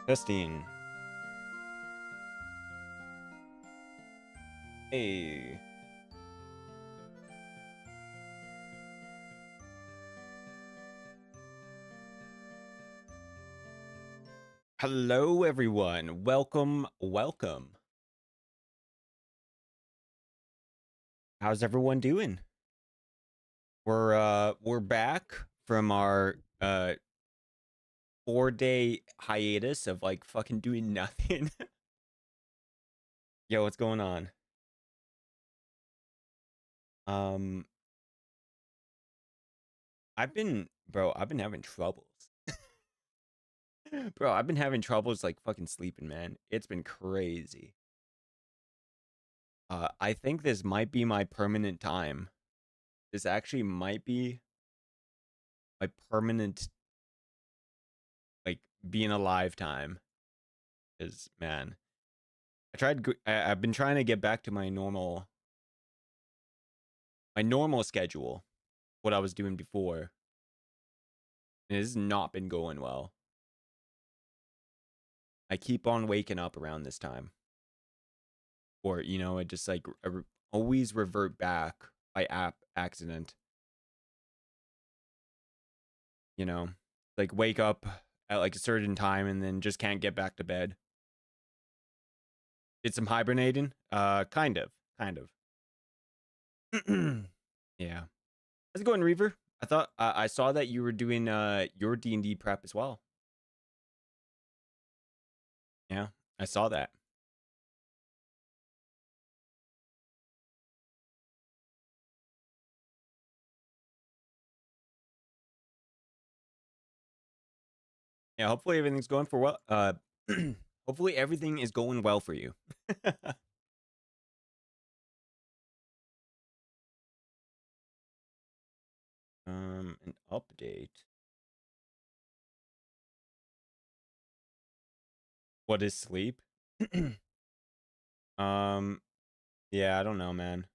Testing. Hey. Hello, everyone. Welcome. How's everyone doing? We're back from our 4-day hiatus of like fucking doing nothing. Yo, what's going on? Um, I've been having troubles. Bro, I've been having troubles like fucking sleeping, man. It's been crazy. I think this might be my permanent time. This actually might be my permanent like being alive time. Cause man, I've been trying to get back to my normal schedule, what I was doing before. And it has not been going well. I keep on waking up around this time. Or, it just like always revert back by accident. Like wake up at like a certain time and then just can't get back to bed. Did some hibernating? Kind of. Yeah. How's it going, Reaver? I saw that you were doing your D&D prep as well. Yeah, I saw that. Yeah, hopefully everything's going for well. Hopefully everything is going well for you. An update. What is sleep? Yeah, I don't know, man.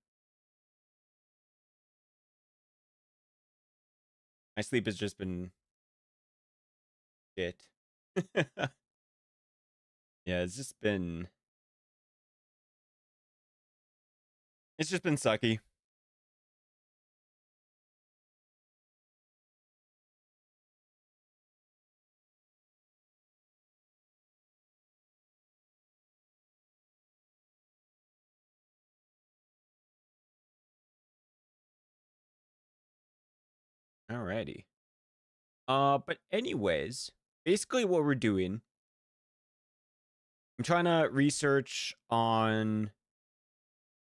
My sleep has just been shit. Yeah, it's just been sucky. Alrighty. But anyways, basically what we're doing, I'm trying to research on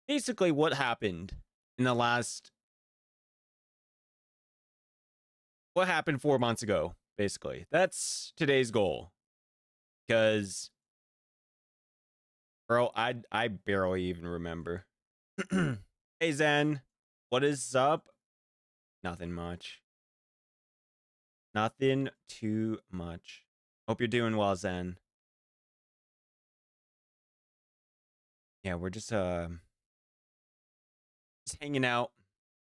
basically what happened in the last what happened 4 months ago, basically. That's today's goal. Because bro, I barely even remember. Hey Zen, what is up? Nothing much. Nothing too much. Hope you're doing well, Zen. Yeah, we're just hanging out.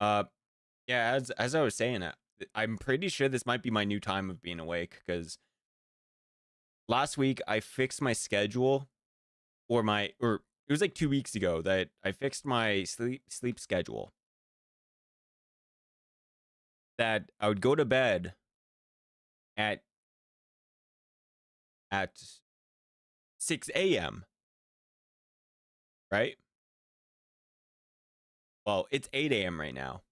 Yeah, as I was saying, I'm pretty sure this might be my new time of being awake because last week I fixed my schedule or it was like 2 weeks ago that I fixed my sleep schedule. That I would go to bed at 6 a.m. Right? Well, it's 8 a.m. right now.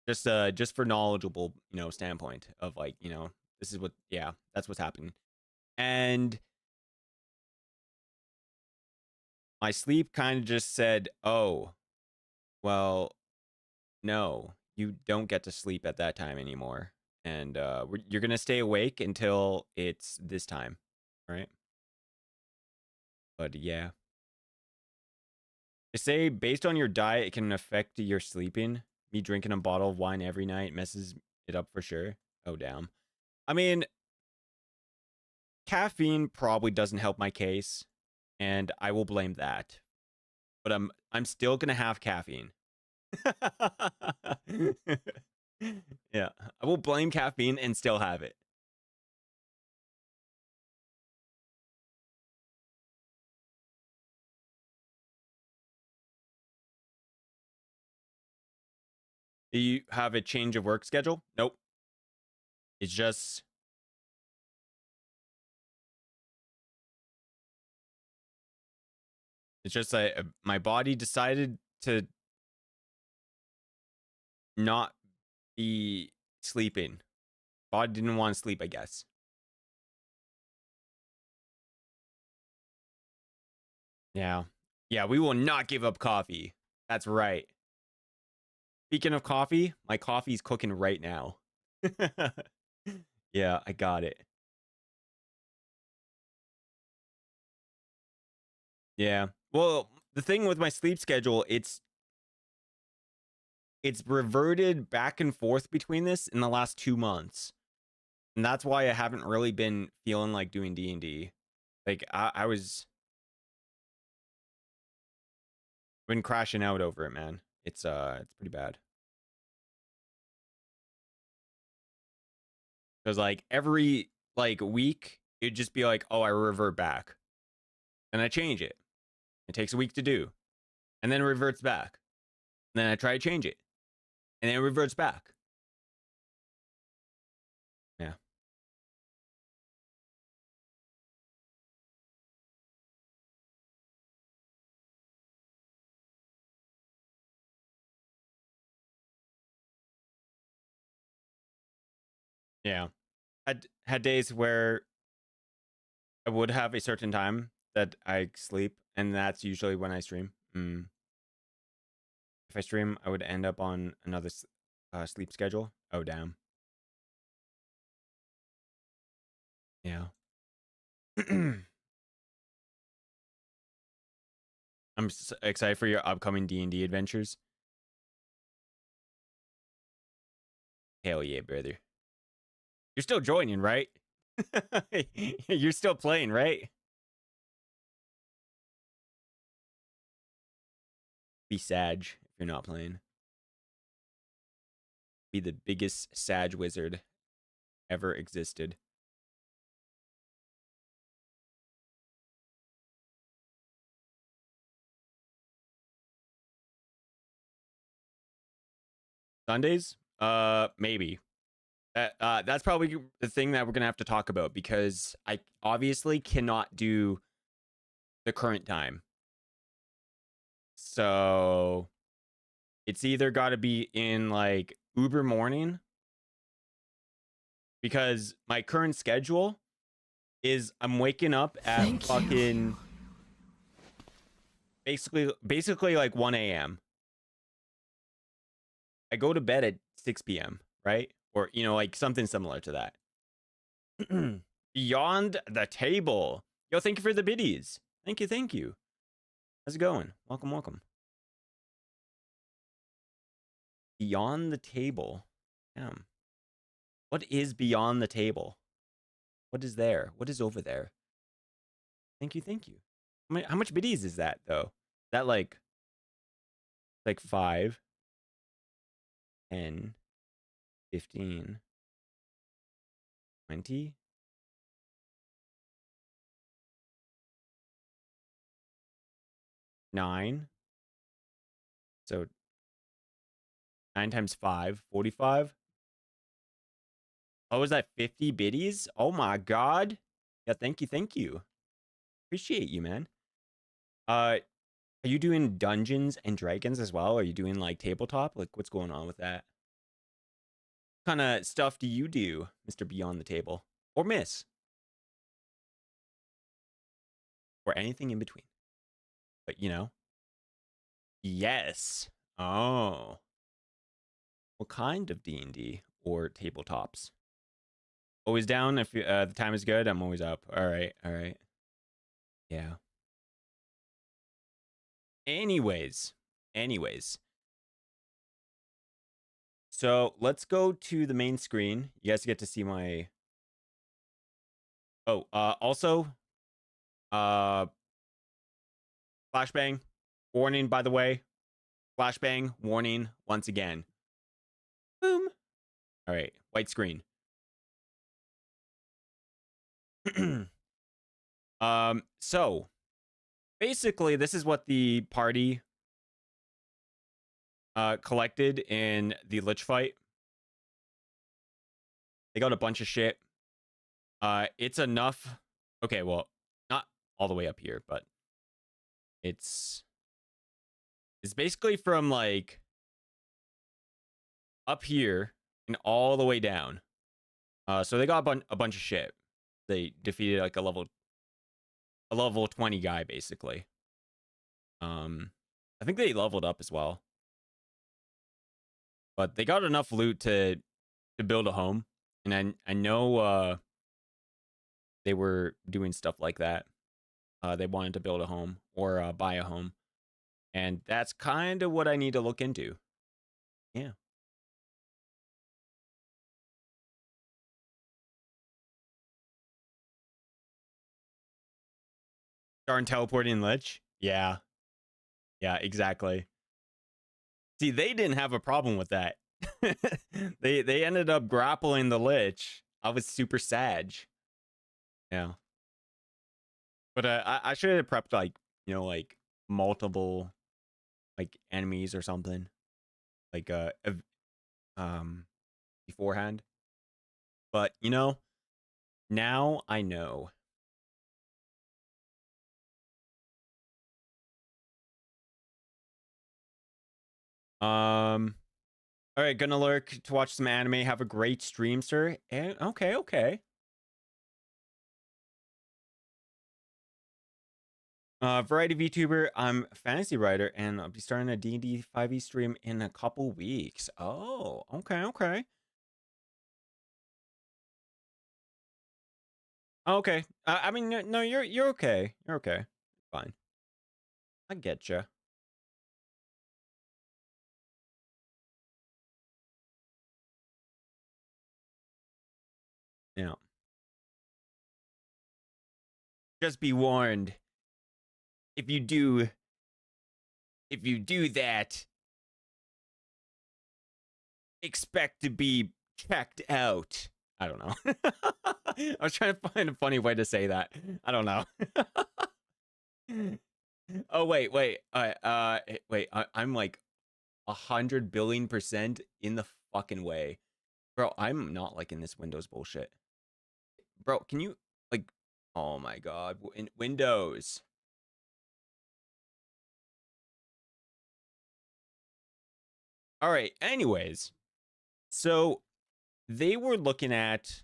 Just for knowledgeable, standpoint of like, this is that's what's happening. And my sleep kind of just said, "Oh, well, no, you don't get to sleep at that time anymore, and you're gonna stay awake until it's this time, right?" But yeah, they say based on your diet, it can affect your sleeping. Me drinking a bottle of wine every night messes it up for sure. Oh damn. I mean, caffeine probably doesn't help my case, and I will blame that. But I'm still gonna have caffeine. Yeah, I will blame caffeine and still have it. Do you have a change of work schedule? Nope. It's just like my body decided to not be sleeping. Body didn't want to sleep, I guess. Yeah. Yeah, we will not give up coffee. That's right. Speaking of coffee, my coffee's cooking right now. Yeah, I got it. Yeah. Well, the thing with my sleep schedule, it's reverted back and forth between this in the last 2 months. And that's why I haven't really been feeling like doing D&D. Like I was been crashing out over it, man. It's pretty bad. Cuz like every like week it'd just be like, "Oh, I revert back." And I change it. It takes a week to do. And then it reverts back. And then I try to change it. And then it reverts back. Yeah. Yeah. Had days where I would have a certain time that I sleep, and that's usually when I stream. If I stream, I would end up on another sleep schedule. Oh, damn. Yeah. I'm excited for your upcoming D&D adventures. Hell yeah, brother. You're still joining, right? You're still playing, right? Be Sag if you're not playing. Be the biggest Sag wizard ever existed. Sundays? Maybe. That's probably the thing that we're gonna have to talk about, because I obviously cannot do the current time. So it's either got to be in like Uber morning, because my current schedule is I'm waking up at fucking basically like 1 a.m. I go to bed at 6 p.m., right? Or, you know, like something similar to that. Beyond the table. Yo, thank you for the biddies. Thank you, thank you. How's it going? Welcome, welcome. Beyond the table. Damn. What is beyond the table? What is there? What is over there? Thank you, thank you. How much biddies is that, though? Is that like 5, 10, 15, 20? 9? So 9 times 5, 45? Oh, is that 50 biddies? Oh my god. Yeah, thank you, thank you. Appreciate you, man. Are you doing Dungeons and Dragons as well? Are you doing like tabletop? Like, what's going on with that? What kind of stuff do you do, Mr. Beyond the Table? Or Miss? Or anything in between? But you know. Yes. Oh. What kind of D&D or tabletops? Always down if the time is good. I'm always up. All right. All right. Yeah. Anyways. So let's go to the main screen. You guys get to see my. Oh, also, flashbang warning. By the way, flashbang warning once again. Boom. All right, white screen. So basically, this is what the party collected in the Lich fight. They got a bunch of shit. It's enough. Okay, well, not all the way up here, but it's basically from like up here and all the way down. So they got a bunch of shit. They defeated like a level 20 guy basically. I think they leveled up as well. But they got enough loot to build a home. And I know they were doing stuff like that. They wanted to build a home or buy a home. And that's kind of what I need to look into. Yeah. Darn teleporting Lich. Yeah. Yeah, exactly. See, they didn't have a problem with that. they ended up grappling the Lich. I was super sad. Yeah. But I should have prepped like, like multiple like enemies or something. Like beforehand. But, now I know. All right, gonna lurk to watch some anime. Have a great stream, sir. Okay. Variety VTuber. I'm a fantasy writer, and I'll be starting a D&D 5e stream in a couple weeks. Oh, okay. Okay. I mean, no, you're okay. You're okay. Fine. I get you. Yeah. Just be warned. If you do that, expect to be checked out. I don't know. I was trying to find a funny way to say that. I don't know. Oh wait. Wait. I'm like 100 billion% in the fucking way, bro. I'm not liking this Windows bullshit, bro. Can you like? Oh my god, in Windows. All right. Anyways, so they were looking at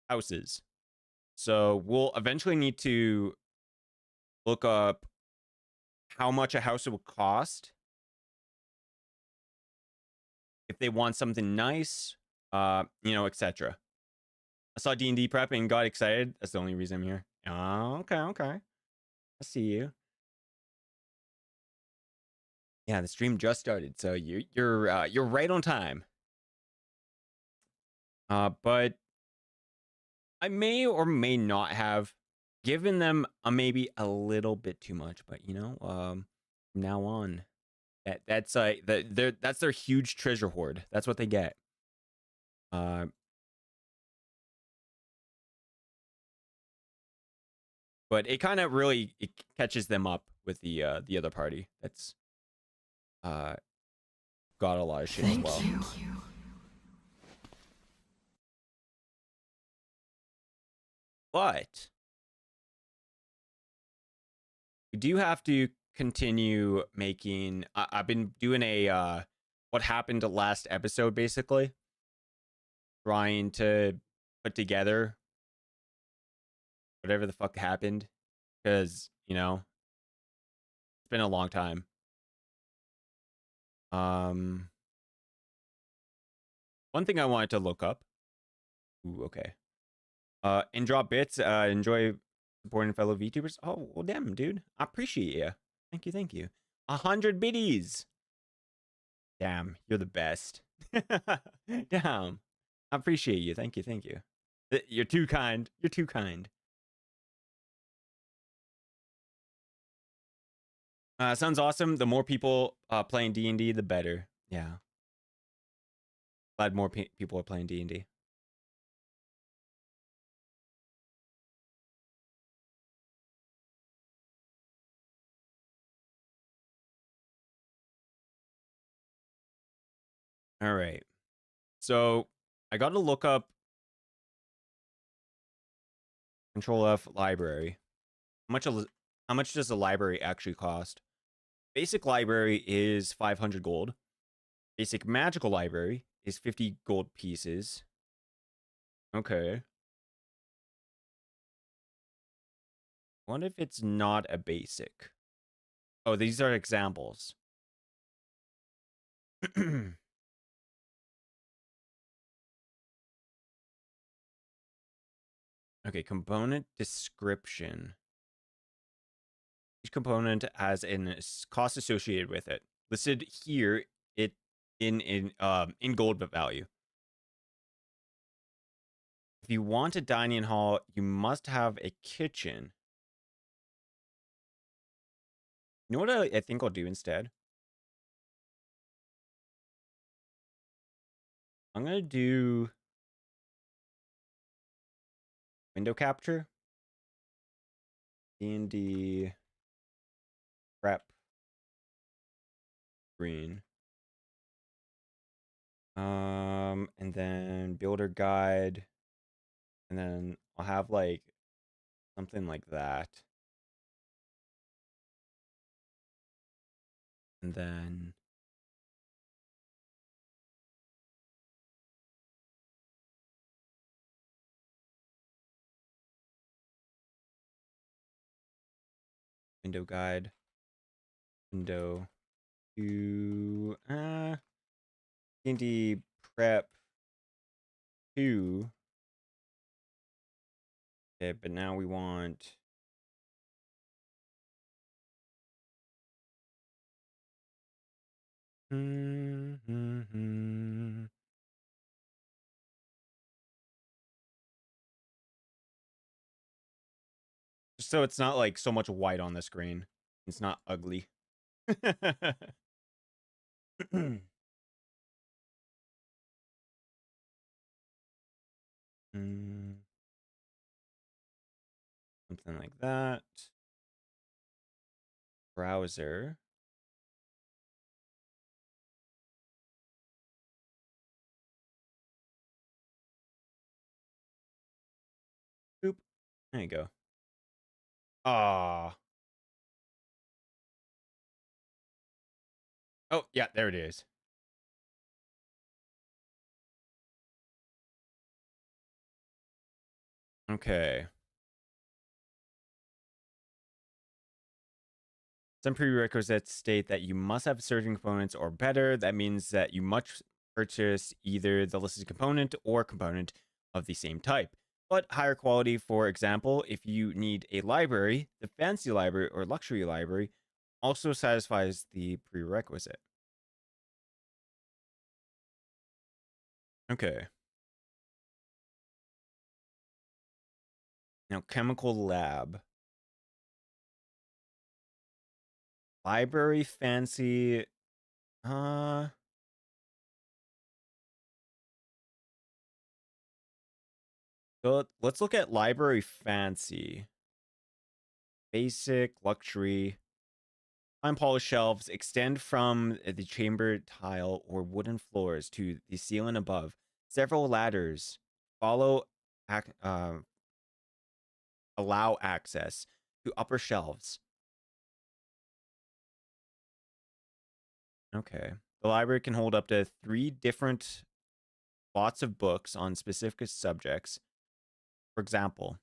houses. So we'll eventually need to look up how much a house would cost if they want something nice, etc. I saw D&D prep and got excited. That's the only reason I'm here. Oh, okay. I see you. Yeah, the stream just started, so you're right on time. But I may or may not have given them maybe a little bit too much, but from now on, that's that's their huge treasure hoard. That's what they get. But it kind of really catches them up with the other party. That's got a lot of shit as well. Thank you. But we do have to continue making. I've been doing a what happened to last episode, basically trying to put together whatever the fuck happened, because it's been a long time. One thing I wanted to look up. Ooh, okay. And drop bits. Enjoy supporting fellow VTubers. Oh, well, damn, dude. I appreciate you. Thank you. 100 biddies. Damn, you're the best. Damn. I appreciate you. Thank you. You're too kind. Sounds awesome. The more people playing D&D, the better. Yeah. Glad more people are playing D&D. All right. So I got to look up Control F library. How much does a library actually cost? Basic library is 500 gold. Basic magical library is 50 gold pieces. Okay. What if it's not a basic? Oh, these are examples. Okay, component description. Each component has a cost associated with it. Listed here, it in gold value. If you want a dining hall, you must have a kitchen. You know what I think I'll do instead? I'm gonna do window capture. D&D prep green. And then builder guide. And then I'll have like something like that. And then window guide. Window to D&D prep 2. Okay, but now we want just so it's not like so much white on the screen. It's not ugly. Something like that. Browser. Boop. There you go. Ah. Oh, yeah, there it is. Okay. Some prerequisites state that you must have certain components or better. That means that you must purchase either the listed component or component of the same type, but higher quality. For example, if you need a library, the fancy library or luxury library also satisfies the prerequisite. Okay. Now, chemical lab. Library fancy. Uh, so let's look at library fancy. Basic, luxury. Fine polished shelves extend from the chamber tile or wooden floors to the ceiling above. Several ladders follow, allow access to upper shelves. Okay. The library can hold up to 3 different lots of books on specific subjects. For example,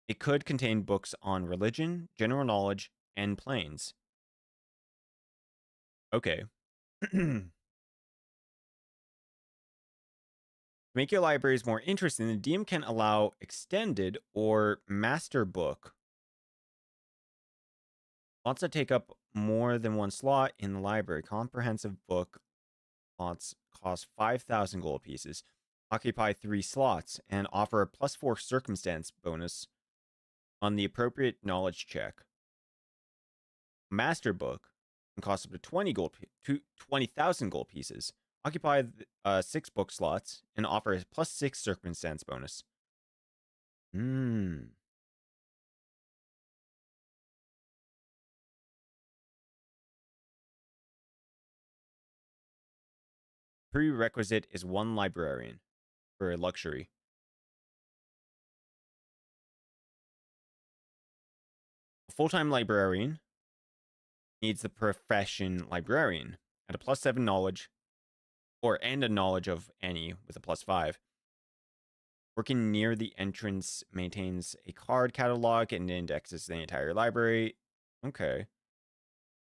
it could contain books on religion, general knowledge, and planes. Okay. To make your libraries more interesting, the DM can allow extended or master book. Lots that take up more than one slot in the library. Comprehensive book lots cost 5,000 gold pieces, occupy 3 slots, and offer a +4 circumstance bonus on the appropriate knowledge check. Master book can cost up to 20,000 gold pieces, occupy 6 book slots, and offer a +6 circumstance bonus. prerequisite is 1 librarian for a luxury. A full-time librarian needs the profession librarian at a +7 knowledge, and a knowledge of any with a +5. Working near the entrance maintains a card catalog and indexes the entire library. Okay.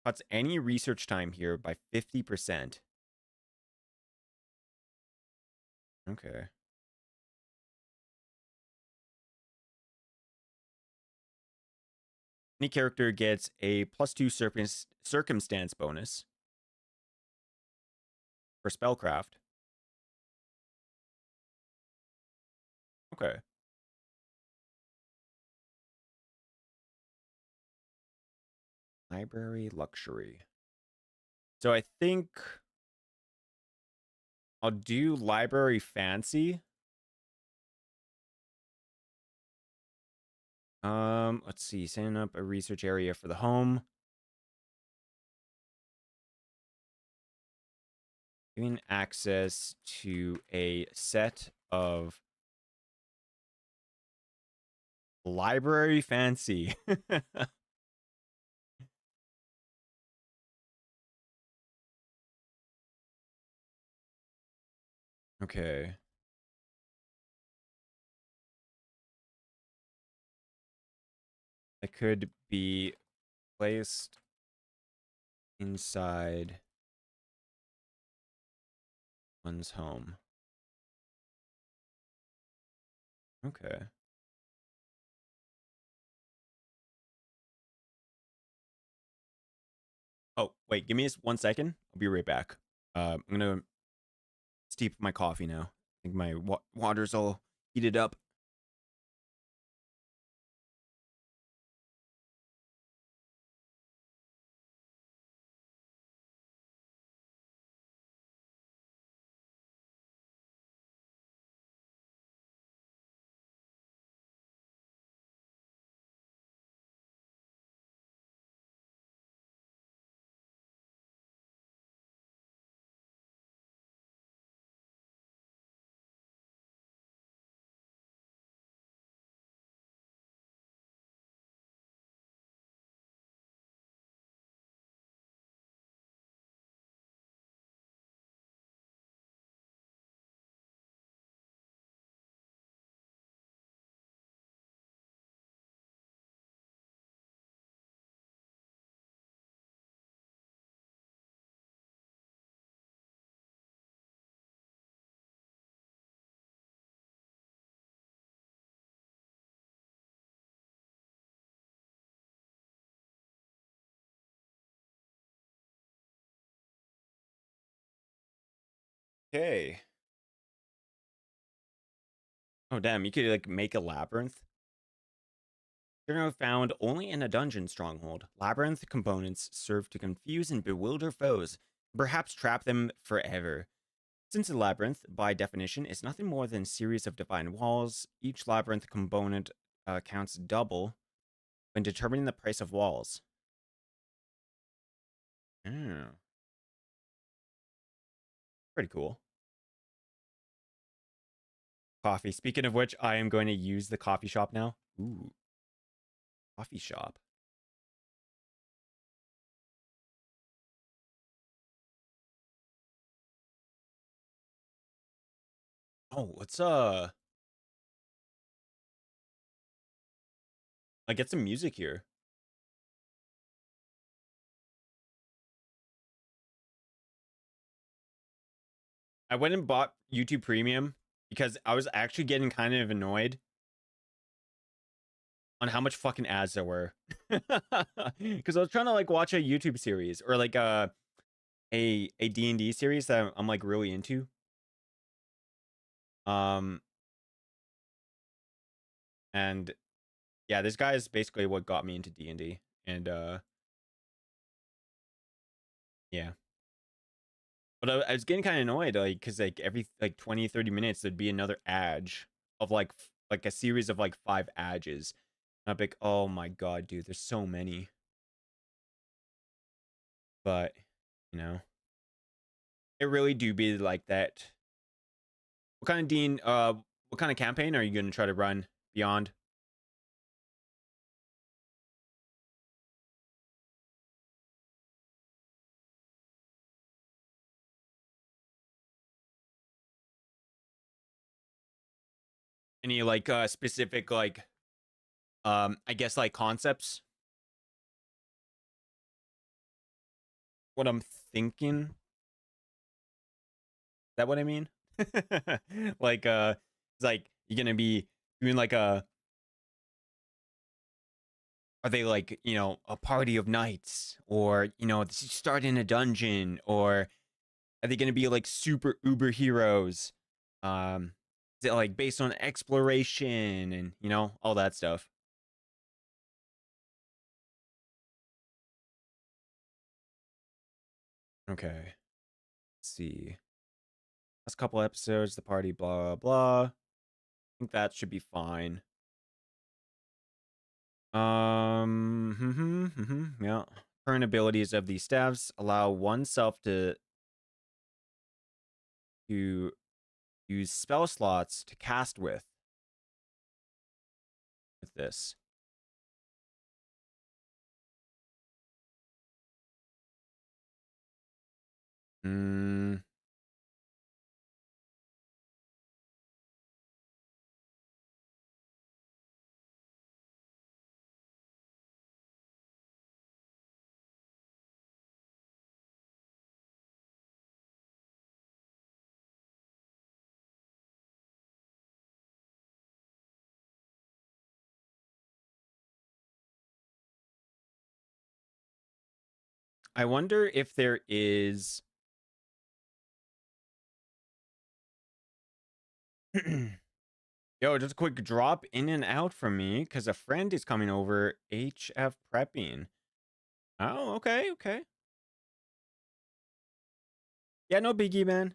Cuts any research time here by 50%. Okay. Any character gets a +2 circumstance bonus for spellcraft. Okay. Library luxury. So I think I'll do library fancy. Let's see. Setting up a research area for the home. Giving access to a set of library fancy. Okay. It could be placed inside one's home. Okay. Oh, wait, give me just 1 second. I'll be right back. I'm gonna steep my coffee now. I think my water's all heated up. Okay. Oh, damn, you could like make a labyrinth. They're found only in a dungeon stronghold. Labyrinth components serve to confuse and bewilder foes, perhaps trap them forever. Since a labyrinth, by definition, is nothing more than a series of defined walls, each labyrinth component counts double when determining the price of walls. Oh, pretty cool. Coffee. Speaking of which, I am going to use the coffee shop now. Ooh, coffee shop. Oh, let's I get some music here. I went and bought YouTube Premium because I was actually getting kind of annoyed on how much fucking ads there were. Because I was trying to like watch a YouTube series or like a D&D series that I'm like really into. And yeah, this guy is basically what got me into D&D. And yeah. But I was getting kind of annoyed, like, because like every like 20-30 minutes there'd be another ad of like a series of like 5 ads. And I'd be like, oh my god, dude, there's so many. But you know, It really do be like that. What kind of what kind of campaign are you gonna try to run beyond? Any like specific like I guess like concepts? What I'm thinking. Is that what I mean? Like it's like you're gonna be doing like a are they like, you know, a party of knights or, you know, start in a dungeon or are they gonna be like super uber heroes? Is it like based on exploration and, you know, all that stuff? Okay. Let's see. Last couple episodes, the party, blah blah. I think that should be fine. Yeah. Current abilities of these staffs allow oneself to use spell slots to cast with this. Mm, I wonder if there is. Yo, just a quick drop in and out from me because a friend is coming over. HF prepping. Oh, okay, okay. Yeah, no biggie, man.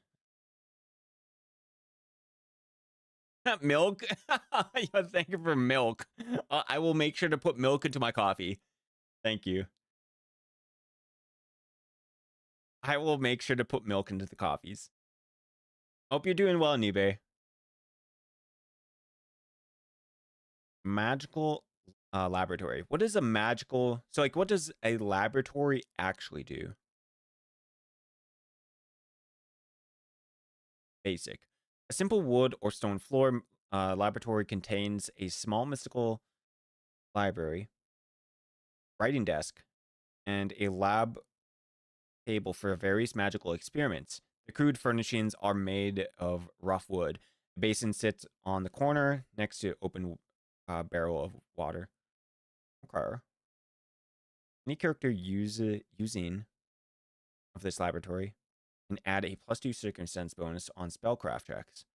Milk. Yo, thank you for milk. I will make sure to put milk into my coffee. Thank you. I will make sure to put milk into the coffees. Hope you're doing well, Nibe. Magical laboratory. What is a magical? So, like, what does a laboratory actually do? Basic. A simple wood or stone floor laboratory contains a small mystical library, writing desk, and a lab table for various magical experiments. The crude furnishings are made of rough wood. A basin sits on the corner next to open barrel of water. Okay. Any character using of this laboratory can add a +2 circumstance bonus on spellcraft checks.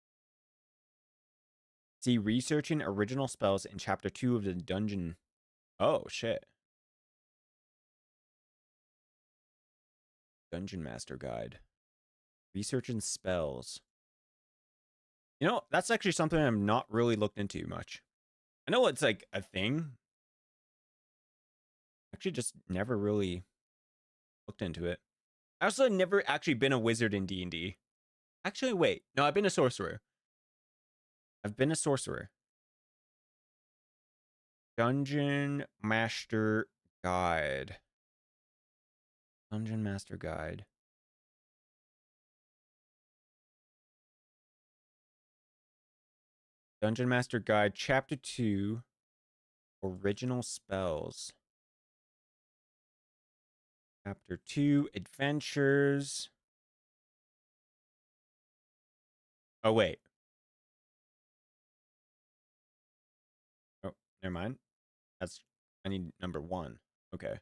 See researching original spells in chapter 2 of the dungeon. Oh, shit. Dungeon Master Guide. Researching spells. You know, that's actually something I'm not really looked into much. I know it's like a thing. Actually, just never really looked into it. I also never actually been a wizard in D&D. Actually, wait. No, I've been a sorcerer. I've been a sorcerer. Dungeon Master Guide. Dungeon Master Guide. Dungeon Master Guide, Chapter 2, Original Spells. Chapter 2, Adventures. Oh, wait. Oh, never mind. I need number 1. Okay.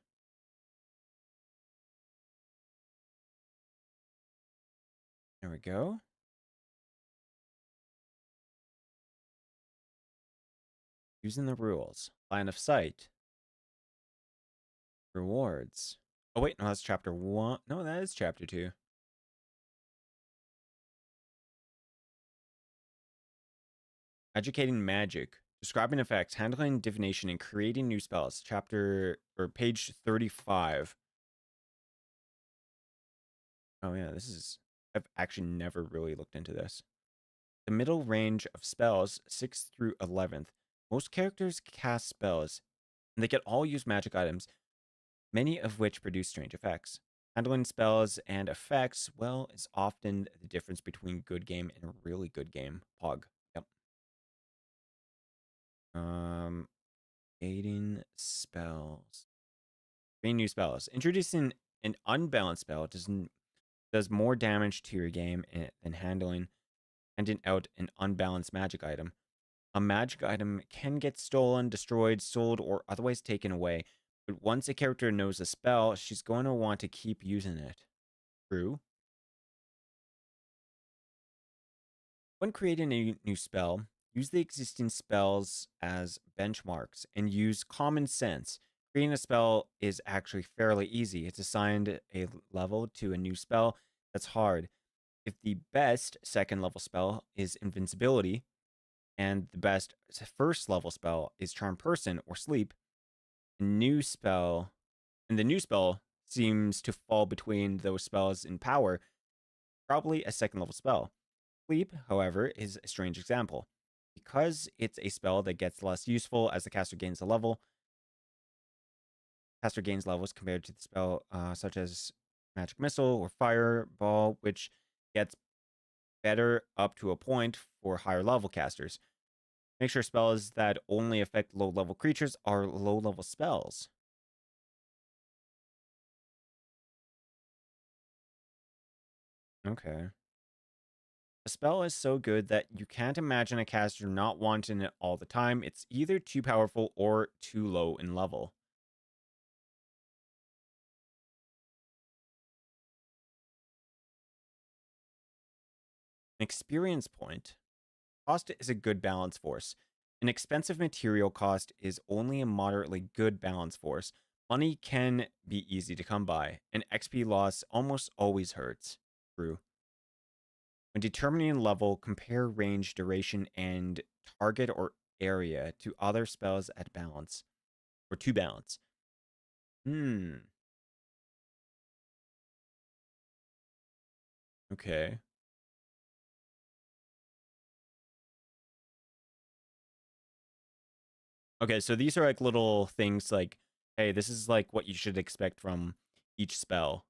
There we go. Using the rules. Line of sight. Rewards. Oh, wait. No, that's chapter 1. No, that is chapter 2. Educating magic. Describing effects. Handling divination and creating new spells. Chapter or page 35. Oh, yeah. This is I've actually never really looked into this. The middle range of spells, 6th through 11th. Most characters cast spells, and they can all use magic items, many of which produce strange effects. Handling spells and effects, well, is often the difference between good game and a really good game. Pog. Yep. Aiding spells. Three new spells. Introducing an unbalanced spell does more damage to your game than handing out an unbalanced magic item. A magic item can get stolen, destroyed, sold, or otherwise taken away. But once a character knows a spell, she's going to want to keep using it. True. When creating a new spell, use the existing spells as benchmarks and use common sense. Creating a spell is actually fairly easy. It's assigned a level to a new spell that's hard. If the best second level spell is invincibility, and the best first level spell is Charm Person or Sleep, a new spell, and the new spell seems to fall between those spells in power, probably a second level spell. Sleep, however, is a strange example. Because it's a spell that gets less useful as the caster gains a level, caster gains levels compared to the spell such as Magic Missile or Fireball, which gets better up to a point for higher level casters. Make sure spells that only affect low level creatures are low level spells. Okay. A spell is so good that you can't imagine a caster not wanting it all the time. It's either too powerful or too low in level. An experience point. Cost is a good balance force. An expensive material cost is only a moderately good balance force. Money can be easy to come by, and XP loss almost always hurts. True. When determining level, compare range, duration, and target or area to other spells at balance, or to balance. Okay. Okay, so these are like little things like, hey, this is like what you should expect from each spell.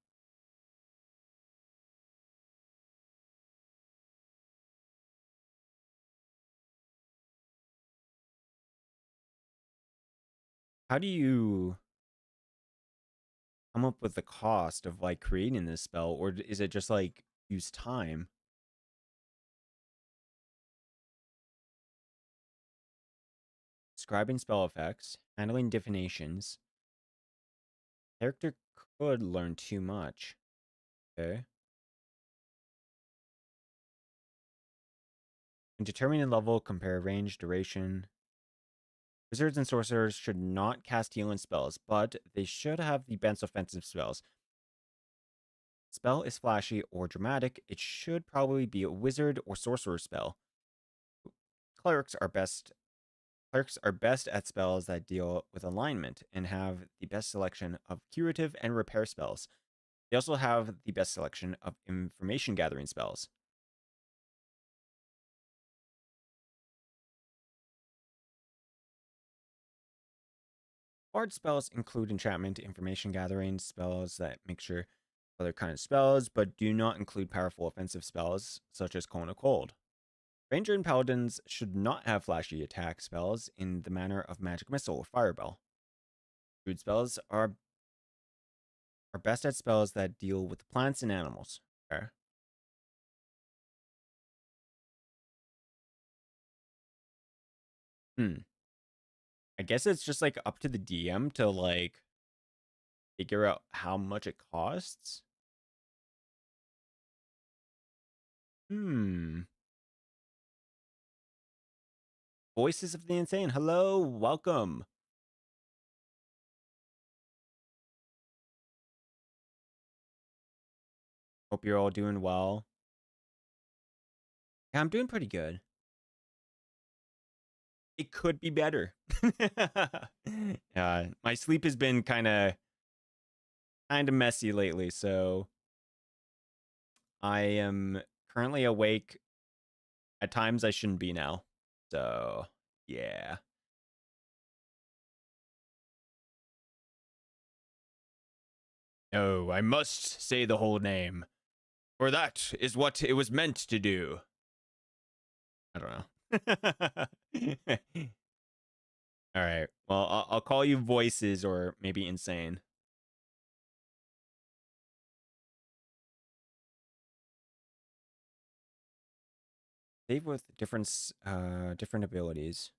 How do you come up with the cost of like creating this spell, or is it just like use time? Describing spell effects, handling definitions. Character could learn too much. Okay. When determining level, compare range, duration. Wizards and sorcerers should not cast healing spells, but they should have the best offensive spells. Spell is flashy or dramatic, it should probably be a wizard or sorcerer spell. Clerics are best at spells that deal with alignment and have the best selection of curative and repair spells. They also have the best selection of information gathering spells. Bard spells include enchantment, information gathering spells that make sure other kind of spells, but do not include powerful offensive spells such as Cone of Cold. Ranger and Paladins should not have flashy attack spells in the manner of Magic Missile or Fireball. Food spells are best at spells that deal with plants and animals. Okay. Hmm. I guess it's just like up to the DM to like figure out how much it costs. Hmm. Voices of the Insane. Hello, welcome. Hope you're all doing well. Yeah, I'm doing pretty good. It could be better. Yeah, my sleep has been kind of messy lately, so I am currently awake. At times I shouldn't be now. So, yeah. Oh, I must say the whole name. For that is what it was meant to do. I don't know. All right. Well, I'll call you voices or maybe insane. Save with different abilities.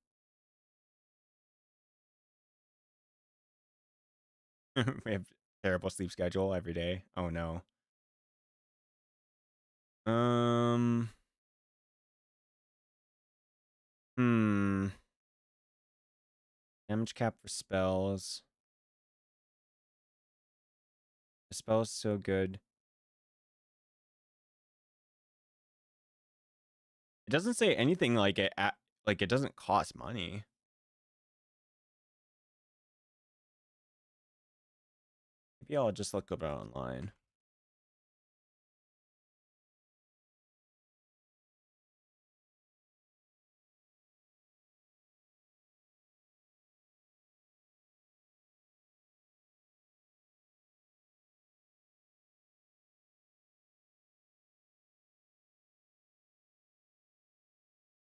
We have terrible sleep schedule every day. Oh no. Um. Hmm. Damage cap for spells. The spell's so good. It doesn't say anything like like it doesn't cost money. Maybe I'll just look up it online.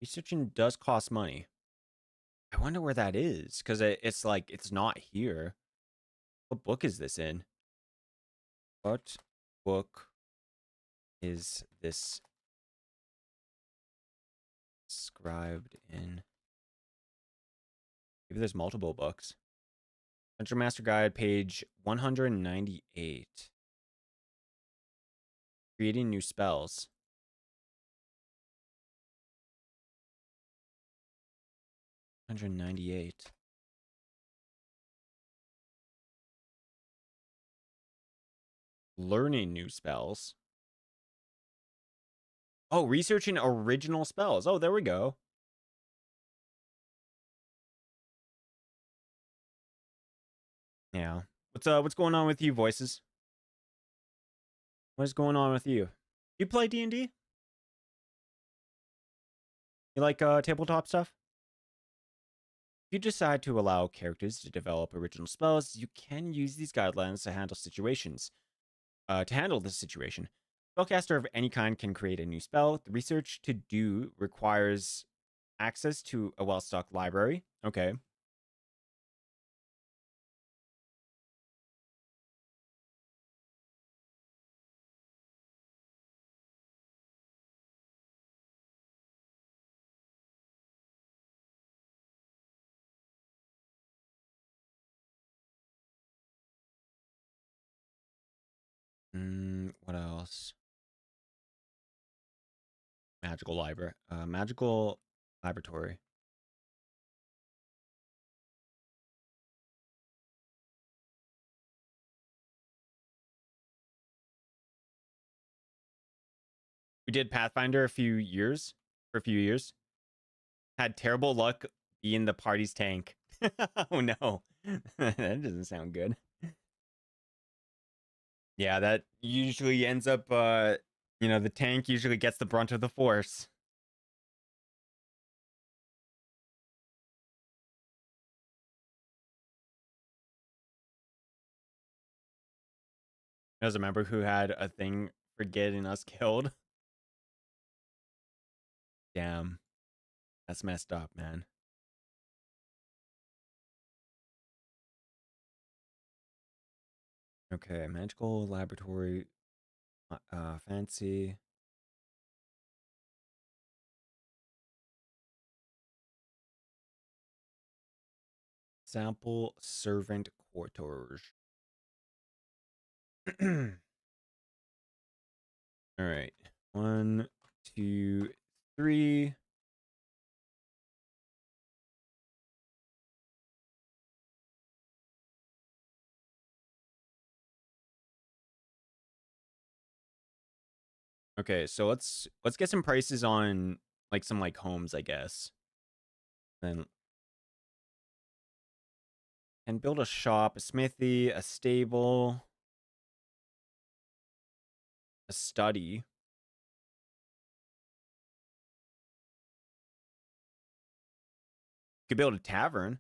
Researching does cost money. I wonder where that is because it's like it's not here. What book is this in? What book is this described in? Maybe there's multiple books. Dungeon Master Guide, page 198. Creating new spells. 198. Learning new spells. Oh, researching original spells. Oh, there we go. Yeah. What's going on with you, voices? What's going on with you? You play D&D? You like tabletop stuff? If you decide to allow characters to develop original spells, you can use these guidelines to handle situations. To handle this situation, spellcaster of any kind can create a new spell. The research to do requires access to a well-stocked library. Okay. What else? Magical library. Magical laboratory. We did Pathfinder for a few years. Had terrible luck being the party's tank. Oh no. That doesn't sound good. Yeah, that usually ends up the tank usually gets the brunt of the force. I was a member who had a thing for getting us killed. Damn. That's messed up, man. Okay, magical laboratory, fancy. Sample servant quarters. All right. 1, 2, 3. Okay, so let's get some prices on like some like homes, I guess. Then and build a shop, a smithy, a stable, a study. could build a tavern.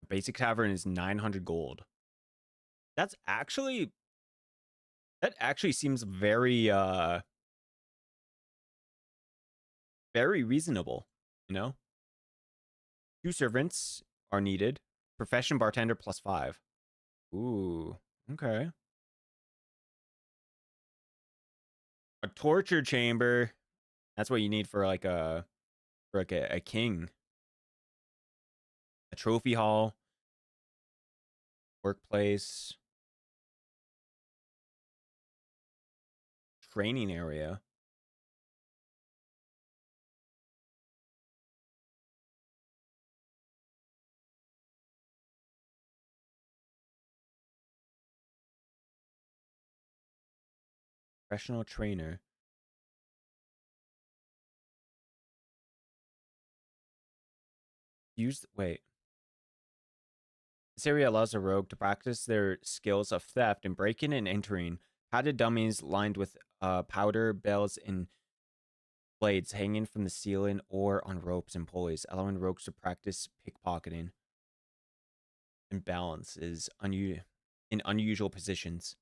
Basic tavern is 900 gold. That actually seems very very reasonable, you know? 2 servants are needed. Profession bartender +5. Ooh, okay. A torture chamber. That's what you need for like a king. A trophy hall. Workplace. Training area. Professional trainer. Wait. This area allows a rogue to practice their skills of theft and breaking and entering. Padded dummies lined with powder, bells, and blades hanging from the ceiling or on ropes and pulleys, allowing rogues to practice pickpocketing and balance in unusual positions.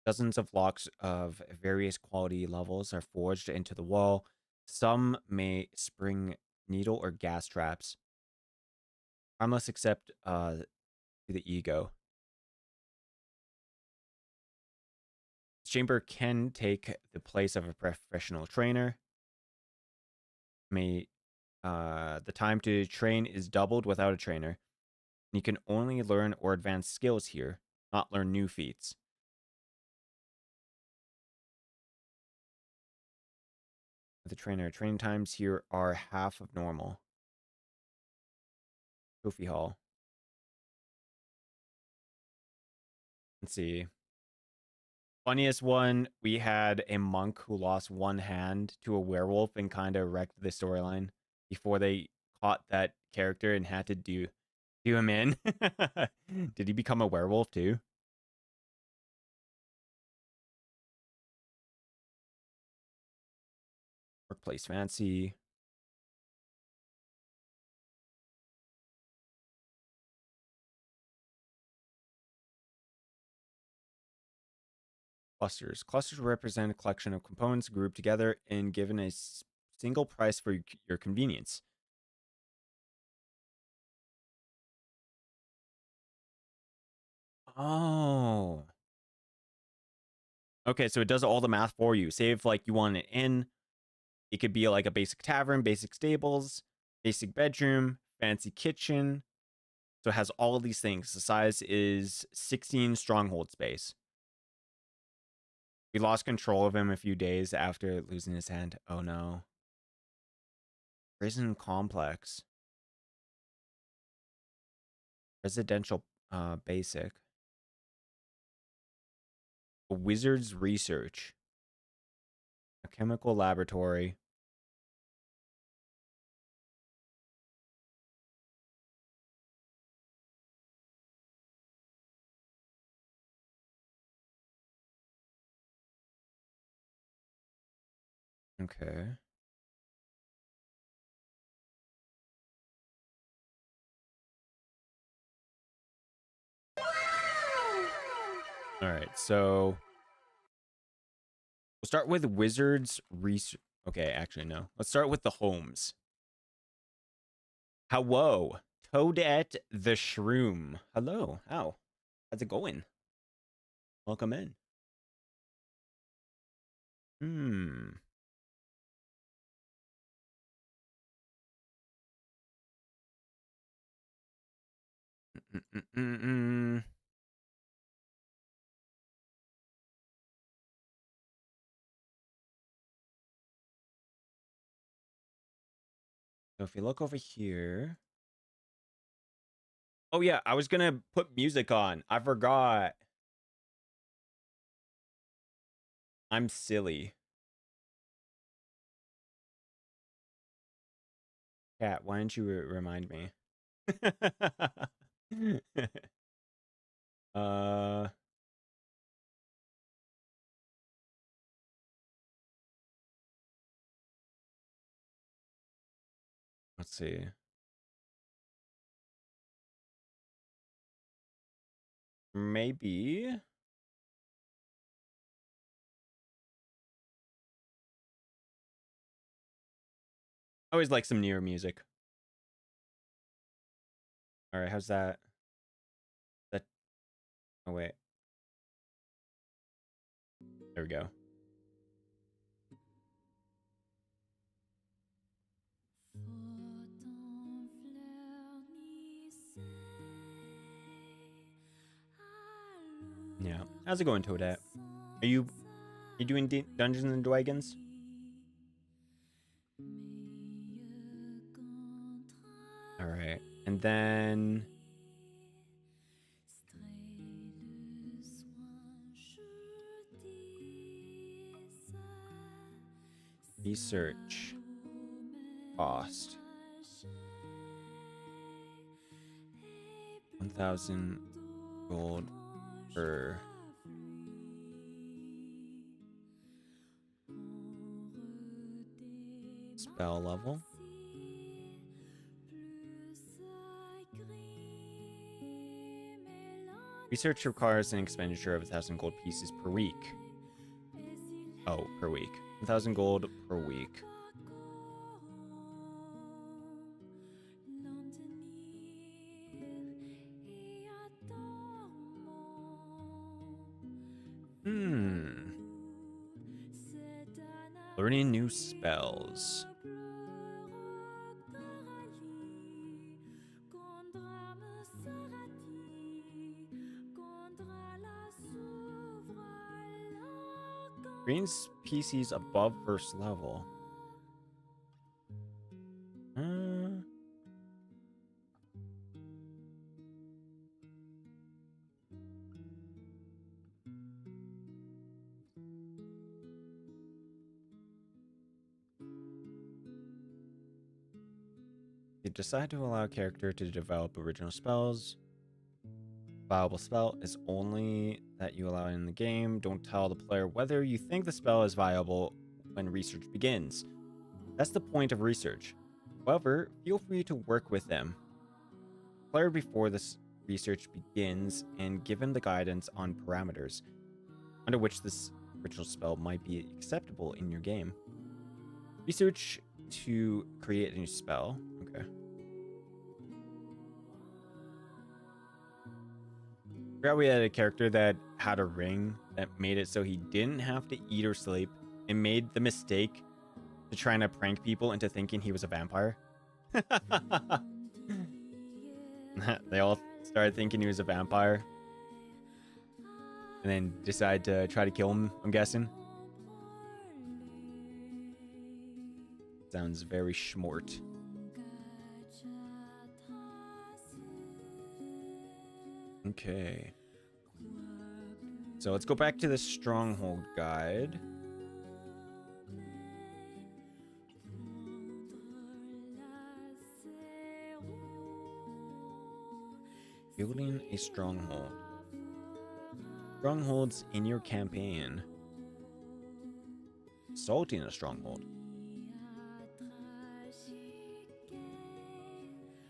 Dozens of locks of various quality levels are forged into the wall. Some may spring needle or gas traps. Harmless except to the ego. This chamber can take the place of a professional trainer. The time to train is doubled without a trainer. You can only learn or advance skills here, not learn new feats. With a trainer, training times here are half of normal. Trophy hall. Let's see. Funniest one, we had a monk who lost one hand to a werewolf and kind of wrecked the storyline before they caught that character and had to do him in. Did he become a werewolf too? Workplace fancy. Clusters. Clusters represent a collection of components grouped together and given a single price for your convenience. Oh. Okay, so it does all the math for you. Say if like you want an inn, it could be like a basic tavern, basic stables, basic bedroom, fancy kitchen. So it has all of these things. The size is 16 stronghold space. We lost control of him a few days after losing his hand. Oh no. Prison complex. Residential basic. A wizard's research. A chemical laboratory. Okay. All right, so we'll start with wizards research. Okay, actually no. Let's start with the homes. Hello, Toadette the Shroom. Hello, how? How's it going? Welcome in. Hmm. Mm-mm-mm-mm. So if you look over here. Oh yeah, I was gonna put music on. I forgot. I'm silly. Cat, why didn't you remind me? uh Let's see. Maybe. I always like some newer music. All right, how's that? That. Oh wait. There we go. Yeah. How's it going, Toadette? Are you doing Dungeons and Dragons? All right. And then research cost 1,000 gold per spell level. Research requires an expenditure of 1,000 gold pieces per week. Oh, per week. 1,000 gold per week. Learning new spells. Green's PC's above first level. You decide to allow a character to develop original spells. Viable spell is only that you allow in the game. Don't tell the player whether you think the spell is viable when research begins. That's the point of research. However, feel free to work with them. Player before this research begins and give him the guidance on parameters under which this original spell might be acceptable in your game. Research to create a new spell. Okay. I forgot we had a character that had a ring that made it so he didn't have to eat or sleep and made the mistake to trying to prank people into thinking he was a vampire. They all started thinking he was a vampire and then decide to try to kill him, I'm guessing. Sounds very schmort. Okay. So let's go back to the Stronghold guide. Building a stronghold. Strongholds in your campaign. Assaulting a stronghold.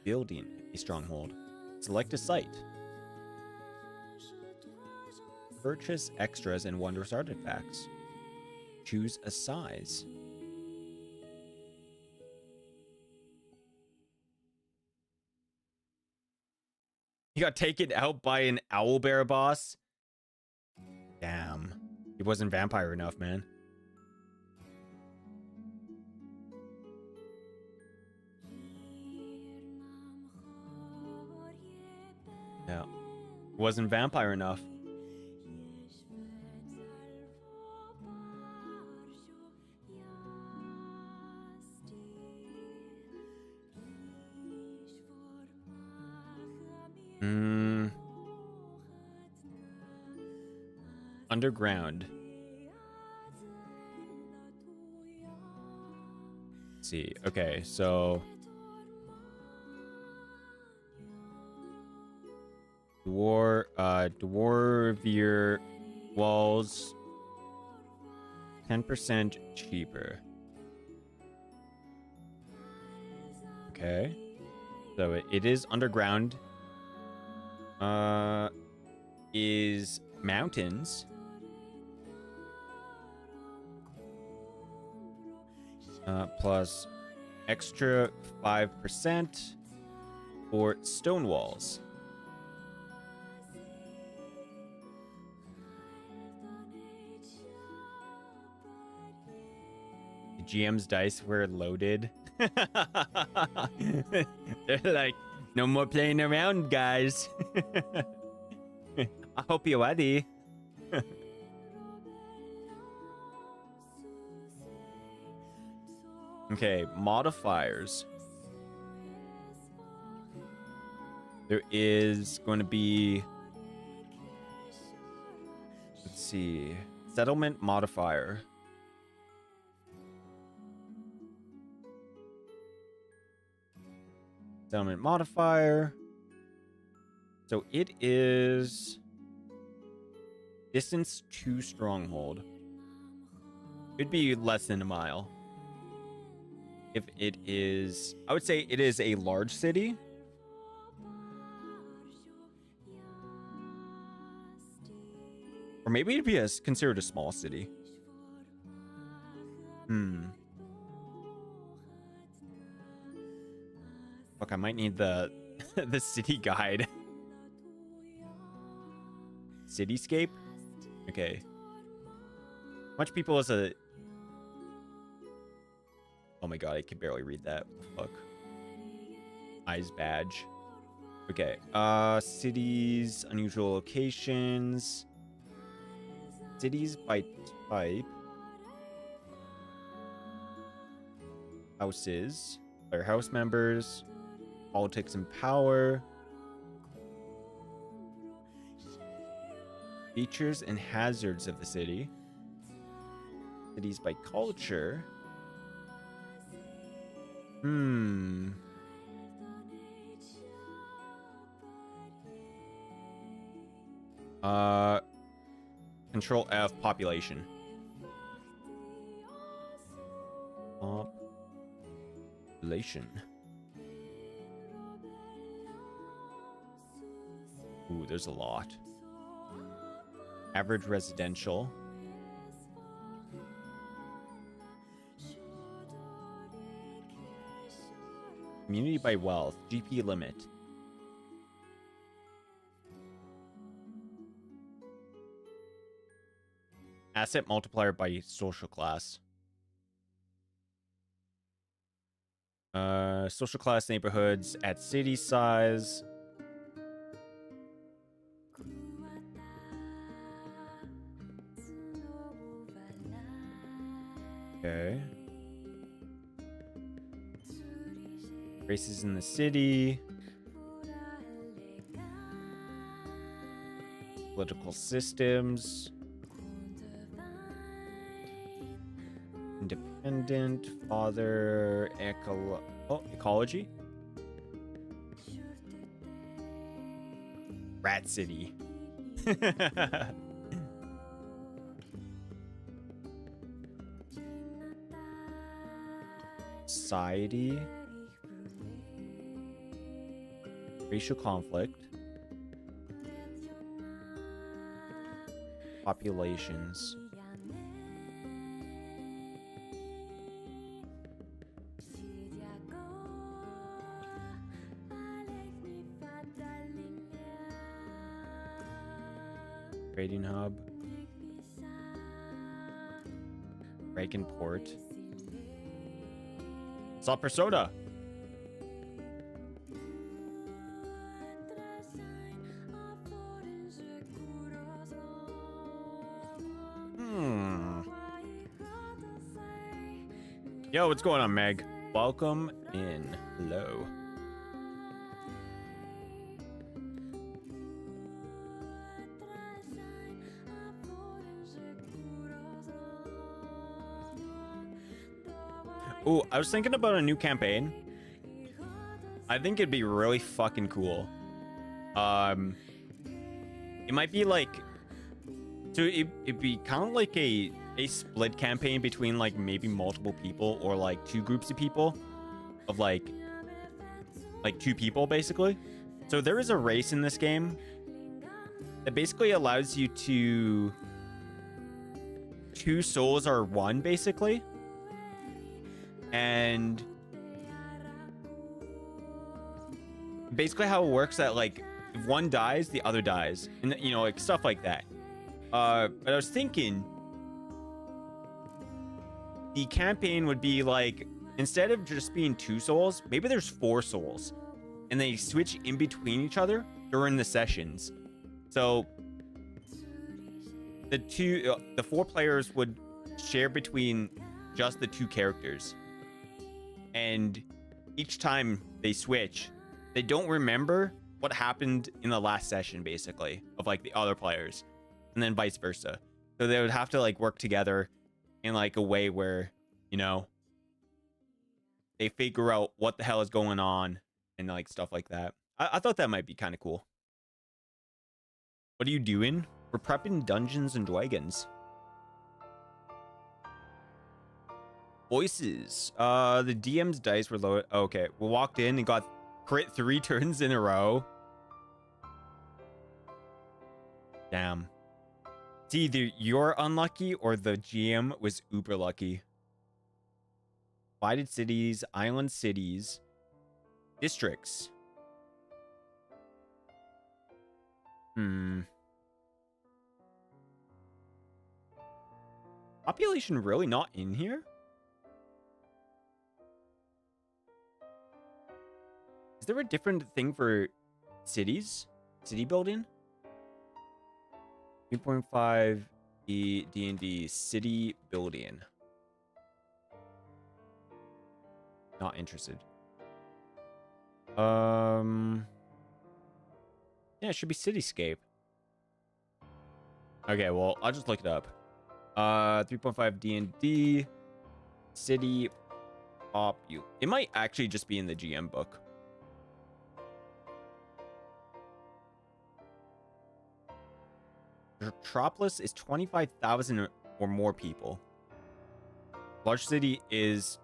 Building a stronghold. Select a site. Purchase extras and wondrous artifacts. Choose a size. He got taken out by an owlbear boss. Damn. He wasn't vampire enough, man. Yeah. Wasn't vampire enough. Underground. Let's see. Okay, so Dwarvier walls 10% cheaper. Okay. So it is underground. Is mountains. Plus extra 5% for stone walls. The GM's dice were loaded. They're like, no more playing around, guys. I hope you're ready. Okay, modifiers. There is going to be, let's see, settlement modifier. Settlement modifier. So it is distance to stronghold. It'd be less than a mile. If it is, I would say it is a large city. Or maybe it'd be considered a small city. Fuck, I might need the the city guide. Cityscape? Okay. How much people is a... Oh my god, I can barely read that. Fuck. Eyes badge. Okay. Cities, unusual locations. Cities by type. Houses. Or house members. Politics and power. Features and hazards of the city. Cities by culture. Control F, population. Population. Ooh, there's a lot. Average residential. Community by wealth. GP limit. Asset multiplier by social class. Social class neighborhoods at city size. Okay. Races in the city. Political systems. Independent, father, ecology. Rat City. Society. Racial conflict. Populations. Trading hub. Reagan Port. Supper soda. Yo, what's going on, Meg? Welcome in. Hello. Ooh, I was thinking about a new campaign. I think it'd be really fucking cool. It might be like... So it'd be kind of like a split campaign between like maybe multiple people or like two groups of people. Of like like 2 people basically. So there is a race in this game that basically allows you to 2 souls are 1 basically. And basically how it works that like if one dies, the other dies, and you know, like stuff like that. But I was thinking the campaign would be like, instead of just being 2 souls, maybe there's 4 souls and they switch in between each other during the sessions. So the 4 players would share between just the 2 characters, and each time they switch, they don't remember what happened in the last session basically of like the other players, and then vice versa. So they would have to like work together in like a way where, you know, they figure out what the hell is going on and like stuff like that. I thought that might be kind of cool. What are you doing? We're prepping Dungeons and Dragons. Voices. The DM's dice were low. Okay, we walked in and got crit 3 turns in a row. Damn. It's either you're unlucky or the GM was uber lucky. Divided cities, island cities, districts. Population really not in here? Is there a different thing for cities? City building? 3.5 D&D city building. Not interested. Yeah, it should be cityscape. Okay, well, I'll just look it up. 3.5 D&D city pop you. It might actually just be in the GM book. Metropolis is 25,000 or more people. Large city is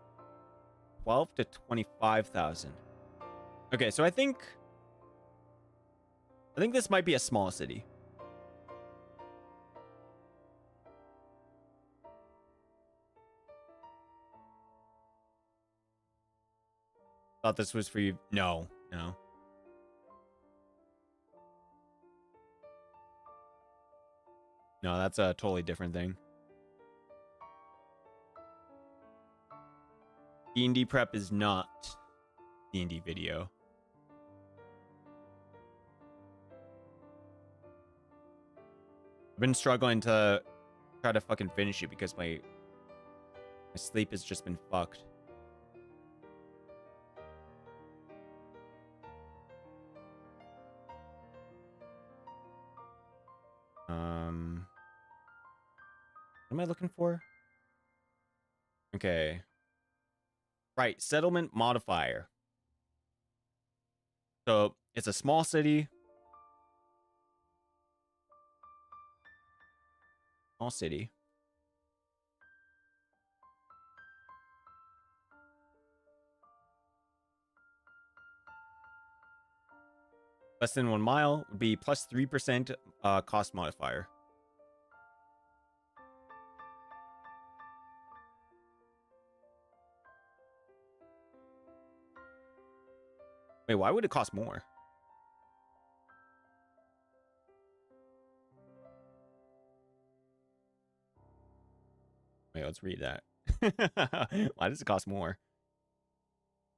12 to 25,000. Okay, so I think this might be a small city. Thought this was for you. No. No, that's a totally different thing. D&D prep is not D&D video. I've been struggling to try to fucking finish it because my sleep has just been fucked. What am I looking for? Okay. Right, settlement modifier. So it's a small city. Small city. Less than 1 mile would be plus 3% cost modifier. Wait, why would it cost more? Wait, let's read that. Why does it cost more?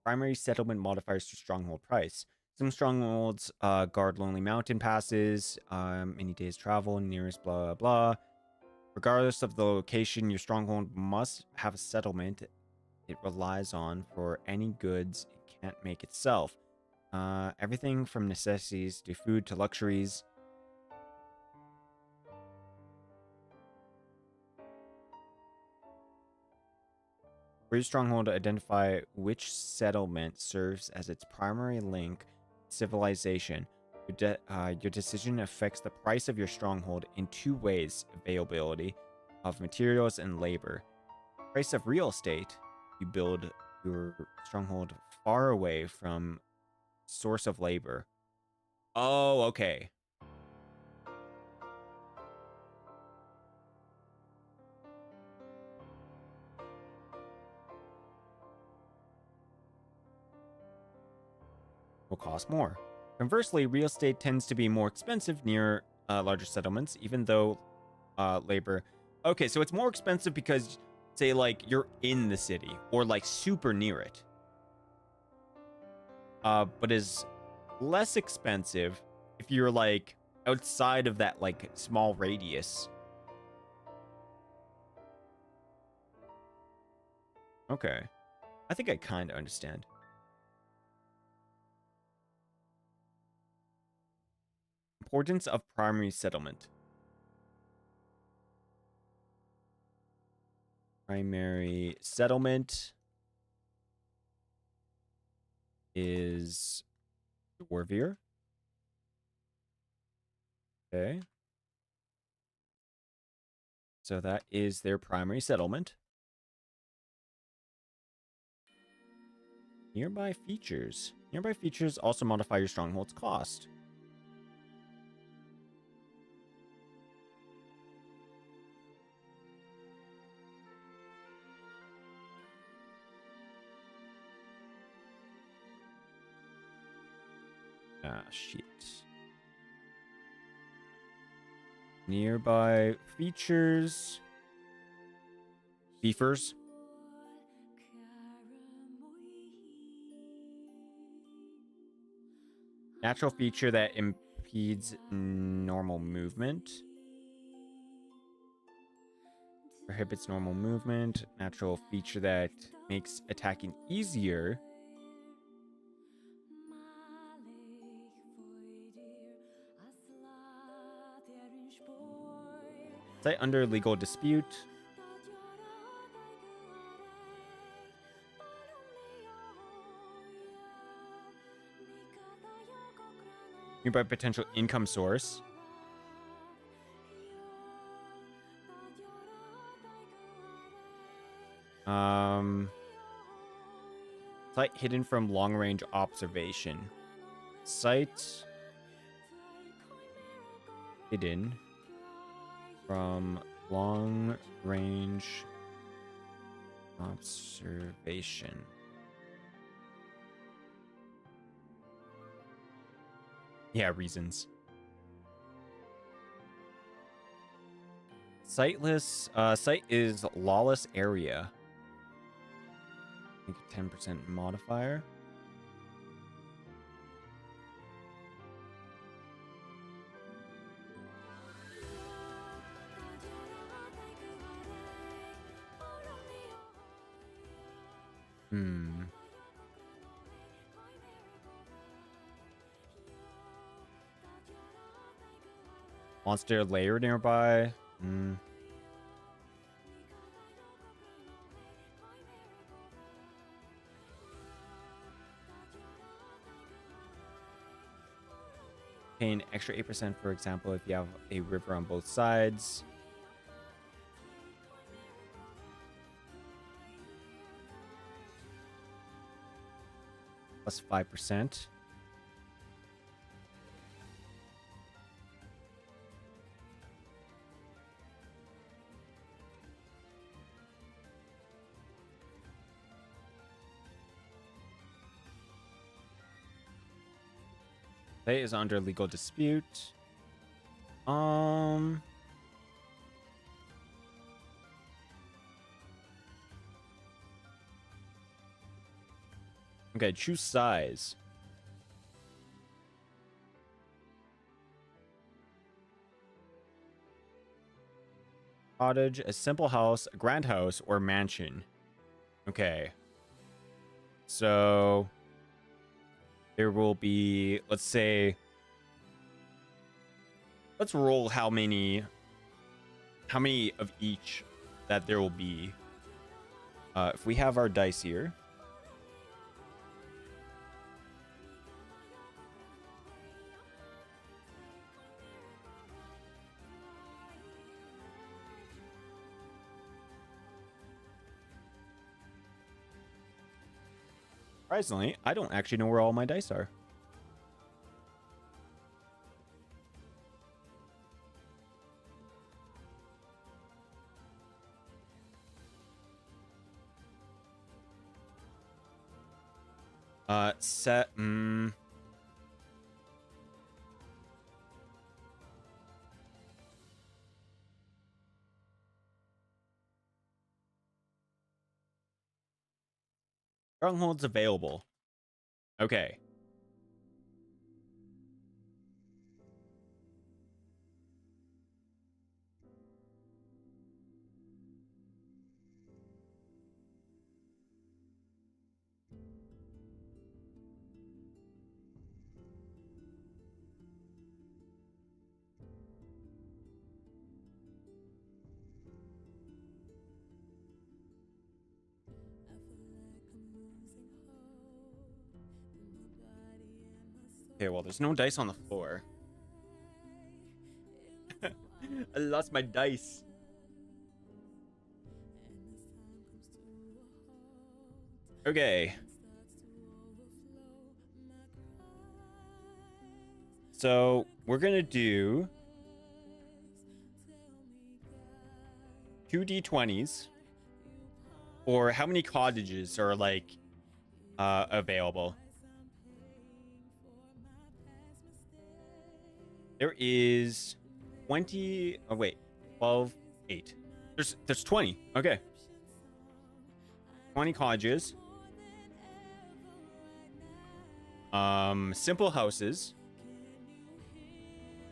Primary settlement modifiers to stronghold price. Some strongholds guard lonely mountain passes, many days travel, nearest blah, blah, blah. Regardless of the location, your stronghold must have a settlement it relies on for any goods it can't make itself. Everything from necessities to food to luxuries. For your stronghold to identify which settlement serves as its primary link to civilization. Your decision affects the price of your stronghold in 2 ways: availability of materials and labor. Price of real estate. You build your stronghold far away from Source of labor. Oh, okay. Will cost more. Conversely, real estate tends to be more expensive near larger settlements, even though labor. Okay, so it's more expensive because, say, like, you're in the city or, like, super near it. But is less expensive if you're, like, outside of that, like, small radius. Okay. I think I kind of understand. Importance of primary settlement. Primary settlement is Dwarvier. Okay. So that is their primary settlement. Nearby features. Nearby features also modify your stronghold's cost. Ah, shit. Nearby features. Beefers. Natural feature that impedes normal movement. Prohibits normal movement. Natural feature that makes attacking easier. Site under legal dispute. Nearby potential income source. Site hidden from long-range observation. Site hidden from long-range observation. Yeah, reasons. Siteless. Site is lawless area. I think 10% modifier. Monster lair nearby. Paying extra 8%, for example, if you have a river on both sides. Plus 5%. That is under legal dispute. Okay, choose size. Cottage, a simple house, a grand house, or mansion. Okay. So there will be, let's say, let's roll how many of each that there will be. If we have our dice here. Surprisingly, I don't actually know where all my dice are. Set. Strongholds available. Okay. Okay, well, there's no dice on the floor. I lost my dice. Okay. So we're gonna do 2 d20s. Or how many cottages are like available? There is 20. Oh wait, 12, 8. There's 20. Okay. 20 cottages. Simple houses.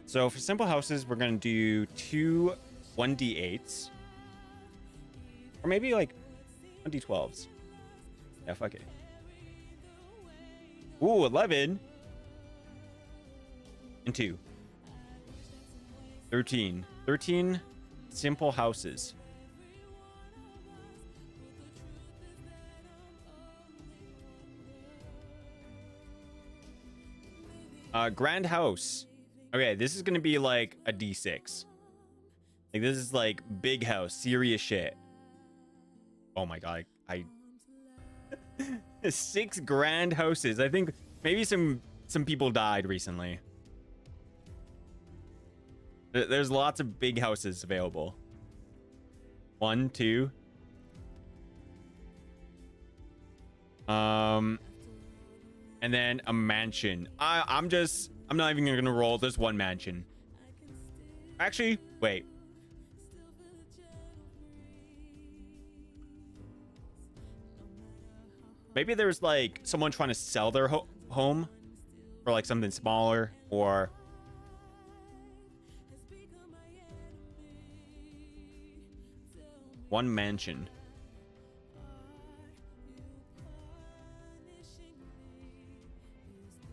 So for simple houses, we're gonna do 2 1d8s. Or maybe like 1d12s. Yeah, fuck it. Ooh, 11. And 2. 13. 13 simple houses. Grand house. Okay, this is gonna be like a d6. Like this is like big house, serious shit. Oh my god, I 6 grand houses. I think maybe some people died recently. There's lots of big houses available. 1, 2. And then a mansion. I'm not even gonna roll. There's one mansion. Actually, wait. Maybe there's like someone trying to sell their home for like something smaller, or one mansion.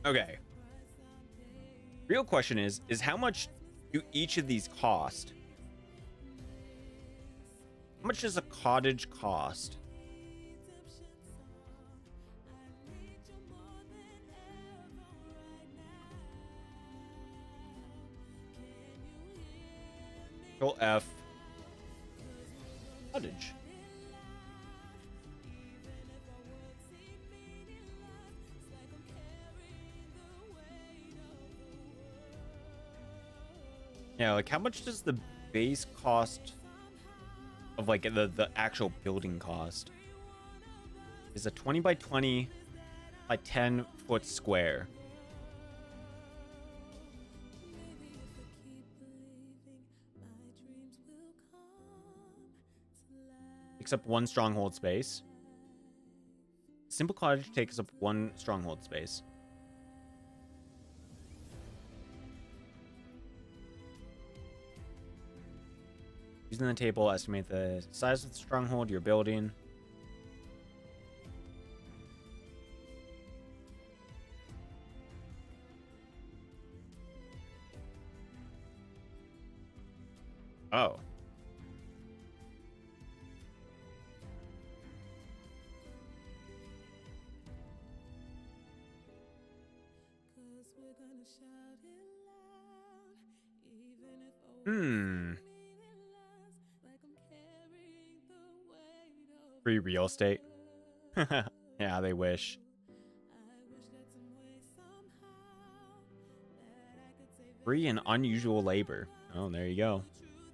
Okay. Real question is how much do each of these cost? How much does a cottage cost? Control F. Cottage. Yeah, like how much does the base cost of like the actual building cost? Is a 20 by 20 by 10 foot square. Takes up 1 stronghold space. Simple cottage takes up 1 stronghold space. Using the table, estimate the size of the stronghold you're building. Oh. Free real estate. Yeah, they wish. Free and unusual labor. Oh, there you go.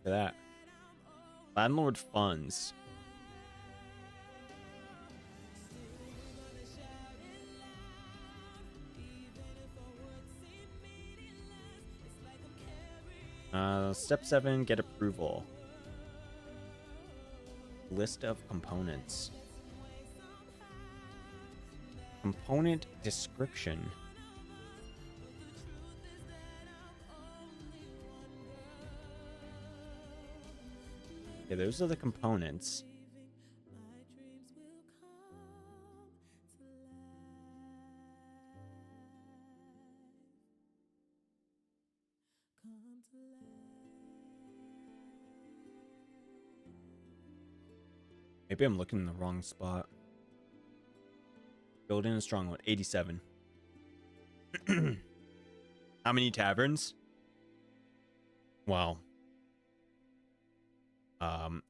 Look at that. Landlord funds. Step 7, get approval. List of components. Component description. Okay, those are the components. Maybe I'm looking in the wrong spot. Building a stronghold, 87. How many taverns? Wow.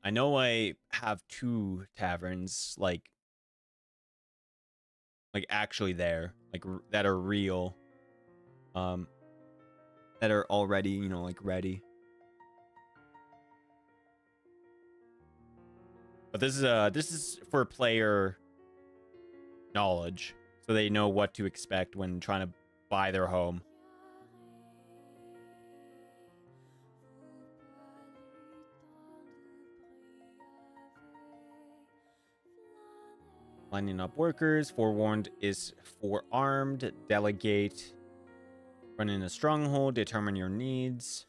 I know I have 2 taverns, like actually there, like that are real, that are already, you know, like ready. But this is for player knowledge, so they know what to expect when trying to buy their home. Lining up workers. Forewarned is forearmed. Delegate. Run in a stronghold. Determine your needs.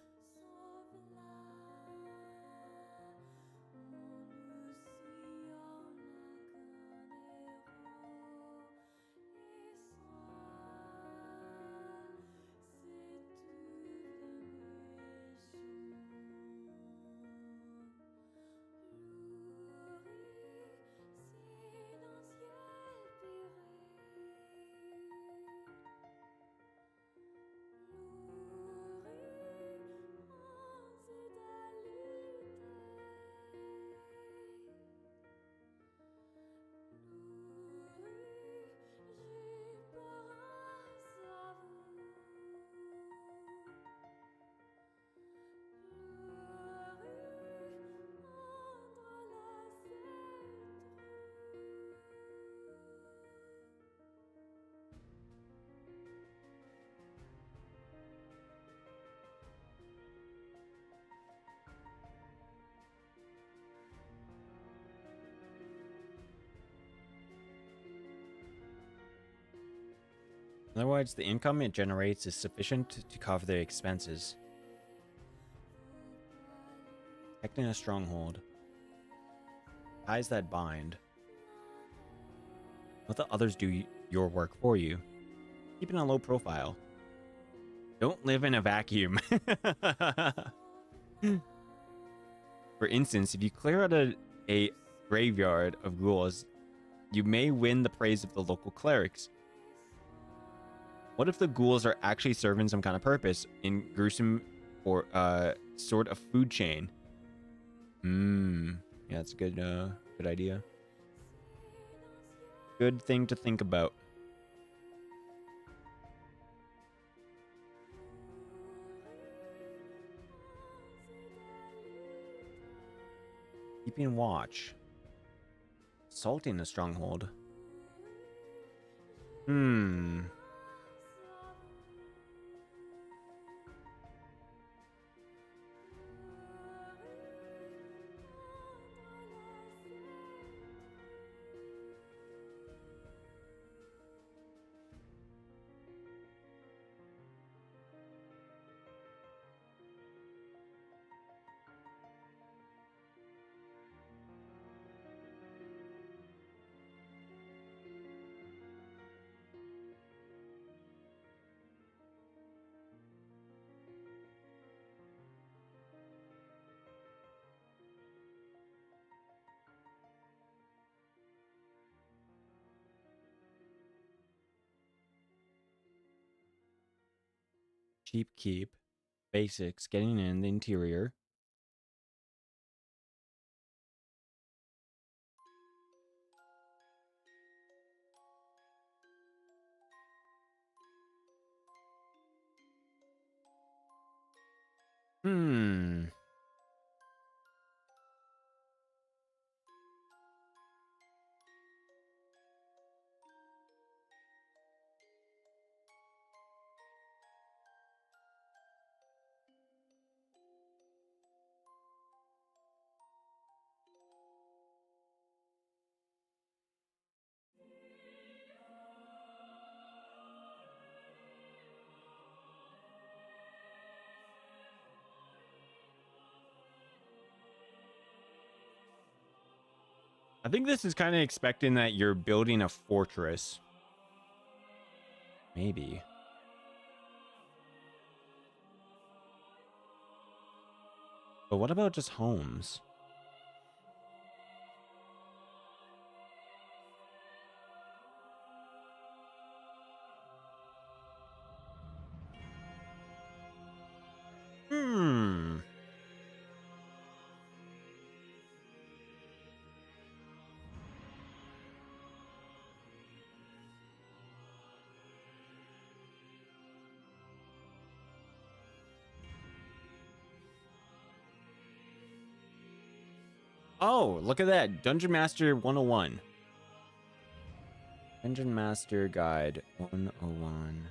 Otherwise, the income it generates is sufficient to cover their expenses. Protecting a stronghold. Ties that bind. Let the others do your work for you. Keeping a low profile. Don't live in a vacuum. For instance, if you clear out a graveyard of ghouls, you may win the praise of the local clerics. What if the ghouls are actually serving some kind of purpose in gruesome or sort of food chain? Yeah, that's a good good idea. Good thing to think about. Keeping watch. Assaulting a stronghold. Cheap keep. Basics. Getting in the interior. I think this is kind of expecting that you're building a fortress. Maybe. But what about just homes? Hmm. Oh, look at that. Dungeon Master 101. Dungeon Master Guide 101.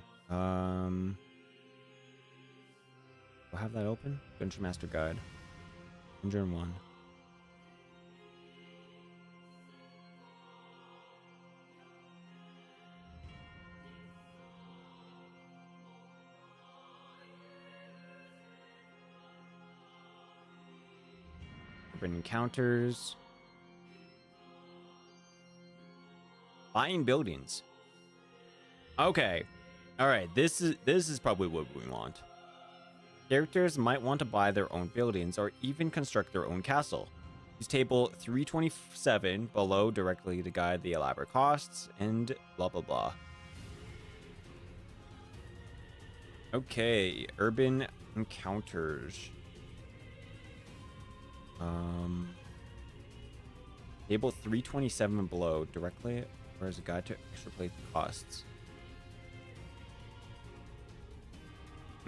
We'll have that open. Dungeon Master Guide. Dungeon 1. Open encounters. Buying buildings. Okay. All right. This is probably what we want. Characters might want to buy their own buildings or even construct their own castle. Use table 327 below directly to guide the elaborate costs and blah blah blah. Okay, urban encounters. Table 327 below directly. Where's a guide to extrapolate the costs?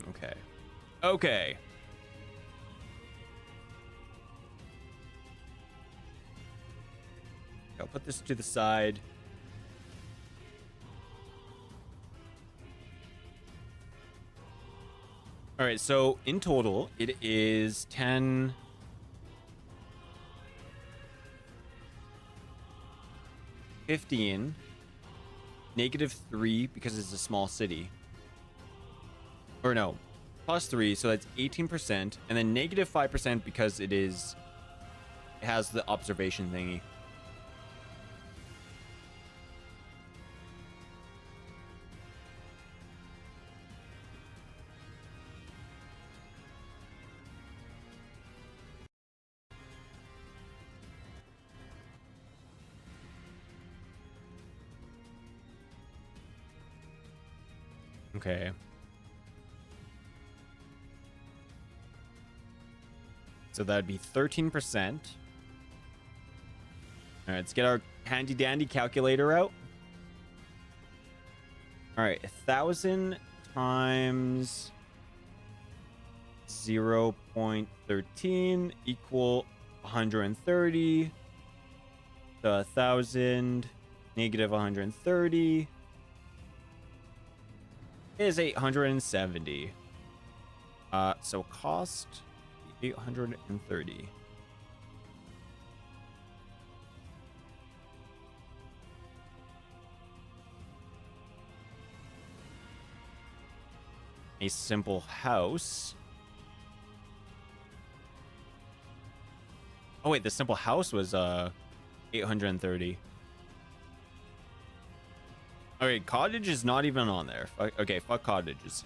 Okay. Okay. I'll put this to the side. All right, so in total, it is 10... 15, -3 because it's a small city. Or no, +3, so that's 18%, and then -5% because it has the observation thingy. Okay. So that'd be 13%. All right, let's get our handy dandy calculator out. All right, 1,000 times 0.13 equal 130. So 1,000 negative 130 is 870. So cost 830. A simple house. Oh wait, the simple house was 830. Okay, cottage is not even on there. Okay, fuck cottages.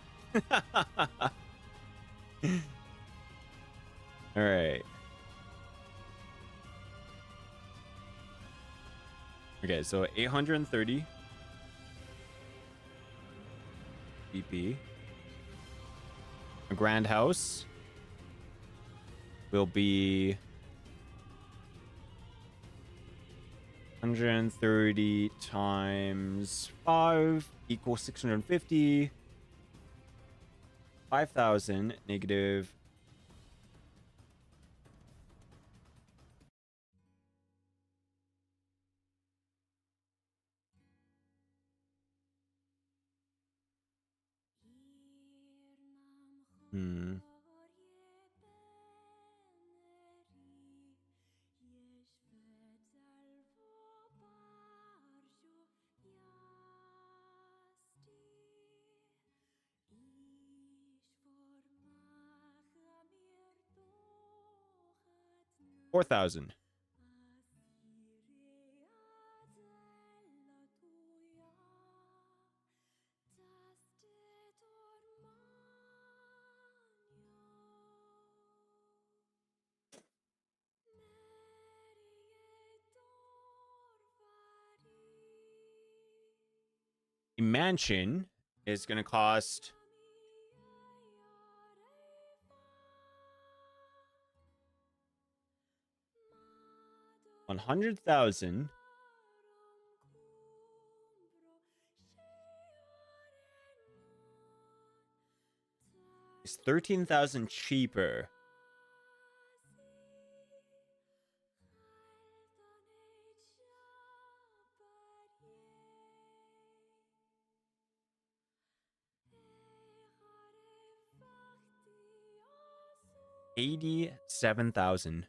All right. Okay, so 830 BP. A grand house will be 130 times 5 equals 650. 5,000 negative. $4,000. a mansion is going to cost 100,000. It's 13,000 cheaper. $87,000.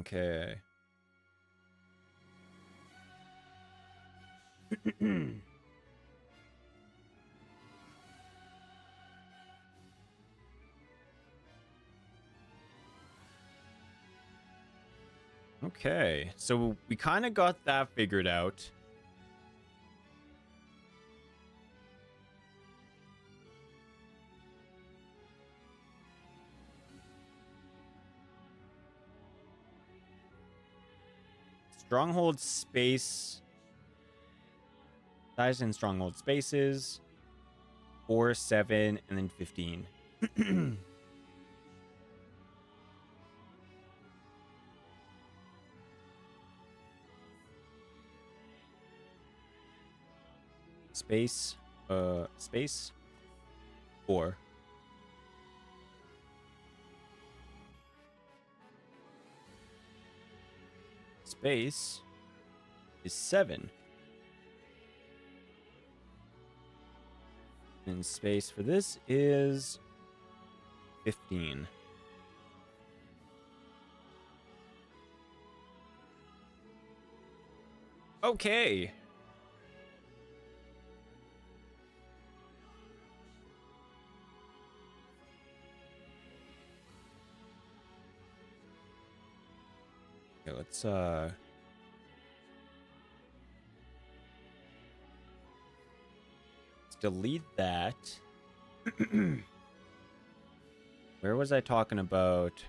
Okay. Okay, so we kind of got that figured out. Stronghold space. Size in stronghold spaces. 4, 7, and then 15. Space. Space. 4. Space is 7. And space for this is 15. Okay. Okay, let's delete that. Where was I talking about?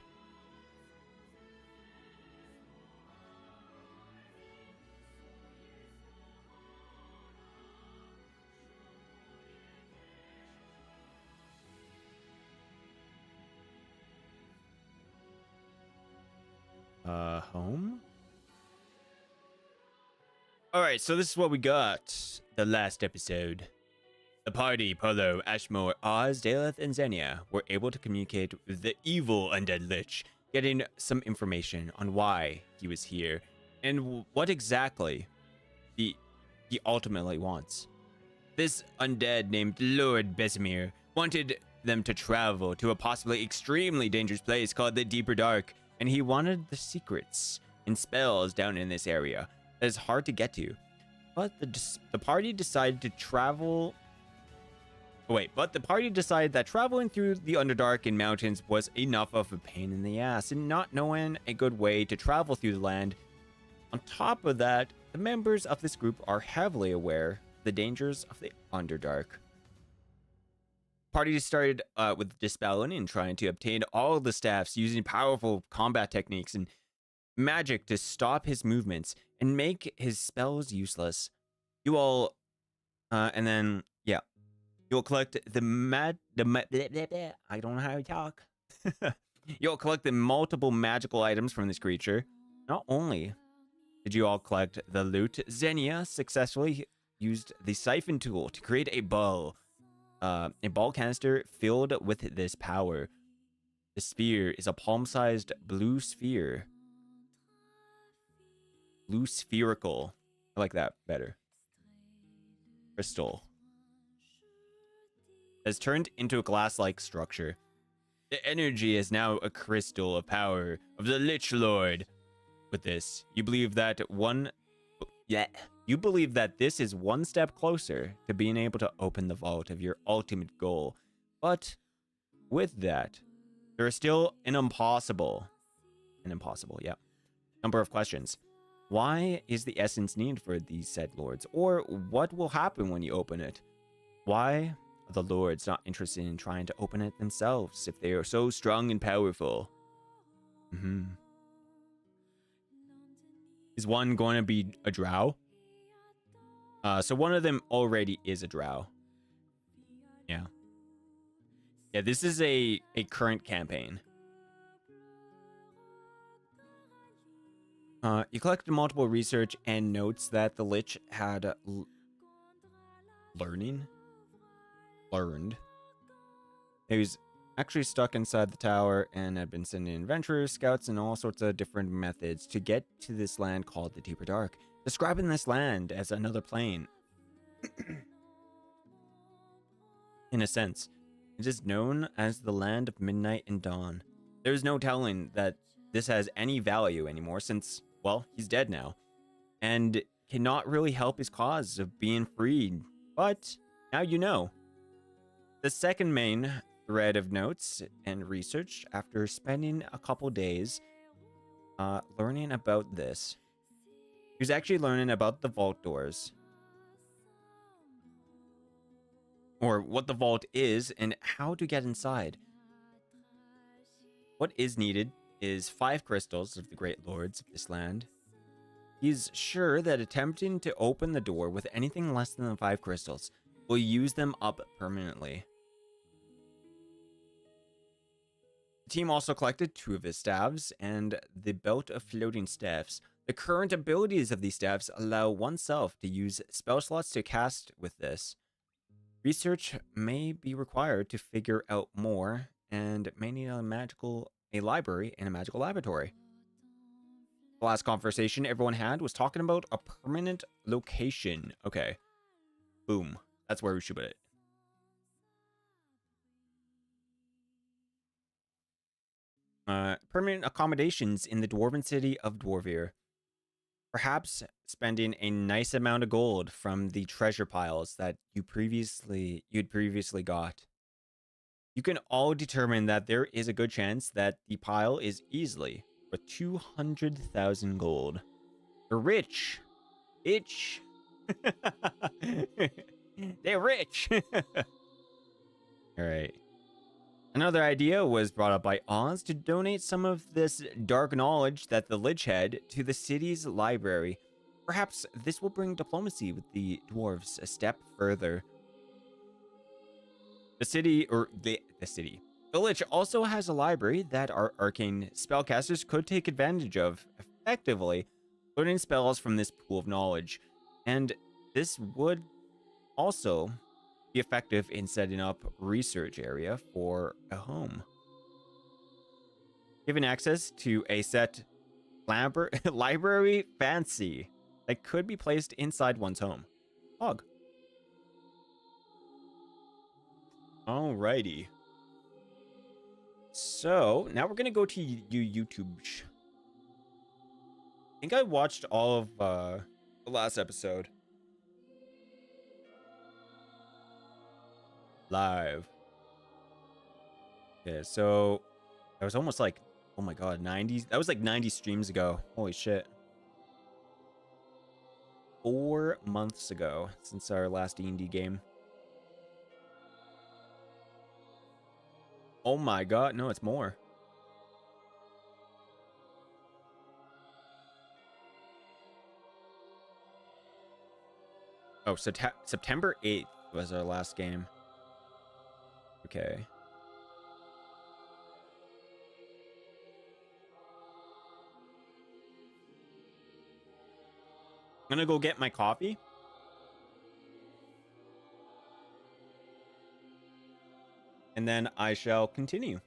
Home? Alright, so this is what we got the last episode. The party, Polo, Ashmore, Oz, Daleth, and Xenia were able to communicate with the evil undead lich, getting some information on why he was here and what exactly he ultimately wants. This undead named Lord Besimir wanted them to travel to a possibly extremely dangerous place called the Deeper Dark, and he wanted the secrets and spells down in this area that is hard to get to. But the party decided to travel... But the party decided that traveling through the Underdark and mountains was enough of a pain in the ass, and not knowing a good way to travel through the land. On top of that, the members of this group are heavily aware of the dangers of the Underdark. Party started with dispelling and trying to obtain all the staffs using powerful combat techniques and magic to stop his movements and make his spells useless. You all, and then, yeah. You'll collect I don't know how to talk. You'll collect the multiple magical items from this creature. Not only did you all collect the loot, Xenia successfully used the siphon tool to create a ball canister filled with this power. The sphere is a palm-sized blue sphere. Blue spherical. I like that better. Crystal. Has turned into a glass-like structure. The energy is now a crystal of power of the Lich Lord. With this, you believe that this is one step closer to being able to open the vault of your ultimate goal. But with that, there is still an impossible, yeah, number of questions. Why is the essence needed for these said lords? Or what will happen when you open it? Why are the lords not interested in trying to open it themselves if they are so strong and powerful? Is one going to be a drow? So one of them already is a drow. Yeah. Yeah, this is a current campaign. You collected multiple research and notes that the Lich had learned. He was actually stuck inside the tower and had been sending adventurers, scouts, and all sorts of different methods to get to this land called the Deeper Dark, describing this land as another plane. In a sense, it is known as the Land of Midnight and Dawn. There's no telling that this has any value anymore since, well, he's dead now, and cannot really help his cause of being freed. But now you know. The second main thread of notes and research, after spending a couple days learning about this, he was actually learning about the vault doors, or what the vault is and how to get inside. What is needed is 5 crystals of the great lords of this land. He's sure that attempting to open the door with anything less than the 5 crystals will use them up permanently. The team also collected 2 of his staves and the belt of floating staffs. The current abilities of these staffs allow oneself to use spell slots to cast with this. Research may be required to figure out more, and may need a library and a magical laboratory. The last conversation everyone had was talking about a permanent location. Okay. Boom. That's where we should put it. Permanent accommodations in the dwarven city of Dwarvir. Perhaps spending a nice amount of gold from the treasure piles that you'd previously got. You can all determine that there is a good chance that the pile is easily for 200,000 gold. They're rich. Bitch. They're rich. All right. Another idea was brought up by Oz to donate some of this dark knowledge that the Lich had to the city's library. Perhaps this will bring diplomacy with the dwarves a step further. The city. The Lich also has a library that our arcane spellcasters could take advantage of, effectively learning spells from this pool of knowledge. And this would also be effective in setting up research area for a home. Given access to a set library fancy that could be placed inside one's home. Hog. Alrighty. So now we're gonna go to YouTube. I think I watched all of the last episode live. Yeah, so that was almost like, oh my god, 90s. That was like 90 streams ago. Holy shit. 4 months ago since our last D&D game. Oh my god, no, it's more. Oh, so September 8th was our last game. Okay. I'm gonna go get my coffee. And then I shall continue.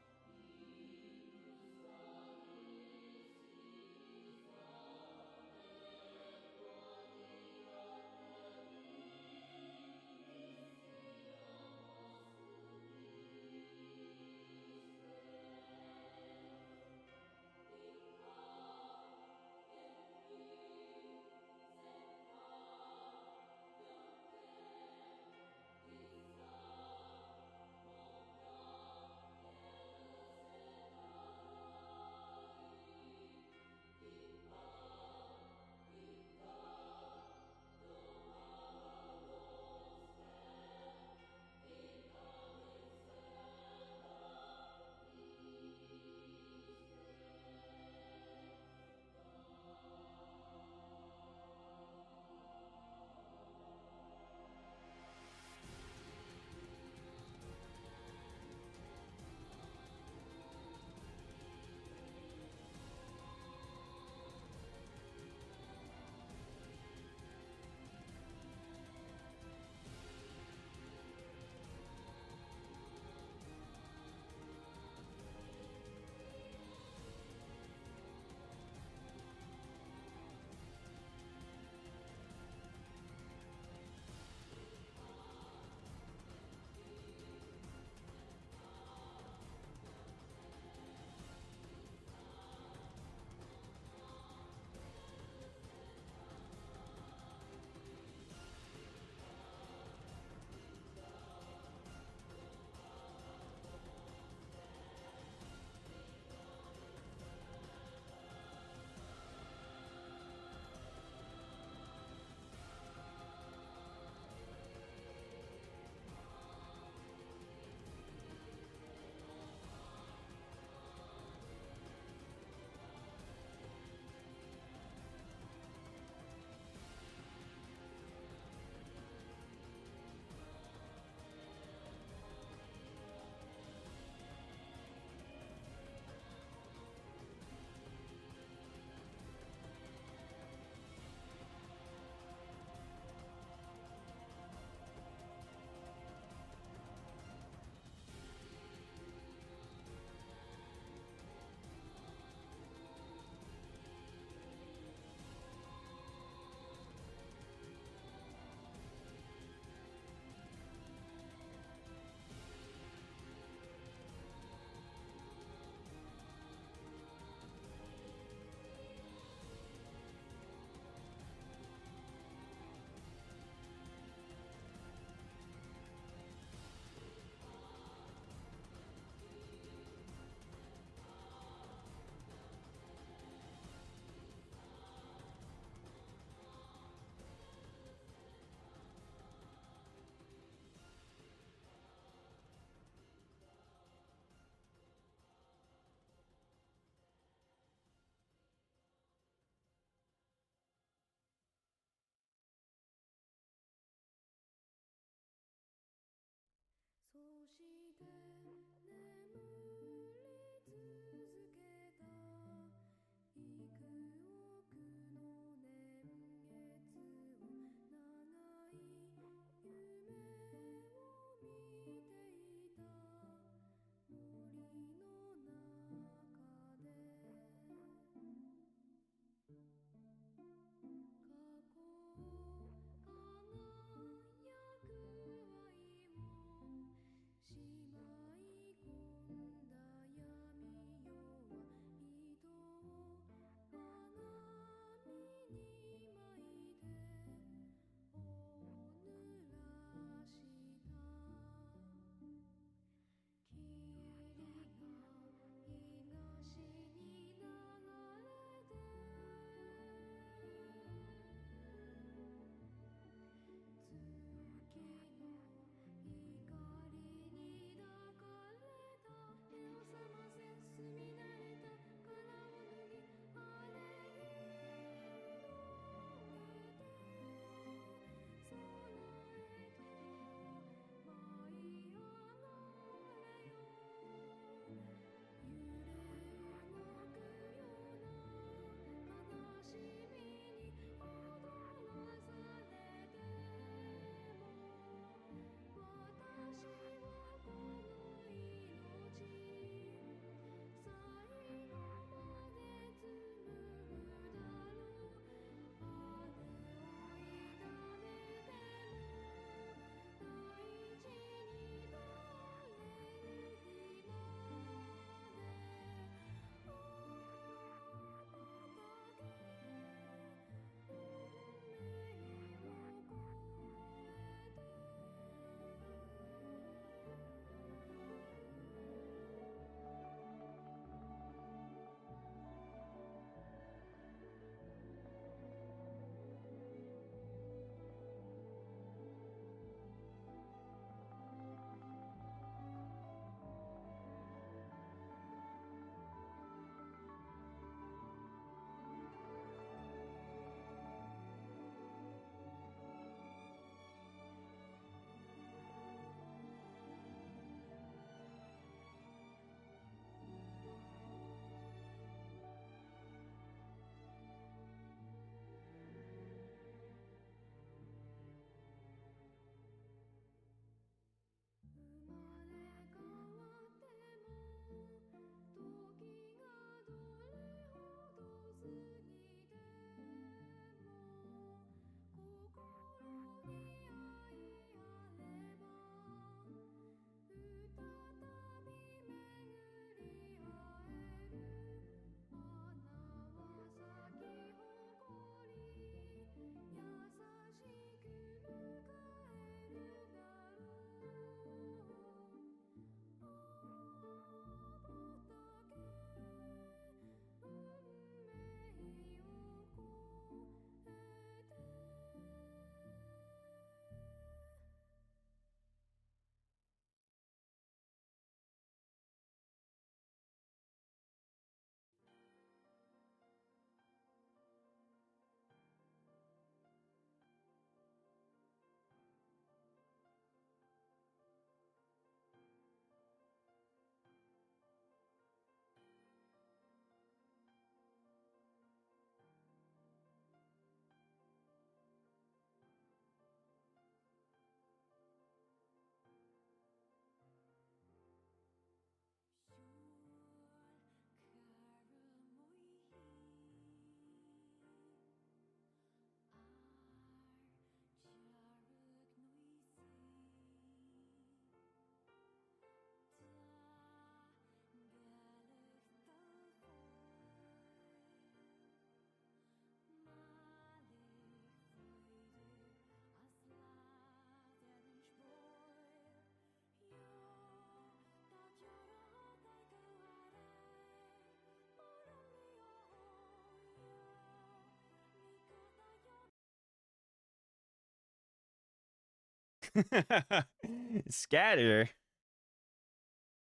Scatter.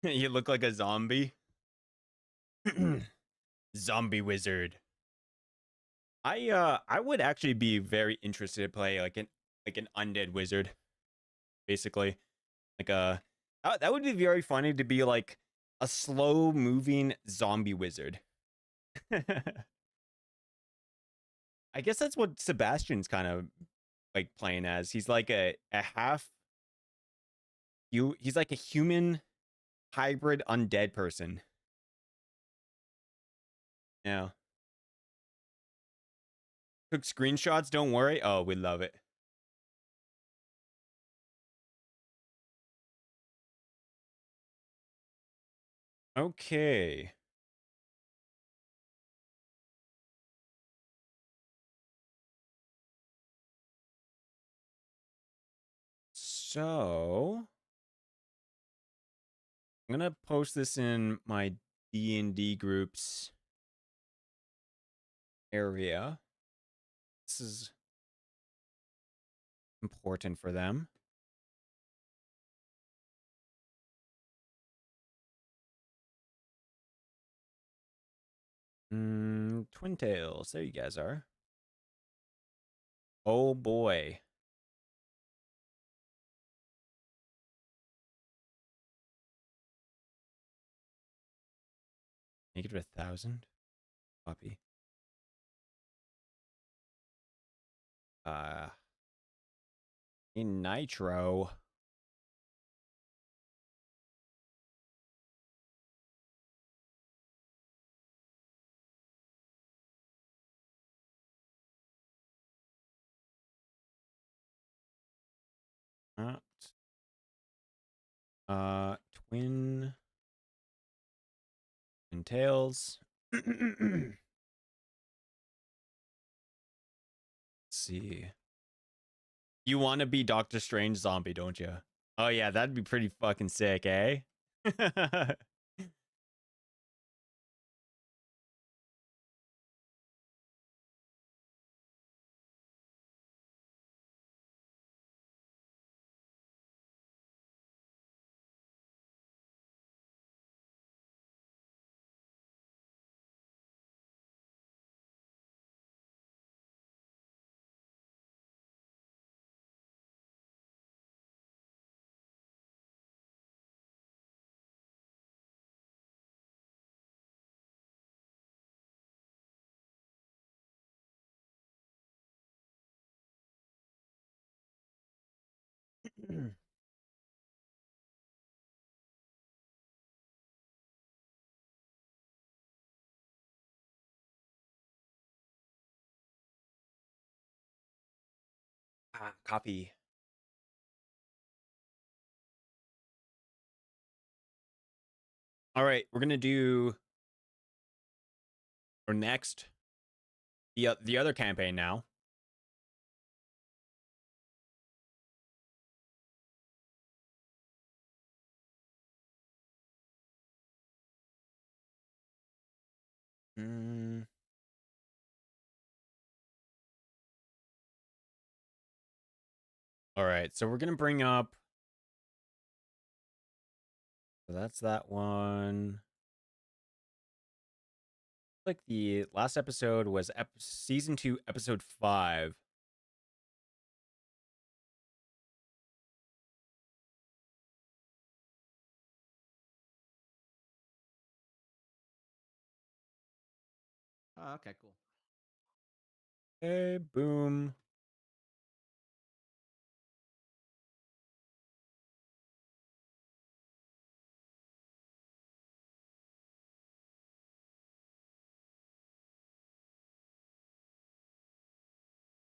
You look like a zombie. Zombie wizard. I would actually be very interested to play like an undead wizard, basically. Like That would be very funny to be like a slow moving zombie wizard. I guess that's what Sebastian's kind of like playing as. He's like a half he's like a human hybrid undead person. Yeah. Took screenshots, don't worry. Oh, we love it. Okay. So I'm gonna post this in my D&D groups area. This is important for them. Twin Tails. There you guys are. Oh boy. Make it to 1,000. Copy. In Nitro. Twin Tails. Let's see. You want to be Doctor Strange zombie, don't you? Oh yeah, that'd be pretty fucking sick, eh? Copy. All right, we're gonna do our next the other campaign now. All right, so we're gonna bring up. So that's that one. Like the last episode was season 2, episode 5. Oh, okay, cool. Okay, boom.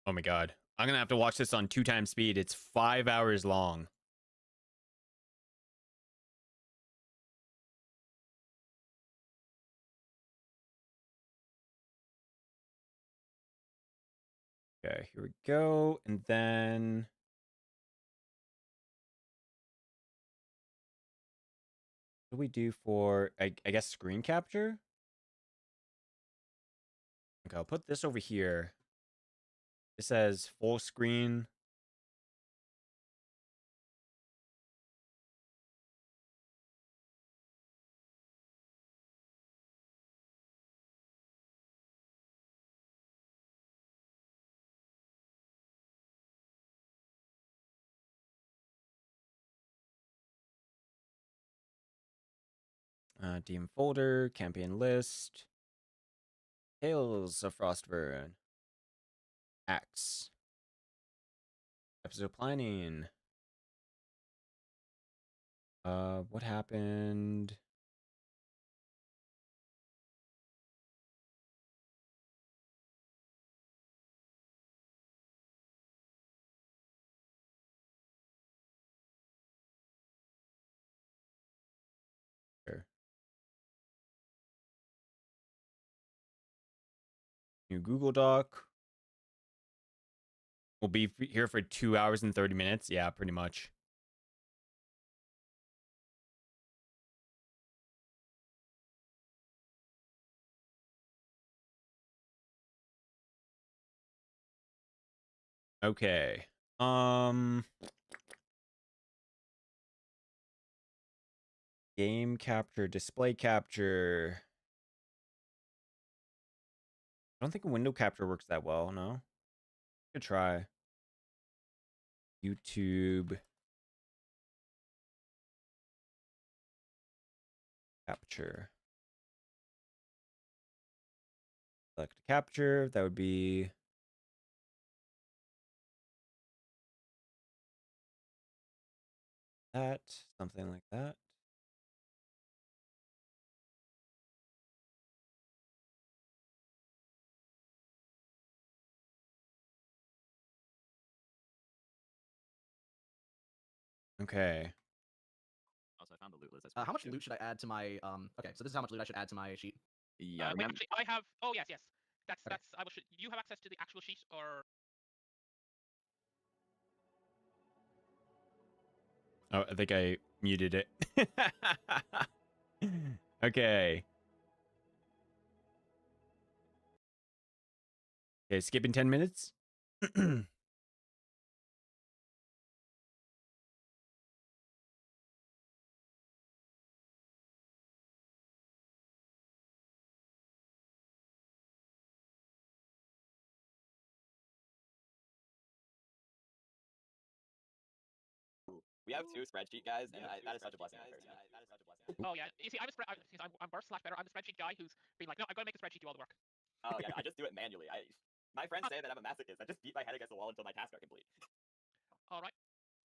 Oh my god. I'm gonna have to watch this on 2x speed. It's 5 hours long. Okay, here we go. And then what do we do for I guess screen capture? Okay, I'll put this over here. It says full screen. DM folder, campaign list, Tales of Frostvirn, Axe, episode planning. What happened? Here. New Google Doc. We'll be here for 2 hours and 30 minutes. Yeah, pretty much. Okay. Game capture, display capture. I don't think window capture works that well, no? Good try. YouTube capture. Select capture. That would be that, something like that. Okay. Also, I found the loot list. How much loot should I add to my Okay, so this is how much loot I should add to my sheet. Yeah, Wait, actually, I have. Oh yes, yes. That's. I will. You have access to the actual sheet, or? Oh, I think I muted it. Okay. Okay, skipping 10 minutes. we have 2 spreadsheet guys, and that is such a blessing. Oh yeah. You see, I'm worse slash better. I'm the spreadsheet guy who's been like, no, I'm gonna make the spreadsheet do all the work. Oh yeah, I just do it manually. My friends say that I'm a masochist. I just beat my head against the wall until my tasks are complete. All right.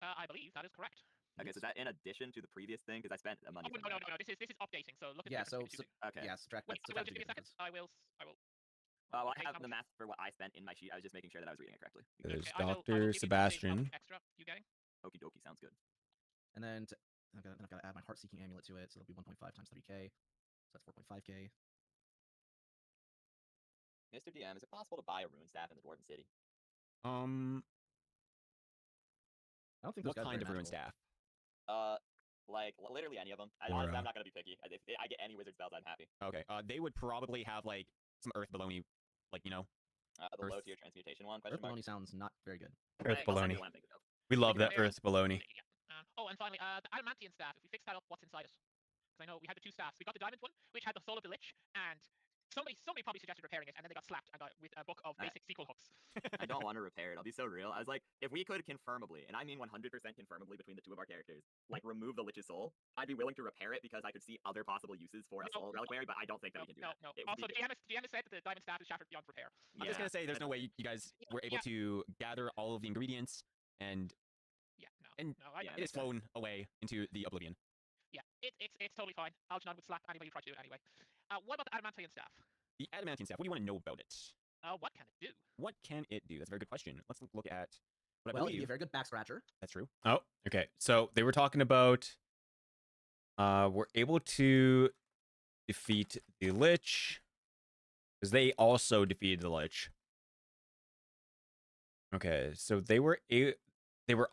I believe that is correct. Okay, so is that in addition to the previous thing? Because I spent money. Oh, no. This is updating. So look at Yeah, the so, difference between the two things. Okay. yeah, subtract. Wait, Subtract just give me a second. difference. I will. Well, I Okay, have how the much- math for what I spent in my sheet. I was just making sure that I was reading it correctly. There's Okay, I will Dr. give you the update of how much Sebastian. extra you getting. Okie dokie, sounds good. And then I've got to add my heart-seeking amulet to it, so it'll be 1.5 times 3k. So that's 4.5k. Mr. DM, is it possible to buy a rune staff in the Dwarven City? I don't think those What guys are kind very of rune magical. staff? Like literally any of them. Honestly, I'm not gonna be picky. If I get any wizard spells, I'm happy. Okay. They would probably have like some earth baloney, like, you know. The Earth- low tier transmutation one? Earth Question mark. baloney sounds not very good. Earth I'll send baloney. you what I'm thinking of. We love that Yeah. earth baloney. Yeah. Oh, and finally, the adamantium staff. If we fix that up, what's inside it? Because I know we had the 2 staffs. We got the diamond one, which had the soul of the lich, and somebody probably suggested repairing it, and then they got slapped and got with a book of basic sequel hooks. I don't want to repair it. I'll be so real. I was like, if we could confirmably, and I mean 100% confirmably between the 2 of our characters, like remove the Lich's soul, I'd be willing to repair it because I could see other possible uses for a soul reliquary, but I don't think that we can do that. No. It would Also, be- the DM has said that the diamond staff is shattered beyond repair. I'm just gonna say there's no way you guys were able to gather all of the ingredients, and Yeah, Yeah, it is flown away into the oblivion. Yeah, it's totally fine. Algernon would slap anybody who tried to do it anyway. What about the adamantium staff? The adamantine staff. What do you want to know about it? What can it do? What can it do? That's a very good question. Let's look at what I Well, it'd be believe. a very good back scratcher. That's true. Oh, okay. So they were talking about we're able to defeat the Lich because they also defeated the Lich. Okay, so they were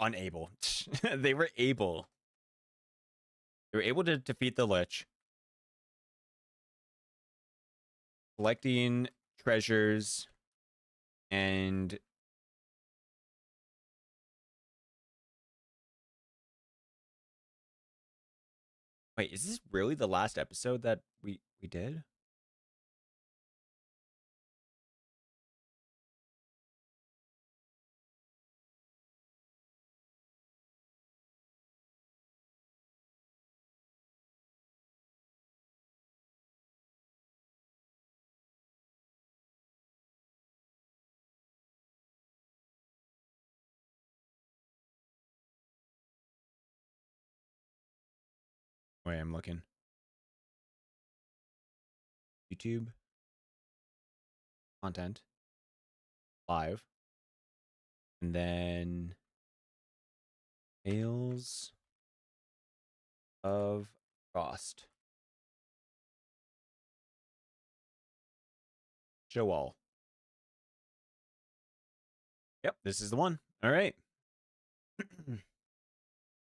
unable. They were able to defeat the Lich, collecting treasures and wait, is this really the last episode that we did? Wait, I'm looking. YouTube. Content. Live. And then Tales of Frost. Show all. Yep, this is the one. All right.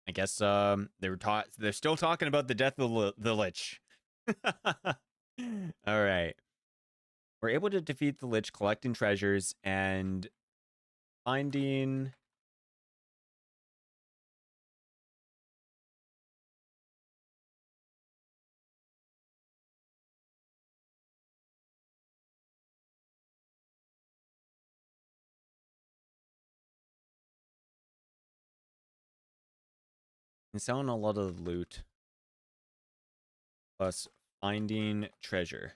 I guess they're still talking about the death of the Lich. All right. We're able to defeat the Lich, collecting treasures and finding and selling a lot of loot. Plus finding treasure.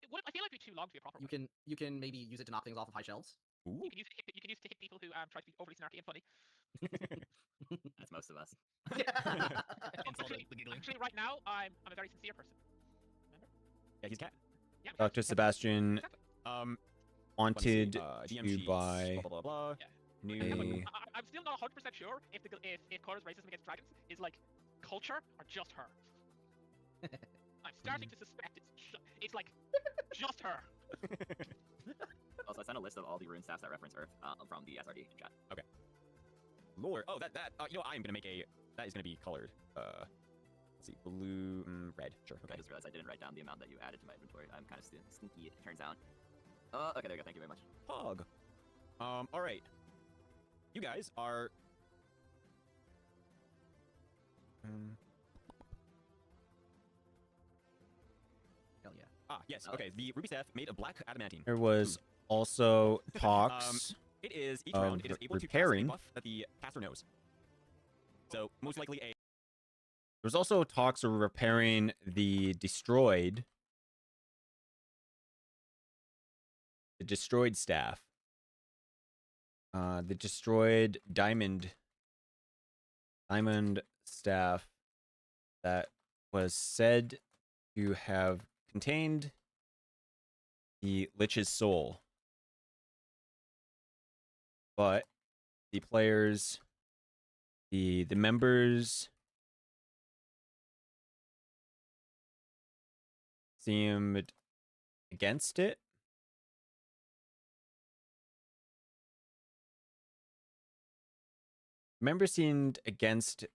I feel like it'd be too long to be a proper. You can maybe use it to knock things off of high shelves. Ooh. You can use it to hit people who try to be overly snarky and funny. That's most of us. Actually, right now I'm a very sincere person. Remember? Yeah, he's cat. Yeah, Dr. Sebastian exactly. wanted DM to sheets, buy blah blah blah. Yeah. new. I'm still not 100% sure if Cora's racism against dragons is like culture or just her. I'm starting to suspect it's like just her. Also, I sent a list of all the rune staffs that reference Earth from the SRD in chat. Okay. Lord. Oh, you know, I'm gonna make that is gonna be colored. Let's see, blue, red. Sure. Okay. I just realized I didn't write down the amount that you added to my inventory. I'm kind of sneaky, it turns out. Okay, there you go. Thank you very much. Hog. All right. You guys are. Hell yeah. Ah, yes. Okay. The ruby staff made of black adamantine. There was also talks. It is each of round. It is able to cast a repairing. buff that the caster knows. So most likely a. There was also talks of repairing the destroyed staff. The destroyed diamond staff that was said to have contained the Lich's soul. But the players, the members seemed against it. Members seemed against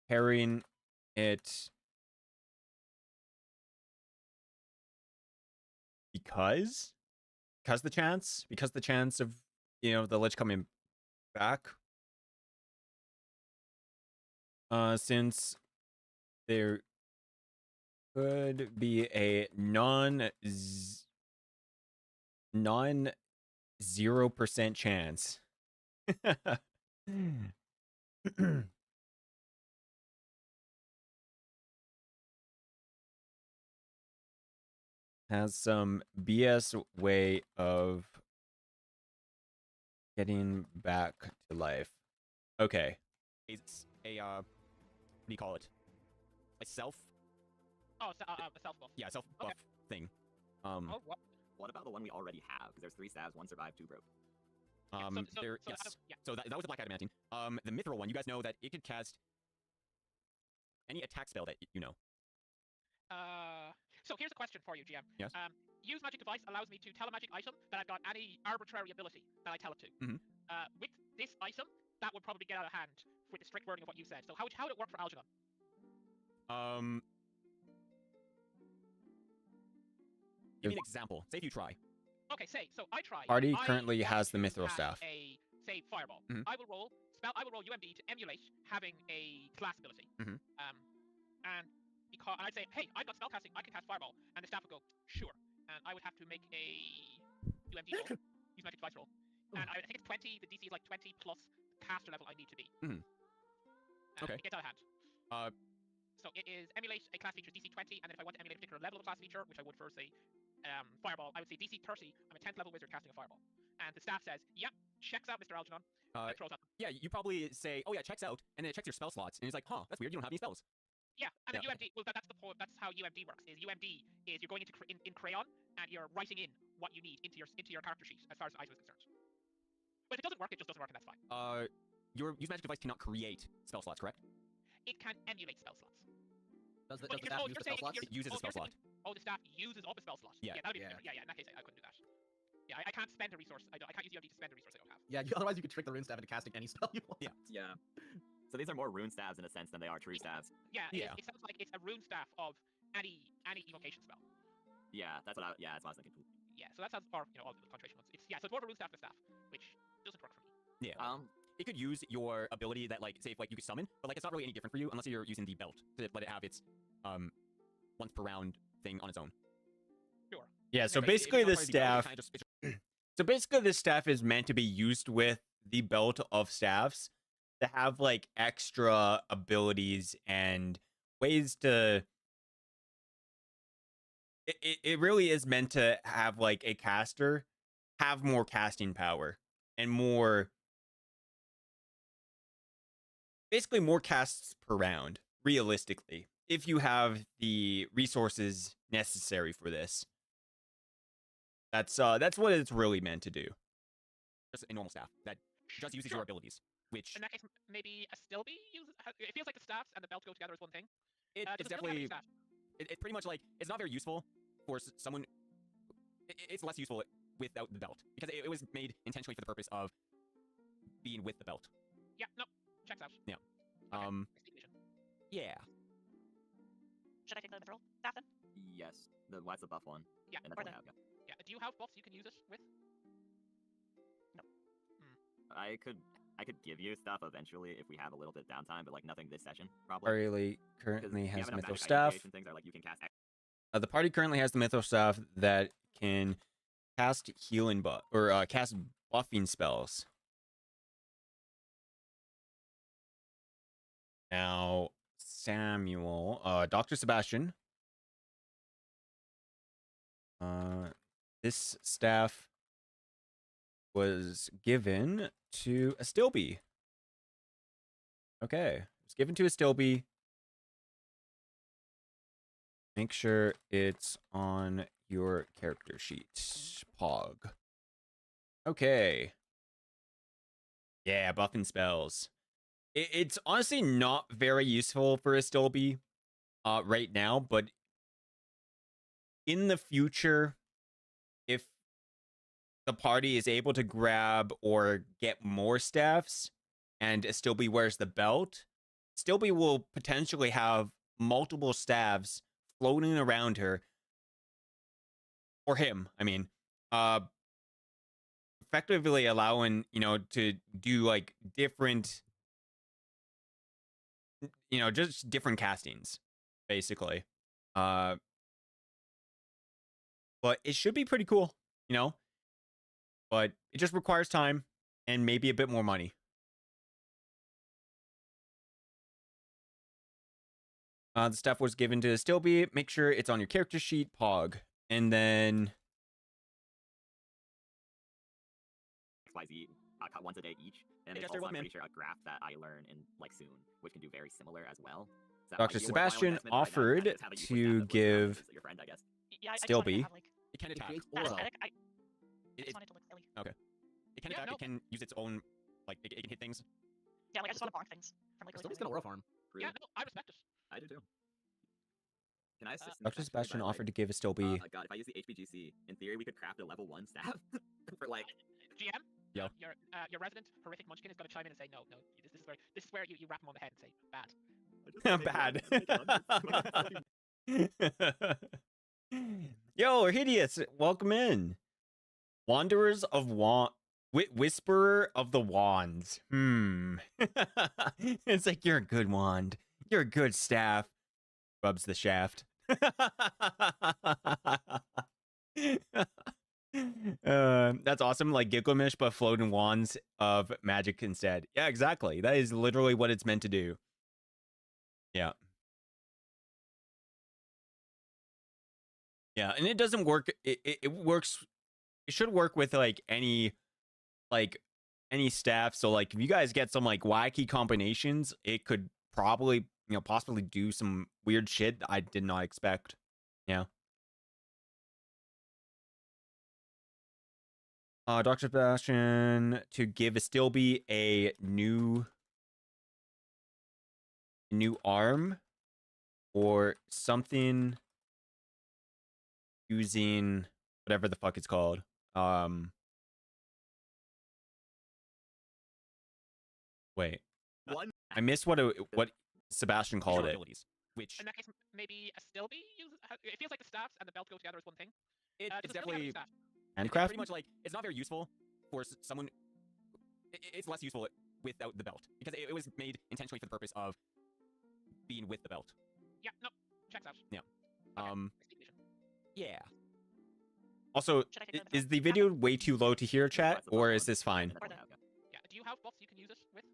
pairing it because the chance of, you know, the Lich coming back, since there could be a non 0% chance has some BS way of getting back to life. Okay. It's a what do you call it? A self. Oh, a self buff. Yeah, self buff thing. Oh, what? What about the one we already have? Because there's 3 stabs, 1 survived, 2 broke. Yes. So that was the black adamantine. The mithril one, you guys know that it could cast any attack spell that you know. So here's a question for you, GM. Yes. Use magic device allows me to tell a magic item that I've got any arbitrary ability that I tell it to. Mhm. With this item, that would probably get out of hand with the strict wording of what you said. So how would it work for Algernon? Give me an example. Say if you try. Okay, so I try. Party I currently want has the to mithril cast staff. Say fireball. Mhm. I will roll UMB to emulate having a class ability. Mhm. And I'd say, hey, I've got spellcasting, I can cast fireball, and the staff would go, sure. And I would have to make a UMD roll, use magic device roll. And I think it's 20. The DC is like 20 plus the caster level I need to be. Mhm. Okay. It gets out of hand. So it is emulate a class feature DC 20, and then if I want to emulate a particular level of a class feature, which I would for say fireball, I would say DC 30. I'm a 10th level wizard casting a fireball, and the staff says, "Yep, checks out, Mr. Algernon." And throws up. Yeah, you probably say, "Oh yeah, checks out," and then it checks your spell slots, and it's like, "Huh, that's weird. You don't have any spells." Yeah, and then Yeah. UMD. Well, that's the point. That's how UMD works. Is UMD is you're going into in crayon and you're writing in what you need into your character sheet as far as ISO is concerned. But if it doesn't work, it just doesn't work, and that's fine. Your use magic device cannot create spell slots, correct? It can emulate spell slots. Does the But staff use the spell slots? It uses a spell slot. Oh, the staff uses up a spell slot. Yeah. That'd be Yeah. different. Yeah. In that case, I couldn't do that. Yeah, I can't spend a resource. I can't use UMD to spend a resource I don't have. Yeah, otherwise you could trick the rune staff into casting any spell you want. Yeah. Yeah. So these are more rune staves in a sense than they are true staves. Yeah. Yeah. It sounds like it's a rune staff of any evocation spell. Yeah, that's what I was thinking. Yeah. So that sounds, or all the concentration ones. So it's more of a rune staff than a staff, which doesn't work for me. Yeah. It could use your ability that, like, say if like you could summon, but like it's not really any different for you unless you're using the belt to let it have its once per round thing on its own. Sure. Yeah. So If basically, it's the staff. So basically, this staff is meant to be used with the belt of staffs to have like extra abilities and ways to. It really is meant to have like a caster have more casting power and more. Basically, more casts per round, realistically, if you have the resources necessary for this. That's what it's really meant to do. Just a normal staff that just uses your abilities, which In that case, maybe a Stilby uses. It feels like the staffs and the belt go together as one thing. it's Does Stilby have any definitely staff? it's pretty much like it's not very useful for someone. It's less useful without the belt because it was made intentionally for the purpose of being with the belt. Yeah. No. Checks out. Yeah. Okay, explanation. Yeah. Should I take the mithril staff then? Yes. What's the buff one? Yeah. And that's Or what I the- have, yeah. Yeah. Do you have buffs you can use it with? I could give you stuff eventually if we have a little bit of downtime, but like nothing this session probably. Party 'Cause currently we has have enough mythril magic staff. identification things are like you can cast The party currently has the mythril staff that can cast healing or cast buffing spells. Now, Samuel, Dr. Sebastian. This staff was given to a Stilby. Okay, it was given to a Stilby. Make sure it's on your character sheet. Pog. Okay. Yeah, buffing spells. It's honestly not very useful for a Stilby right now, but in the future, if the party is able to grab or get more staffs and Stilby wears the belt, Stilby will potentially have multiple staffs floating around her, or him, I mean, effectively allowing, to do like different, just different castings, basically. But it should be pretty cool, but it just requires time and maybe a bit more money. The stuff was given to Stilby. Make sure it's on your character sheet, Pog. And then XYZ once a day each. And Hey, there's Jester, also, I'm welcome in. pretty sure, a graph that I learn in like soon, which can do very similar as well. So that Dr. might be a worthwhile Sebastian investment, but I doubt offered that's how you to would give versus your friend, I guess. Yeah, I just Still wanted to be. have, like, it can It attack. creates that aura. aesthetic. I It, just it, wanted to look silly. it can Yeah, attack. no. It can use its own, like, it can hit things. Yeah, like I just want to bonk things from like really Stilby's far gonna aura farm. Really? Yeah. No, I respect it. I do too. Can I assist? in this Dr. actually, Sebastian by the way? offered to give a Stilby. God, if I use the HBGC, in theory, we could craft a level 1 staff for like. GM. Yo. Your resident horrific munchkin is going to chime in and say, no, this is where you wrap him on the head and say, bad. Bad. Yo, Hideous, welcome in. Wanderers of Whisperer of the Wands. It's like, you're a good wand. You're a good staff. Rubs the shaft. That's awesome. Like Gilgamesh, but floating wands of magic instead. Yeah, exactly. That is literally what it's meant to do. Yeah. Yeah, and it doesn't work. It works. It should work with like any staff. So like if you guys get some like wacky combinations, it could probably possibly do some weird shit that I did not expect. Yeah. Dr. Sebastian to give Astilby a new arm or something using whatever the fuck it's called. Wait. One. I missed what Sebastian called it. Which In that case, maybe a Stilby uses. It feels like the staffs and the belt go together as one thing. it's Does a Stilby have any definitely staff? handcraft. Pretty much like it's not very useful for someone. It's less useful without the belt because it was made intentionally for the purpose of being with the belt. Yeah, no, checks out. Yeah. Okay, Um. explanation. Yeah. Also, Should I take is the video way too low to hear, chat, That's the or top is one. this fine? Or the- Yeah, do you have buffs you can use it with?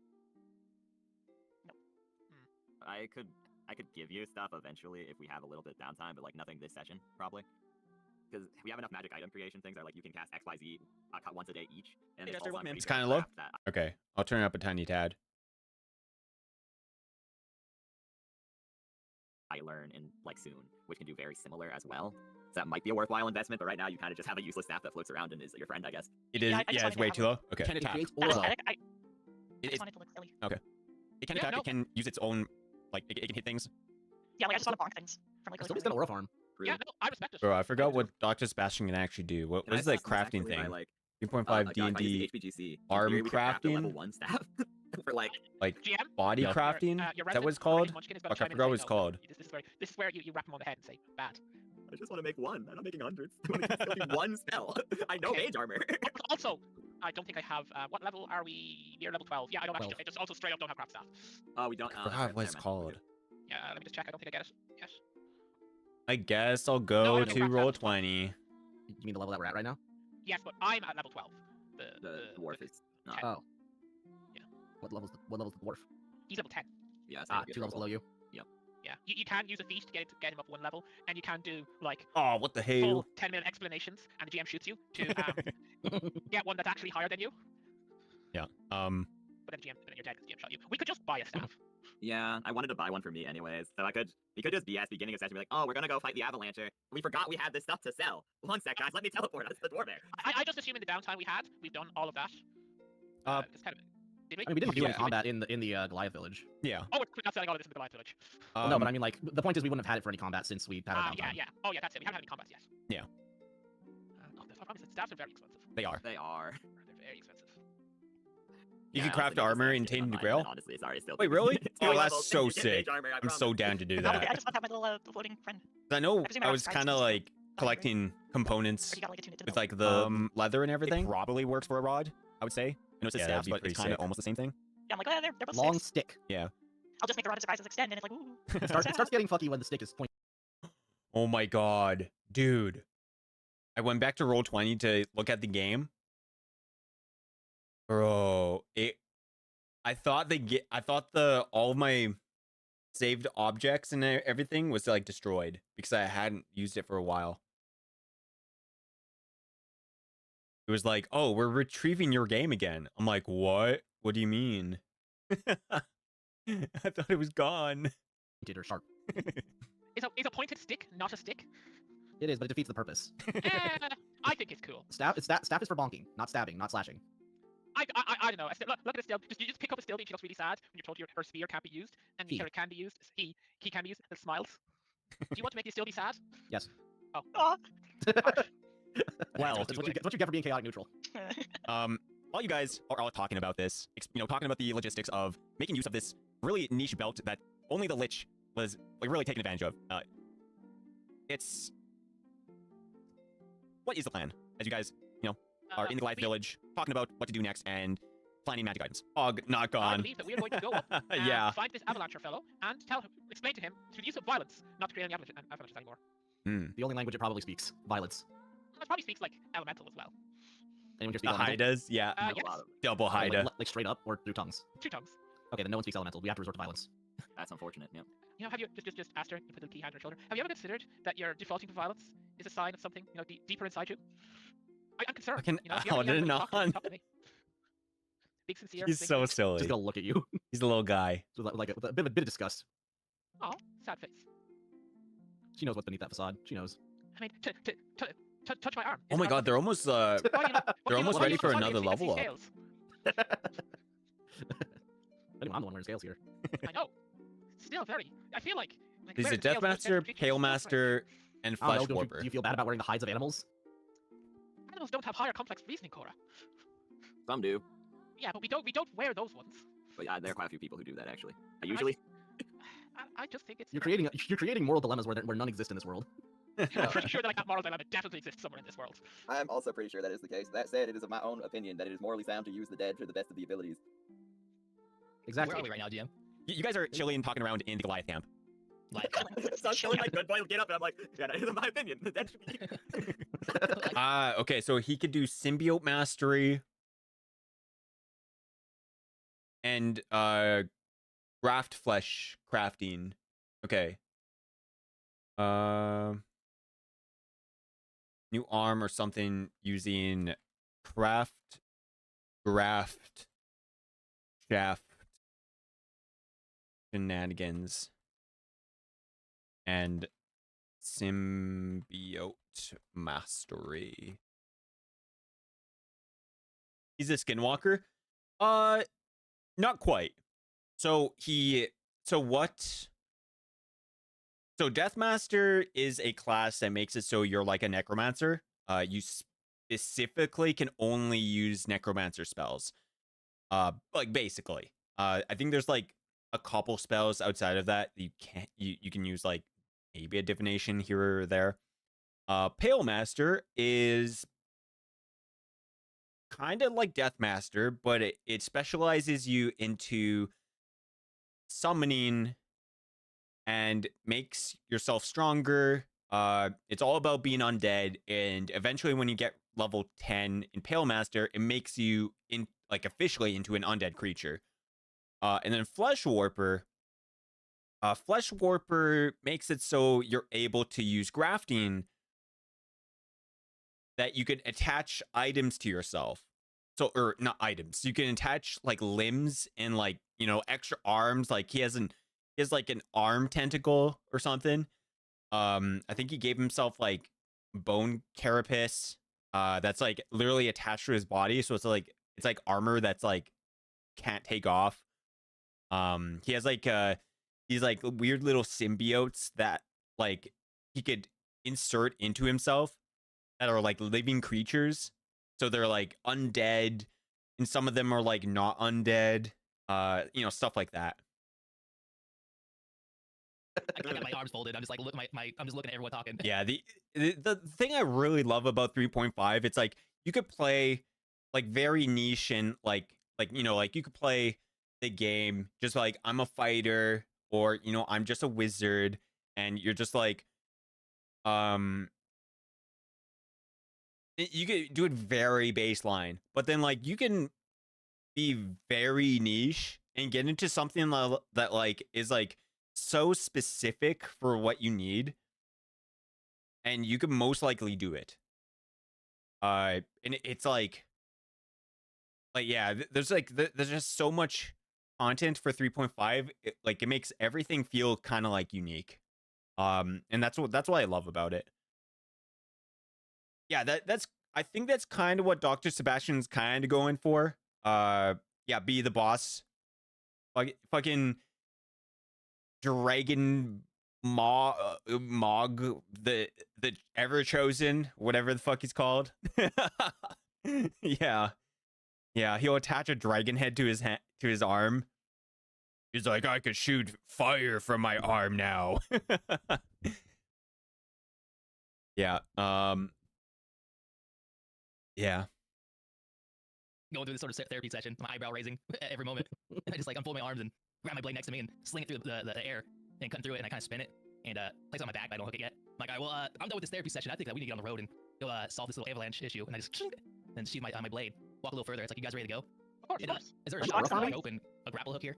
I could give you stuff eventually if we have a little bit downtime, but like nothing this session probably. Because we have enough magic item creation things that like you can cast XYZ cut once a day each, and Yeah, it's sure, also it's kinda low. Okay, I'll turn it up a tiny tad. I learn in like soon, which can do very similar as well. So that might be a worthwhile investment, but right now you kind of just have a useless staff that floats around and is your friend, I guess. It is. Yeah, I just Yeah, wanted it's to way have too a- low. Okay. Can It attack. creates That aura. aesthetic, I It, just it, wanted to look silly. it can Yeah, attack. no. It can use its own like it can hit things. Yeah, like I just want to bonk things from like Astilby's got an aura farm. Yeah, no, I respect it. Bro, I forgot do. what Dr. Sebastian can actually do. What Can I is the assess this crafting actually by, thing? like, 3.5 if I use the D&D HBGC, in arm theory, we could craft a crafting? level 1 staff for like like GM, body Yeah. crafting? your Is that what it's resident called? Munchkin is gonna Fuck, I chime in and forgot say, what it's "No, called. This is where you wrap him on the head and say bad. I just want to make one. I'm not making hundreds. I want to do one spell. I know Okay. mage armor. Also, I don't think I have. What level are we? Near level 12. Yeah, I don't actually. 12. I just also straight up don't have craft staff. Oh, we don't. I forgot what it's called. Yeah, let me just check. I don't think I get it. Yes. I guess I'll No, go I don't to craft roll staff. 20. You mean the level that we're at right now? Yes, but I'm at level 12. The dwarf is not. Oh. Yeah. What level's the dwarf? He's level 10. Yeah, so Ah, it'd be 2 levels trouble. below you. Yeah, you can use a feat to get him up one level, and you can do like Oh, what the full hell? 10-minute explanations, and the GM shoots you to get one that's actually higher than you. Yeah. But then then you're dead because the GM shot you. We could just buy a staff. Yeah, I wanted to buy one for me anyways, so we could just BS beginning of session, be like, oh, we're gonna go fight the Avalancher. We forgot we had this stuff to sell. One sec, guys, let me teleport us to the Dwarbear. I just assume in the downtime we've done all of that. It's kind of. Did we? I mean, we didn't do Yeah. any combat in the Goliath village. Yeah. Oh, we're not selling all of this in the Goliath village. Well, no, but I mean, like, the point is we wouldn't have had it for any combat since we had our downtime. Yeah. Oh, yeah, that's it. We haven't had any combats yet. Yeah. Oh, the problem is that staffs are very expensive. They are. They are. They're very expensive. You Yeah, can I craft also need to armor say in it's in Tainted my mind, Grail? and honestly, sorry, still. Wait, really? Two Oh, that's levels, so you get mage sick. armor, I I'm so promise. down to do No, I that. just want to have my little floating friend. I know presume I our was disguise kind is of just like collecting components Or you gotta like attune it to the with belt. like the leather and It everything. probably works for a rod. I would say. I know it's a Yeah, that'd staff, be but it's pretty kind of sick. almost the same thing. Yeah, I'm like, oh, they're both Long sticks. stick. I'll just make the rod of disguises extend, and it's like, ooh. It starts getting fucky when the stick is pointing. Oh my god, dude! I went back to roll 20 to look at the game, bro. I thought all of my saved objects and everything was like destroyed because I hadn't used it for a while. It was like, oh, we're retrieving your game again. I'm like, what? What do you mean? I thought it was gone. Pointed or sharp. Is a pointed stick not a stick? It is, but it defeats the purpose. I think it's cool. Staff is for bonking, not stabbing, not slashing. I don't know. Look at a still. You just pick up a still, and she looks really sad when you're told her spear can't be used, and He. her can be used. He can be used, and smiles. Do you want to make the still be sad? Yes. Oh. Aw. Well, That's what you get for being chaotic neutral. while you guys are all talking about this, talking about the logistics of making use of this really niche belt that only the Lich was like really taking advantage of. What is the plan as you guys are in the Goliath village talking about what to do next and planning magic items? Og, not I gone. believe that we are going to go up and Yeah. find this Avalancher fellow and explain to him through the use of violence not to create any avalanches anymore. The only language it probably speaks, violence. It probably speaks like elemental as well. Anyone can The speak elemental? Haidas, yeah. A Yes. lot of- Double Oh, like- Haida. like straight up or through tongues. 2 tongues. Okay, then no one speaks elemental. We have to resort to violence. That's unfortunate. Yeah. You know, have you just asked her? You put the key hand on her shoulder. Have you ever considered that you're defaulting to violence is a sign of something, you know, deeper inside you. I'm concerned. Fucking You know, if you ever Alan need anyone to on. talk to me. Big sincere. He's big so good. silly. Just gonna look at you He's a little guy. with with a bit of disgust. Aw, sad face. She knows what's beneath that facade. She knows. I mean, touch my arm. Oh Isn't my that god, they're almost Well, you know, they're almost ready for I another see level up. scales. Anyway, I'm the one wearing scales here. I know. Still very. I feel like. He's a wearing Death scales makes Master, every creature Pale so Master, and I don't know, Flesh do Warper. you feel bad about wearing the hides of animals? fresh. Animals don't have higher complex reasoning, Cora. Some do, Yeah, but we don't wear those ones. but yeah, there are quite a few people who do that actually. I usually. I just think it's. You're creating moral dilemmas where none exist in this world. I'm pretty sure that like that moral dilemma definitely exists somewhere in this world. I'm also pretty sure that is the case. That said, it is of my own opinion that it is morally sound to use the dead to the best of the abilities. Exactly. Where are we right now, GM? You guys are chilling, talking around in the Goliath camp. So I'm feeling like good boy will get up and I'm like, yeah, that is my opinion. The dead should be. Okay, so he could do Symbiote Mastery and Graft Flesh Crafting. Okay. New arm or something using Craft, Graft, Shaft, Shenanigans, and Symbiote Mastery. He's a Skinwalker? Not quite. So Deathmaster is a class that makes it so you're like a necromancer. You specifically can only use necromancer spells. Like basically. I think there's like a couple spells outside of that you can't you can use, like maybe a divination here or there. Pale Master is kind of like Deathmaster, but it specializes you into summoning and makes yourself stronger. It's all about being undead, and eventually when you get level 10 in Pale Master, it makes you officially into an undead creature. And then Flesh Warper makes it so you're able to use grafting, that you could attach items to yourself. So, or not items, you can attach like limbs and like, you know, extra arms. Like he has like an arm tentacle or something. I think he gave himself like bone carapace that's like literally attached to his body, so it's like armor that's like can't take off. He has like these like weird little symbiotes that like he could insert into himself that are like living creatures, so they're like undead, and some of them are like not undead, you know, stuff like that. I got my arms folded. I'm just like, look, I'm just looking at everyone talking. Yeah, the thing I really love about 3.5, it's like you could play like very niche and like you know, like you could play the game just like I'm a fighter, or you know, I'm just a wizard, and you're just like you could do it very baseline, but then like you can be very niche and get into something that like is like so specific for what you need, and you can most likely do it. And it's like yeah, there's just so much content for 3.5. It makes everything feel kind of like unique. And that's what I love about it. Yeah, I think that's kind of what Dr. Sebastian's kind of going for. Yeah, be the boss. Fucking Dragon Mog, the Ever Chosen, whatever the fuck he's called. Yeah, he'll attach a dragon head to his arm. He's like, I could shoot fire from my arm now. Yeah. Yeah. Going through this sort of therapy session, my eyebrow raising at every moment. I just like unfold my arms and grab my blade next to me and sling it through the air and cut through it, and I kind of spin it and place it on my back, but I don't hook it yet. I'm like, all right, well, I'm done with this therapy session. I think that we need to get on the road and go solve this little avalanche issue. And I just and sheathe my blade, walk a little further. It's like, you guys ready to go? Of course, of course. Is there a I'm shop fine. where I can open a grapple hook here?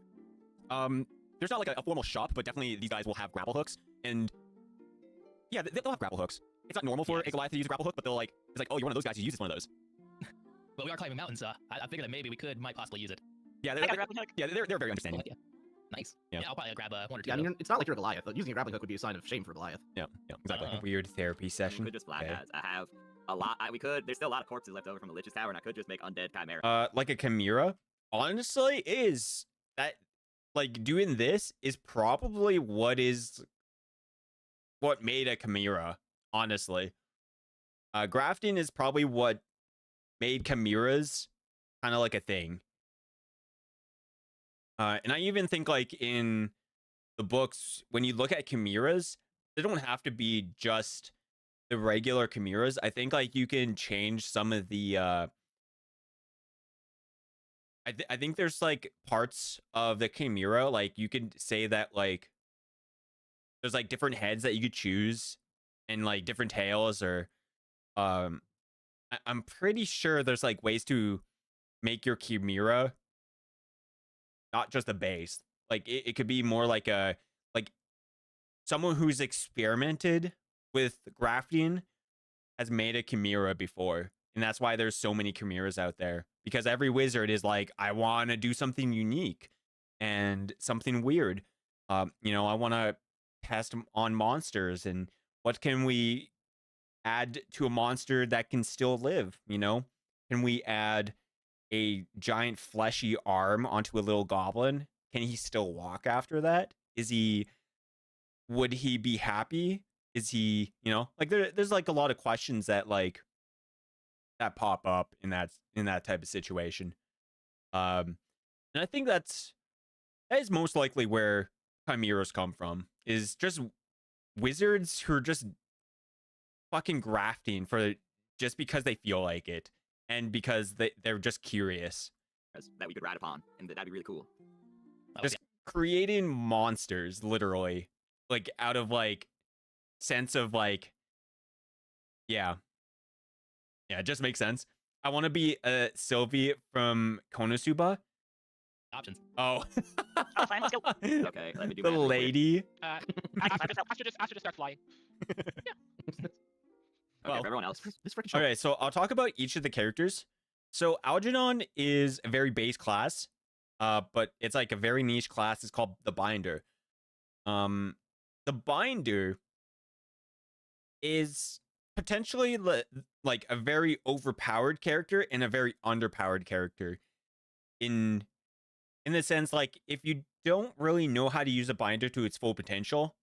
There's not like a formal shop, but definitely these guys will have grapple hooks, and yeah, they'll have grapple hooks. it's not normal for Yeah, a Goliath to use a grapple hook, but they'll like, it's like, oh, you're one of those guys who uses one of those. But we are climbing mountains, so I figured that maybe we might possibly use it. Yeah, I they're, got a like, grappling hook. yeah, they're very understanding. Yeah. Nice. Yeah. I'll probably grab one or two. Yeah, I of mean, those. it's not like you're a Goliath. Using a grappling hook would be a sign of shame for a Goliath. Yeah, exactly. Uh-huh. Weird therapy We session. could just flag Okay. as. I have a lot. We could. There's still a lot of corpses left over from the Lich's Tower, and I could just make undead chimera. Like a chimera, honestly, is that like doing this is probably what made a chimera. Honestly, grafting is probably what made chimeras kind of like a thing. And I even think like in the books, when you look at chimeras, they don't have to be just the regular chimeras. I think like you can change some of the I think there's like parts of the chimera, like you could say that like there's like different heads that you could choose and like different tails, or I'm pretty sure there's like ways to make your chimera not just a base. Like it could be more like a like someone who's experimented with grafting has made a chimera before. And that's why there's so many chimeras out there. Because every wizard is like, I want to do something unique and something weird. You know, I want to test on monsters, and what can we add to a monster that can still live? You know, can we add a giant fleshy arm onto a little goblin? Can he still walk after that? Would he be happy? Is he, you know, like there's like a lot of questions that like that pop up in that type of situation. And I think that is most likely where chimeras come from, is just wizards who are just fucking grafting for just because they feel like it, and because they're just curious. That we could ride upon, and that'd be really cool. Oh, Just creating monsters, literally, like out of like sense of like, yeah, it just makes sense. I want to be a Sylvie from Konosuba. options. Oh, Oh, fine, let's go. Okay, let me do the math real quick. lady. Astro just start flying. Okay, Well, for everyone else. This freaking show. Okay, so I'll talk about each of the characters. So Algernon is a very base class, but it's like a very niche class. It's called the Binder. The Binder is potentially like a very overpowered character and a very underpowered character. In the sense, like, if you don't really know how to use a binder to its full potential,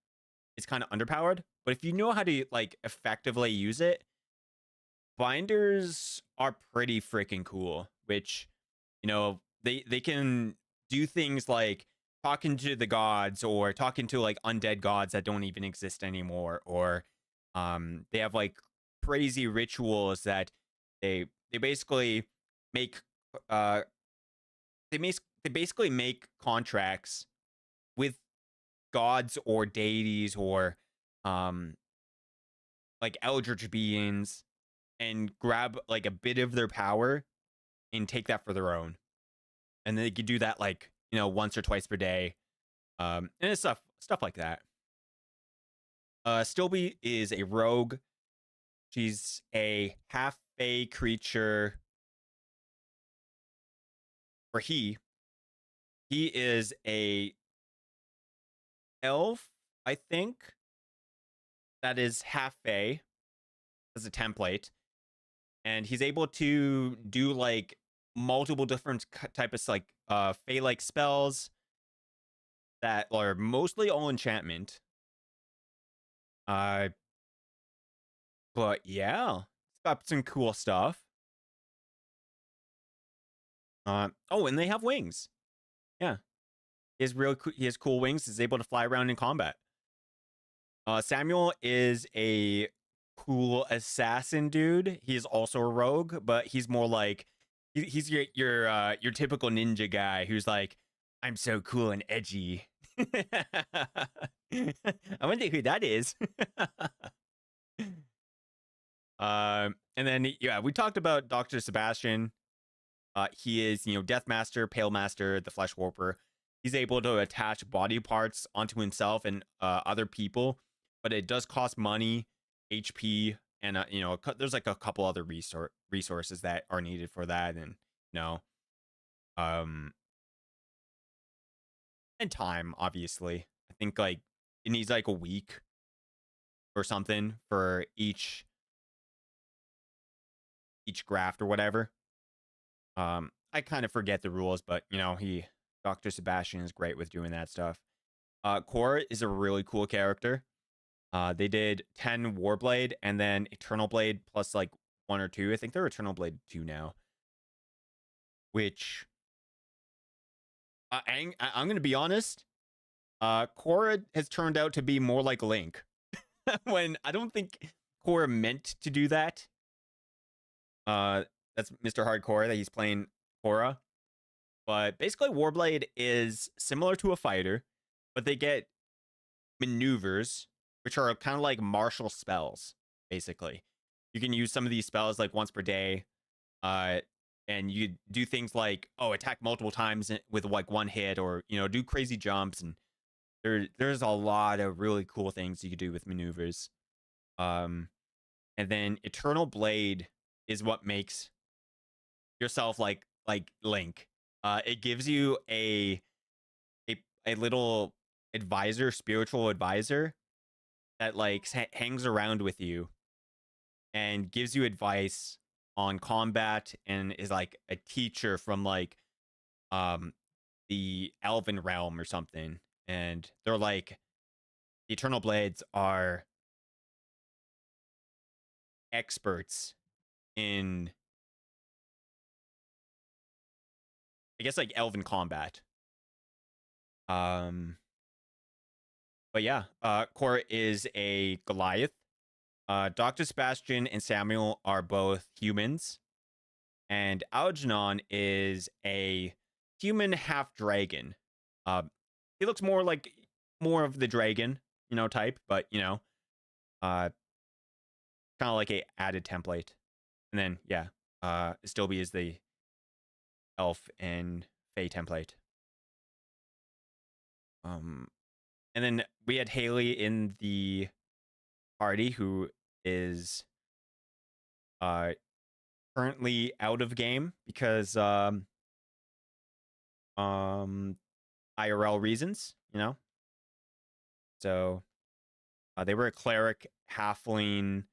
it's kind of underpowered. But if you know how to like effectively use it, binders are pretty freaking cool. Which, you know, they can do things like talking to the gods, or talking to like undead gods that don't even exist anymore, or they have like crazy rituals that they basically make they basically make contracts with gods or deities or like eldritch beings, and grab like a bit of their power and take that for their own. And they could do that like, you know, once or twice per day. And it's stuff like that. Stilby is a rogue. She's a half fae creature. Or he is a elf, I think, that is half fae as a template, and he's able to do like multiple different type of like fae-like spells that are mostly all enchantment. But yeah, it's got some cool stuff. Oh, and they have wings. Yeah, he has cool wings. He's able to fly around in combat. Samuel is a cool assassin dude. He is also a rogue, but he's more like he's your typical ninja guy who's like, I'm so cool and edgy. I wonder who that is. And then yeah, we talked about Dr. Sebastian. He is, you know, Death Master, Pale Master, the Flesh Warper. He's able to attach body parts onto himself and other people, but it does cost money. HP, and you know, there's like a couple other resources that are needed for that, and you know, um, and time, obviously. I think like it needs like a week or something for each graft or whatever. I kind of forget the rules, but you know, Dr. Sebastian is great with doing that stuff. Cora is a really cool character. They did 10 Warblade and then Eternal Blade plus like 1 or 2. I think they're Eternal Blade 2 now. Which I'm going to be honest. Cora has turned out to be more like Link. When I don't think Cora meant to do that. That's Mr. Hardcore that he's playing Cora. But basically, Warblade is similar to a fighter, but they get maneuvers, which are kind of like martial spells, basically. You can use some of these spells like once per day, and you do things like, attack multiple times with like one hit, or, you know, do crazy jumps, and there's a lot of really cool things you could do with maneuvers. And then Eternal Blade is what makes yourself like Link. It gives you a little advisor, spiritual advisor that like hangs around with you and gives you advice on combat, and is like a teacher from like the Elven realm or something. And they're like, the Eternal Blades are experts in, I guess, like Elven combat. But yeah, Cora is a Goliath. Dr. Sebastian and Samuel are both humans, and Algernon is a human half dragon. He looks more of the dragon, you know, type, but you know, kind of like a added template. And then yeah, Stilby is the elf and Fae template. And then we had Haley in the party, who is currently out of game because IRL reasons, you know. So they were a cleric, halfling,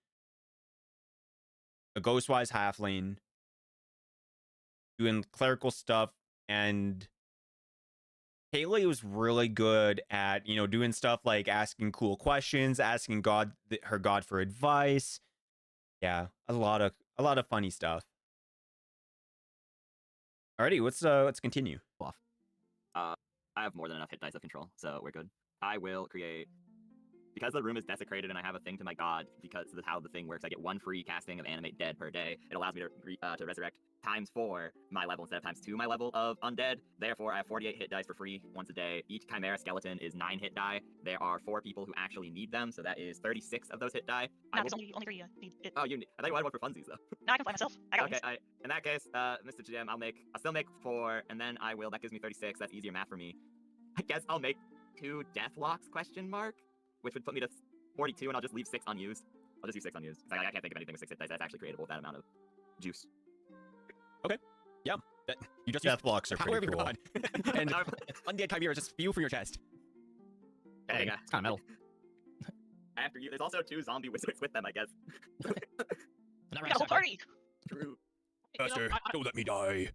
a ghostwise halfling, doing clerical stuff, and Haley was really good at, you know, doing stuff like asking cool questions, asking her god for advice. Yeah, a lot of funny stuff. Alrighty, let's continue. Off. I have more than enough hit dice of control, so we're good. I will create, because the room is desecrated and I have a thing to my god, because of how the thing works, I get 1 free casting of Animate Dead per day. It allows me to resurrect ×4 my level instead of ×2 my level of undead. Therefore, I have 48 hit dice for free once a day. Each chimera skeleton is 9 hit die. There are 4 people who actually need them, so that is 36 of those hit die. No, it's only 3 need it. Oh, I thought you had one for funsies though. No, I can fly myself. I got Okay, wings. in that case, Mr. GM, I'll still make 4, and then that gives me 36. That's easier math for me. I guess I'll make 2 Deathlocks ? Which would put me to 42, and I'll just leave 6 unused. I'll just use 6 unused. I can't think of anything with 6 hit dice that's actually creatable with that amount of juice. Yeah, You just death blocks are power of pretty your cool. god. And undead chimera just spew from your chest. Dang, It's kind of metal. after you, there's also 2 zombie wizards with them, I guess. Not We right, got a whole sucker. party. True. You know, Don't let me die.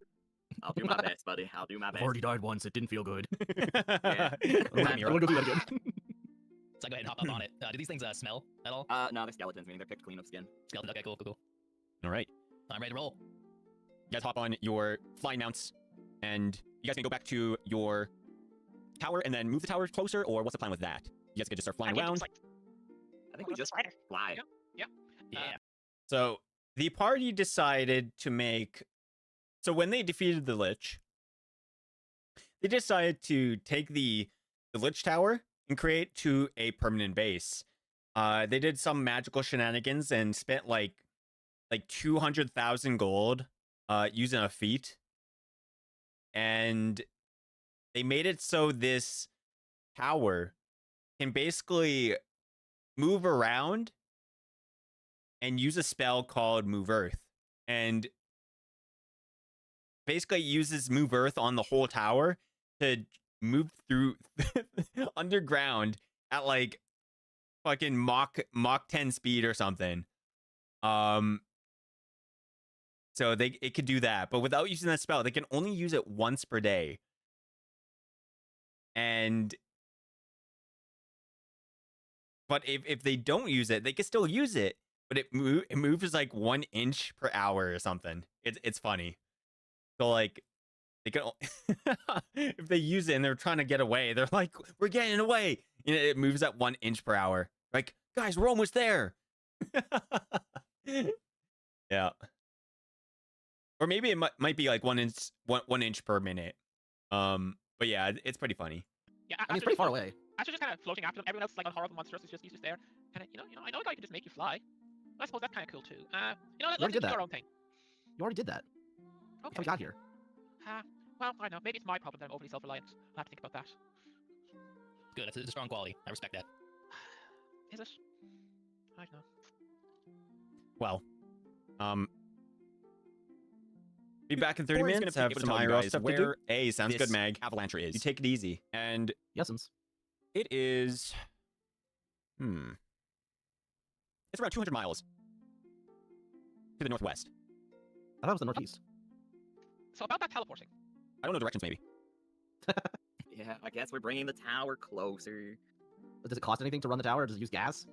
I'll do my best, buddy. I'll do my I've best. already died once. It didn't feel good. Yeah. I'm gonna go do that again. So go ahead and hop up on it. Do these things smell at all? No, they're skeletons, meaning they're picked clean of skin. Skeleton. Okay, cool. All right, I'm ready to roll. you guys hop on your flying mounts, and you guys can go back to your tower and then move the tower closer, or what's the plan with that? You guys can just start flying I mean, around. it's like, I think we just spider. fly. Yeah. Yeah. So the party decided to make. So when they defeated the Lich, they decided to take the Lich Tower and create to a permanent base. They did some magical shenanigans and spent like 200,000 gold using a feat, and they made it so this tower can basically move around and use a spell called Move Earth. And basically it uses Move Earth on the whole tower to move through underground at like fucking Mach 10 speed or something. So it could do that, but without using that spell, they can only use it once per day. But if they don't use it, they can still use it, but it moves like 1 inch per hour or something. It's funny. So like they can if they use it and they're trying to get away, they're like, we're getting away. You know, it moves at 1 inch per hour. Like, guys, we're almost there. Yeah. Or maybe it might be like 1 inch per minute. But yeah, it's pretty funny. Yeah, I mean, it's pretty far away. After just kind of floating after them, everyone else is like on horrible monsters. He's just there. Kind of, I know a guy can just make you fly. I suppose that's kind of cool too. Let's do our own thing. You already did that. Okay. How we got here. Well, I don't know. Maybe it's my problem that I'm overly self-reliant. I'll have to think about that. Good. That's a strong quality. I respect that. Is it? I don't know. Well, be back in 30 Corey's minutes. gonna Have be able to some tell you IRL guys stuff to do. where Hey, sounds this good, Mag. avalanche is. You take it easy. And Yes'ns. It is. It's around 200 miles to the northwest. I thought it was the northeast. So about that teleporting. I don't know directions, maybe. Yeah, I guess we're bringing the tower closer. Does it cost anything to run the tower, or does it use gas?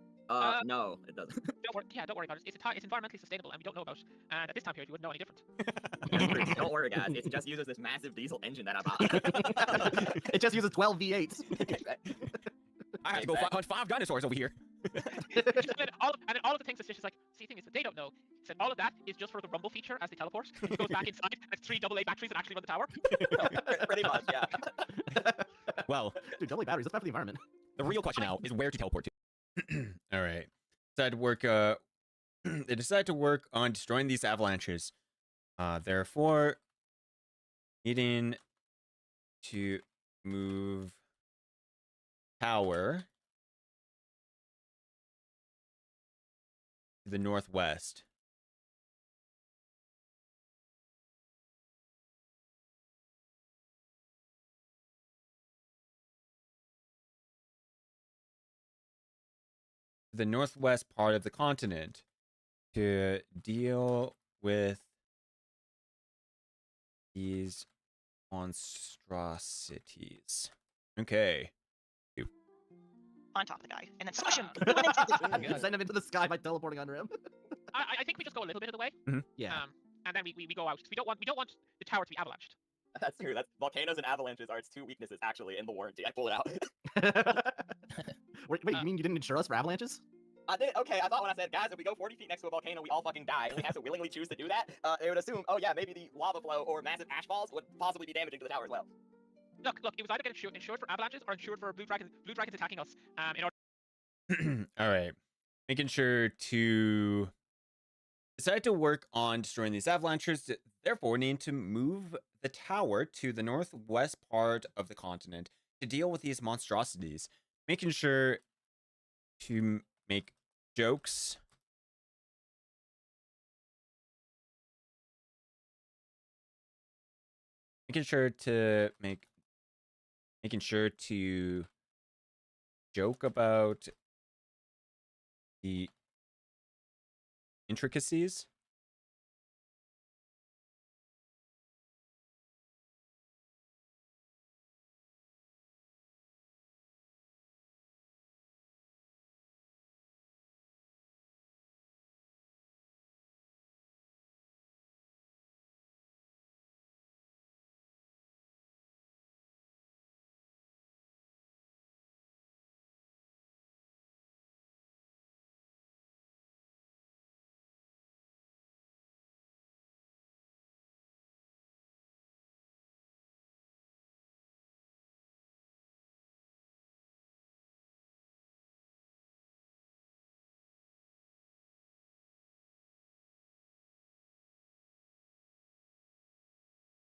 No, it doesn't. Don't worry about it. It's environmentally sustainable, and we don't know about it. And at this time period, you wouldn't know any different. Don't worry, guys. It just uses this massive diesel engine that I bought. It just uses 12 V8s. I have to go hunt 5 dinosaurs over here. and then all of the things that's just like, see, the thing is, what they don't know is that all of that is just for the rumble feature as they teleport. It goes back inside, and it's 3 AA batteries that actually run the tower. Pretty much, yeah. Well, Dude, double batteries, that's bad for the environment. the real question now is where to teleport to. All right. Decided to work. They decided to work on destroying these avalanches. Therefore, needing to move tower to the northwest. The northwest part of the continent to deal with these monstrosities. Okay. On top of the guy, and then smush him. Send him into the sky by teleporting under him. I think we just go a little bit of the way. Yeah. And then we go out. We don't want the tower to be avalanched. That's true. That's volcanoes and avalanches are its 2 weaknesses actually in the warranty. I pulled it out. Wait, you mean you didn't insure us for avalanches? I did. Okay, I thought when I said, guys, if we go 40 feet next to a volcano, we all fucking die, and we have to willingly choose to do that, it would assume, oh yeah, maybe the lava flow or massive ash falls would possibly be damaging to the tower as well. Look, it was either get insured for avalanches or insured for blue dragons attacking us. In order. All right. Making sure to decide to work on destroying these avalanches. Therefore, need to move the tower to the northwest part of the continent to deal with these monstrosities. Making sure to make jokes. Making sure to joke about the intricacies.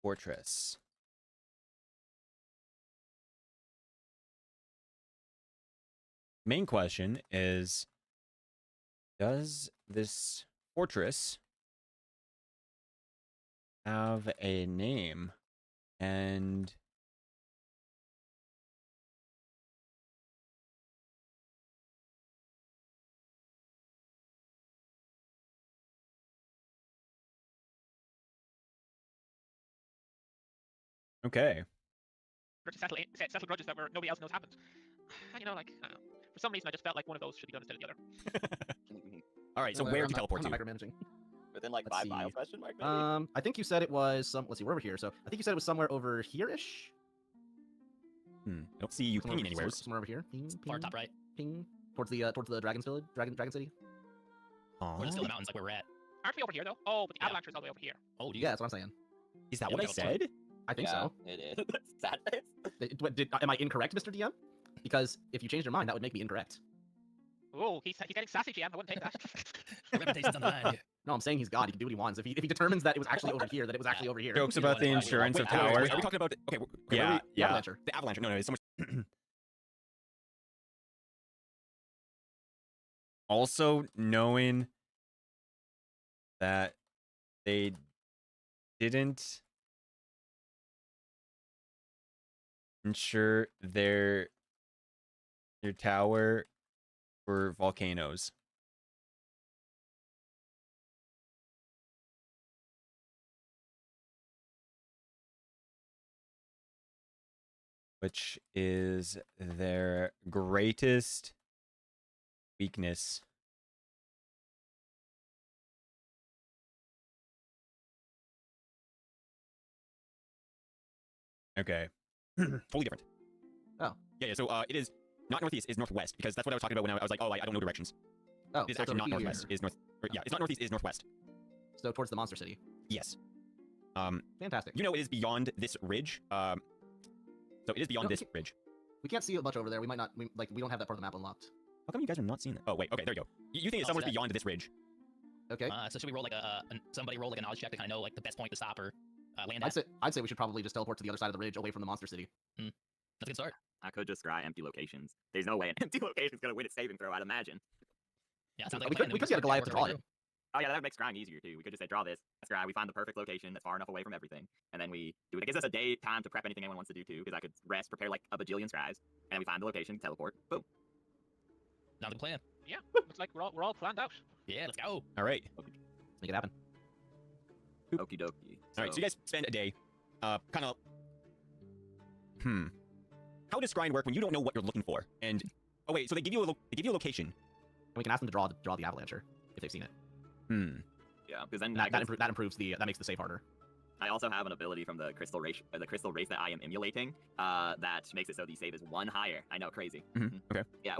Fortress. Main question is, does this fortress have a name? And okay. Or to settle grudges that were nobody else knows happened. And, you know, like, I don't know. For some reason, I just felt like one of those should be done instead of the other. All right, so Whatever, where I'm would you not- teleport I'm to? not micromanaging. Within like Let's 5 see. miles? Question mark. Maybe? I think you said it was some. Let's see, we're over here. So I think you said it was somewhere over here-ish. I don't see you Somewhere, pinging anywhere. somewhere over here. Ping, Far ping, top right. ping. Towards the Dragon's Village, Dragon City. We're just still in the mountains, like where we're at. Aren't we over here, though? Oh, but the Yeah. avalanche is all the way over here. Oh, geez. Yeah, that's what I'm saying. Is that Yeah, what I we gotta said? I think yeah, so. It is. Sad face. Am I incorrect, Mr. DM? Because if you change your mind, that would make me incorrect. Oh, he's getting sassy, GM. I wouldn't take that. Reputation's on the line. No, I'm saying he's God. He can do what he wants. If he determines that it was actually over here, that it was actually over here. Jokes You about know the what? insurance Wait, of wait, wait, tower. wait, Are we talking about? Okay, Okay, yeah, the yeah. Avalancher. The avalanche. No, it's so much. Also, knowing that they didn't insure their tower for volcanoes. Which is their greatest weakness. Okay. Totally different. Oh. Yeah, so it is not northeast, it's northwest, because that's what I was talking about when I was like, oh, I don't know directions. Oh, It is so it's actually not over northwest, here. it's north. Yeah, it's not northeast, it's northwest. So towards the Monster City. Yes. Fantastic. You know it is beyond this ridge. So it is beyond No, this we ridge. We can't see it much over there. We might not. We don't have that part of the map unlocked. How come you guys are not seeing it? Oh, wait, okay, there you go. You think it's Oh, somewhere so that- beyond this ridge. Okay. So should we roll like somebody roll like a knowledge check to kind of know like the best point to stop or land at? I'd say we should probably just teleport to the other side of the ridge, away from the Monster City. That's a good start. I could just scry empty locations. There's no way an empty location is gonna win its saving throw, I'd imagine. Yeah, it sounds like We a plan, could- then we could just get a Goliath work to our draw way it. through. Oh yeah, that would make scrying easier too. We could just say draw this, scry, we find the perfect location that's far enough away from everything, and then we do it. It gives us a day time to prep anything anyone wants to do too, because I could rest, prepare like a bajillion scries, and then we find the location, teleport, boom. Sounds like a plan. Yeah, looks like we're all planned out. Yeah, let's go. All right. Make it happen. Okie dokie. All right, so you guys spend a day, kind of. How does scrying work when you don't know what you're looking for? And oh wait, so they give you a location. And we can ask them to draw the Avalancher if they've seen it. Yeah, because then That improves that makes the save harder. I also have an ability from the crystal race that I am emulating, that makes it so the save is 1 higher. I know, crazy. Okay. Yeah.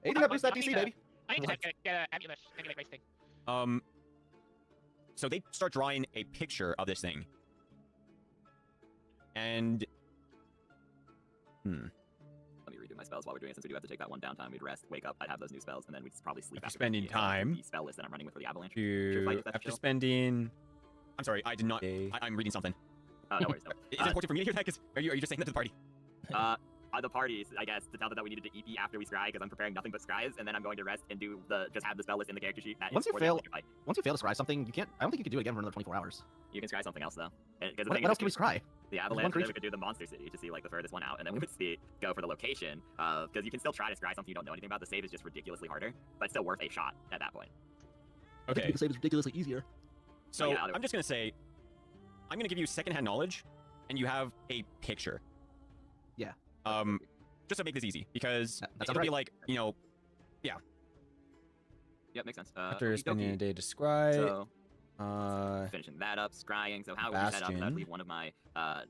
Hey, you got boost that DC, baby. I need to get an emulate race thing. So they start drawing a picture of this thing, and Let me redo my spells while we're doing it, since we do have to take that one downtime. We'd rest, wake up, I'd have those new spells, and then we'd probably sleep After after spending the time spell list that I'm running with for the avalanche. Sure, fine, if that's after chill. spending. I'm sorry, I did not. I'm reading something. Oh, no worries. No. Is it important for me to hear that? 'Cause are you just saying that to the party? The parties, I guess, to tell them that we needed to EP after we scry, because I'm preparing nothing but scries, and then I'm going to rest and do just have the spell list in the character sheet. Once you fail to scry something, you can't. I don't think you can do it again for another 24 hours. You can scry something else though. Because What else can we scry? The one avalanche, and then creature. we could do the monster city to see like the furthest one out, and then we would go for the location. Because you can still try to scry something you don't know anything about. The save is just ridiculously harder, but it's still worth a shot at that point. Okay. The save is ridiculously easier. So yeah, I'm just gonna say, I'm gonna give you secondhand knowledge, and you have a picture. Yeah. Just to make this easy, because That sounds it'll be right. like, Yep, makes sense. after okie spending dokie. a day to scry. So Uh, finishing that up, scrying. So how would we set up? I'd Bastion. leave one of my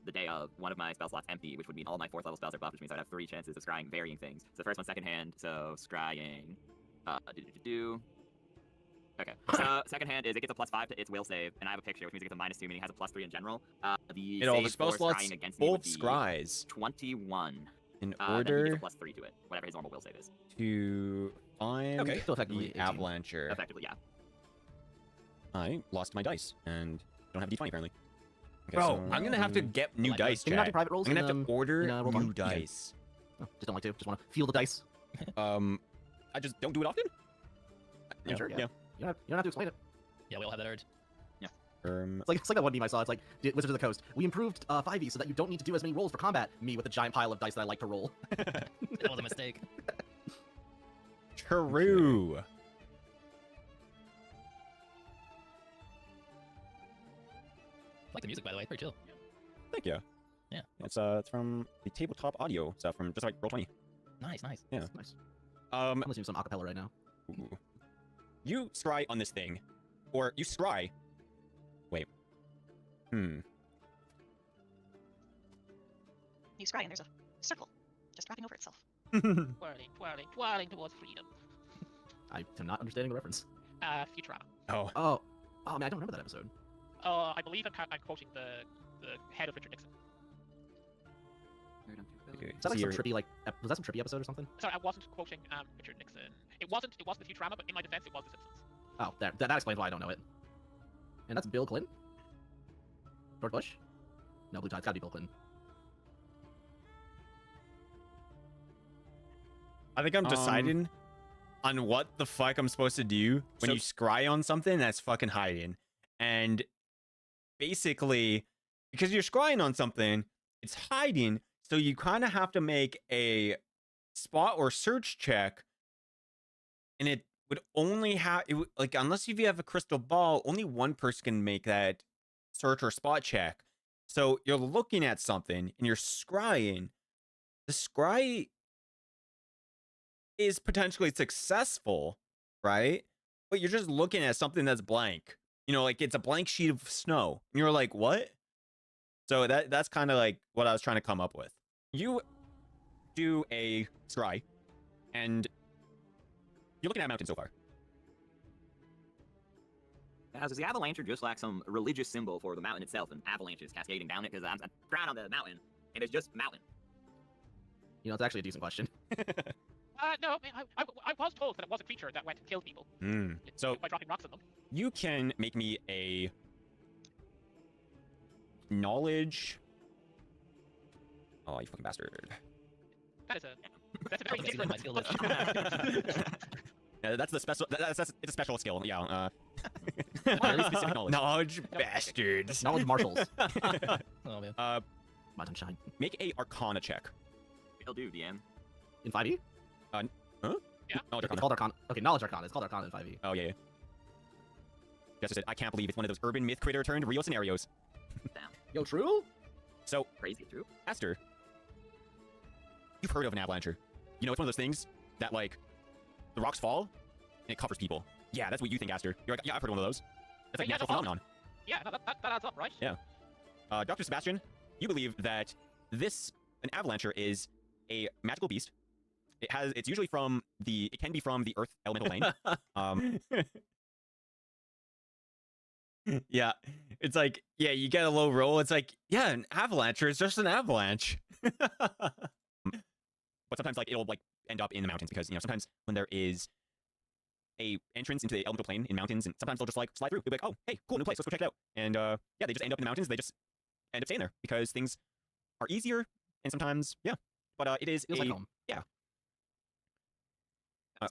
the day of one of my spell slots empty, which would mean all my 4th level spells are buffed, which means I'd have 3 chances of scrying varying things. So the first one, second hand. So scrying. Okay. So second hand is it gets a +5 to its will save, and I have a picture, which means it gets a -2, meaning it has a +3 in general. The all the save spell for slots scrying against me full would of be scries 21. in Then he order gets a +3 to it, whatever his normal will save is. to find Okay. Still effectively the 18. avalancher. Effectively, yeah. I lost my dice and don't have D20 apparently. Okay, Bro, so I'm gonna have to get new Like, dice, Can you not do chat. private rolls? I'm gonna in, have to order in, roll new one? dice. Oh, just don't like to. Just want to feel the dice. I just don't do it often. Yeah, sure, yeah. You don't have to explain it. Yeah, we all have that urge. It's like that one meme I saw. It's like, Wizards of the Coast, we improved 5e so that you don't need to do as many rolls for combat. Me with a giant pile of dice that I like to roll. That was a mistake. True. I like the music, by the way. Pretty chill. Thank you. Yeah. It's from the tabletop audio stuff from just like Roll20. Nice, nice. Yeah. Nice. I'm Um, listening to some acapella right now. ooh. You scry on this thing, or you scry. Wait. You scry and there's a circle just wrapping over itself. Twirling, twirling, twirling towards freedom. I am not understanding the reference. Futurama. Oh. Oh man, I don't remember that episode. I believe I'm quoting the head of Richard Nixon. Okay. Is that like so some you're- trippy was that some trippy episode or something? Sorry, I wasn't quoting Richard Nixon. It wasn't the Futurama, but in my defense, it was The Simpsons. Oh, that explains why I don't know it. And that's Bill Clinton? George Bush? No, Blue Tide's gotta be Bill Clinton. I think I'm deciding on what the fuck I'm supposed to do when you scry on something that's fucking hiding. And basically, because you're scrying on something, it's hiding, so you kind of have to make a spot or search check, and it would only have, like, unless if you have a crystal ball, only one person can make that search or spot check. So you're looking at something and you're scrying. The scry is potentially successful, right? But you're just looking at something that's blank. You know, like it's a blank sheet of snow. And you're like, what? So that's kind of like what I was trying to come up with. You do a scry, and you're looking at a mountain so far. Now, does the avalanche just like some religious symbol for the mountain itself and avalanches cascading down it? Because I'm ground on the mountain, and it's just mountain. You know, it's actually a decent question. No, I was told that it was a creature that went and killed people So by dropping rocks on them. you can make me a knowledge. Oh, you fucking bastard. That's a I very can see that in different. my skill list. Yeah, that's the special. That's it's a special skill. Yeah. Very specific knowledge. Knowledge bastards. Knowledge marshals. Oh, man. Mountain shine. Make a Arcana check. It'll do, DM. In 5e? Yeah. Knowledge It's Arcana. called Arcana. Okay, Knowledge Arcana. It's called Arcana in 5e. Oh yeah. Jessica said, I can't believe it's one of those urban myth critter turned real scenarios. Yo, true? So, Crazy, true. Aster, you've heard of an avalancher. You know, it's one of those things that, like, the rocks fall and it covers people. Yeah, that's what you think, Aster. You're like, yeah, I've heard of one of those. That's like a Yeah, natural no, phenomenon. Yeah, no, that adds up, right? Yeah. Dr. Sebastian, you believe that an avalancher is a magical beast. It's usually it can be from the earth elemental plane. Yeah, it's like, yeah, you get a low roll. It's like, yeah, an avalancher is just an avalanche. But sometimes, like, it'll like end up in the mountains because, you know, sometimes when there is a entrance into the elemental plane in mountains, and sometimes they'll just like slide through. They'll be like, oh, hey, cool, new place, let's go check it out. And yeah, they just end up in the mountains. They just end up staying there because things are easier, and sometimes, yeah. But it is Feels like home. yeah.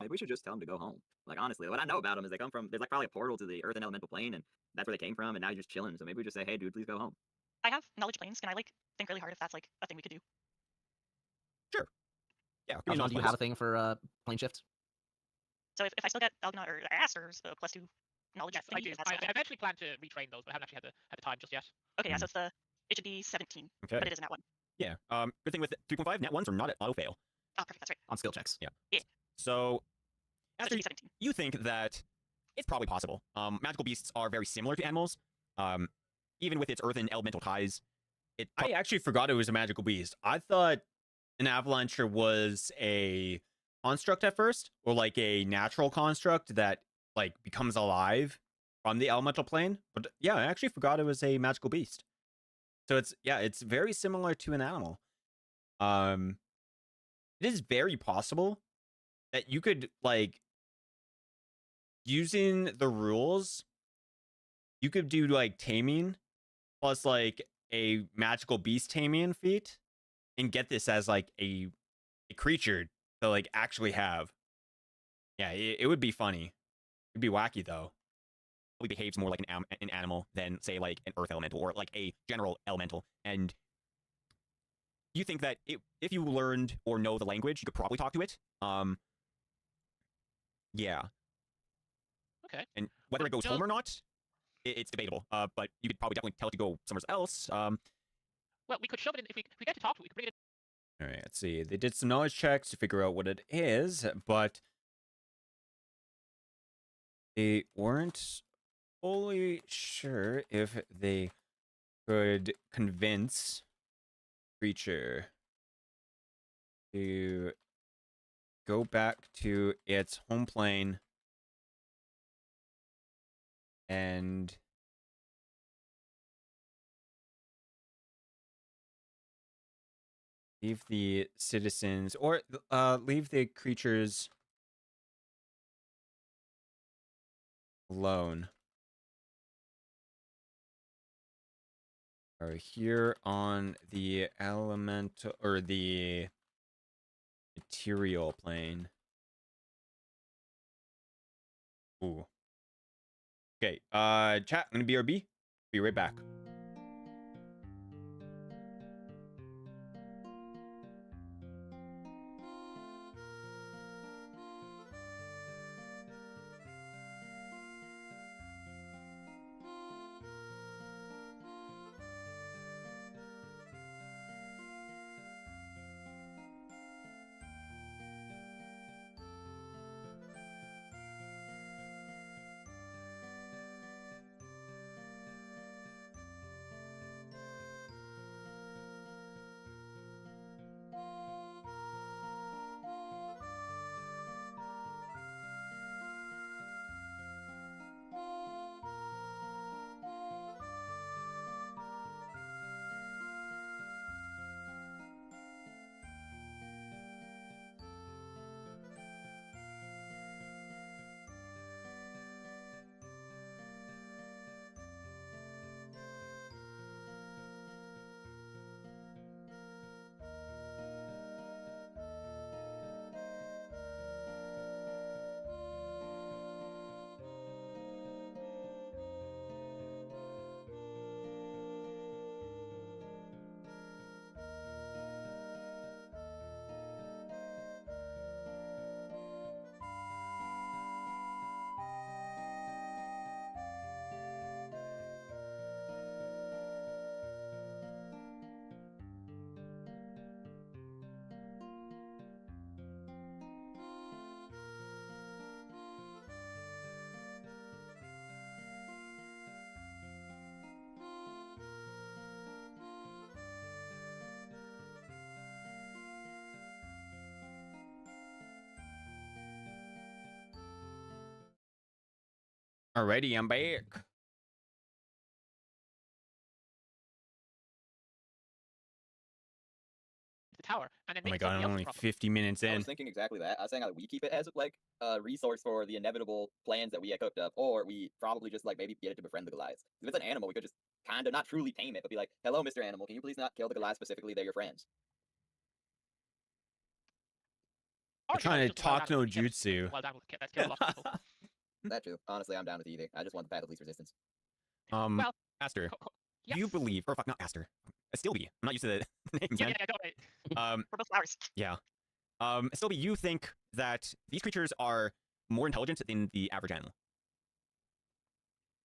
Maybe we should just tell them to go home. Like, honestly, what I know about them is they come from, there's like probably a portal to the earth and elemental plane, and that's where they came from, and now you're just chilling. So maybe we just say, hey, dude, please go home. I have knowledge planes. Can I like think really hard if that's like a thing we could do? Yeah. Do you have a thing for plane shift? So if I still get Elgna or Aster's +2 knowledge, Yes, I do. thingy, if that's I still- eventually plan to retrain those, but I haven't actually had the time just yet. Okay, yeah, so it should be 17, Okay. but it is an at one. Yeah. Good thing with 3.5, nat ones are not at auto fail. Oh, perfect. That's right. On skill checks. Yeah. Yeah. So, So it Aster, should be 17. you think that it's probably possible. Magical beasts are very similar to animals. Even with its earth and elemental ties. I actually forgot it was a magical beast. I thought an avalancher was a construct at first, or like a natural construct that like becomes alive from the elemental plane. But yeah, I actually forgot it was a magical beast. So it's very similar to an animal. It is very possible that you could, like, using the rules, you could do like taming plus like a magical beast taming feat and get this as like a creature to like actually have. Yeah, it would be funny. It'd be wacky though. Probably behaves more like an animal than, say, like an earth elemental or like a general elemental. And you think that if you learned or know the language, you could probably talk to it. Yeah. Okay. And whether it goes home or not, it's debatable. But you could probably definitely tell it to go somewhere else. Well, we could shove it in if we get to talk to it. We could bring it All right, let's see. They did some knowledge checks to figure out what it is, but they weren't fully sure if they could convince creature to go back to its home plane and leave the citizens or leave the creatures alone. Are here on the elemental or the material plane. Ooh. Okay, chat, I'm gonna BRB. Be right back. Alrighty, I'm back. the tower, and then Oh my make god, somebody I'm else's only problem. 50 minutes I in. was thinking exactly that. I was saying how we keep it as like a resource for the inevitable plans that we had cooked up, or we probably just like maybe get it to befriend the Goliaths. If it's an animal, we could just kind of not truly tame it, but be like, "Hello, Mr. Animal, can you please not kill the Goliath specifically? They're your friends." Or They're you know, trying it's to just a wild talk animal no and kill it. It's jutsu. a wild animal that's killed a lot of people. That too. Honestly, I'm down with either. I just want the path of least resistance. Well, Aster, yes. do you believe, or fuck, not Aster, Stilby. I'm not used to the names, Yeah, man. don't. For both flowers. Yeah. Stilby, you think that these creatures are more intelligent than the average animal?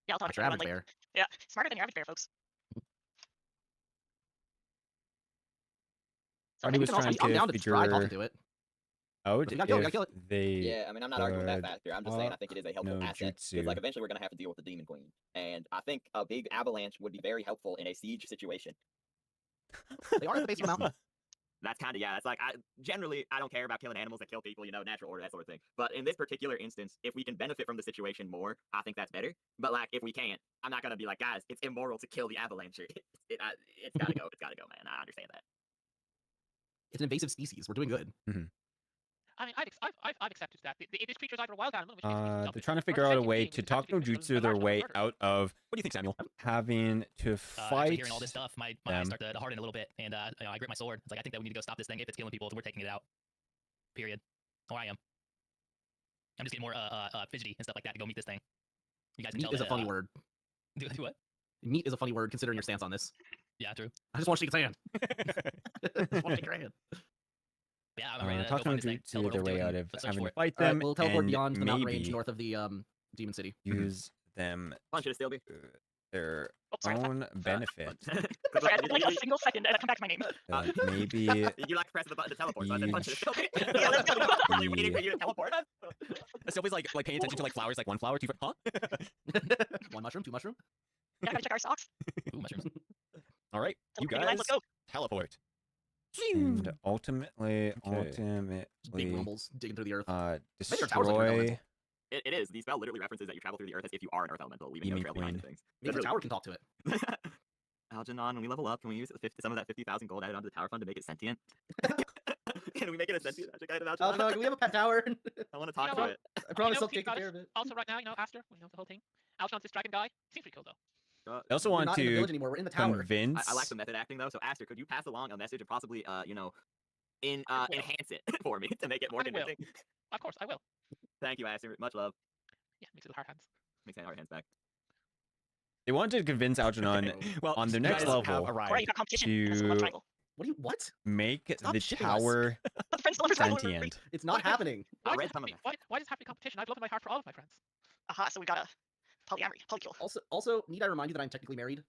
Yeah, I'll talk Not to your everyone. average Like, bear. yeah, smarter than your average bear, folks. So I Artie think was we can trying also. I'm to down to try talking figure to it. out But you gotta kill it, if you gotta kill they Yeah, I mean, I'm not arguing that would factor. I'm just saying I think it is a helpful no asset. jutsu. Because like eventually we're gonna have to deal with the Demon Queen, and I think a big avalanche would be very helpful in a siege situation. They are at the base of the mountain. That's kind of, yeah, that's like, I don't care about killing animals that kill people, you know, natural order, that sort of thing. But in this particular instance, if we can benefit from the situation more, I think that's better. But like, if we can't, I'm not gonna be like, guys, it's immoral to kill the avalanche. It's gotta go. It's gotta go, man. I understand that. It's an invasive species. We're doing good. I mean, I've accepted that. This creature is either a wild animal, which means it's They're trying to selfish, or figure it's out a sentient way being, to which is talk no actually jutsu a their rational way murderer. out of What do you think, Samuel? having to After fight hearing all this stuff, my eyes start to harden a little bit, and you know, I grip my sword. It's like I think that we need to go stop this thing if it's killing people. We're taking it out. Period. Or I am. I'm just getting more fidgety and stuff like that to go meet this thing. You guys can Neat tell is a that, funny word. Do what? Neat is a funny word considering your stance on this. Yeah, true. I just want to shake his hand. I just want to shake your hand. Yeah, I'm I'm gonna gonna talk go them find this to thing, their teleport over way to it, out and of let's search having for to it. fight All right, them, we'll teleport and beyond the mountain range maybe north of the Demon City. use them Fun should it still be? their Oh, sorry. own benefit. Sorry, I had like a single second and come back to my name. Maybe You like pressing the button to teleport, so I said fun should it still be? Yeah, let's go. Only waiting for you to teleport. Sylvie's like paying attention to like flowers, like one flower, two. Huh? 1 mushroom, 2 mushroom. Yeah, gotta check our socks. Ooh, mushrooms. All right, you Teleport, guys let's go. teleport. and ultimately, Big rumbles digging through the earth. destroy elemental. It is. The spell literally references that you travel through the earth as if you are an earth elemental, leaving no Emi trail behind and Queen. things. Maybe the Literally. tower can talk to it. Algernon, when we level up, can we use some of that 50,000 gold added onto the tower fund to make it sentient? Can we make it a sentient magic item, Oh Algernon? no, can we have a pet tower? I want to talk You to know it. I promise You know, I'll take think about care it. of it. Also, right now, Aster, the whole thing. Algernon, this dragon guy, seems pretty cool though. I also We're want not in the to village anymore. We're in the tower. convince. I like the method acting though. So Aster, could you pass along a message and possibly, enhance it for me to make it more I will. convincing? Of course, I will. Thank you, Aster. Much love. Yeah, makes little hard hands. Makes our hands back. They wanted to convince Algernon Well, on their you next guys level have Or arrived. you got competition. and it's a love to triangle. What? make Stop the shipping us. tower But the friends love triangle. sentient. It's not Why- happening. I Why read does, it some have of to be, why does it have to be competition? I've love in my heart for all of my friends. Aha, so we got a polyamory. Polycule. Also, need I remind you that I'm technically married?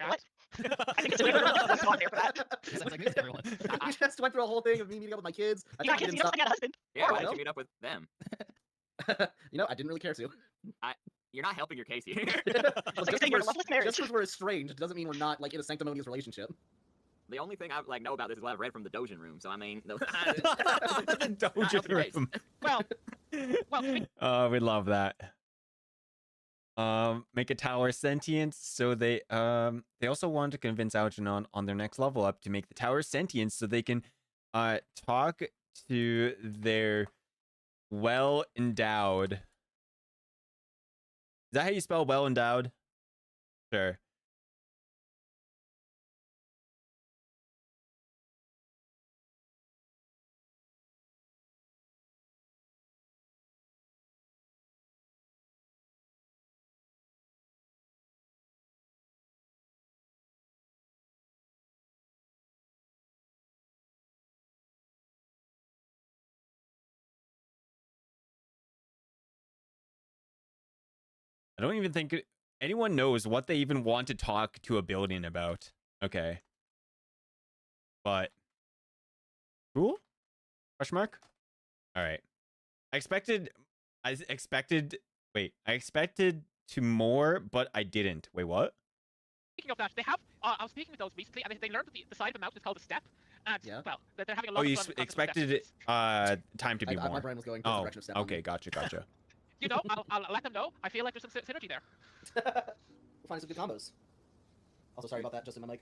What? I think it's a big let's go on there for that. Sounds like news to everyone. We just went through a whole thing of me meeting up with my kids. I You got technically kids, you didn't don't got a husband. Yeah, Oh, why did well. you meet up with them? stop. I didn't really care to. You're not helping your case here. It's like saying you're in a loveless marriage. Just because we're estranged doesn't mean we're not like in a sanctimonious relationship. The only thing I know about this is what I've read from the Dojin room. So I mean, Doja room. Well, well, We love that. Make a tower sentient, so they also want to convince Algernon on their next level up to make the tower sentient, so they can talk to their well endowed. Is that how you spell well endowed? Sure. I don't even think anyone knows what they even want to talk to a building about. Okay. But cool? Question mark? All right. I expected to more, but I didn't. Wait, what? speaking of that, they have. I was speaking with those recently, and they learned that the side of the mountain is called a step. And Yeah. well, they're having a lot Oh, of you fun with concepts of expected steps. time to be My more. brain was going towards the Oh, direction of step on okay, me. gotcha. You know, I'll let them know. I feel like there's some synergy there. We'll find some good combos. Also, sorry about that, just in my mic.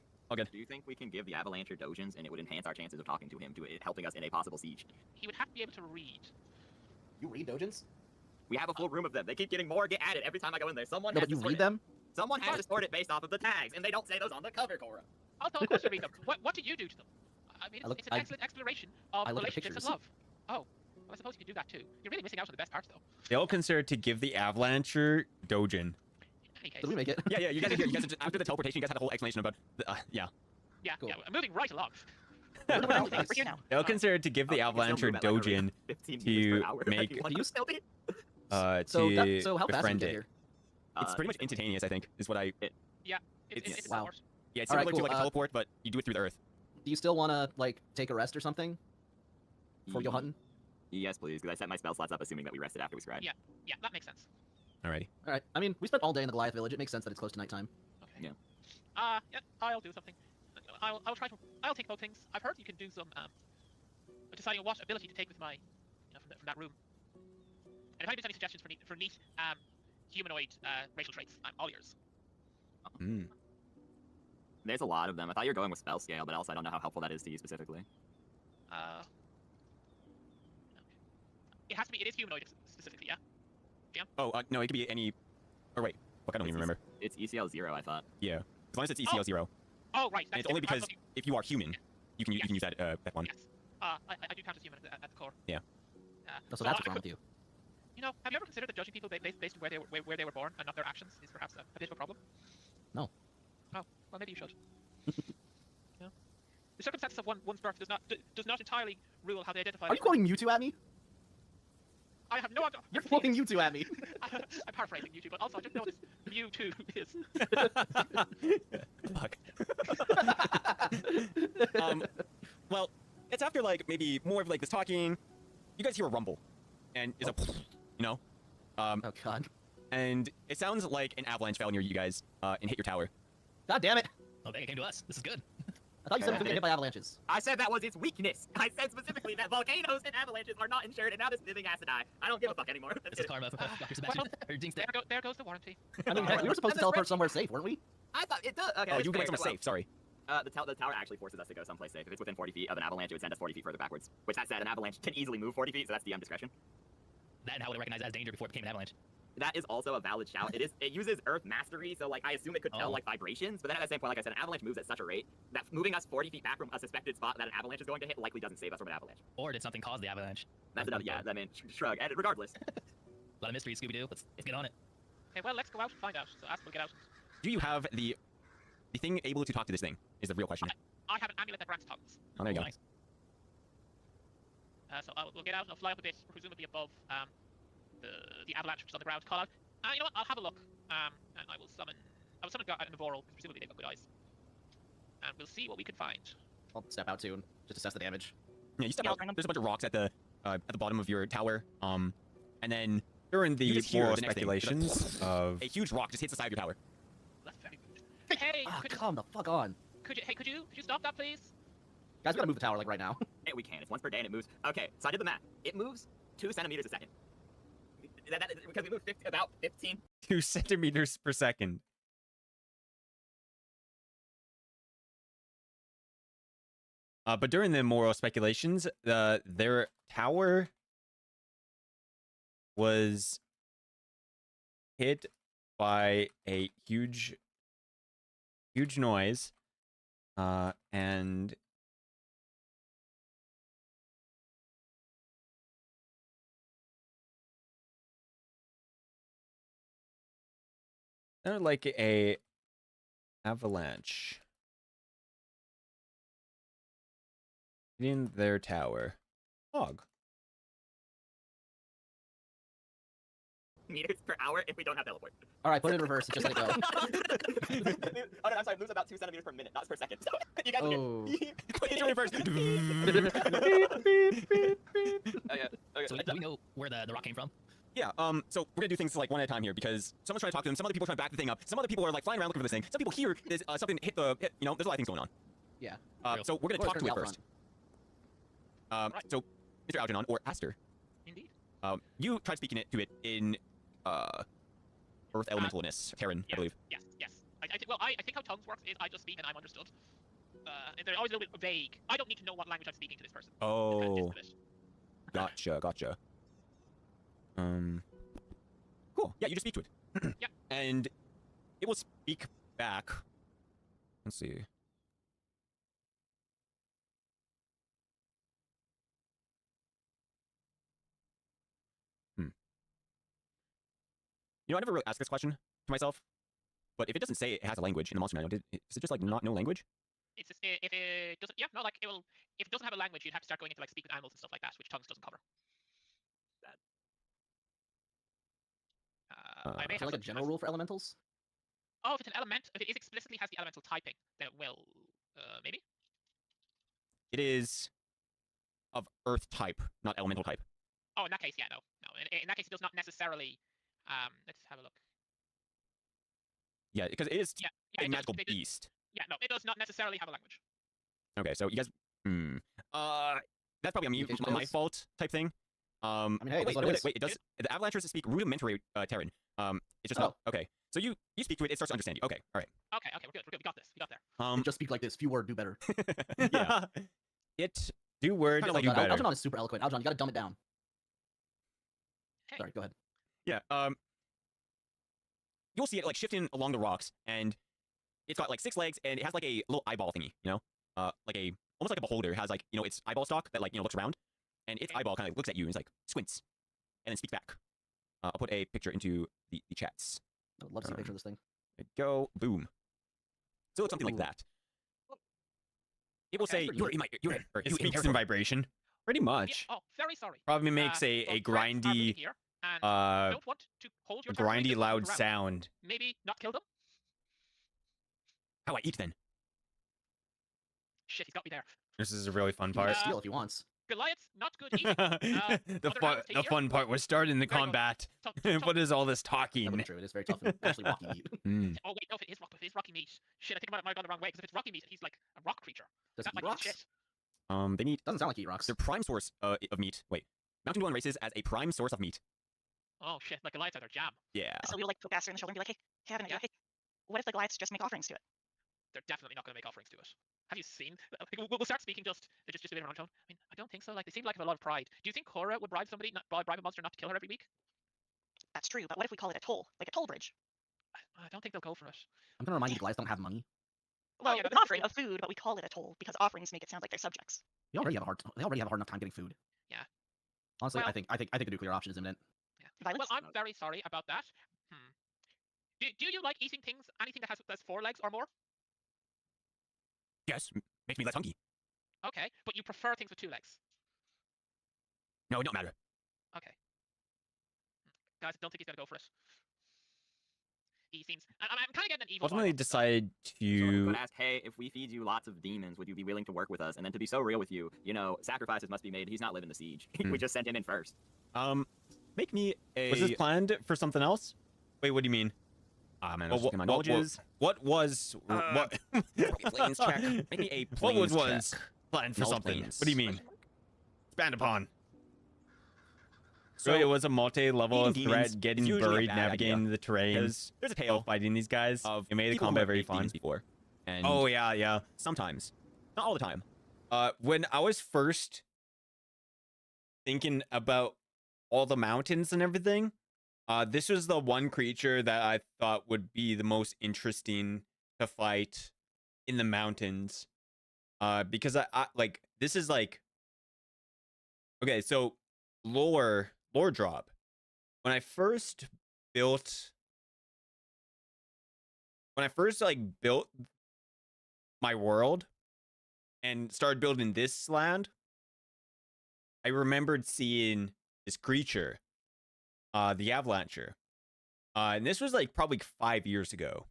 Do you think we can give the Avalancher Dojins and it would enhance our chances of talking to him, to it helping us in a possible siege? He would have to be able to read. You read Dojins? We have a full room of them. They keep getting more get added every time I go in there. Someone No, has but you to sort read it. them? Someone has to sort it based off of the tags, and they don't say those on the cover, Cora. Also, of course you read them. What do you do to them? I mean, I look- it's an I- excellent exploration of I look at relationships and pictures. love. Oh, well, I suppose you could do that too. You're really missing out on the best parts, though. They all consider to give the Avalancher Dojin. In any case. Did we make it? Yeah, you guys are here. You guys are just, after the teleportation, you guys had a whole explanation about the, yeah. Yeah, Cool. yeah. I'm moving right along. We're here now. They all consider to give the Oh, you can still Avalancher move at, like, a rate Dojin of 15 meters per to hour. make- What do you still be? So, to so how fast did we befriend get it. here? It's pretty much instantaneous, I think, is what I. It's Wow. short. Yeah, it's All right, similar cool, to like a uh, teleport, but you do it through the earth. Do you still want to, like, take a rest or something? Before we go hunting? Yes, please, because I set my spell slots up assuming that we rested after we scribed. Yeah. Yeah, that makes sense. Alrighty. Alright, I mean, we spent all day in the Goliath village. It makes sense that it's close to nighttime. Okay. Yeah. Yeah, I'll do something. I'll think about things. I've heard you can do some deciding on what ability to take with my, from that room. And if anybody has any suggestions for neat humanoid racial traits, I'm all ears. There's a lot of them. I thought you were going with spell scale, but also I don't know how helpful that is to you specifically. It has to be. It is humanoid specifically, yeah. Oh, no, it could be any. Or wait, fuck, I don't even remember. It's ECL 0, I thought. Yeah, as long as it's ECL 0, Oh, right. and That's it's only different. because if you are human, you can use that one. Yes. I do count as human at the core. Yeah. So that's what's wrong with you. You know, have you ever considered that judging people based on where they were born and not their actions is perhaps a bit of a problem? No. Oh, well, maybe you should. You know? The circumstances of one's birth does not entirely rule how they identify. Are you quoting Mewtwo at me? I have no idea. You're quoting Mewtwo at me. I'm paraphrasing YouTube, but also I just know what this Mewtwo is. Fuck. Well, it's after like maybe more of like this talking. You guys hear a rumble, and it's a, you know, Oh god. and it sounds like an avalanche fell near you guys and hit your tower. God damn it! Oh, dang, it came to us. This is good. I thought you said we couldn't get hit by avalanches. I said that was its weakness. I said specifically that volcanoes and avalanches are not insured, and now this living has to die. I don't give a fuck anymore. This is karma from Dr. Sebastian. Or Jinx. There goes the warranty. I mean, heck, we were supposed to teleport somewhere safe, weren't we? I thought it does. Okay, Oh, that's you fair. went somewhere safe. Sorry. The tower actually forces us to go someplace safe. If it's within 40 feet of an avalanche, it would send us 40 feet further backwards. Which, that said, an avalanche can easily move 40 feet, so that's DM discretion. That and how would it recognize that as danger before it became an avalanche? That is also a valid shout. It uses Earth Mastery, so like I assume it could tell like vibrations. But then at the same point, like I said, an avalanche moves at such a rate that moving us 40 feet back from a suspected spot that an avalanche is going to hit likely doesn't save us from an avalanche. Or did something cause the avalanche? That's another. Yeah, I mean, shrug. And regardless, A lot of mystery, Scooby-Doo. Let's get on it. Okay, well, let's go out and find out. So Ask will get out. Do you have the thing able to talk to this thing? Is the real question. I have an amulet that grants tongues. Oh, there you go. Nice. So we'll get out and I'll fly up a bit, presumably above the avalanche which is on the ground. Call out. You know what? I'll have a look. And I will summon an Evoral, because presumably they've got good eyes. And we'll see what we can find. I'll step out too and just assess the damage. Yeah, you step Yeah, out. random. There's a bunch of rocks at the bottom of your tower. And then During You the just hear moral the next thing. speculations of a huge rock just hits the side of your tower. That's very good. Hey, Ah, could come the fuck on. you stop that, please? Guys, we gotta move the tower like right now. hey, we can. It's once per day and it moves. Okay, so I did the math. It moves 2 centimeters a second. Because we move about 15. 2 centimeters per second. But during the moral speculations, their tower was hit by a huge noise, and they're like a avalanche in their tower. Fog. Meters per hour if we don't have teleport. Alright, put it in reverse and just let it go. Oh no, I'm sorry, it moves about 2 centimeters per minute, not per second. So you guys Oh. Put it in reverse. So do we know where the rock came from? Yeah, so we're gonna do things like one at a time here because someone's trying to talk to them, some other people are trying to back the thing up, some other people are like flying around looking for this thing, some people hear there's something hit, you know, there's a lot of things going on. Yeah. So we're gonna Of course, talk to it turn first. out So, Mr. Algernon, or Aster, Indeed. you tried speaking to it in, Earth Elementalness, Terran, I believe. Yes. I think how tongues works is I just speak and I'm understood. And they're always a little bit vague. I don't need to know what language I'm speaking to this person. Oh, Just gotcha. Cool. Yeah, you just speak to it. Yeah. And it will speak back. Let's see. You know, I never really asked this question to myself, but if it doesn't say it has a language in the monster manual, is it just like not no language? It's just, if it doesn't, yeah, no, like it will. If it doesn't have a language, you'd have to start going into like speaking animals and stuff like that, which tongues doesn't cover. I may Is have there like a some- general rule for elementals? Oh, if it's an element, if it is explicitly has the elemental typing, then it will, maybe. It is of Earth type, not elemental type. Oh, in that case, yeah, no. In that case, it does not necessarily. Let's have a look. Yeah, because it is Yeah, a it magical does, beast. Yeah, no, it does not necessarily have a language. Okay, so you guys, that's probably a Communication my skills? fault type thing. mean, hey, that's wait, what it is. wait, it does. The avalanches speak rudimentary Terran. It's just not okay. So you speak to it, it starts to understand you. Okay, all right. Okay, we're good. We got this. We got there. Just speak like this. Few word, do better. Yeah. It do word Oh, do God, better. Algernon is super eloquent. Algernon, you gotta dumb it down. Hey. Sorry, go ahead. Yeah. You'll see it like shifting along the rocks, and it's got like 6 legs, and it has like a little eyeball thingy, you know, like a almost like a beholder. It has like its eyeball stalk that like looks around, and its Okay. eyeball kind of looks at you and is like squints, and then speaks back. I'll put a picture into the chats. I would love to see a picture of this thing. There we go, boom. So it looks something like Ooh. that. It will Okay, say that's you're pretty in my you're or It you speaks in territory. vibration. Pretty Yeah, much. oh, very sorry. Probably makes Well, a threats are moving grindy, here, and uh, don't want to hold your territory, grindy just loud move around. sound. Maybe not kill them. How I eat then? Shit, he's got me there. This is a really fun He can part. steal if he wants. Goliath's not good eating. the other fun, animals take the here? fun part was starting the Very good. combat. So, What is all this That talking? would be true. It is very tough and actually walking meat. Mm. oh wait, no, if it is rocky meat. Shit, I think I might have gone the wrong way. Because if it's rocky meat, he's like a rock creature. Does That he eat might rocks? be shit. They need Doesn't sound like he eat rocks. their prime source of meat. Wait, mountain dwelling races as a prime source of meat. Oh shit, like Goliath's are their jam. Yeah. So we would like poke Aster in the shoulder and be like, hey, I have an idea. Yeah. Hey, what if the Goliaths just make offerings to it? They're definitely not going to make offerings to it. Have you seen? We'll start speaking just a bit around tone. I mean, I don't think so. Like they seem like they have a lot of pride. Do you think Korra would bribe somebody, not bribe a monster, not to kill her every week? That's true, but what if we call it a toll, like a toll bridge? I don't think they'll go for it. I'm gonna remind you, Goliaths don't have money. Well, yeah, it's that's an offering true. of food, but we call it a toll because offerings make it sound like they're subjects. They already have a hard enough time getting food. Yeah. Honestly, Well- I think a nuclear option is imminent. Yeah. Violence? Well, I'm very sorry about that. Hmm. Do you like eating things, anything that's 4 legs or more? Yes, makes me less hungry. Okay, but you prefer things with 2 legs. No, it don't matter. Okay. Guys, I don't think he's gonna go for it. He seems. I'm kind of getting an evil. Ultimately vibe. decide So you to. could ask, hey, if we feed you lots of demons, would you be willing to work with us? And then to be so real with you, you know, sacrifices must be made. He's not living the siege. We just sent him in first. Make me a. Was this planned for something else? Wait, what do you mean? Man, Well, my knowledges. What was what? Planes check. Make me a What planes was check. planned for No something? planes. What do you mean? Expand upon. So So it was a multi-level eating demons threat, is getting usually a buried, bad navigating idea, the terrain, because there's a tale fighting these guys. of It made the people who combat have very ate fun. demons before. And Oh yeah, yeah. sometimes, not all the time. When I was first thinking about all the mountains and everything, this was the one creature that I thought would be the most interesting to fight in the mountains. Because I like this is like okay, so lore drop. When I first like built my world and started building this land, I remembered seeing this creature, the Avalancher. And this was like probably 5 years ago.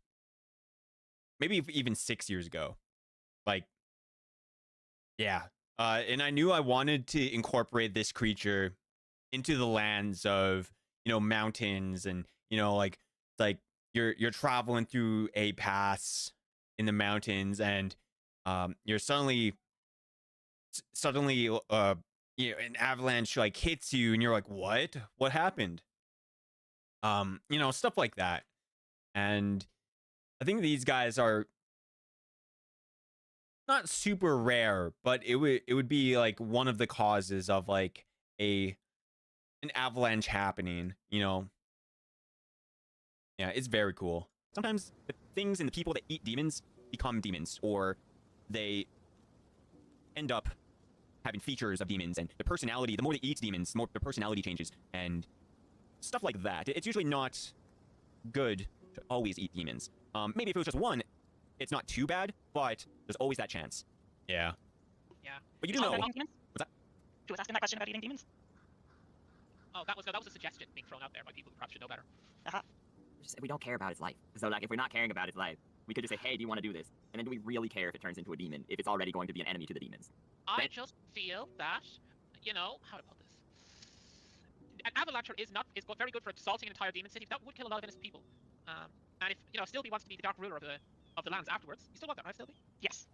Maybe even 6 years ago. Like, yeah. And I knew I wanted to incorporate this creature into the lands of, you know, mountains and, you know, like you're traveling through a pass in the mountains and you're suddenly you know, an avalanche like hits you and you're like, what happened? You know, stuff like that. And I think these guys are not super rare, but it would be like one of the causes of like an avalanche happening, you know. Yeah, it's very cool. Sometimes the things and the people that eat demons become demons, or they end up having features of demons, and the personality, the more they eat demons, the more their personality changes, and stuff like that. It's usually not good to always eat demons. Maybe if it was just one, it's not too bad, but there's always that chance. Yeah. Yeah. But you do Oh, know. eating demons? What's that? Who was asking that question about eating demons? Oh, that was a suggestion being thrown out there by people who perhaps should know better. Just, we don't care about his life. So, like, if we're not caring about his life, we could just say, hey, do you want to do this? And then do we really care if it turns into a demon, if it's already going to be an enemy to the demons? I That- just feel that, you know, how to put this. An avalancher is very good for assaulting an entire demon city. That would kill a lot of innocent people. And if you know Stilby wants to be the dark ruler of the lands afterwards, you still want that, right, Stilby? Yes.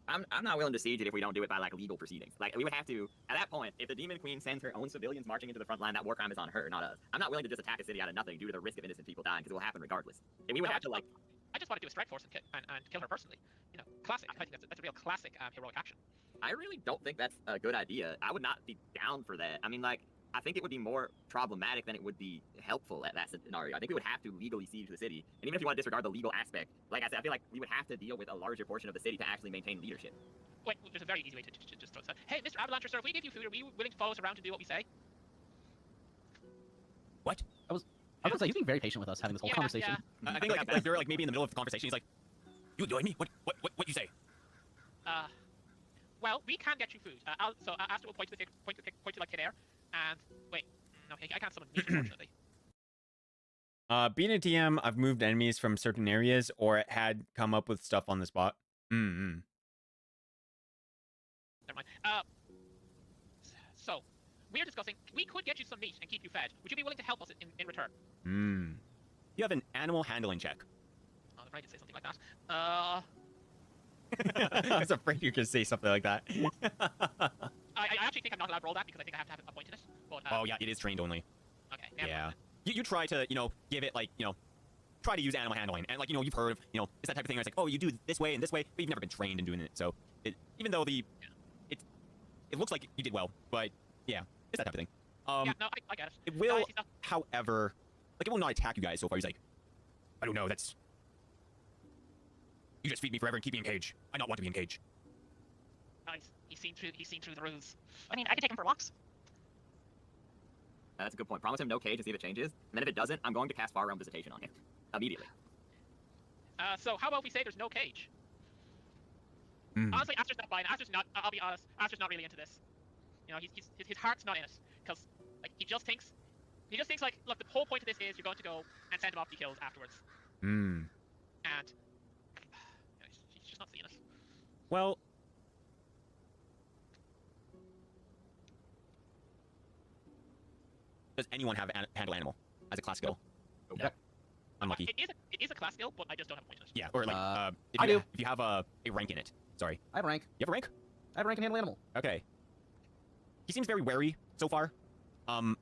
I'm not willing to siege it if we don't do it by, like, legal proceedings. Like, we would have to, at that point, if the Demon Queen sends her own civilians marching into the front line, that war crime is on her, not us. I'm not willing to just attack a city out of nothing due to the risk of innocent people dying, because it will happen regardless. And we would No, have to, like, I just want to do a strike force and kill her personally. You know, classic. I think that's a real classic heroic action. I really don't think that's a good idea. I would not be down for that. I mean, like, I think it would be more problematic than it would be helpful at that scenario. I think we would have to legally siege the city. And even if you want to disregard the legal aspect, like I said, I feel like we would have to deal with a larger portion of the city to actually maintain leadership. Wait, there's a very easy way to just throw this out. Hey, Mr. Avalanche, sir, if we give you food, are we willing to follow us around to do what we say? What? I was gonna say, he's being very patient with us having this whole conversation. Yeah. I think like they're like maybe in the middle of the conversation. He's like, "You annoy me? What you say?" Well, we can get you food. Asta will point to like thin air, and wait, okay, I can't summon meat, unfortunately. Being a TM, I've moved enemies from certain areas or it had come up with stuff on the spot. Never mind. So we're discussing. We could get you some meat and keep you fed. Would you be willing to help us in return? You have an animal handling check. Oh, I'm afraid to say something like that. I was afraid you could say something like that. I actually think I'm not allowed to roll that because I think I have to have a point in it. But, Oh yeah, it is trained only. Okay. Never Yeah. mind. You try to give it like try to use animal handling, and like you've heard of it's that type of thing where it's like, oh, you do this way and this way, but you've never been trained in doing it. So even though it looks like you did well, but yeah, it's that type of thing. Yeah, no, I get it. It will, He's not- however, like it will not attack you guys so far. He's like, I don't know, you just feed me forever and keep me in cage. I not want to be in cage. Nice. He's seen through the rules. I mean, I could take him for walks. That's a good point. Promise him no cage and see if it changes. And then if it doesn't, I'm going to cast Far Realm Visitation on him. Immediately. So how about we say there's no cage? Mm. Honestly, Aster's not buying. I'll be honest. Aster's not really into this. His heart's not in it because like he just thinks like, look, the whole point of this is you're going to go and send him off to be killed afterwards. And he's just not seeing it. Well, does anyone have handle animal as a class skill? No. Unlucky. It is a class skill, but I just don't have a point in it. Yeah, or like I do. if you have a rank in it. Sorry, I have a rank. you have a rank? I have a rank in handle animal. Okay. He seems very wary so far. I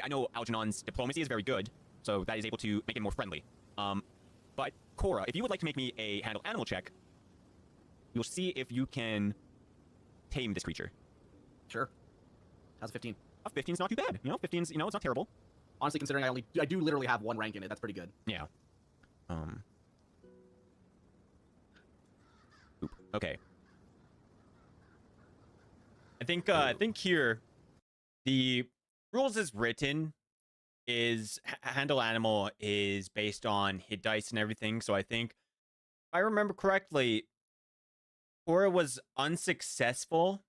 know Algernon's diplomacy is very good, so that is able to make him more friendly. But Cora, if you would like to make me a handle animal check, you'll see if you can tame this creature. Sure. How's a 15? 15's not too bad. 15's, it's not terrible. Honestly, considering I do literally have one rank in it, that's pretty good. Yeah. Oop. Okay. I think here the rules as written is handle animal is based on hit dice and everything. So I think if I remember correctly, Cora was unsuccessful.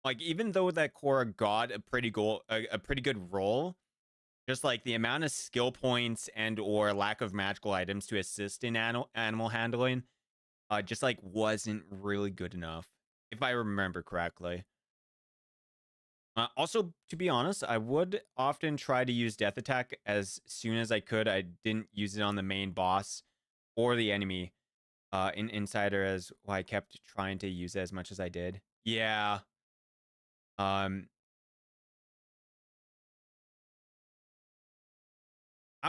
Like even though that Cora got a pretty good roll, just like the amount of skill points and or lack of magical items to assist in animal handling, just like wasn't really good enough, if I remember correctly. Also, to be honest, I would often try to use Death Attack as soon as I could. I didn't use it on the main boss or the enemy in Insider, as why I kept trying to use it as much as I did. Yeah. I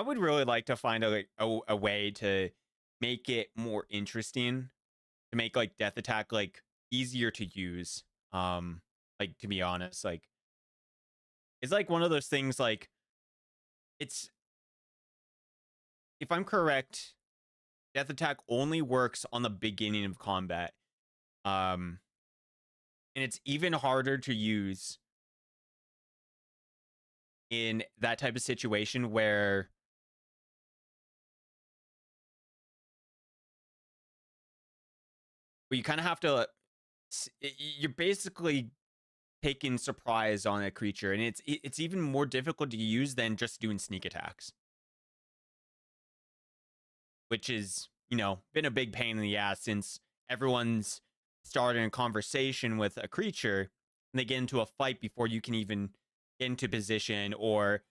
would really like to find a way to make it more interesting, to make like Death Attack like easier to use. Like to be honest, like it's like one of those things like it's, if I'm correct, Death Attack only works on the beginning of combat. And it's even harder to use in that type of situation where you kind of have to, you're basically taking surprise on a creature, and it's even more difficult to use than just doing sneak attacks, which is, been a big pain in the ass since everyone's starting a conversation with a creature and they get into a fight before you can even get into position or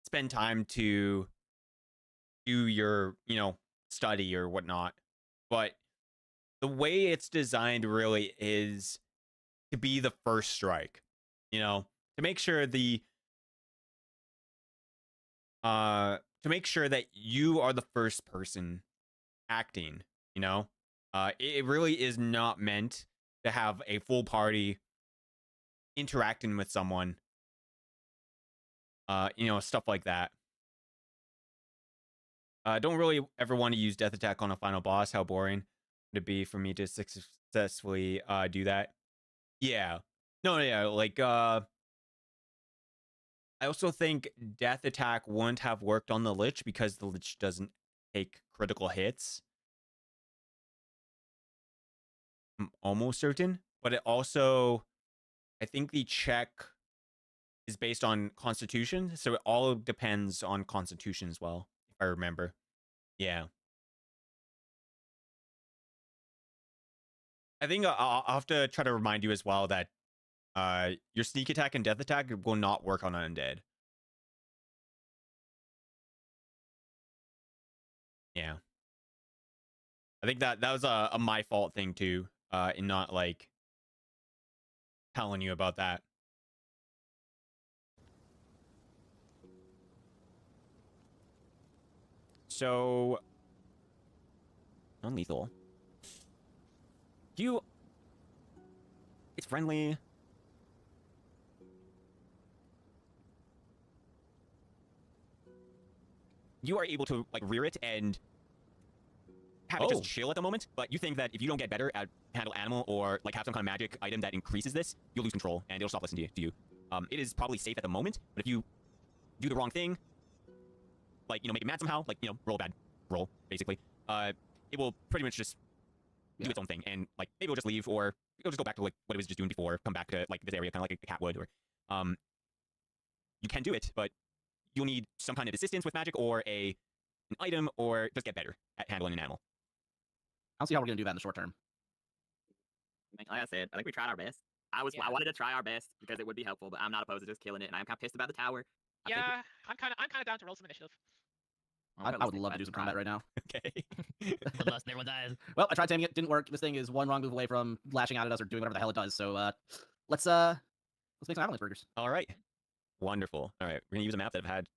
spend time to do your study or whatnot. But the way it's designed really is to be the first strike, to make sure to make sure that you are the first person acting, It really is not meant to have a full party interacting with someone. Stuff like that. Don't really ever want to use Death Attack on a final boss. How boring would it be for me to successfully do that? Yeah. No, yeah, like, I also think Death Attack wouldn't have worked on the Lich because the Lich doesn't take critical hits. I'm almost certain. But it also, I think the check is based on Constitution, so it all depends on Constitution as well, if I remember. Yeah. I think I'll have to try to remind you as well that your sneak attack and death attack will not work on undead. Yeah. I think that was a my fault thing too, in not like telling you about that. So Non-lethal. It's friendly. You are able to like rear it and have it just chill at the moment, but you think that if you don't get better at handle animal or like have some kind of magic item that increases this, you'll lose control and it'll stop listening to you. It is probably safe at the moment, but if you do the wrong thing, like, make it mad somehow, like, roll a bad roll, basically, it will pretty much just do its own thing, and, like, maybe it'll just leave, or it'll just go back to, like, what it was just doing before, come back to, like, this area, kind of like a cat would, or, you can do it, but you'll need some kind of assistance with magic, or an item, or just get better at handling an animal. I don't see how we're gonna do that in the short term. Like I said, I think we tried our best. I wanted to try our best because it would be helpful, but I'm not opposed to just killing it, and I'm kind of pissed about the tower. I'm kind of down to roll some initiative. I would love to do some combat right now. Okay. Bloodlust, everyone dies. Well, I tried taming it, didn't work. This thing is one wrong move away from lashing out at us or doing whatever the hell it does. So let's make some avalanche burgers. All right. Wonderful. All right. We're gonna use a map that have had,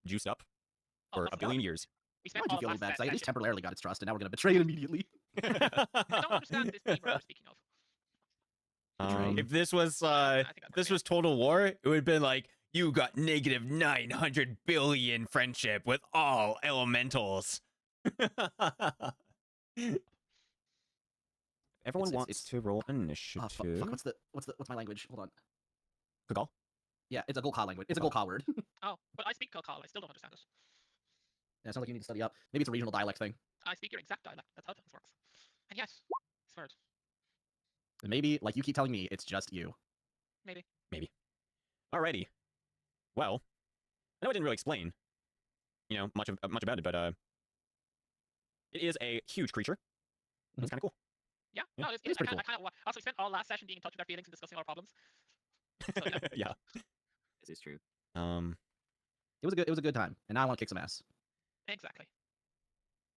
juiced up for a billion years. We Why spent do you all feel last bad? 'Cause I at least session. temporarily got its trust, and now we're gonna betray it immediately. I don't understand this beaver we're speaking of. If this was I think if this was Total War, it would have been like, you got negative 900 billion friendship with all elementals. Everyone It's- wants to roll initiative. Fuck, what's my language? Hold on. Kagal? Yeah, it's a Golka language. It's a Golka word. Oh, but I speak Kalkal. I still don't understand it. Yeah, it sounds like you need to study up. Maybe it's a regional dialect thing. I speak your exact dialect. That's how things works. And yes, it's word. And maybe, like you keep telling me, it's just you. Maybe. Alrighty. Well, I know I didn't really explain, much about it, but it is a huge creature. It's kind of cool. Yeah. Yeah, No, it is pretty cool. I kind of also spent all last session being in touch with our feelings and discussing our problems. So, yeah. Yeah. This is true. It was a good time, and now I want to kick some ass. Exactly.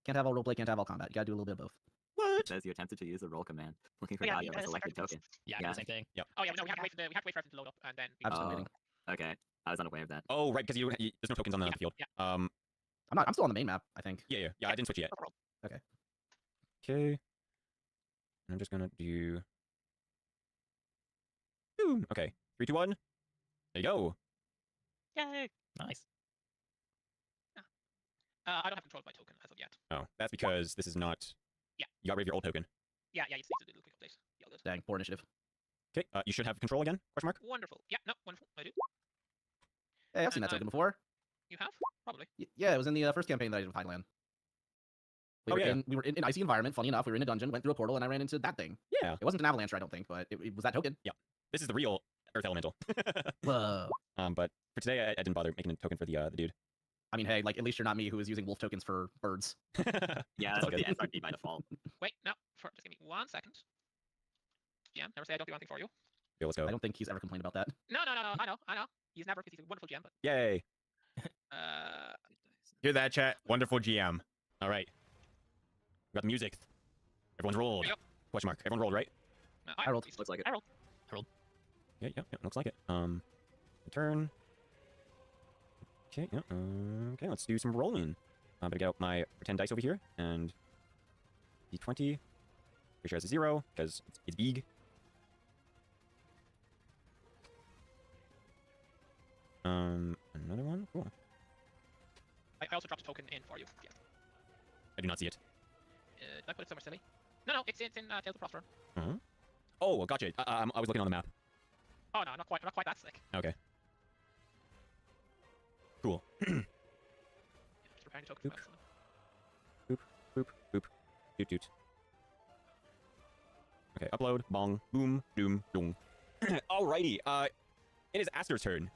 Can't have all roleplay, can't have all combat. You gotta do a little bit of both. It says you attempted to use the roll command, looking for Yeah, value of a because selected sacrifice. token. Yeah, I Yeah. do the same thing. Oh yeah, no, we have to wait for everything to load up, and then. I've just been Oh. waiting. Okay, I was unaware of that. Oh, right, because there's no tokens on the Yeah, field. yeah. I'm still on the main map, I think. Yeah, I didn't switch it yet. Overall. Okay. I'm just gonna do. Boom. Okay. 3, 2, 1. There you go. Yay! Nice. I don't have control of my token as of yet. Oh, that's because this is not. Yeah. You got rid of your old token. Yeah, you just need to do a quick update. Yeah, good. Dang, poor initiative. Okay. You should have control again? Question mark. Wonderful. Yeah, no, wonderful. I do. Hey, I've seen that token before. You have? Probably. Yeah, it was in the first campaign that I did with Hydalann. Oh, yeah. We were in an icy environment. Funny enough, we were in a dungeon, went through a portal, and I ran into that thing. Yeah. It wasn't an avalanche, I don't think, but it was that token. This is the real Earth Elemental. Whoa. But for today, I didn't bother making a token for the dude. I mean, hey, like at least you're not me who is using wolf tokens for birds. Yeah, It's that's all what the good. SRP by default. Wait, no. Just give me 1 second. GM, never say I don't do anything for you. Okay, let's go. I don't think he's ever complained about that. No. I know. He's never, because he's a wonderful GM, but. Yay. Hear that, chat? Wonderful GM. All right. We got the music. Everyone's rolled. Yep. Question mark. Everyone rolled, right? I rolled. Looks like it. I rolled. Yeah, looks like it. Turn. Okay, yeah, okay, let's do some rolling. I'm gonna get out my pretend dice over here, and D20. Pretty sure it's a 0 because it's big. Another one. Cool. I also dropped a token in for you. Yeah. I do not see it. Did I put it somewhere silly? No, it's in Tales of Frostvirn. Uh-huh. Oh, gotcha. I was looking on the map. Oh no, not quite that slick. Okay. Cool. Just preparing the tokens. Boop, boop, boop. Doot, doot. Okay, upload. Bong. Boom. Doom. Doom. Alrighty. It is Aster's turn.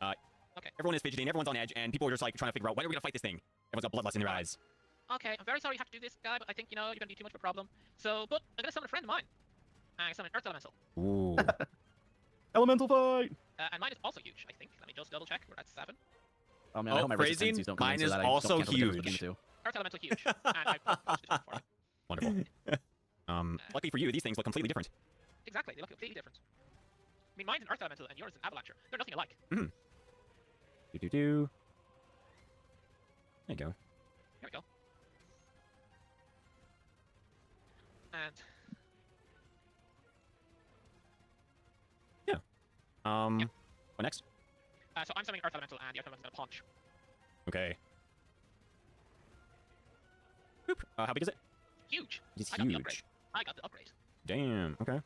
Okay. Everyone is fidgeting. Everyone's on edge, and people are just like trying to figure out when are we gonna fight this thing. Everyone's got bloodlust in their eyes. Okay, I'm very sorry you have to do this, guy, but I think, you're gonna be too much of a problem. So, but I'm gonna summon a friend of mine. I summon Earth Elemental. Ooh. Elemental fight! And mine is also huge, I think. Let me just double check. We're at 7. Oh man, I hope my phrasing, resistencies don't come mine in so is that I also don't cancel the difference huge. between the two. Earth Elemental huge. And I posted it for it. Wonderful. Luckily for you, these things look completely different. Exactly, they look completely different. I mean, mine's an Earth Elemental and yours is an Avalancher. They're nothing alike. Do do do. There you go. Here we go. And Yeah. What next? so I'm summoning Earth Elemental, and the Earth Elemental's gonna punch. Okay. Boop. How big is it? Huge. It's I got the upgrade. huge. I got the upgrade. Damn. Okay.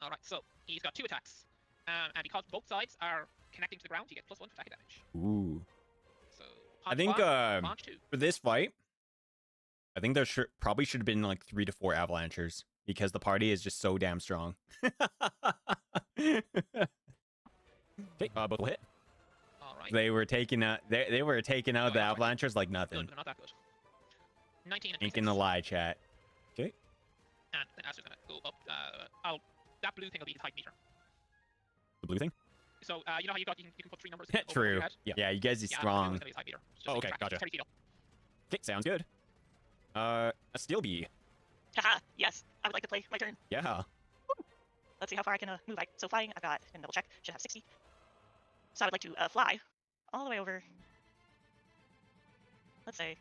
All right, so he's got 2 attacks, and because both sides are connecting to the ground, you get +1 attack damage. Ooh. So I punch think 1, punch 2. for this fight, I think there probably should have been like 3 to 4 avalanchers because the party is just so damn strong. Okay. Both will hit. All right. They were taking out they were taking out the yeah, right. avalanchers like Good, nothing. but not that good. 19 and Ink 26. in the lie chat. And then Aster's gonna go up. That blue thing will be his height meter. The blue thing. So you know how you can put 3 numbers. over True. your head? Yeah, you guys are Yeah, strong. It's gonna be his height meter. Just Oh, so you okay, can track it. gotcha. It's 30 feet up. Okay. Sounds good. A steel bee. Haha, yes, I would like to play my turn. Yeah. Let's see how far I can move. So flying, I've got, and double check, should have 60. So I would like to fly all the way over. Let's say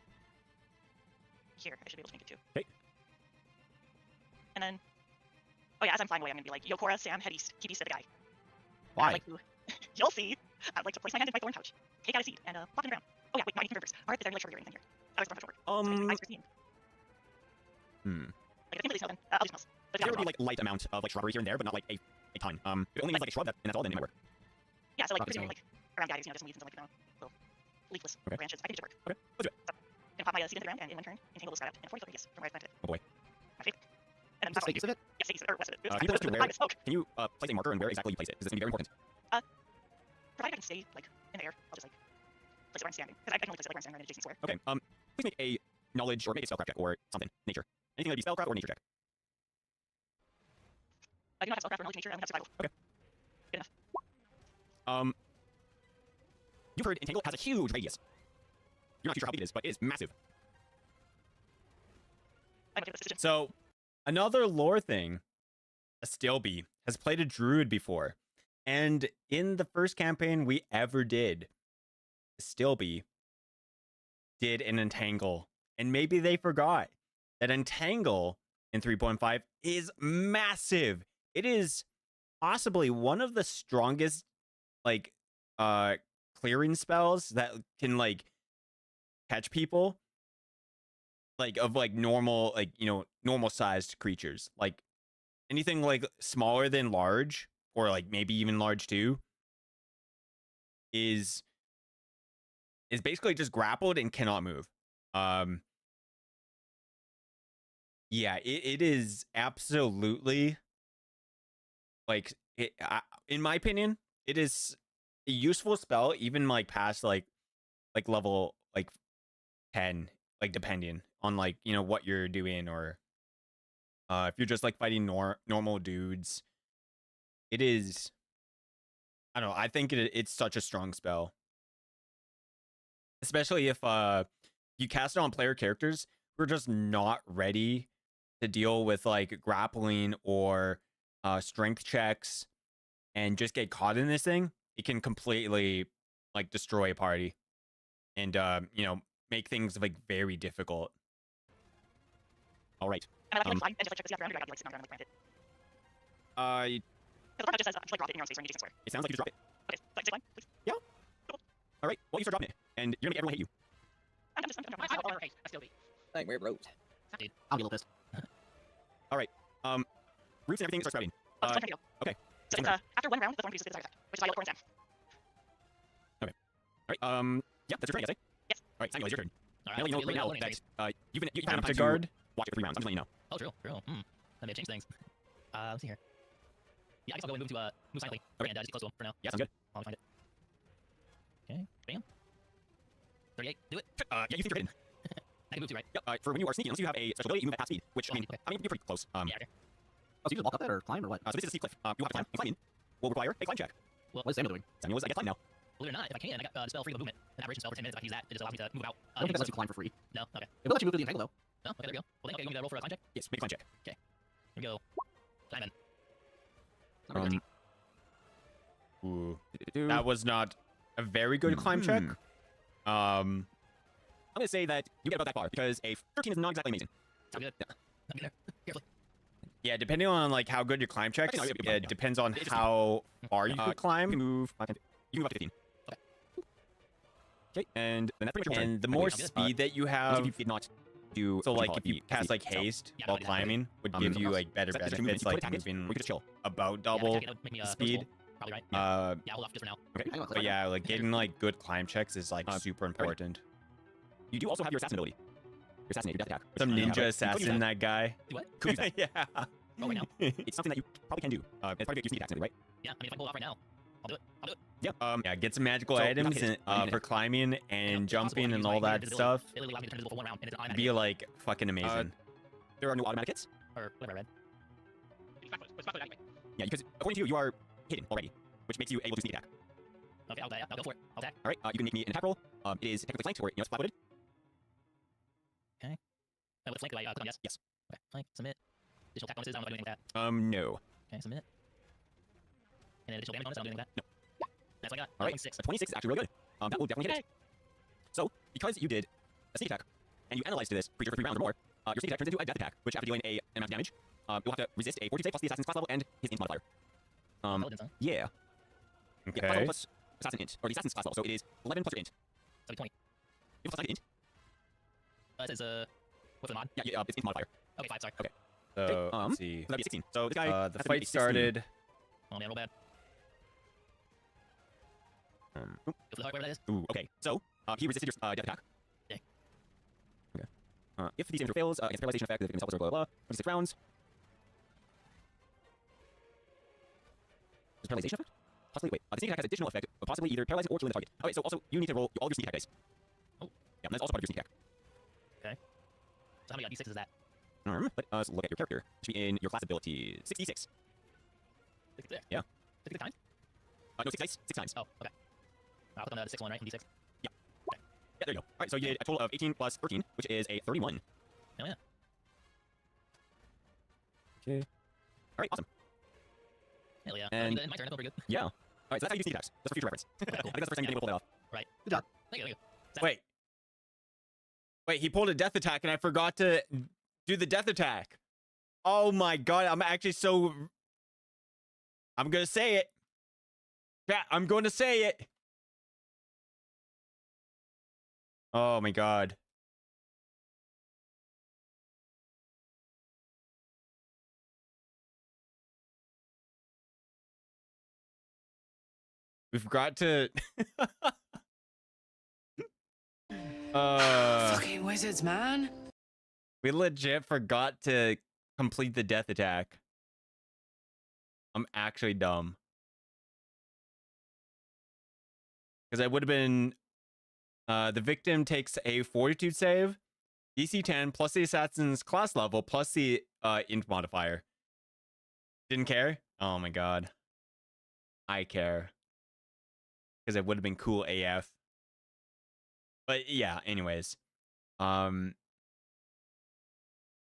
here. I should be able to make it too. Okay. And then, oh yeah, as I'm flying away, I'm gonna be like, Yo, Cora, Sam, head east. Keep east of the guy. Why? I'd like to, you'll see. I'd like to place my hand in my thorn pouch, take out a seed, and plop it in the ground. Oh yeah, wait, no, I need to reverse. Alright, is there any like sugar or anything here? I was throwing pouch over. Ice cream. Like, if it's really snow, then I'll do smells. But There would be like light amount of like shrubbery here and there, but not like a ton. If it only needs like a shrub, and that's all, then it might work. yeah, so like, Rocket like around guys, there's some weeds and some like, little leafless Okay. branches. I can make it work. Okay, let's do it. So, gonna pop my seed in the ground and in one turn, entangle the sky up in a 40 foot radius from where I planted it. Oh boy. My favorite. And then Stay east of it? Yeah, stay east of it, or west of it. Can you place it I where? missed. Oh, Can you place a marker on where exactly you place it? Because it's gonna be very important. provided I can stay like in the air, I'll just like place it where I'm standing. Because I can only place it like where I'm standing, right in adjacent square. Okay. Please make a knowledge or make a spellcraft check or something. Nature. Anything that'd be spellcraft or nature check. I do not have spellcraft or knowledge nature, I only have survival. Okay. Good enough. You've heard Entangle has a huge radius. You're not too sure how big it is, but it is massive. I'm okay with this decision. So, another lore thing, a Stilby has played a druid before. And in the first campaign we ever did, Stilby did an Entangle. And maybe they forgot that Entangle in 3.5 is massive. It is possibly one of the strongest, like, clearing spells that can, like, catch people. Like, of, like, normal, like, you know, normal-sized creatures. Like, anything, like, smaller than large, or, like, maybe even large, too, is basically just grappled and cannot move. Yeah, it is absolutely, like, in my opinion, it is a useful spell, even, like, past, like level, like, 10, like, depending on, like, you know, what you're doing, or if you're just, like, fighting normal dudes. It is, I don't know, I think it's such a strong spell. Especially if you cast it on player characters who are just not ready to deal with, like, grappling or strength checks and just get caught in this thing. It can completely, like, destroy a party and, you know, make things, like, very difficult. All right. Am I lucky like fly and just like check to see after round, or do I gotta be like sitting on the ground like Because granted? Because the just says just like drop it in your own space or in your square. it sounds like you just drop it. Okay, so zip line, please. All right. Well, you start dropping it, and you're gonna make everyone hate you. I'm just I would never hate a still be. Like, we're road. I'll get a little pissed. Roots and everything start sprouting. just one turn to go. okay. So it's after one round, the thorn produces the desired effect, which is why you let the thorns down. All right. Yeah, that's your turn, I guess. Yes. All right, Samuel, it's your turn. All Now right. you know Let's right get a now little that you've had Time enough to time guard. to watch it for 3 rounds. I'm just letting you know. Oh, true. That may have changed things. Let's see here. Yeah, I guess I'll go and move silently. Okay. And just get close to him for now. Yeah, sounds good. I'll find it. Okay, bam. 38, do it. Yeah, you think you're hidden. I can move too, right? Yep. For when you are sneaky, unless you have a special ability, you move at top speed, which I mean, Okay. you're pretty close. Yeah, okay. Oh, so you just walk up that or climb or what? So this is a steep cliff. You have to climb, and climbing will require a climb check. What is Samuel doing? Samuel is, I guess, climb now. Believe it or not, if I can, I got the spell Freedom of Movement, an aberration spell for 10 minutes. If I can use that, it just allows me to move out. I don't think that lets you climb for free. No, okay. It will let you move through the entangle though. No, okay, there we go. Well, then, okay, you want me to roll for a climb check? Yes, make a climb check. Here we go. Climbing. It's not very easy. Ooh. That was not a very good climb check. I'm gonna say that you get about that far because a 13 is not exactly amazing. Sound good? Yeah. I'm getting there. Carefully. Yeah, depending on like how good your climb checks, Actually, no, yeah, yeah. it depends on It just- how far you Uh, could climb. You can move 5, 10, you can move up to 15. Okay, and then that's pretty much your turn. And the I more believe. speed that you Unless have, if you did not do so what you like call if you the cast speed like itself. haste Yeah, while no, climbing, would Um, give you like better so that's just benefits, movement. like You put it moving or you just chill. about Yeah, double if I take it, make me, speed. Probably right. Yeah, hold off just for now. Okay. Hang on, But yeah, like getting like good climb checks is like super important. You do also have your assassin ability. Your assassinate, your death attack. which Some you have, ninja right? assassin, that guy. Do what? Could use that. Yeah. Oh, right now? It's something that you probably can do. As part of your sneak attacks, maybe, right? Yeah, I mean, if I pull it off right now, I'll do it. I'll do it. Yeah. Yeah, get some magical So, items okay, and, for climbing You know, and it's possible jumping to and use all my that invisibility. stuff. It literally allows me to turn invisible for 1 round, and it's an automatic Be hit, like fucking amazing. There are no automatic hits. or whatever I read. It's flat-footed anyway. Yeah, because according to you, you are hidden already, which makes you able to sneak attack. Okay, yeah, I'll go for it. I'll attack. All right. You can make me an attack roll. It is technically flanked, or it's flat-footed. With flank, do I click on yes? Yes. Okay, flank, submit. Additional attack bonuses, I don't know if I do anything with that. No. Okay, submit. And then additional damage bonus, I don't do anything with that. No. That's what I got. All right. 26. A 26 is actually really good. That will definitely hit it. So, because you did a sneak attack, and you analyzed this creature for 3 rounds or more, your sneak attack turns into a death attack, which after dealing an amount of damage, you'll have to resist a 42 save plus the assassin's class level and his int modifier. Intelligence, huh? Yeah. Yeah, class Okay. level plus assassin int, or the assassin's class level, so it is 11 plus your int. So it'll be 20. You have plus 9 int? It says, what's the mod? Yeah, it's int modifier. Okay, 5, sorry. Okay. So Okay, let's see. So that'd be a 16. So this guy. The has to fight beat a 16. started. Oh man, roll bad. Ooh, Go for the heart, whatever that is. ooh, okay. So he resisted your death attack. Okay. Okay. If the damage fails against paralyzation effect, the victim himself blah blah blah. 26 rounds. Does paralyzation effect? Possibly. Wait. The sneak attack has additional effect, of possibly either paralyzing or killing the target. Okay. So also you need to roll all your sneak attack dice. Oh. Yeah, that's also part of your sneak attack. So how many d6s is that? Let's look at your character. It should be in your class ability. 66. 6 there. Yeah. 6 times? No, 6 dice. 6 times. Oh, okay. I'll click on the 6 one, right? And d6. Yeah, there you go. Alright, so you did a total of 18 plus 13, which is a 31. Oh yeah. Okay. Alright, awesome. Hell yeah. And- My turn, that's pretty good. Yeah. Alright, so that's how you do sneak attacks. Just for future reference. Okay, cool. I think that's the first time you've been able to pull that off. Good job. Thank you. Wait. Wait, he pulled a death attack and I forgot to do the death attack. Oh my god, I'm actually so... I'm gonna say it. Yeah, I'm going to say it. Oh my god. We forgot to... Fucking wizards, man. We legit forgot to complete the death attack. I'm actually dumb. Because I would have been... the victim takes a fortitude save, DC 10, plus the assassin's class level, plus the int modifier. Didn't care? Oh my god. I care. Because it would have been cool AF. But yeah, anyways.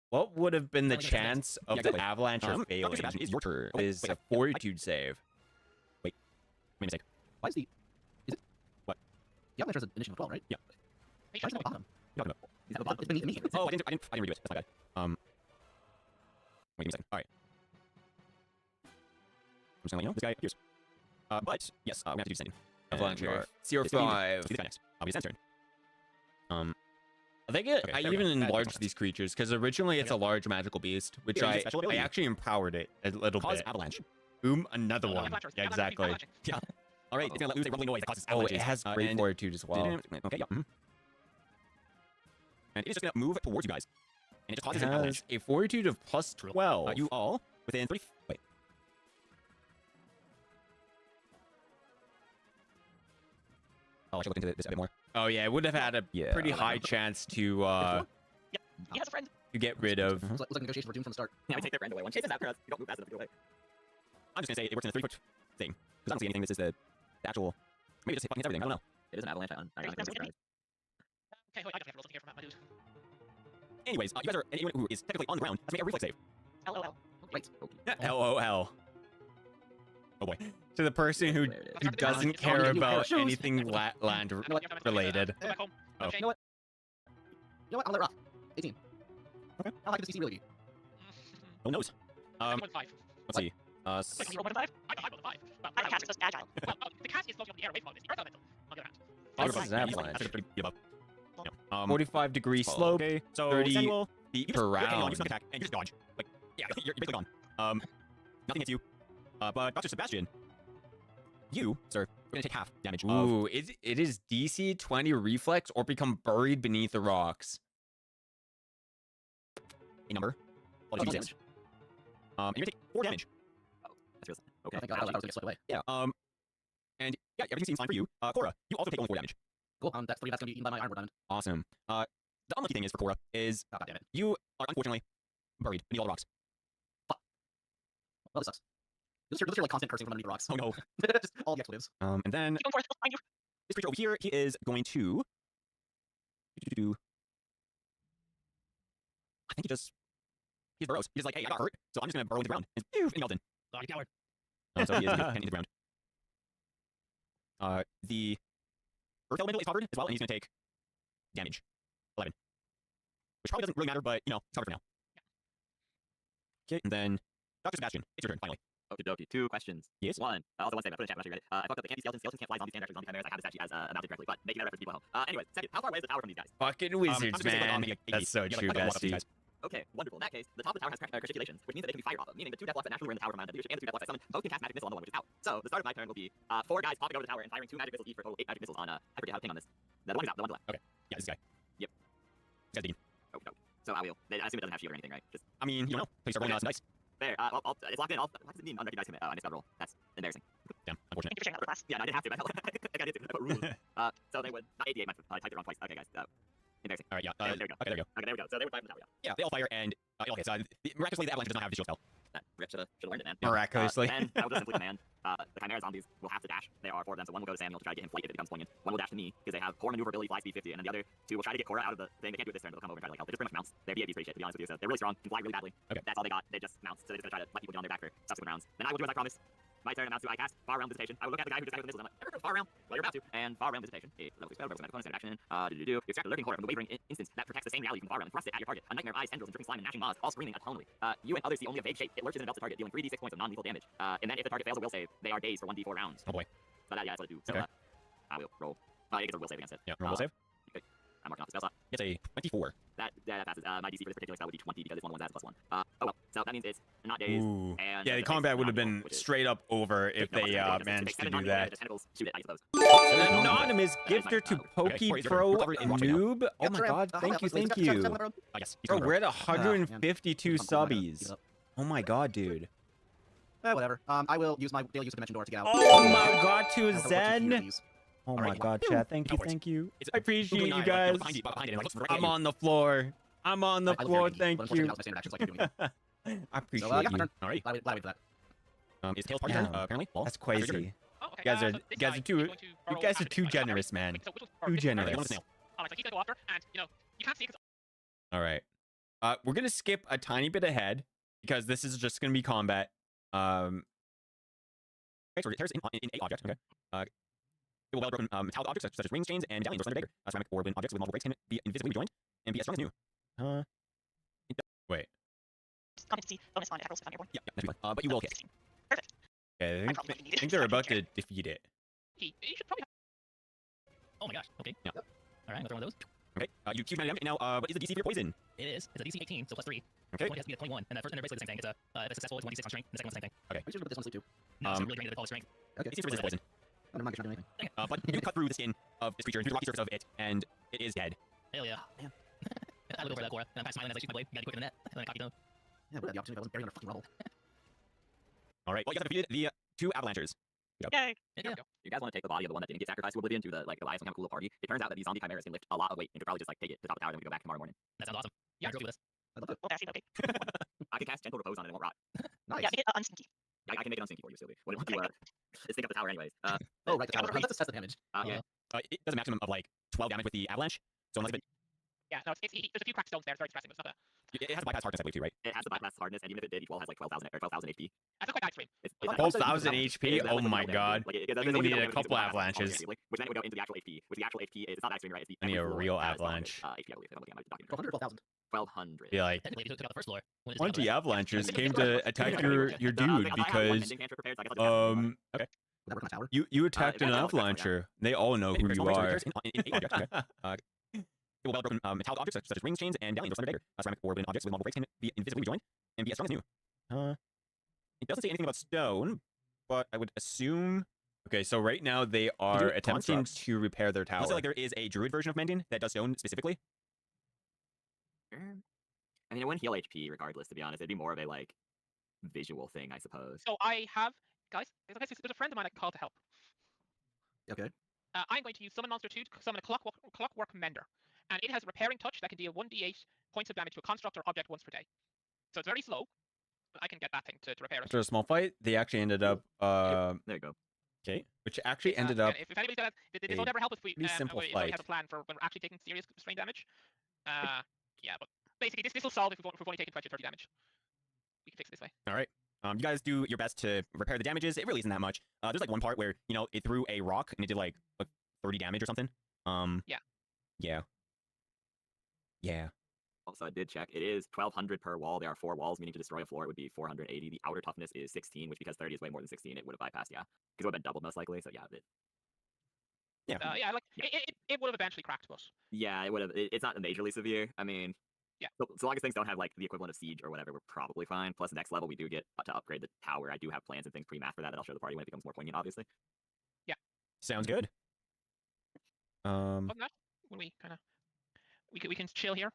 What would have been the Sounds like a chance of Yeah, the exactly. avalanche or Dr. failing? Sebastian, it's your turn. Oh, Is wait, a fortitude save. Made a mistake. Why is the... Is it... What? The avalanche has an initiative of 12, right? Yeah. Hey, Why is it at the bottom? You're talking about. Is it at the bottom? It's beneath me. Oh, I didn't redo it. That's my bad. Wait, give me a second. All right. I'm just gonna let you know this guy appears. But yes, we're gonna have to do descending. Avalanche And we are- CR5. So this guy next. I'll be descend turn. I think Okay, I there we even go. enlarged these creatures because originally it's a large magical beast, which Here, use I your special ability. actually empowered it a little Cause bit. avalanche. Boom, another one. Avalanche, Yeah, avalanche, exactly. avalanche. Yeah. All right, it's gonna lose a rumbling noise that causes Oh, avalanches. it has great and- fortitude as well. Okay, yeah. And it is just gonna move towards you guys, and it just It causes an avalanche. has a fortitude of plus 12. You all within 30. Wait. Oh, I should look into this a bit more. Oh yeah, it would have had a Yeah, pretty I high chance to He has a friend. get rid of. Looks like negotiations were doomed from the start. Now we take their friend away. One chases after us. You don't move fast enough to get away. I'm just gonna say it works in a 3-foot thing because I don't see anything. This is the actual. Maybe just fucking everything. I don't know. It is an avalanche on. Alright, that's okay. Okay, wait, I gotta have rules in here for my dude. Anyways, you guys are anyone who is technically on the ground. Let's make a reflex save. LOL. Right. LOL. Oh boy. To the person who There it is. who doesn't Oh, care you about shoes. anything land You know what? related. Go back home. Oh. Okay. You know what? You know what? I'm gonna let it rough. 18. Okay. How high could this DC really be? Who knows? I'm 1.5. Let's see. Wait, can you roll 1 to 5? I got 5. Well, I have a cast because agile. well, the cast is floating up in the air away from all this. The earth elemental, on the other hand. Oh, This this is an avalanche. Pretty above. Yeah. 45-degree follow. slope. Okay, so 30 Samuel, feet you per just, you round. just attack and you just dodge. Like, yeah, you're basically gone. Nothing hits you. But Dr. Sebastian, you, sir, are gonna take half damage. Ooh, it is DC 20 reflex or become buried beneath the rocks. A number. Well, Oh, it's damage. D6. And you're gonna take 4 damage. That's real. Oh, Okay. thank God. I was gonna get swept away. Yeah. And yeah, everything seems fine for you. Cora, you also take only 4 damage. Cool. That's 3. That's gonna be eaten by my Ironwood diamond. Awesome. The unlucky thing is for Cora is Oh, God damn it. you are unfortunately buried beneath all the rocks. Well, this sucks. You'll hear like constant cursing from underneath the rocks. Oh no. Just all the expletives. And then Keep going forth. He'll find you. this creature over here, he is going to. I think he burrows. He's like, hey, I got hurt, so I'm just gonna burrow into the ground. And phew, he knelt in. Oh, you coward. So he is heading into the ground. The earth elemental is covered as well, and he's gonna take damage. 11. Which probably doesn't really matter, but you know, it's covered for now. Okay, and then Dr. Sebastian, it's your turn, finally. Okie dokie. 2 questions. Yes? One. Also, one statement. I put in chat. I'm not sure you read it. I fucked up the campy skeletons. Skeletons can't fly. Zombies can. Actually, zombie chimeras. I have this actually as mounted correctly, but making that reference to people at home. Anyways, second. How far away is the tower from these guys? Fucking I'm wizards, just gonna say, like, man. maybe, like, 8 That's feet. so Yeah, true, like, walk up to these Bestie. guys. Okay, wonderful. In that case, the top of the tower has crustaceans, which means that they can be fire off of, meaning the 2 death blocks that naturally were in the tower from my leadership and the 2 death blocks I summoned both can cast magic missile on the one which is out. So the start of my turn will be 4 guys popping over the tower and firing 2 magic missiles each for a total of 8 magic missiles on I forget how to ping on this. The one is out, the one left. Yeah, this guy. Yep. This guy's Dean. Oh, no. So I will. I assume it doesn't have shield or anything, right? Just I mean, you don't know. Please start rolling some dice. there. It's locked in. Why does it mean unrecognized commit? I just got to roll. That's embarrassing. Damn, unfortunate. Thank you for sharing that with class. Yeah, no, I didn't have to. But I got it. I put rules. So they would not 88. I typed it wrong twice. Okay, guys. Embarrassing. All right, yeah. There we go. Okay, there you go. Okay, there we go. So they would fire from the tower. Yeah, they all fire, and okay, so miraculously the avalanche does not have a shield spell. Yeah. Rip should have learned it, man. Miraculously. And I will just simply command. The Chimera zombies will have to dash. There are 4 of them, so one will go to Samuel to try to get him flight if it becomes poignant. One will dash to me because they have core maneuverability, fly speed 50, and then the other 2 will try to get Cora out of the thing. They can't do it this turn, but they'll come over and try to like help. They just pretty much mounts. Their BAB is pretty shit, to be honest with you. So they're really strong, can fly really badly. Okay. That's all they got. They just mounts. So they're just gonna try to let people get on their back for subsequent rounds. Then I will do as I promised. My turn amounts to I cast far realm visitation. I will look at the guy who just with the missiles. I'm like, ever go far realm? Well, you're about to. And far realm visitation. A level 6 spell, represents bonus action. You extract a lurking horror from the wavering instance that protects the same reality from the far realm and thrust it at your target. A nightmare of eyes, tendrils, and dripping slime and gnashing maws, all screaming atonally. You and others see only a vague shape. It lurches and envelops the target, dealing 3d6 points of non-lethal damage. And then if the target fails a will save, they are dazed for 1d4 rounds. Oh boy. But yeah, that's what I do. So Okay. I will roll. It gets a will save against it. Yeah, roll save. I'm marking off the spell slot. It's a 24. That passes. My DC for this particular spell would be 20 because it's one of the ones that has +1. Oh well. So that means it's not dazed. Ooh. And Yeah, the combat would have been straight up over if they managed to do that. Shoot it, I suppose. An anonymous gifter to Okay, Poke Pro covered in rocks right now. Noob. Oh my god, thank you, thank you. Yes. Bro, we're at man. 152 I'm gonna beat subbies. it up. Oh my god, dude. Whatever. I will use my daily use of Dimension Door to get out. Oh my god, to I have a bunch of Zen. keys. Oh my Alright. god, chat. Thank you, That works. thank you. It's I appreciate you guys. I'm on the floor. I'm on the I look floor. very needy, Thank but you. unfortunately, that was my standard action, so I can't do anything. I appreciate So, yeah, my you. turn. Alright. Glad we did that. Is Tails party Yeah. turn, apparently? Well, That's after your turn. crazy. Oh, okay. You guys are- so this you guys guy are too- is going to you borrow guys are magic too device. generous, man. Wait, so which was Too this is- generous. One with the snail. So he's gonna go after, and you can't see because All right. We're gonna skip a tiny bit ahead because this is just gonna be combat. Okay, so it tears in a object. Okay. It will well broken metallic objects such as rings, chains, and medallions or slender dagger. Ceramic or wooden objects with multiple breaks can be invisibly rejoined and be as strong as new. Wait. competency bonus on attack rolls if found airborne. Yeah, that should be fine. But you will hit. 16. Perfect. Okay, I probably wouldn't need I it. think they're I don't about care. to defeat it. You should probably Oh my gosh. Okay. Yeah. All right, I'm gonna throw one of those. Okay. You choose damage. Now, what is the DC for your poison? It is. It's a DC 18, so plus 3. Okay. One has to be a 21, and the first and they're basically the same thing. It's a if it's successful, it's 1d6 on strength. The second one's the same thing. We should put this on sleep too. No, so Um, really drained it with all the strength. Okay. DC for resist poison. Oh, never mind, you're not doing anything. But you cut through the skin of this creature and through the rocky surface of it, and it is dead. Hell yeah. man. I look over that Cora, and I'm kind of smiling as I shoot my blade. You gotta be quicker than that. And then I cock your nose. Yeah, but the opportunity if I wasn't buried under fucking rubble. All right. Well, you guys have defeated the 2 avalanchers. Yay. Yeah. There we go. You guys want to take the body of the one that didn't get sacrificed to Oblivion to the like Elias and have a cool little party. It turns out that these zombie chimeras can lift a lot of weight and could probably just like take it to the top of the tower, then we go back tomorrow morning. That sounds awesome. Yeah. Trophy list. I'd love to. Well, passive, okay. I can cast gentle repose on it and it won't rot. Nice. Yeah, make it unstinky. I can make it unstinky for you, Sylvie. What do you want to stink up the tower anyways? Oh, right, the tower. Let's test the damage. Yeah. It does a maximum of like 12 damage with the avalanche. So unless Yeah, no, there's a few cracked stones there. It's very stressing, but it's not a. it has bypass hardness, I believe, too, right? It has the bypass hardness, and even if it did, each wall has like 12,000 HP. That's quite nice for me. It's 12,000 HP? It's Oh like my double god. damage. Like, I think we need a couple avalanches. Which then it would go into the actual HP, which the actual HP is, it's not actually right, it's the I need a every floor real has 1200, avalanche. HP, I believe, if I'm looking at my document. 1200 or 12,000? 1200. Be like, Technically, if you took out the first floor. when it's 20 out of avalanches Yeah. came to attack your dude I have one because mending cantrip prepared, so I guess I'll just cast it. okay, Would that work on a tower? you attacked an eventually I'll attack avalancher. They all know who you are. In 8 objects, okay. Well broken metallic objects such as rings, chains, and galleons or slender dagger. Ceramic or wooden objects with multiple breaks can be invisibly rejoined and be as strong as new. It doesn't say anything about stone, but I would assume. Okay, so right now they are do attempting constructs. to repair their tower. Unless like there is a druid version of mending that does stone specifically. Sure. I mean, it wouldn't heal HP regardless, to be honest. It'd be more of a, like, visual thing, I suppose. So I have, guys, there's a friend of mine I called to help. Okay. I'm going to use Summon Monster 2 to summon a Clockwork Mender. And it has a repairing touch that can deal 1d8 points of damage to a construct or object once per day. So it's very slow, but I can get that thing to repair it. After a small fight, they actually ended up There you go. okay, which actually ended up If anybody's got this a won't ever help if we pretty simple if we fight. have a plan for when we're actually taking serious strain damage. Yeah, but basically this will solve if we've only taken 20 or 30 damage. We can fix it this way. All right. You guys do your best to repair the damages. It really isn't that much. There's like one part where it threw a rock and it did like 30 damage or something. Yeah. Also, I did check. It is 1200 per wall. There are 4 walls, meaning to destroy a floor it would be 480. The outer toughness is 16, which because 30 is way more than 16, it would have bypassed, yeah. Because it would have been doubled most likely, so yeah. Yeah, like it would have eventually cracked, but Yeah, it would have. It's not majorly severe. I mean, yeah. So long as things don't have like the equivalent of siege or whatever, we're probably fine. Plus, next level we do get to upgrade the tower. I do have plans and things pre-math for that I'll show the party when it becomes more poignant, obviously. Sounds good. other than that, when we kind of we can chill here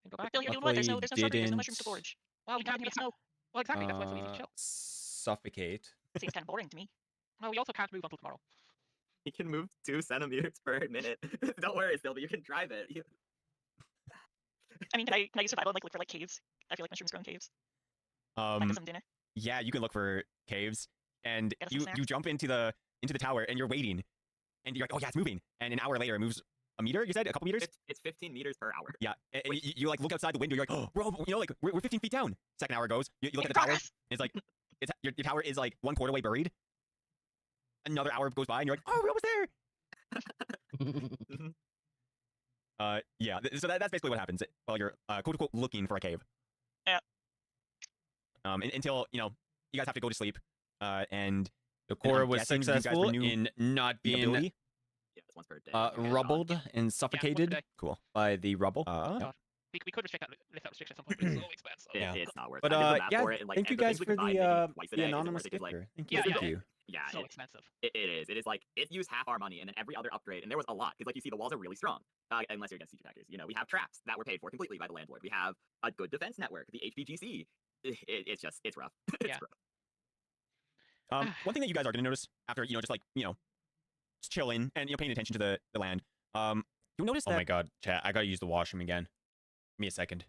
and go back. Bill, you're doing what? There's no Luckily strawberries, there's no didn't- mushrooms to forage. Well, We can't have snow. Well, exactly. That's why it's so easy to chill. suffocate. Seems kind of boring to me. Well, we also can't move until tomorrow. You can move 2 centimeters per minute. Don't worry, Sylvie, you can drive it. I mean, can I use survival and like look for like caves? I feel like mushrooms grow in caves. Like some dinner. Yeah, you can look for caves, and Get us some snacks. you jump into the tower, and you're waiting, and you're like, oh yeah, it's moving, and an hour later it moves a meter. You said a couple meters. It's 15 meters per hour. Yeah, and you like look outside the window. You're like, oh, we're 15 feet down. Second hour goes. You look at Make the tower. progress. It's like your tower is like 1/4 way buried. Another hour goes by, and you're like, oh, we're almost there. Yeah. So that's basically what happens while you're quote unquote looking for a cave. Yeah. Until you guys have to go to sleep. And The Cora I'm was guessing you guys successful renew in not the being ability. Yeah, it's once per day. rubbled and suffocated day. Cool. by the rubble. We could lift that restriction at some point, but it's so expensive. It- Yeah. It's not worth But it. I did the math yeah, for it, and, like, thank you the guys things we for can buy, they can do twice a the day, isn't anonymous worth it, 'cause, like, gifter. Thank Yeah, you. yeah. Thank you. yeah, So it- expensive. It is. It is like it used half our money, and then every other upgrade, and there was a lot because, like, you see, the walls are really strong. Unless you're against siege attackers, we have traps that were paid for completely by the landlord. We have a good defense network, the HPGC. It's rough. It's Yeah. rough. One thing that you guys are gonna notice after just like just chilling and paying attention to the land. You'll notice Oh that my god, chat! I gotta use the washroom again. Give me a second.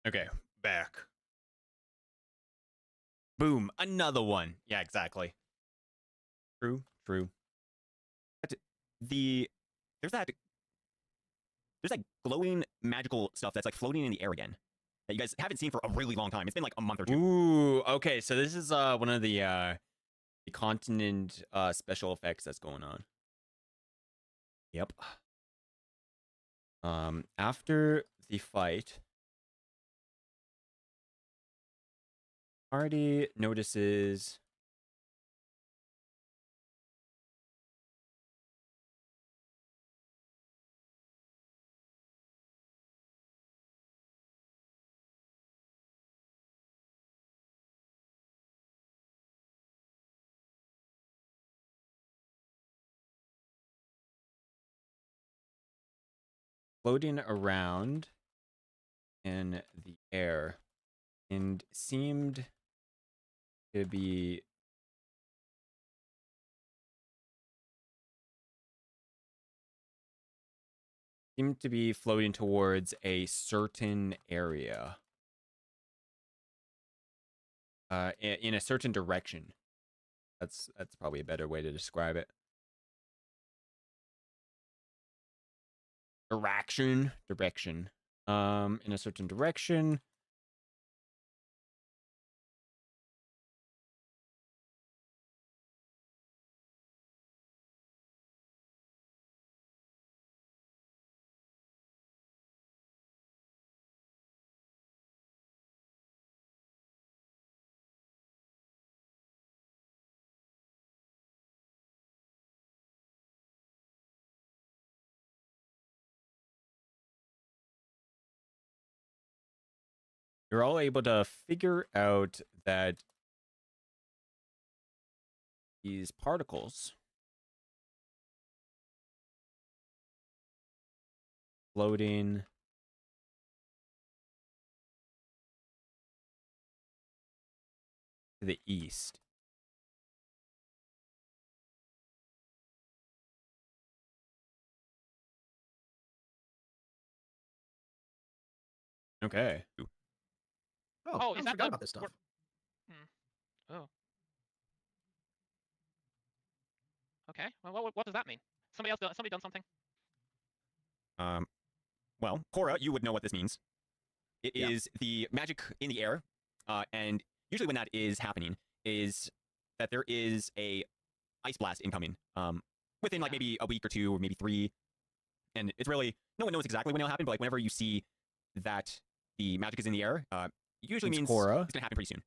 Okay, back. Boom, another one. Yeah, exactly. True, true. But there's that glowing magical stuff that's like floating in the air again that you guys haven't seen for a really long time. It's been like a month or two. Ooh, okay, so this is one of the continent special effects that's going on. Yep. After the fight, party notices floating around in the air and seemed to be floating towards a certain area. In a certain direction. That's probably a better way to describe it. Direction. In a certain direction. You're all able to figure out that these particles floating to the east. Okay. Oh, is I that forgot the about this stuff. Oh. Okay. Well, what does that mean? Somebody done something? Well, Cora, you would know what this means. It Yeah. is the magic in the air, and usually when that is happening is that there is a ice blast incoming within like maybe a week or two or maybe 3, and it's really no one knows exactly when it'll happen, but like whenever you see that the magic is in the air, usually means Cora it's gonna happen pretty soon.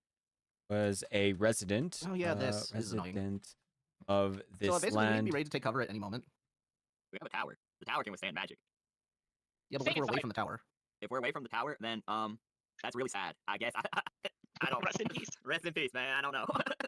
was a resident. Oh yeah, this is annoying. resident of this So basically, we need to land. be ready to take cover at any moment. We have a tower. The tower can withstand magic. Yeah, but Stay what if we're away inside. from the tower? If we're away from the tower, then that's really sad. I guess I don't Rest in peace. Rest in peace, man. I don't know.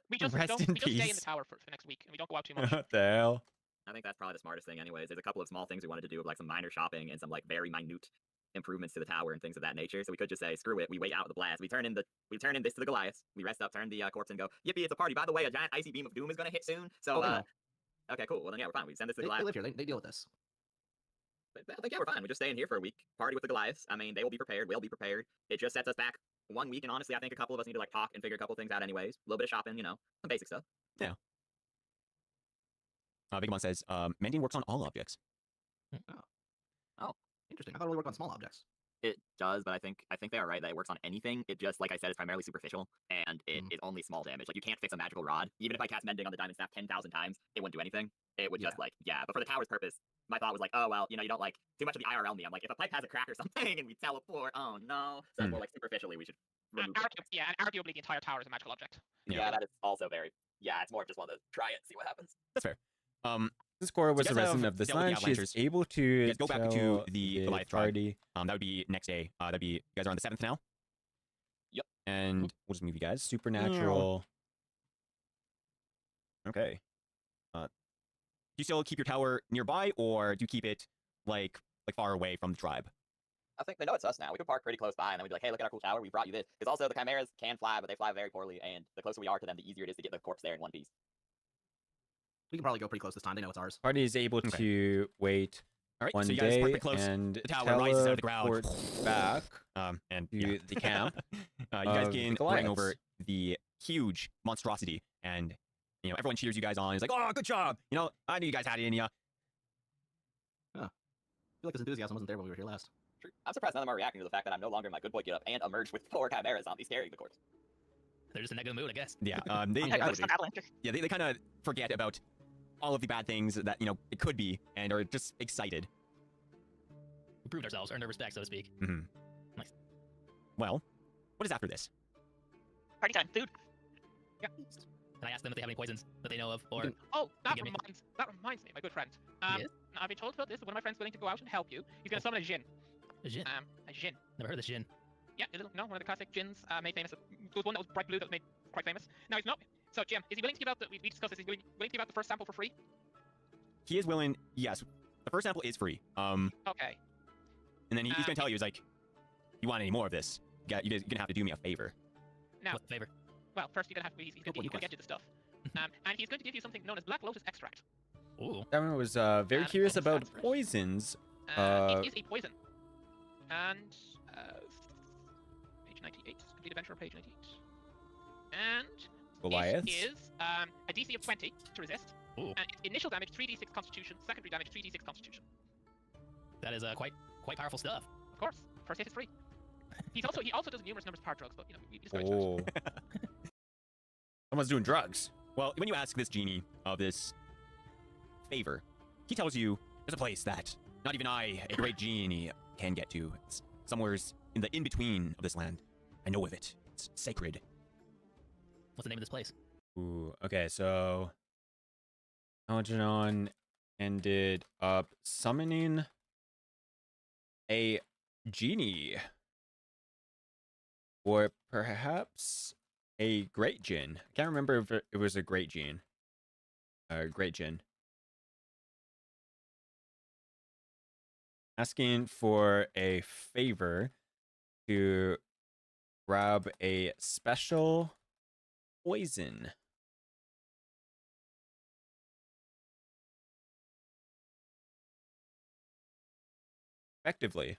We just Rest don't. in We just stay in peace. the tower for the next week, and we don't go out too much. What the hell? I think that's probably the smartest thing, anyways. There's a couple of small things we wanted to do, like some minor shopping and some like very minute improvements to the tower and things of that nature. So we could just say, screw it. We wait out the blast. We turn in this to the Goliath. We rest up, turn the corpse, and go, yippee! It's a party. By the way, a giant icy beam of doom is gonna hit soon. So okay, cool. Well then, yeah, we're fine. We send this to the They Goliath. live here. They deal with this. But I think, yeah, we're fine. We just stay in here for a week, party with the Goliaths. I mean, they will be prepared. We'll be prepared. It just sets us back 1 week, and honestly, I think a couple of us need to like talk and figure a couple things out anyways. A little bit of shopping, some basic stuff. Vigabond says, mending works on all objects. Interesting. I thought it only worked on small objects. It does, but I think they are right that it works on anything. It just, like I said, is primarily superficial, and it is only small damage. Like, you can't fix a magical rod. Even if I cast Mending on the Diamond Staff 10,000 times, it wouldn't do anything. It would just, But for the tower's purpose, my thought was like, oh, well, you don't like too much of the IRL me. I'm like, if a pipe has a crack or something and we teleport, oh, no. So more like superficially, we should remove it. And arguably the entire tower is a magical object. Yeah, that is also very... Yeah, it's more of just one of those, try it, see what happens. That's fair. This Cora was you a guys resident have of this dealt with the land. She is Avalanchers. able to You guys go back to tell the Goliath tribe. party. That would be next day. That'd be, you guys are on the 7th now? Yep. And we'll just move you guys. Supernatural. Okay. Do you still keep your tower nearby, or do you keep it like far away from the tribe? I think they know it's us now. We could park pretty close by, and then we'd be like, hey, look at our cool tower. We brought you this. Because also, the Chimeras can fly, but they fly very poorly, and the closer we are to them, the easier it is to get the corpse there in one piece. We can probably go pretty close this time. They know it's ours. Party is able Okay. to wait All right, one so you guys day park pretty close. and The tower rises out of the ground. teleport back And to yeah. the camp. you guys of the can bring Goliaths. over the huge monstrosity, and everyone cheers you guys on. It's like, oh, good job. I knew you guys had it in you. I feel like this enthusiasm wasn't there when we were here last. True. I'm surprised none of them are reacting to the fact that I'm no longer in my good boy get up and emerged with 4 chimera zombies carrying the corpse. They're just in that good mood, I guess. Yeah, Okay, Yeah, Ghost on Avalanche. they kind of forget about all of the bad things that it could be, and are just excited. We proved ourselves, earned their respect, so to speak. Mm-hmm. Nice. Well, what is after this? Party time. Food. Can I ask them if they have any poisons that they know of, or Oh, that give me- reminds me, my good friend. Yes? I've been told about this. One of my friends willing to go out and help you. He's going to summon a Jinn. a Jin? A Jinn. Never heard of this Jin. Yeah, one of the classic Jinns made famous. There was one that was bright blue that was made quite famous. Now he's not. So Jim, is he willing to give out the? We discussed this. Is he willing to give out the first sample for free? He is willing. Yes, the first sample is free. Okay. And then he's gonna tell you, he's like, you want any more of this? You're gonna have to do me a favor. Now, What's the favor? well, first you're gonna have to. He's going Well, you to get you the stuff. And he's going to give you something known as Black Lotus extract. Ooh. Everyone was very And curious what was about that first? poisons. It is a poison. And page 98, complete adventure on page 98. And Goliaths. it is a DC of 20 to resist. Ooh. And its initial damage 3d6 Constitution, secondary damage 3d6 Constitution. That is quite powerful stuff. Of course, first hit is free. He also does numerous numbers power drugs, but we discourage Oh. Someone's doing drugs. Well, when you ask this genie of this favor, he tells you there's a place that not even I, a great genie, can get to. It's somewhere's in the in-between of this land. I know of it. It's sacred. What's the name of this place? Ooh, okay, so Algernon ended up summoning a genie. Or perhaps a great djinn. I can't remember if it was a great djinn. Great djinn. Asking for a favor to grab a special poison. Effectively.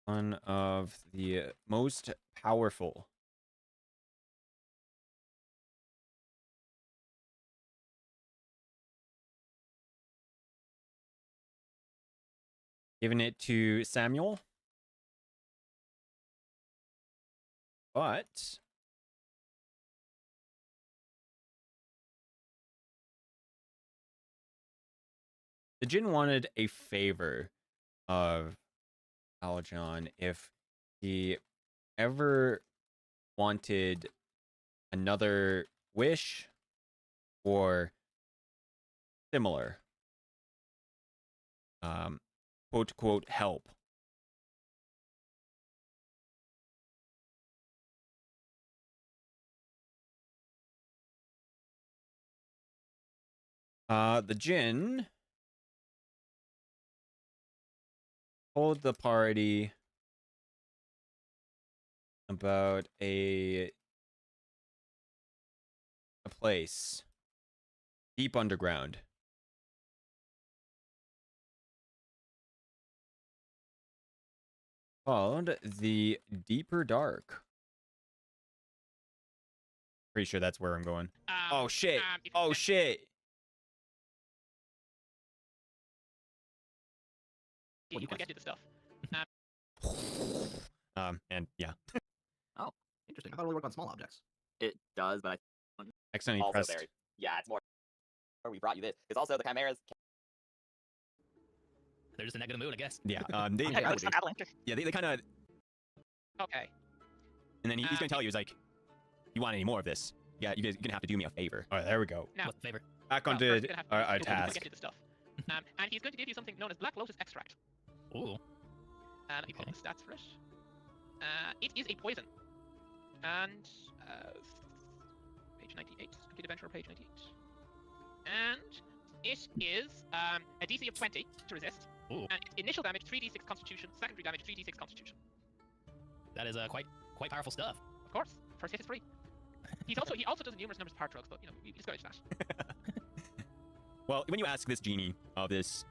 One of the most powerful. Giving it to Samuel. But the Jinn wanted a favor of Aljon if he ever wanted another wish or similar quote quote help. The Jinn told the party about a place deep underground. Called the Deeper Dark. Pretty sure that's where I'm going. Oh shit! Oh shit! You can get you the stuff. And yeah. Interesting. I thought it only worked on small objects. It does, but I Accidentally also pressed. very yeah, it's more. Or we brought you this. It's also the chimeras. They're just in that good mood, I guess. Yeah. Okay, Okay, Ghost on Avalanche. Yeah, they kind of. Okay. And then he's gonna tell you, he's like, you want any more of this? Yeah, you're gonna have to do me a favor. All right, there we go. Now, What's the favor? Back well, onto first you're gonna have our to task. get you the stuff. And he's going to give you something known as Black Lotus extract. Ooh. Let me pull up the stats for it. It is a poison. And page 98, complete adventure on page 98. And it is a DC of 20 to resist. Ooh. And its initial damage 3d6 Constitution, secondary damage 3d6 Constitution. That is quite powerful stuff. Of course, first hit is free. He also does numerous numbers power drugs, but we discourage that. Well, when you ask this genie of this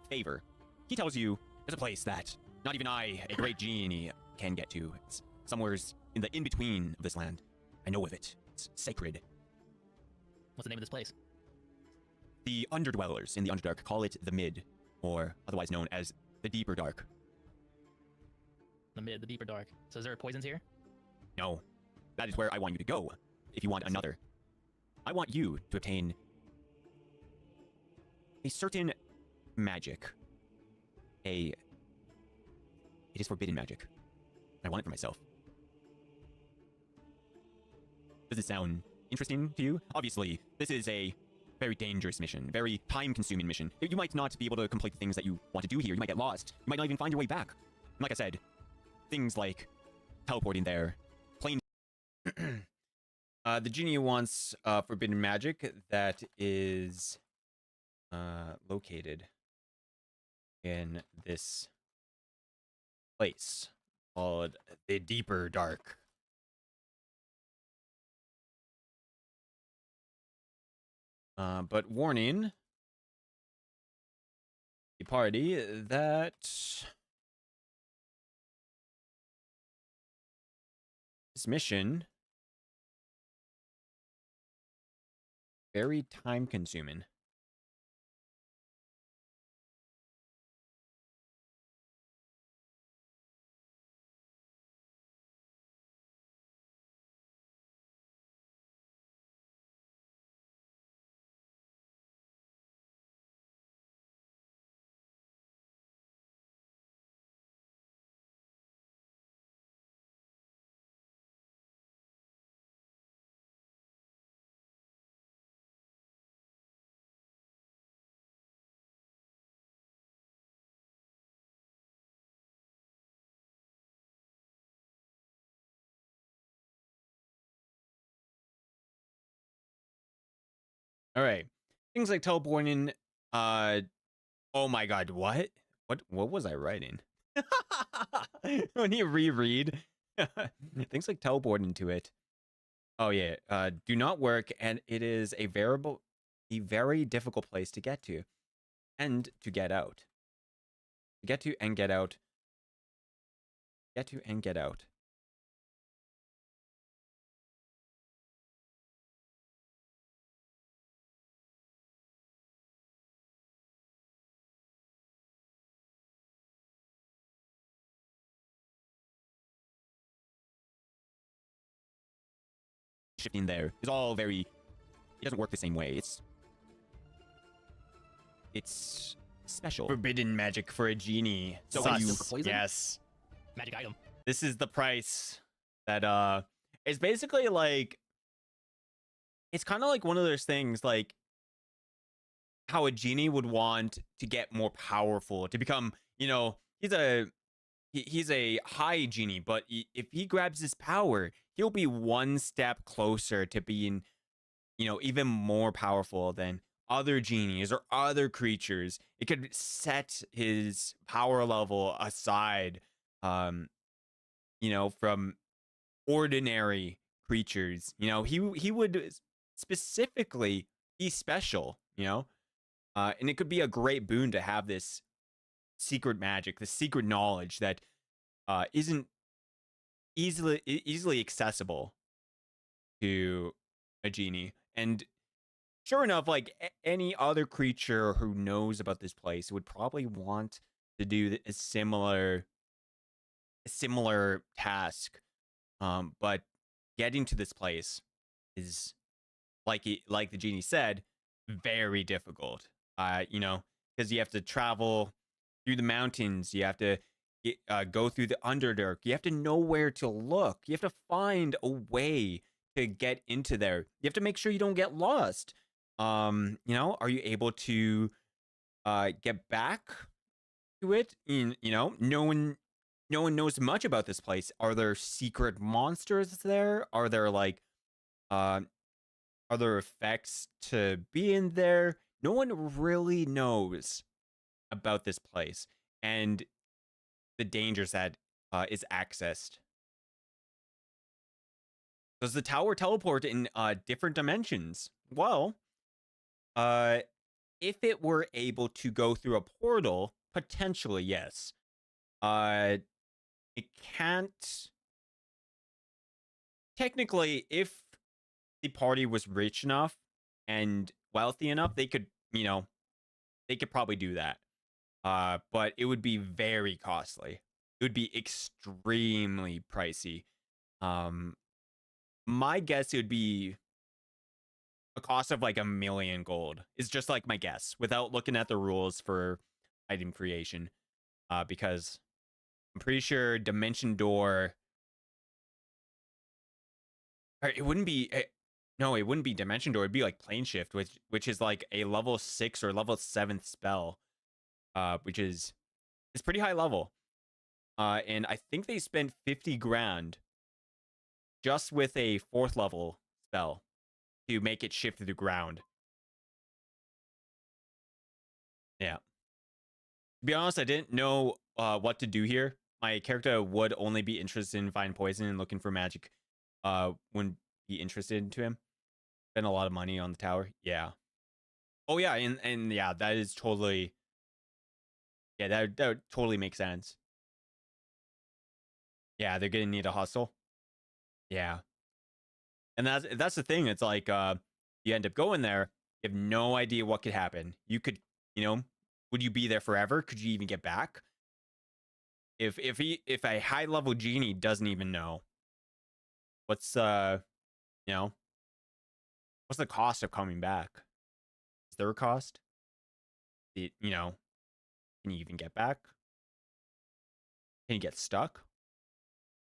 favor, he tells you there's a place that not even I, a great genie, can get to. It's somewheres in the in-between of this land. I know of it. It's sacred. What's the name of this place? The Underdwellers in the Underdark call it the Mid, or otherwise known as the Deeper Dark. The mid, the deeper dark. So is there poisons here? No, that is where I want you to go if you want another. I want you to obtain a certain magic. It is forbidden magic. I want it for myself. Does it sound interesting to you? Obviously, this is a very dangerous mission, very time-consuming mission. You might not be able to complete the things that you want to do here. You might get lost. You might not even find your way back. And like I said, things like teleporting there, plane. The genie wants forbidden magic that is located in this place called the Deeper Dark. But warning the party that this mission very time consuming. All right. Things like teleporting. Oh my God. What? What was I writing? When you reread, things like teleporting to it. Oh yeah. Do not work, and it is a very difficult place to get to, and to get out. To get to and get out. Get to and get out. Shifting there is all very. It doesn't work the same way. It's special. Forbidden magic for a genie. So Sus. when you- For poison? Yes. Magic item. This is the price that it's basically like it's kind of like one of those things like how a genie would want to get more powerful, to become, he's a high genie, but if he grabs his power, he'll be one step closer to being, even more powerful than other genies or other creatures. It could set his power level aside, from ordinary creatures. He would specifically be special, and it could be a great boon to have this secret magic, the secret knowledge that isn't easily accessible to a genie. And sure enough, like any other creature who knows about this place would probably want to do a similar task. But getting to this place is, like the genie said, very difficult. Because you have to travel through the mountains. You have to go through the Underdark. You have to know where to look. You have to find a way to get into there. You have to make sure you don't get lost. Are you able to get back to it? No one knows much about this place. Are there secret monsters there? Are there are there effects to being there? No one really knows about this place and the dangers that is accessed. Does the tower teleport in different dimensions? Well, If it were able to go through a portal, potentially yes. It can't. Technically, if the party was rich enough and wealthy enough, they could, they could probably do that. But it would be very costly. It would be extremely pricey. My guess it would be a cost of like 1 million gold. Is just like my guess without looking at the rules for item creation. Because I'm pretty sure Dimension Door. Or it wouldn't be. No, it wouldn't be Dimension Door. It'd be like Plane Shift, which is like a level 6 or level 7th spell. Which is it's pretty high level. And I think they spent 50 grand just with a 4th level spell to make it shift through the ground. Yeah. To be honest, I didn't know what to do here. My character would only be interested in Find Poison and looking for magic. Wouldn't be interested into him. Spend a lot of money on the tower. Yeah. Oh yeah, and yeah, that is totally. Yeah, that would totally make sense. Yeah, they're gonna need a hustle. Yeah. And that's the thing. It's like you end up going there, you have no idea what could happen. You could, would you be there forever? Could you even get back? If a high level genie doesn't even know, what's what's the cost of coming back? Is there a cost? Can you even get back? Can you get stuck?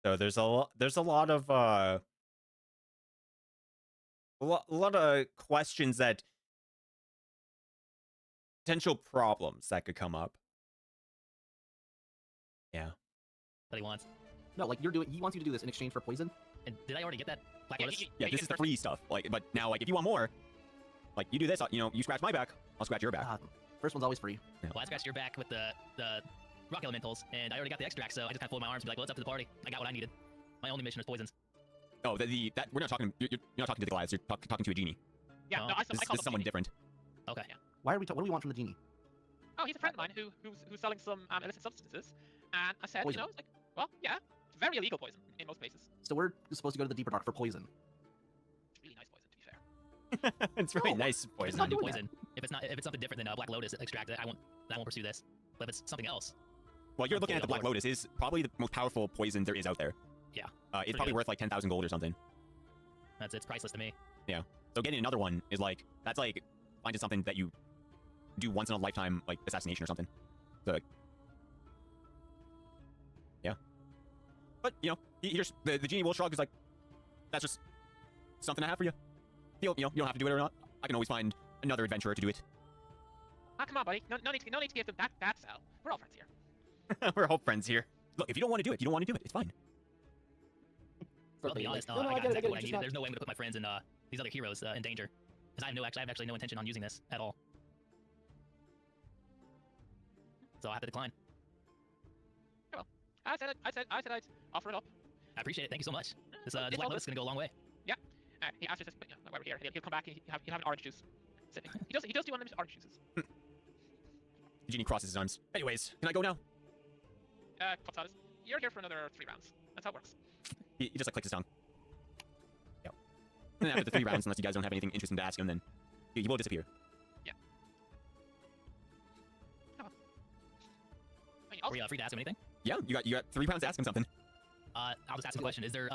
So there's a lot of a lot of questions that potential problems that could come up. Yeah. That he wants. No, like he wants you to do this in exchange for poison. And did I already get that Black Yeah, Lotus? Yeah, this is the free stuff. Like, but now, like, if you want more, like, you do this. You scratch my back, I'll scratch your back. First one's always free. Well, I scratched your back with the rock elementals, and I already got the extract, so I just kind of folded my arms and be like, well, it's up to the party. I got what I needed. My only mission is poisons. Oh, that we're not talking. You're not talking to the Goliaths. You're talking to a genie. Yeah, Oh, no, I This call is someone him Genie. different. Okay. Yeah. Why are we? What do we want from the genie? Oh, he's a friend of mine who's selling some illicit substances, and I said, Poison. it's like, well, yeah, it's very illegal poison in most places. So we're supposed to go to the deeper dark for poison. It's really nice poison, to be fair. It's really No, nice If poison. it's not new doing poison, if it's something different than Black Lotus extract, I won't pursue this. But if it's something else, Well, you're I'm looking at the fully Black on Lotus. Is probably the most powerful poison there is out there. Yeah. It's Pretty probably good. worth like 10,000 gold or something. it's priceless to me. So getting another one is like that's like finding something that you do once in a lifetime, like assassination or something. So, like, yeah. But here's the genie will shrug. Is like that's just something I have for you. You don't have to do it or not. I can always find another adventurer to do it. Ah, come on, buddy. No need to give them that sell. We're all friends here. We're all friends here. Look, if you don't want to do it, you don't want to do it. It's fine. Well, to be honest, No, I I got get it, exactly what I just needed. not- There's no way I'm gonna put my friends and these other heroes in danger. Because I have actually no intention on using this at all. So I have to decline. I said I'd offer it up. I appreciate it. Thank you so much. This It's Black all Lotus is gonna go a long way. He after this, while we're here, he'll come back and he'll have an orange juice. Sipping. He does do unlimited orange juices. The genie crosses his arms. Anyways, can I go now? Quetzales, you're here for another 3 rounds. That's how it works. He just like clicks his tongue. Yeah. And after the 3 rounds, unless you guys don't have anything interesting to ask him, then he will disappear. I mean, also, Free to ask him anything? Yeah, you got 3 rounds to ask him something. I'll just ask him a question. Is there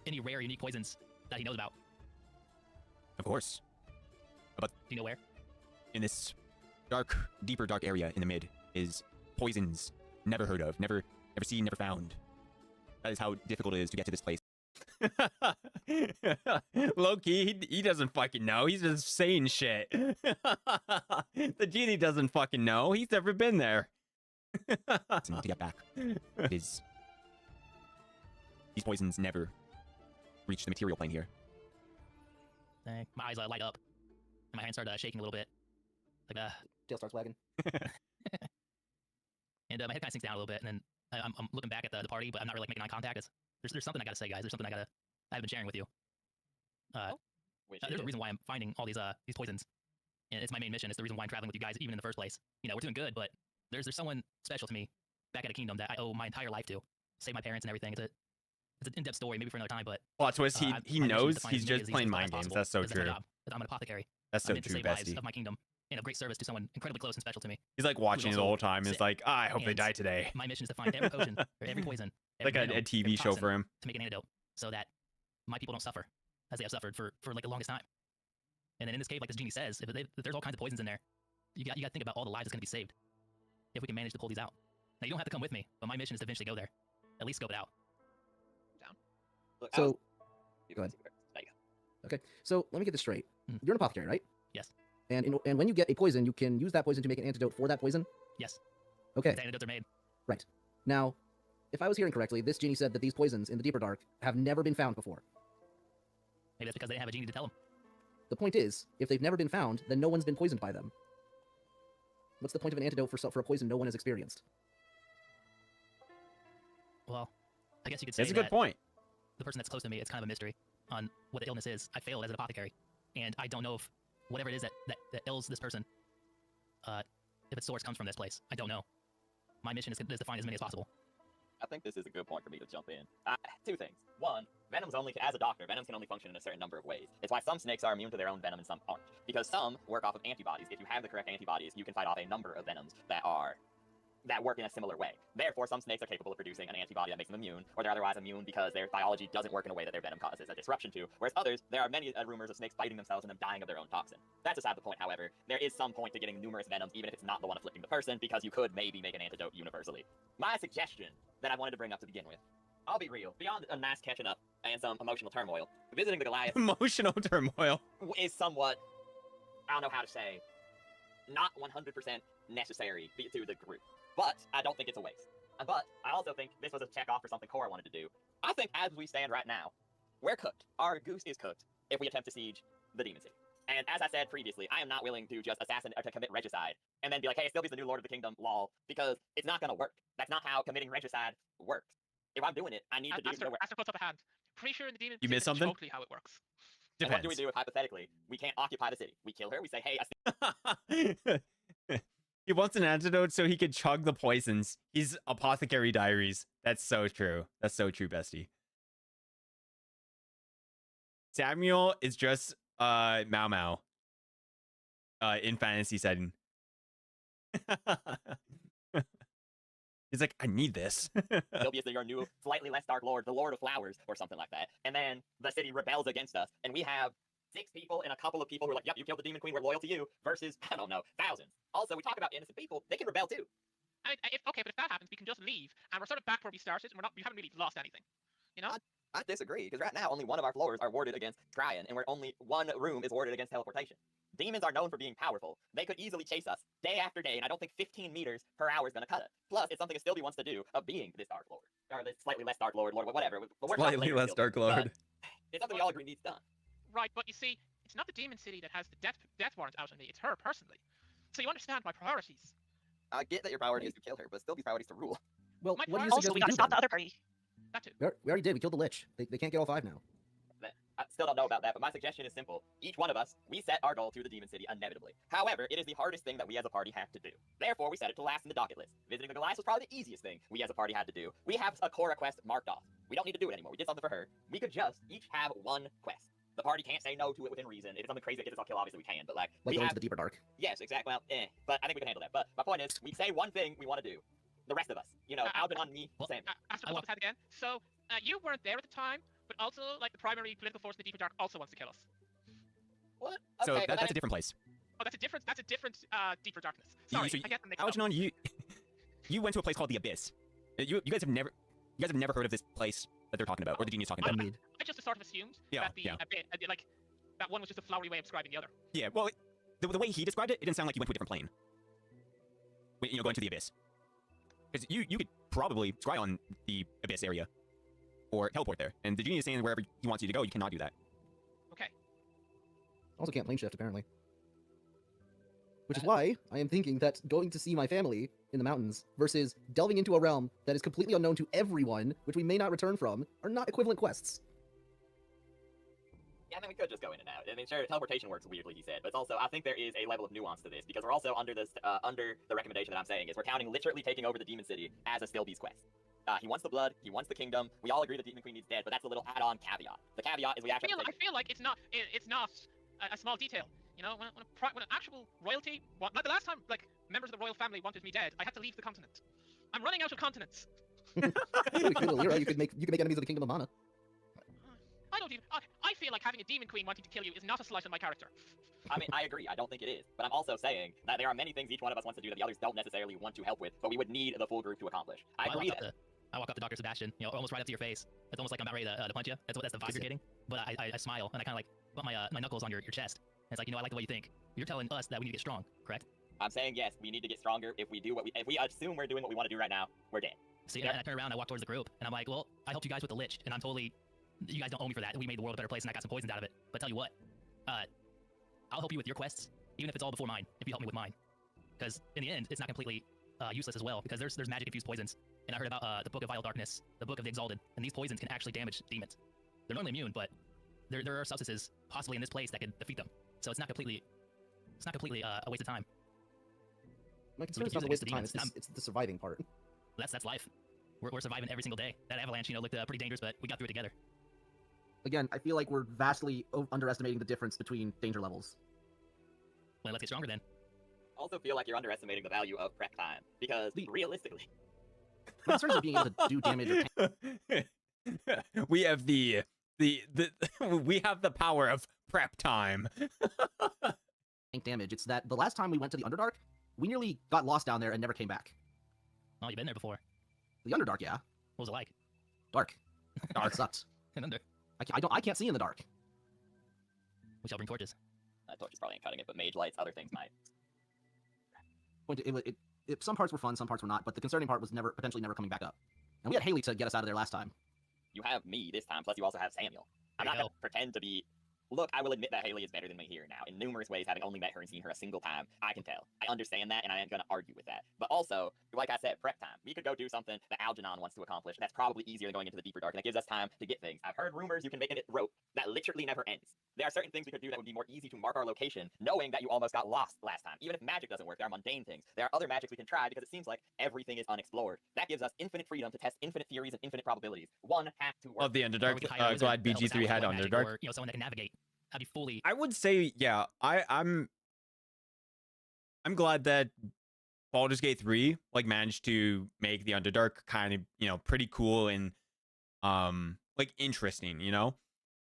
any rare, unique poisons that he knows about? Of course. Do you know where? In this deeper dark area in the mid is poisons never heard of, never seen, never found. That is how difficult it is to get to this place. Low-key, he doesn't fucking know. He's just saying shit. The genie doesn't fucking know. He's never been there. To get back. It is. These poisons never reach the material plane here. Dang. My eyes light up. And my hands start shaking a little bit. Like, Tail starts wagging. and my head kind of sinks down a little bit, and then I'm looking back at the party, but I'm not really like, making eye contact. There's something I gotta say, guys. There's something I have been sharing with you. There's a reason why I'm finding all these poisons, and it's my main mission. It's the reason why I'm traveling with you guys, even in the first place. You know, we're doing good, but there's someone special to me back at a kingdom that I owe my entire life to. Save my parents and everything. It's an in-depth story, maybe for another time, but Plot twist, he my mission is knows to find he's as many just of these playing as mind games. possible. That's so This is my true. job. I'm an apothecary. That's I'm so in to true, save lives bestie. of my kingdom and of great service to someone incredibly close and special to me. He's like watching it the also whole time. He's sick. like, I hope they And die today. My mission is to find every potion or every poison, Like every a venom, TV every show toxin for him. to make an antidote, so that my people don't suffer as they have suffered for like the longest time. And then in this cave, like this genie says, if there's all kinds of poisons in there, you got to think about all the lives that's going to be saved if we can manage to pull these out. Now you don't have to come with me, but my mission is to eventually go there, at least scope it out. Look, So, go ahead. There you go. okay. So let me get this straight. Hmm. You're an apothecary, right? Yes. And when you get a poison, you can use that poison to make an antidote for that poison. Yes. Okay. The antidotes are made. Right. Now, if I was hearing correctly, this genie said that these poisons in the Deeper Dark have never been found before. Maybe that's because they didn't have a genie to tell them. The point is, if they've never been found, then no one's been poisoned by them. What's the point of an antidote for a poison no one has experienced? Well, I guess you could say That's a good that point. the person that's close to me, it's kind of a mystery on what the illness is. I failed as an apothecary, and I don't know if whatever it is that ails this person, if its source comes from this place. I don't know. My mission is to find as many as possible. I think this is a good point for me to jump in. Two things. One, venom's only, as a doctor, venoms can only function in a certain number of ways. It's why some snakes are immune to their own venom and some aren't. Because some work off of antibodies. If you have the correct antibodies, you can fight off a number of venoms that work in a similar way. Therefore, some snakes are capable of producing an antibody that makes them immune, or they're otherwise immune because their biology doesn't work in a way that their venom causes a disruption to. Whereas others, there are many rumors of snakes biting themselves and them dying of their own toxin. That's aside the point, however. There is some point to getting numerous venoms, even if it's not the one afflicting the person, because you could maybe make an antidote universally. My suggestion that I wanted to bring up to begin with, I'll be real, beyond a mass catching up and some emotional turmoil, visiting the Goliath Emotional turmoil. is somewhat, I don't know how to say, not 100% necessary to the group. But I don't think it's a waste. But I also think this was a check off for something Cora wanted to do. I think as we stand right now, we're cooked. Our goose is cooked if we attempt to siege the Demon City. And as I said previously, I am not willing to just assassinate or to commit regicide and then be like, hey, Sylvie's the new Lord of the Kingdom, lol, because it's not going to work. That's not how committing regicide works. If I'm doing it, I need to do it. Aster puts up a hand. Pretty sure in the Demon You City, missed that's something? totally how it works. And what do we Depends. do if, hypothetically, we can't occupy the city? We kill her, we say, hey, He wants an antidote so he could chug the poisons. He's Apothecary Diaries. That's so true. That's so true, bestie. Samuel is just Mao Mao in fantasy setting. He's like, I need this. Sylvia's your new, slightly less dark lord, the Lord of Flowers, or something like that. And then the city rebels against us, and we have 6 people and a couple of people who are like, yep, you killed the Demon Queen, we're loyal to you, versus, I don't know, thousands. Also, we talk about innocent people, they can rebel too. Okay, but if that happens, we can just leave, and we're sort of back where we started, and we haven't really lost anything. You know? I disagree, because right now only one of our floors are warded against Tryon, and only one room is warded against teleportation. Demons are known for being powerful. They could easily chase us day after day, and I don't think 15 meters per hour is going to cut it. Plus, it's something Sylvie wants to do of being this Dark Lord. Or this slightly less Dark Lord, whatever. Slightly less Dark Lord. It's something we all agree needs done. Right, but you see, it's not the Demon City that has the death warrant out on me, it's her personally. So you understand my priorities. I get that your priority is to kill her, but Sylvie's priority is to rule. Well, My what do you priority- suggest Also, we we gotta do stop then? the other party. That too. We already did. We killed the Lich. They can't get all 5 now. I still don't know about that, but my suggestion is simple. Each one of us, we set our goal to the Demon City inevitably. However, it is the hardest thing that we as a party have to do. Therefore, we set it to last in the docket list. Visiting the Goliath was probably the easiest thing we as a party had to do. We have a Cora quest marked off. We don't need to do it anymore. We did something for her. We could just each have one quest. The party can't say no to it within reason. If it's something crazy that gets us all killed, obviously we can, but Like we going have... to the Deeper Dark. Yes, exactly. Well, but I think we can handle that. But my point is, we say one thing we want to do. The rest of us, Alvin, me, Sam. Aster puts up his hand again. So, you weren't there at the time, but also, like, the primary political force in the Deeper Dark also wants to kill us. What? So Okay, that's a different place. Oh, that's a different, Deeper Darkness. Sorry, I get them mixed up. Algernon, you went to a place called the Abyss. You guys have never heard of this place that they're talking about, or the genie's talking about. Indeed. I just sort of assumed Yeah, that yeah. that one was just a flowery way of describing the other. Yeah, well, the way he described it, it didn't sound like you went to a different plane. Going to the Abyss. Because you could probably scry on the Abyss area, or teleport there. And the genie is saying wherever he wants you to go, you cannot do that. Okay. Also can't plane shift, apparently. Which is why I am thinking that going to see my family in the mountains versus delving into a realm that is completely unknown to everyone, which we may not return from, are not equivalent quests. Yeah, I mean, we could just go in and out. I mean, sure, teleportation works weirdly, he said, but it's also, I think there is a level of nuance to this, because we're also under this, under the recommendation that I'm saying is we're counting literally taking over the Demon City as a Stilby's quest. He wants the blood, he wants the kingdom, we all agree the Demon Queen needs dead, but that's a little add-on caveat. The caveat is we actually I feel like it's not a small detail. You know, when an actual royalty, like the last time, like, members of the royal family wanted me dead, I had to leave the continent. I'm running out of continents. You could, Lyra, you could make enemies of the Kingdom of Mana. I don't even. I feel like having a demon queen wanting to kill you is not a slight on my character. I mean, I agree. I don't think it is. But I'm also saying that there are many things each one of us wants to do that the others don't necessarily want to help with, but we would need the full group to accomplish. I agree that. I walk up to Dr. Sebastian, you know, almost right up to your face. It's almost like I'm about ready to punch you. That's the vibe you're getting. But I smile, and I kind of like put my knuckles on your chest. And it's like, you know, I like the way you think. You're telling us that we need to get strong, correct? I'm saying yes, we need to get stronger. If we assume we're doing what we want to do right now, we're dead. See, and I turn around, I walk towards the group, and I'm like, well, I helped you guys with the Lich, and I'm totally... You guys don't owe me for that. We made the world a better place, and I got some poisons out of it. But tell you what, I'll help you with your quests, even if it's all before mine, if you help me with mine. Because in the end, it's not completely useless as well, because there's magic-infused poisons. And I heard about the Book of Vile Darkness, the Book of the Exalted, and these poisons can actually damage demons. They're normally immune, but there are substances possibly in this place that can defeat them. So it's not completely a waste of time. My concern is not the waste of time, it's the surviving part. That's life. We're surviving every single day. That avalanche, you know, looked pretty dangerous, but we got through it together. Again, I feel like we're vastly underestimating the difference between danger levels. Well, let's get stronger then. I also feel like you're underestimating the value of prep time, because realistically... My concern is being able to do damage or we have we have the power of prep time. tank damage. It's that the last time we went to the Underdark, we nearly got lost down there and never came back. Oh, you've been there before. The Underdark, yeah. What was it like? Dark. Dark sucked. And under. I can't see in the dark. We shall bring torches. Torches probably ain't cutting it, but mage lights, other things might. Some parts were fun, some parts were not, but the concerning part was potentially never coming back up. And we had Haley to get us out of there last time. You have me this time, plus you also have Samuel. I'm not gonna pretend to be... Look, I will admit that Haley is better than me here now. In numerous ways, having only met her and seen her a single time, I can tell. I understand that, and I ain't gonna argue with that. But also, like I said, prep time. We could go do something that Algernon wants to accomplish. That's probably easier than going into the deeper dark, and that gives us time to get things. I've heard rumors you can make a rope that literally never ends. There are certain things we could do that would be more easy to mark our location, knowing that you almost got lost last time. Even if magic doesn't work, there are mundane things. There are other magics we can try, because it seems like everything is unexplored. That gives us infinite freedom to test infinite theories and infinite probabilities. One has to work. Of the Underdark, glad BG3 had Underdark. Or, you know, someone that can navigate. I'd be fully... I would say, yeah, I'm glad that Baldur's Gate 3 like managed to make the Underdark kind of, you know, pretty cool and like interesting, you know?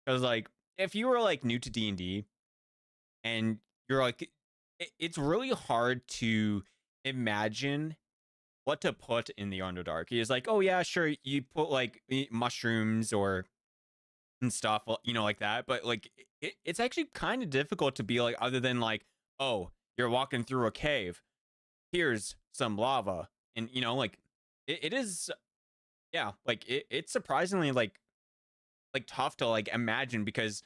Because like if you were like new to D&D and you're like it's really hard to imagine what to put in the Underdark. It's like, oh yeah, sure, you put like mushrooms or and stuff, you know, like that, but like it's actually kind of difficult to be like, other than like, oh, you're walking through a cave, here's some lava, and you know, like it is, yeah, like it's surprisingly like tough to like imagine, because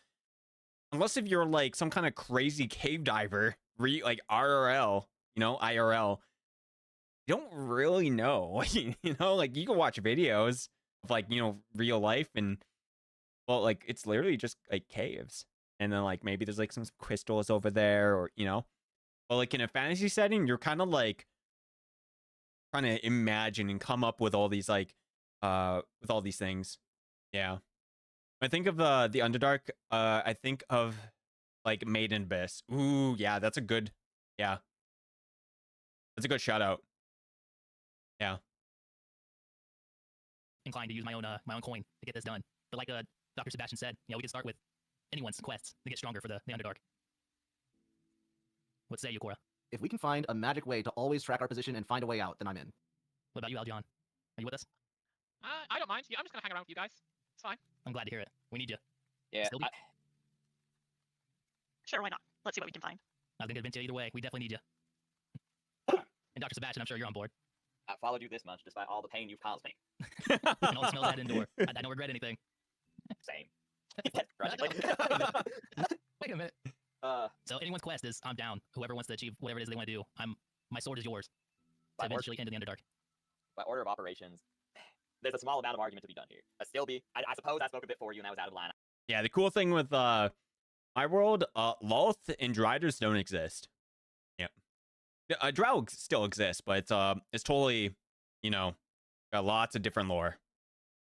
unless if you're like some kind of crazy cave diver, like RRL, you know, IRL, you don't really know. You know, like you can watch videos of like, you know, real life, and well, like it's literally just like caves, and then like maybe there's like some crystals over there, or you know, but like in a fantasy setting, you're kind of like trying to imagine and come up with all these like with all these things. Yeah, I think of the Underdark. I think of like Maiden Abyss. Ooh, yeah, that's a good, yeah, that's a good shout out. Yeah, inclined to use my own coin to get this done, but like Dr. Sebastian said, you know, we can start with anyone's quests to get stronger for the Underdark. What say you, Cora? If we can find a magic way to always track our position and find a way out, then I'm in. What about you, Aljon? Are you with us? I don't mind. Yeah, I'm just gonna hang around with you guys. It's fine. I'm glad to hear it. We need you. Yeah. Sure, why not? Let's see what we can find. I was gonna convince you either way. We definitely need you. And Dr. Sebastian, I'm sure you're on board. I followed you this much despite all the pain you've caused me. And all the smells I had indoor. I don't regret anything. Same. Wait a minute. So anyone's quest is, I'm down. Whoever wants to achieve whatever it is they want to do, my sword is yours. To eventually end in the Underdark. By order of operations, there's a small amount of argument to be done here. A Stilby, I suppose I spoke a bit for you and I was out of line. yeah. The cool thing with My world, Lolth and Driders don't exist. Yeah. Drow still exists, but it's totally, you know, got lots of different lore.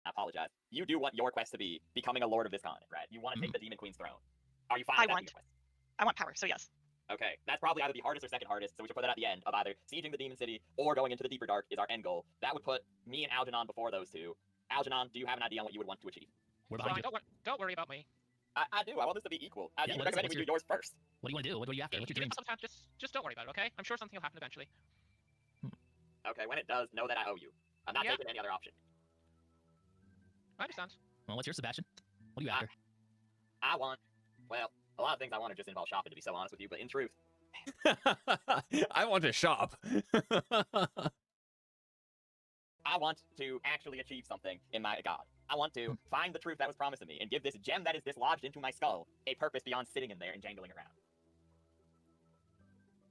I apologize. You do want your quest to be becoming a lord of this continent, right? You want to take the Demon Queen's throne. Are you fine with that being your quest? I want power, so yes. Okay, that's probably either the hardest or second hardest, so we should put that at the end of either sieging the Demon City or going into the Deeper Dark is our end goal. That would put me and Algernon before those two. Algernon, do you have an idea on what you would want to achieve? We're behind you. Don't worry about me. I do. I want this to be equal. I Yeah, do recommend we do yours first. What do you want to do? What are you after? What's your dreams? Sometimes just don't worry about it, okay? I'm sure something will happen eventually. Okay, when it does, know that I owe you. I'm not taking any other option. I understand. Well, what's your Sebastian? What are you after? I want, well, a lot of things I want to just involve shopping, to be so honest with you, but in truth, I want to shop. I want to actually achieve something in my god. I want to find the truth that was promised to me and give this gem that is dislodged into my skull a purpose beyond sitting in there and jangling around.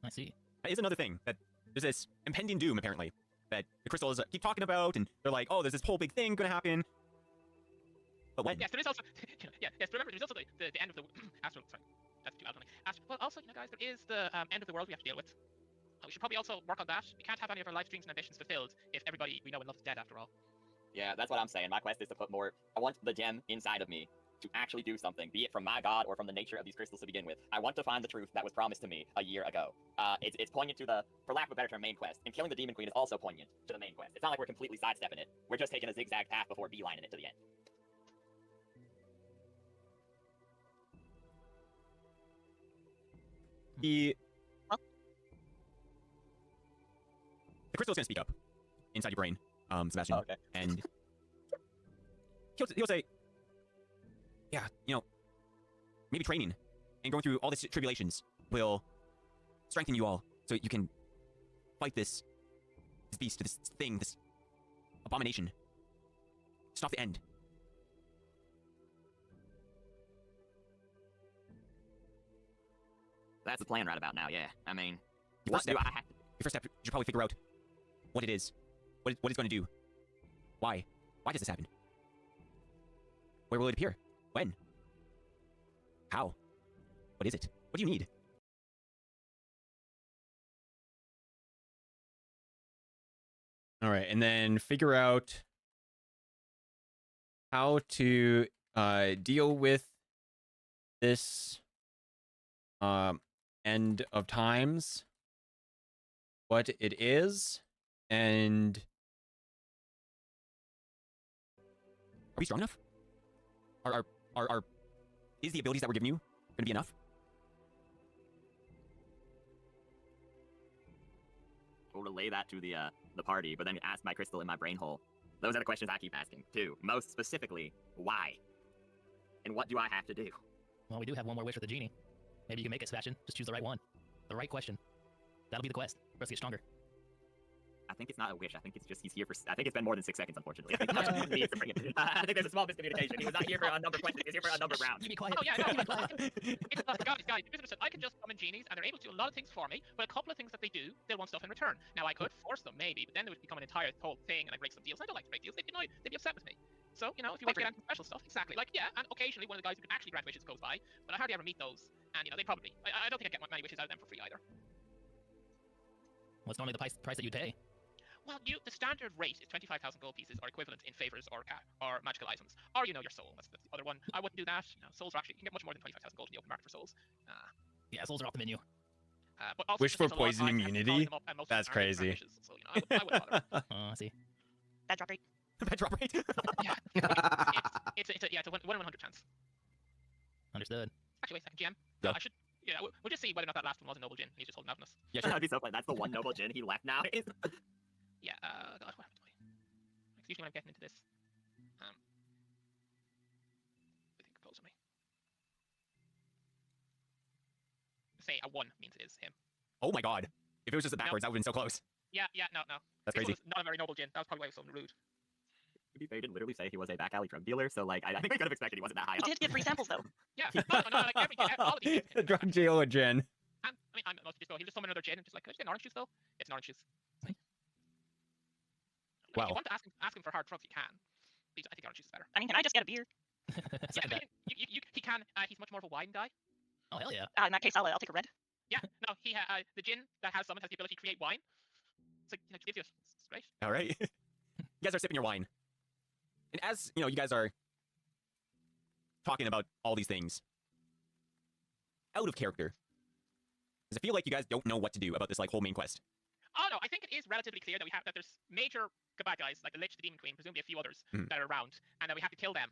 I see. That is another thing, that there's this impending doom, apparently, that the crystals keep talking about, and they're like, oh, there's this whole big thing gonna happen. But when? Yes, there is also. Yes, remember, there's also the end of the astral. Sorry, that's too loud. Well, also, you know, guys, there is the end of the world we have to deal with. We should probably also work on that. We can't have any of our life dreams and ambitions fulfilled if everybody we know and love is dead after all. Yeah, that's what I'm saying. My quest is to put more. I want the gem inside of me to actually do something, be it from my god or from the nature of these crystals to begin with. I want to find the truth that was promised to me a year ago. It's poignant to the, for lack of a better term, main quest. And killing the Demon Queen is also poignant to the main quest. It's not like we're completely sidestepping it. We're just taking a zigzag path before beelining it to the end. The crystal's gonna speak up inside your brain, Sebastian. Oh, okay. And he'll say, yeah, you know, maybe training and going through all these tribulations will strengthen you all so you can fight this beast, this thing, this abomination. It's not the end. That's the plan right about now, yeah. I mean, Your first step, I have to... your first step, you should probably figure out what it is, what it's going to do, why does this happen, where will it appear, when, how, what is it, what do you need? All right, and then figure out how to deal with this end of times, what it is, and Are we strong enough? Is the abilities that we're giving you going to be enough? We'll relay that to the party, but then ask my crystal in my brain hole. Those are the questions I keep asking, too. Most specifically, why? And what do I have to do? Well, we do have one more wish for the genie. Maybe you can make it, Sebastian. Just choose the right one. The right question. That'll be the quest for us to get stronger. I think it's not a wish. I think it's just he's here for... I think it's been more than 6 seconds, unfortunately. I think, I think there's a small miscommunication. He was not here for a number question. He was here for a number round. You be quiet. Oh yeah, You be no, quiet. guys, listen, I can just summon genies, and they're able to do a lot of things for me. But a couple of things that they do, they'll want stuff in return. Now I could force them, maybe, but then it would become an entire whole thing, and I break some deals. I don't like to break deals. They'd be annoyed. They'd be upset with me. So you know, if you want to get into special stuff, exactly. Like yeah, and occasionally one of the guys who can actually grant wishes goes by, but I hardly ever meet those. And you know, they probably. I don't think I get many wishes out of them for free either. What's normally the price that you'd pay? Well, the standard rate is 25,000 gold pieces or equivalent in favors or magical items. Or, you know, your soul. That's the other one. I wouldn't do that. You know, souls are actually, you can get much more than 25,000 gold in the open market for souls. Yeah, souls are off the menu. But also, wish it for takes a lot of poison time to actually immunity? call them up, and most of That's them aren't crazy. wishes, so, you know, I wouldn't bother. I see. Bad drop rate. Bad drop rate. Yeah. It's a 1 in 100 chance. Understood. Actually, wait a second, GM. Yeah. I should, yeah, we'll just see whether or not that last one was a noble gin. He's just holding out on us. Yeah, sure. That'd be so funny. That's the one noble gin he left now. Yeah, God, what happened to me? It's usually when I'm getting into this. I think close to me. Say a 1 means it is him. Oh my god. If it was just the backwards, that would have been so close. Yeah, no. That's This crazy. was not a very noble gin. That was probably why it was so rude. To be fair, he didn't literally say he was a back alley drug dealer, so like I think we could have expected he wasn't that high You up. did get free samples though. Yeah, no, like all of these. the drug dealer Jen. And, I mean, I'm not just go. He'll just summon another gin and just like, could I just get an orange juice though? It's an orange juice. Like, Wow. if you want to ask him for hard drugs, you can. I think orange juice is better. I mean, can I just get a beer? Yeah, Second that. he can. He's much more of a wine guy. Oh hell yeah. In that case, I'll take a red. Yeah, no, the gin that has summon has the ability to create wine. It's like, it gives you, it's great. All right. You guys are sipping your wine. And as, you guys are talking about all these things, out of character, does it feel like you guys don't know what to do about this, like, whole main quest? Oh no, I think it is relatively clear that that there's major bad guys, like the Lich, the Demon Queen, presumably a few others that are around, and that we have to kill them.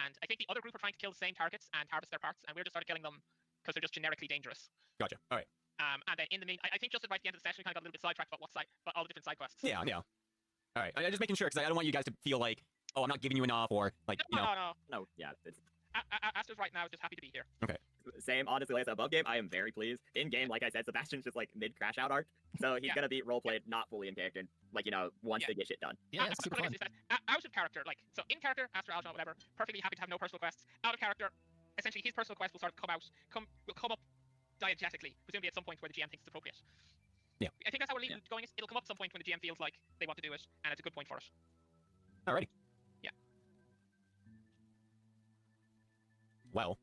And I think the other group are trying to kill the same targets and harvest their parts, and we're just started killing them because they're just generically dangerous. Gotcha. All right. And then in the I think just right at the end of the session, we kind of got a little bit sidetracked about about all the different side quests. Yeah. All right. I'm just making sure, because I don't want you guys to feel like, oh, I'm not giving you enough, or, like, No, yeah, it's Aster's right now is just happy to be here. Okay. same. Honestly, like I said, above game, I am very pleased. In game, like I said, Sebastian's just like mid crash out arc, so he's gonna be role played, not fully in character. Like once they get shit done. Yeah, it's super fun. Out of character, like so in character, Aster, Algernon, whatever, perfectly happy to have no personal quests. Out of character, essentially his personal quest will sort of come up diegetically, presumably at some point where the GM thinks it's appropriate. Yeah. I think that's how we're going. It'll come up at some point when the GM feels like they want to do it, and it's a good point for it. Alrighty. Yeah. Well,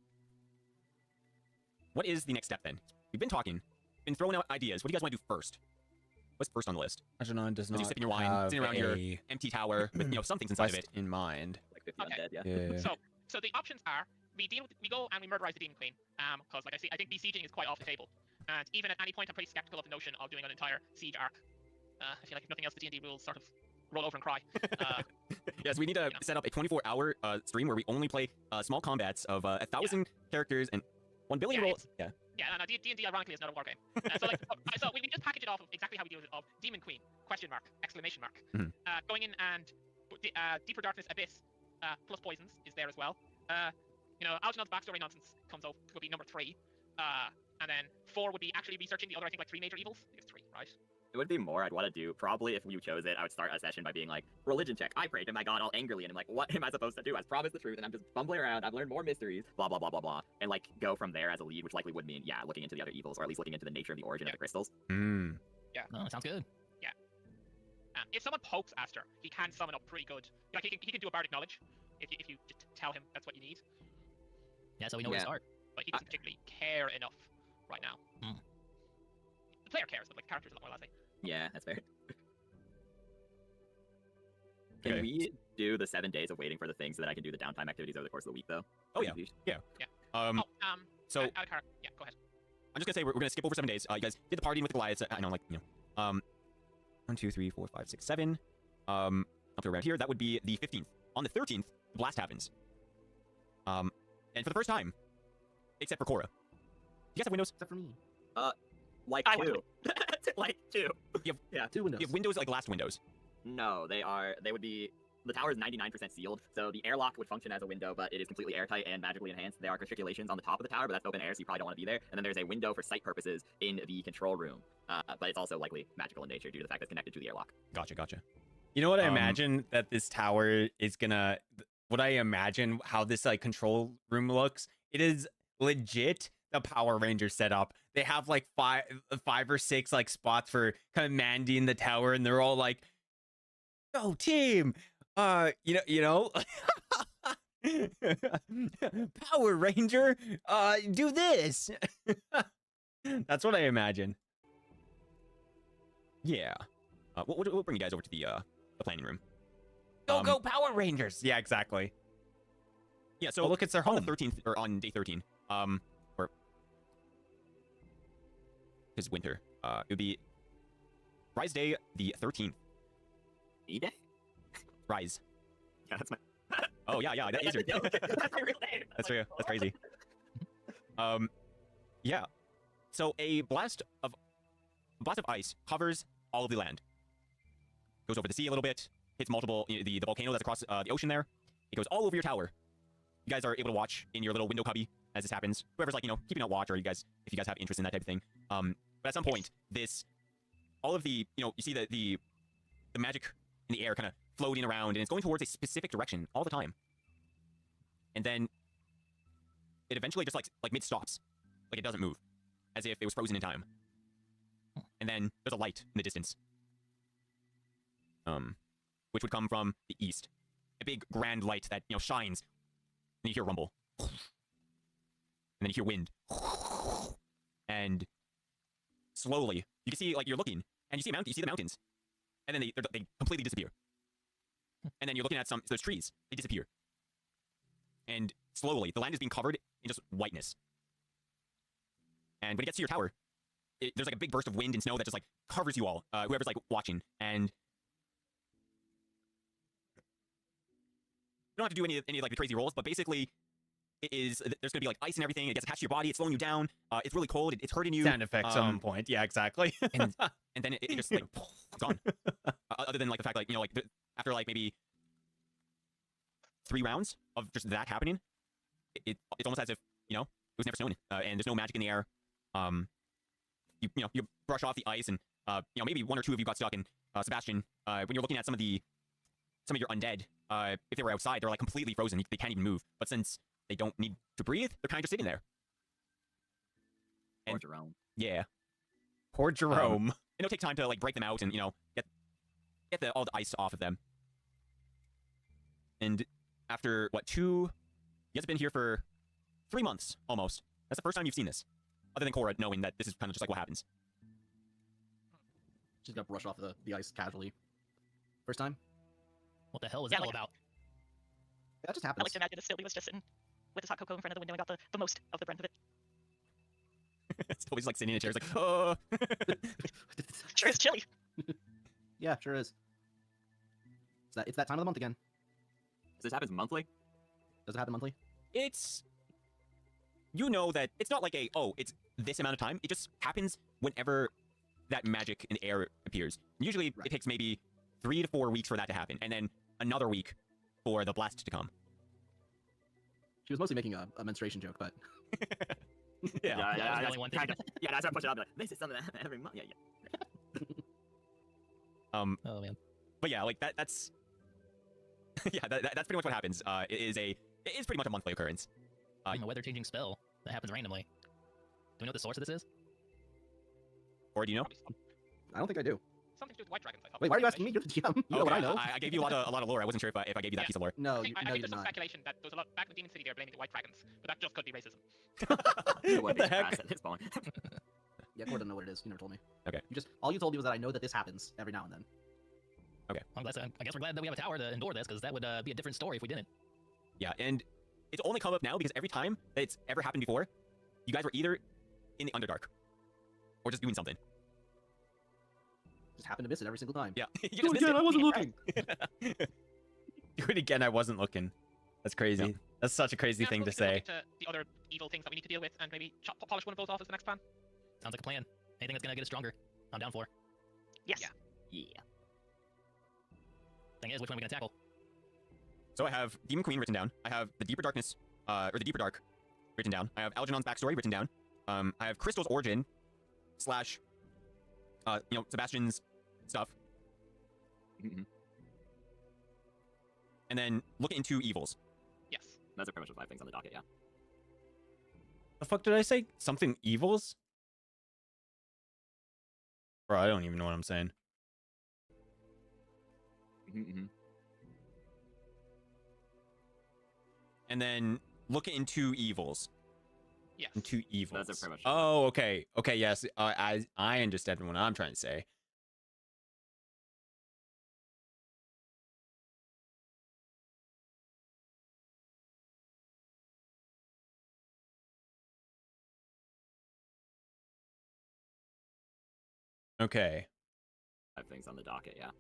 what is the next step then? We've been talking, been throwing out ideas. What do you guys want to do first? What's first on the list? Algernon does not You sipping your wine, sitting around your empty tower with some things inside of it. in mind. Like 50 Okay. undead, yeah. So the options are we go and we murderize the Demon Queen, because like I think besieging is quite off the table, and even at any point I'm pretty skeptical of the notion of doing an entire siege arc. I feel like if nothing else, the D&D rules sort of roll over and cry. Yes, we need to set up a 24-hour stream where we only play small combats of 1,000 characters and 1 billion rolls. Yeah. Yeah, no, D&D ironically is not a war game. So we just package it off of exactly how we do it of Demon Queen, question mark, exclamation mark. Going in and Deeper Darkness Abyss plus poisons is there as well. Algernon's backstory nonsense could be number 3. And then 4 would be actually researching the other, I think, like 3 major evils. I think it's 3, right? It would be more I'd want to do. Probably if you chose it, I would start a session by being like, religion check. I prayed to my god all angrily, and I'm like, what am I supposed to do? I've promised the truth, and I'm just fumbling around. I've learned more mysteries, blah, blah, blah, blah, blah. And like, go from there as a lead, which likely would mean, looking into the other evils, or at least looking into the nature of the origin of the crystals. Yeah. Oh, sounds good. Yeah. If someone pokes Aster, he can summon up pretty good. Like, he can do a bardic knowledge, if you just tell him that's what you need. Yeah, so we know where to start. But he doesn't particularly care enough right now. The player cares, but like, the character's a lot more lasting. Yeah, that's fair. Can we do the 7 days of waiting for the thing so that I can do the downtime activities over the course of the week, though? Oh, yeah. Yeah. So, yeah, go ahead. I'm just gonna say we're gonna skip over 7 days. You guys did the partying with the Goliaths. I know, 1, 2, 3, 4, 5, 6, 7. Up to around here, that would be the 15th. On the 13th, the blast happens. And for the first time, except for Cora. Do you guys have windows? Except for me. Like I 2. Like 2. Yeah, 2 windows. You have windows like glass windows. No, they would be... The tower is 99% sealed, so the airlock would function as a window, but it is completely airtight and magically enhanced. There are constriculations on the top of the tower, but that's open air, so you probably don't want to be there. And then there's a window for sight purposes in the control room, but it's also likely magical in nature due to the fact that it's connected to the airlock. Gotcha. You know what I imagine that this tower is gonna... What I imagine how this like control room looks, it is legit the Power Ranger setup. They have like five or 6 like spots for commanding the tower, and they're all like, "Go team!" Power Ranger, do this. That's what I imagine. Yeah. We'll bring you guys over to the planning room. Go Power Rangers! Yeah, exactly. Yeah, so look, it's their on home. the 13th, or on day 13, because winter, it would be Rise Day the 13th. E-Day? Rise. Yeah, that's my... Oh, yeah, that is your... That's my real name. That's real. That's crazy. Yeah. So a blast of ice covers all of the land. Goes over the sea a little bit, hits multiple, the volcano that's across the ocean there. It goes all over your tower. You guys are able to watch in your little window cubby as this happens. Whoever's like, keeping out watch, or if you guys have interest in that type of thing. But at some point, all of the, you see the magic in the air kind of floating around, and it's going towards a specific direction all the time. And then it eventually just like mid-stops. Like it doesn't move. As if it was frozen in time. And then there's a light in the distance. Which would come from the east. A big grand light that, shines. And you hear rumble. And then you hear wind. and slowly you can see like you're looking and you see you see the mountains, and then they completely disappear. And then you're looking at those trees, they disappear. And slowly the land is being covered in just whiteness. And when it gets to your tower, there's like a big burst of wind and snow that just like covers you all, whoever's like watching. And you don't have to do any like the crazy rolls, but basically there's gonna be like ice and everything. It gets attached to your body. It's slowing you down. It's really cold. It's hurting you. Sound effects on point. Yeah, exactly. and then it just like it's gone. Other than like the fact like like after like maybe 3 rounds of just that happening, it's almost as if it was never snowing, and there's no magic in the air. You brush off the ice, and maybe 1 or 2 of you got stuck. And Sebastian, when you're looking at some of your undead, if they were outside, they're like completely frozen. They can't even move. But since they don't need to breathe, they're kind of just sitting there. Poor Jerome. Yeah. Poor Jerome. And it'll take time to like break them out and get all the ice off of them. And after you guys have been here for 3 months almost. That's the first time you've seen this, other than Cora knowing that this is kind of just like what happens. She's gonna brush off the ice casually. First time? What the hell was Yeah, that all like- about? That just I happens. like to imagine if Sylvie was just sitting with his hot cocoa in front of the window and got the most of the brunt of it. It's always like sitting in a chair, it's like, oh. Sure is chilly. Yeah, sure is. It's that time of the month again. This happens monthly? Does it happen monthly? It's that it's not like it's this amount of time. It just happens whenever that magic in the air appears. Usually Right. it takes maybe 3 to 4 weeks for that to happen, and then another week for the blast to come. She was mostly making a menstruation joke, but Yeah. That was the that's only one thing. kind of, yeah, that's why I push it up. Like, this is something that happens every month. Yeah. Oh man. But yeah, like that's yeah, that's pretty much what happens. It is pretty much a monthly occurrence. A weather-changing spell that happens randomly. Do we know what the source of this is? Or do you know? Probably I don't think I do. something to do with white dragons, I thought. Wait, why are you asking me? You're the GM. You know what I know. I gave you a lot of lore. I wasn't sure if I gave you that Yeah. piece of lore. No, I you, think, I no, think you there's did some not. speculation that there's a lot back in the Demon City. They're blaming the white dragons, but that just could be racism. It would What be the heck? grass at this point. Yeah, Cora doesn't know what it is. You never told me. Okay. All you told me was that I know that this happens every now and then. I guess we're glad that we have a tower to endure this, because that would be a different story if we didn't. Yeah, and it's only come up now because every time that it's ever happened before, you guys were either in the Underdark or just doing something. Just happened to miss it every single time. Yeah, you Do just it missed again. I wasn't Yeah, looking. Do it again. I wasn't looking. That's crazy. Yeah. That's such a crazy Yeah, thing to so we can say. look into the other evil things that we need to deal with, and maybe polish one of those off as the next plan. Sounds like a plan. Anything that's gonna get us stronger, I'm down for. Yes. Yeah. Yeah. Thing is, which one are we gonna tackle? So I have Demon Queen written down. I have the Deeper Darkness, or the Deeper Dark, written down. I have Algernon's backstory written down. I have Crystal's origin, / Sebastian's stuff, Mhm. and then look into evils. Yes. Those are pretty much the 5 things on the docket, yeah. The fuck did I say? Something evils? Bro, I don't even know what I'm saying. Mm-hmm. And then look into evils. Yes. Into evils. Those are pretty much- Oh, okay. Okay, yes. I understand what I'm trying to say. Okay. 5 things on the docket, yeah.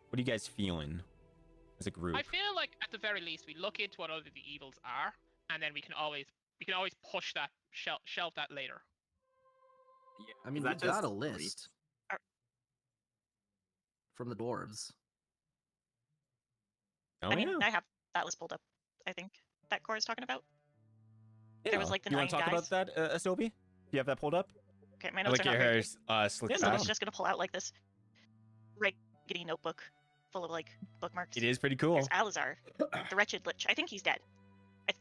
What are you guys feeling as a group? I feel like at the very least we look into what other the evils are, and then we can always push that shelve that later. Yeah. I mean, Is we that just got a brief? list Are- from the dwarves. Oh, I mean, yeah. I have that list pulled up. I think that Cora's talking about. There was like the you 9 want to talk guys. about that, Asobi? Do you have that pulled up? Okay, my I notes like are your not very hair good. slick So I back. was just gonna pull out like this raggedy notebook full of like bookmarks. It is pretty cool. There's Alizar, the wretched lich. I think he's dead.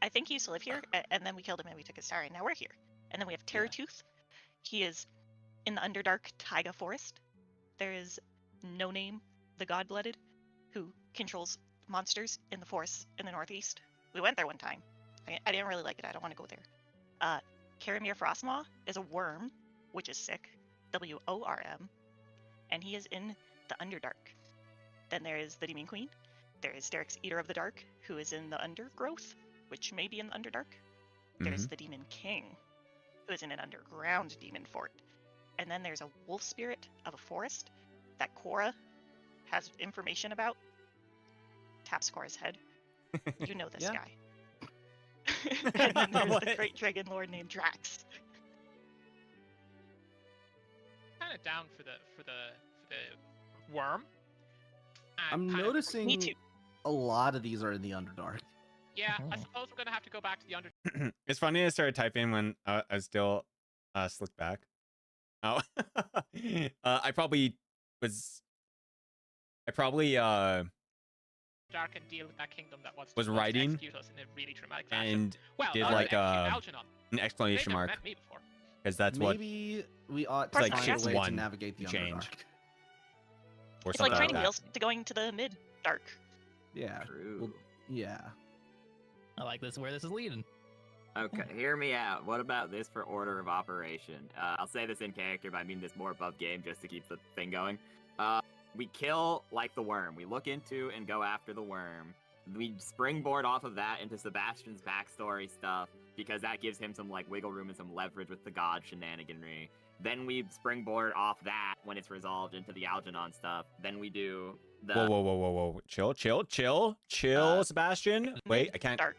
I think he used to live here, and then we killed him and we took his star, and now we're here. And then we have Terratooth. He is in the Underdark Taiga Forest. There is No Name, the God-blooded, who controls monsters in the forests in the northeast. We went there one time. I didn't really like it. I don't want to go there. Karamir Frostmaw is a worm, which is sick. WORM. And he is in the Underdark. Then there is the Demon Queen. There is Derek's Eater of the Dark, who is in the Undergrowth, which may be in the Underdark. There's the Demon King, who is in an underground demon fort. And then there's a wolf spirit of a forest that Cora has information about. Taps Cora's head. You know this guy. And then there's the great dragon lord named Drax. Kind of down for the worm. I'm noticing Me too. a lot of these are in the Underdark. Yeah, I Oh. suppose we're gonna have to go back to the under. It's funny I started typing when I was still slicked back. Oh, I probably Dark and deal with that kingdom that was Was supposed to writing execute us in a really traumatic fashion. and well, did not like execute Algernon. an exclamation They've never mark met me before. because that's what Maybe we ought It's to like find shift a way to one navigate the change. Underdark. or It's something like training that. wheels to going to the mid-dark. Yeah. True. Well, yeah. I like this where this is leading. Okay, hear me out. What about this for order of operation? I'll say this in character, but I mean this more above game just to keep the thing going. We kill like the worm. We look into and go after the worm. We springboard off of that into Sebastian's backstory stuff because that gives him some like wiggle room and some leverage with the god shenaniganry. Then we springboard off that when it's resolved into the Algernon stuff. Then we do the Whoa. Chill, Sebastian. Wait, I can't Dark.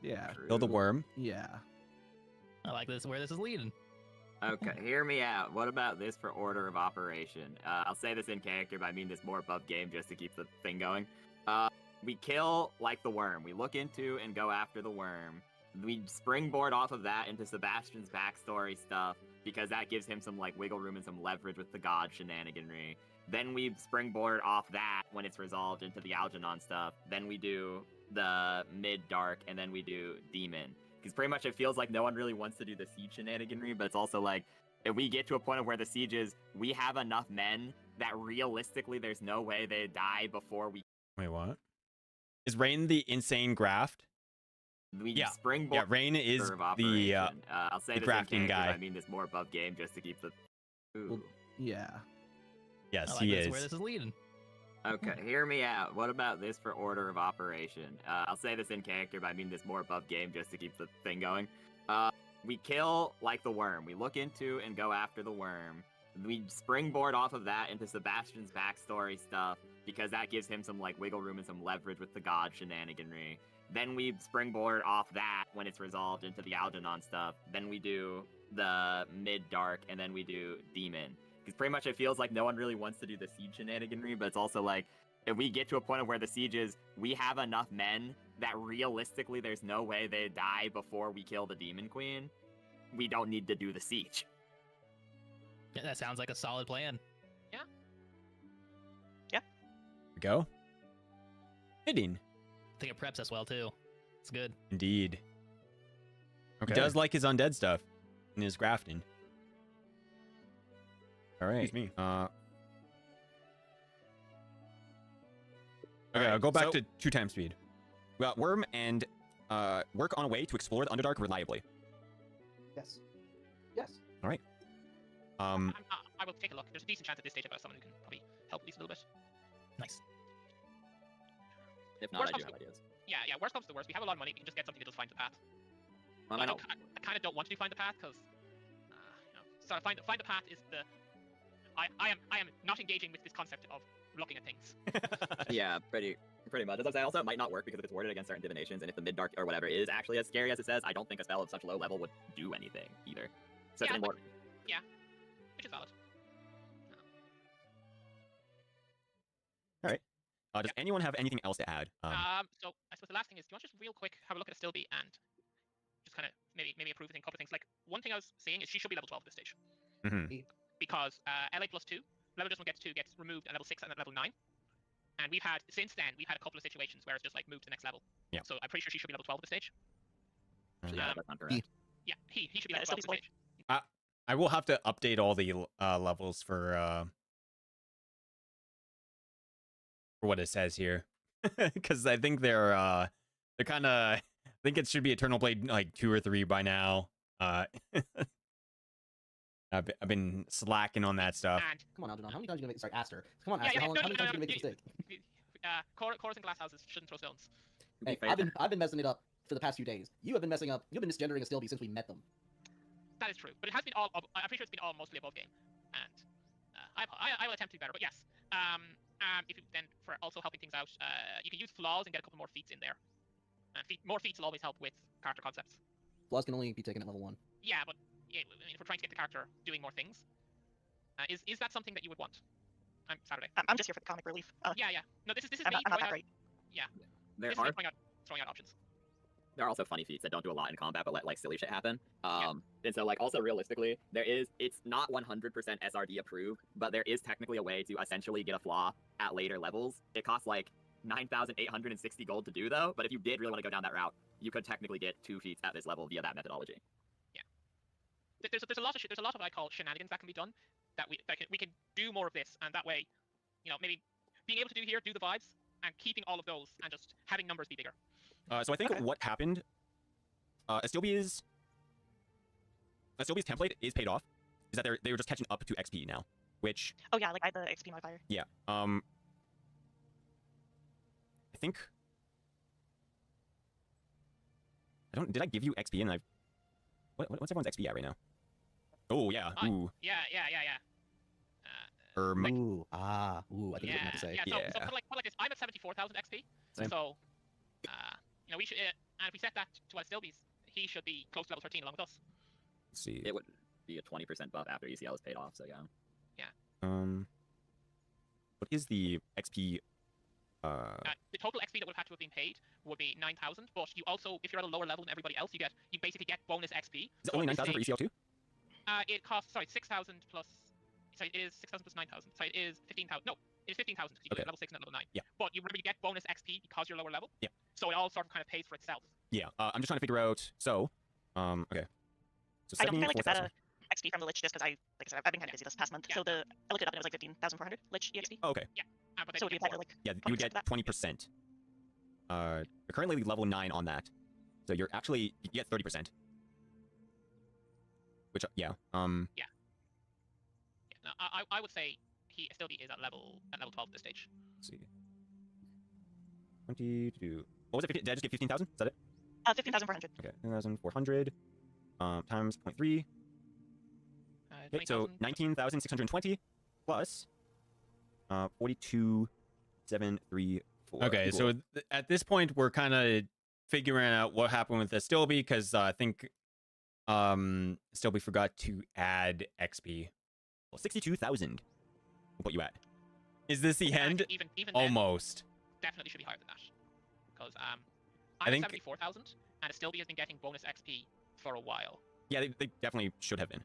Yeah. kill the worm. Yeah. I like this where this is leading. Okay, hear me out. What about this for order of operation? I'll say this in character, but I mean this more above game just to keep the thing going. We kill like the worm. We look into and go after the worm. We springboard off of that into Sebastian's backstory stuff because that gives him some like wiggle room and some leverage with the god shenaniganry. Then we springboard off that when it's resolved into the Algernon stuff. Then we do the mid-dark, and then we do demon. Because pretty much it feels like no one really wants to do the siege shenaniganry, but it's also like, if we get to a point of where the siege is, we have enough men that realistically there's no way they die before we Wait, what? Is Rain the insane graft? Yeah. springboard. Yeah, Rain is order of the operation. I'll say the this in grafting character, guy. but I mean this more above game just to keep the. Ooh. Well, yeah. yes, I like he this is. where this is leading. Okay, hear me out. What about this for order of operation? I'll say this in character, but I mean this more above game just to keep the thing going. We kill like the worm. We look into and go after the worm. We springboard off of that into Sebastian's backstory stuff because that gives him some like wiggle room and some leverage with the god shenaniganry. Then we springboard off that when it's resolved into the Algernon stuff. Then we do the mid-dark, and then we do demon. Because pretty much it feels like no one really wants to do the siege shenaniganry, but it's also like, if we get to a point of where the siege is, we have enough men that realistically there's no way they die before we kill the demon queen. We don't need to do the siege. Yeah, that sounds like a solid plan. Go. Fitting. I think it preps us well too. It's good. Indeed. Okay. He does like his undead stuff in his grafting. All right. Excuse me. Okay, Alright, I'll go back so- to 2 times speed. Well, worm and work on a way to explore the Underdark reliably. Yes. Yes. I will take a look. There's a decent chance at this stage I've got someone who can probably help at least a little bit. Nice. If Worst not, I do comes have ideas. Yeah, worst comes to worst. We have a lot of money. We can just get something that does find the path. Well, But I don't. I kind of don't want to do find the path because, so find the path is the. I am not engaging with this concept of looking at things. Yeah, pretty much. As I say, also it might not work because if it's worded against certain divinations, and if the mid-dark or whatever is actually as scary as it says, I don't think a spell of such low level would do anything either. So Yeah, it's more. Which is valid. Does anyone have anything else to add? So I suppose the last thing is, do you want to just real quick have a look at Astilbe and just kind of maybe approve a couple of things? Like one thing I was saying is she should be level 12 at this stage because LA plus 2 level just one gets 2 gets removed at level 6 and at level 9. And since then we've had a couple of situations where it's just like moved to the next level. Yeah. So I'm pretty sure she should be level 12 at this stage. Yeah, that's not correct. Yeah, he should be Yeah, level 12 at Astilbe's this stage. I will have to update all the levels for what it says here because I think they're They're kind of. I think it should be Eternal Blade like 2 or 3 by now. I've been slacking on that stuff. And Come on, Algernon. How many times are you gonna make? Sorry, Aster. Come on, Yeah, Aster. yeah, how no, many no, times no, are you gonna make this mistake? Cores and glass houses shouldn't throw stones. To be Hey, fair, I've been messing it up for the past few days. You have been messing up. You've been misgendering a Stilby since we met them. That is true, but it has been all. I'm pretty sure it's been all mostly above game, and I will attempt to be better. But yes, if you then for also helping things out, you can use flaws and get a couple more feats in there. And more feats will always help with character concepts. Flaws can only be taken at level 1. Yeah, but I mean, if we're trying to get the character doing more things, is that something that you would want? I'm Saturday. I'm just here for the comic relief. Yeah, yeah. No, this is I'm me not throwing that out. great. Yeah, there this is me are throwing out options. there are also funny feats that don't do a lot in combat, but let like silly shit happen. And so like also realistically, it's not 100% SRD approved, but there is technically a way to essentially get a flaw at later levels. It costs like 9,860 gold to do though, but if you did really want to go down that route, you could technically get 2 feats at this level via that methodology. There's a lot of there's a lot of what I call shenanigans that can be done. We can do more of this, and that way, maybe being able to do the vibes and keeping all of those and just having numbers be bigger. So I think Okay. what happened, Astilbe's template is paid off. Is that they were just catching up to XP now, which Oh yeah, like I had the XP modifier. yeah. I think did I give you XP and what's everyone's XP at right now? Oh yeah. Ooh. Yeah. Ooh, I think Yeah, what you meant to say. yeah. So Yeah. put like this. I'm at 74,000 XP. Same. So, we should, and if we set that to what Stilby's, he should be close to level 13 along with us. Let's see. It would be a 20% buff after ECL is paid off, so yeah. What is the XP? The total XP that would have had to have been paid would be 9,000. But you also, if you're at a lower level than everybody else, you basically get bonus XP. Is it only 9,000 for ECL too? It costs 6,000 plus. Sorry, it is 6,000 plus 9,000. Sorry, it is 15,000. No, it is 15,000 because you Okay. do level 6 and level 9. Yeah. But you remember you get bonus XP because you're lower level. Yeah. So it all sort of kind of pays for itself. Yeah. I'm just trying to figure out. So, okay. So I don't think I like to set 74,000. a XP from the Lich just because like I said, I've been kind of busy this past month. Yeah. So I looked it up and it was like 15,400 Lich EXP. Oh, okay. But then So you would you get apply more. to like Yeah, you would 20% get of that? 20%. You're currently level 9 on that, so you get 30%. Which yeah. Yeah, no, I would say he still is at level 12 at this stage. Let's see. 22. What was it? Did I just get 15,000? Is that it? 15,400. Okay, 10,400 times 0.3. Okay, so 20,000. 19,620 plus 42,734. Okay, so at this point we're kind of figuring out what happened with the Stilby because I think Stilby forgot to add XP. Well, 62,000. We'll put you at. Is this the Yeah, end? Even then, Almost. definitely should be higher than that. Because I'm I at think- 74,000 and Stilby has been getting bonus XP for a while. Yeah, they definitely should have been.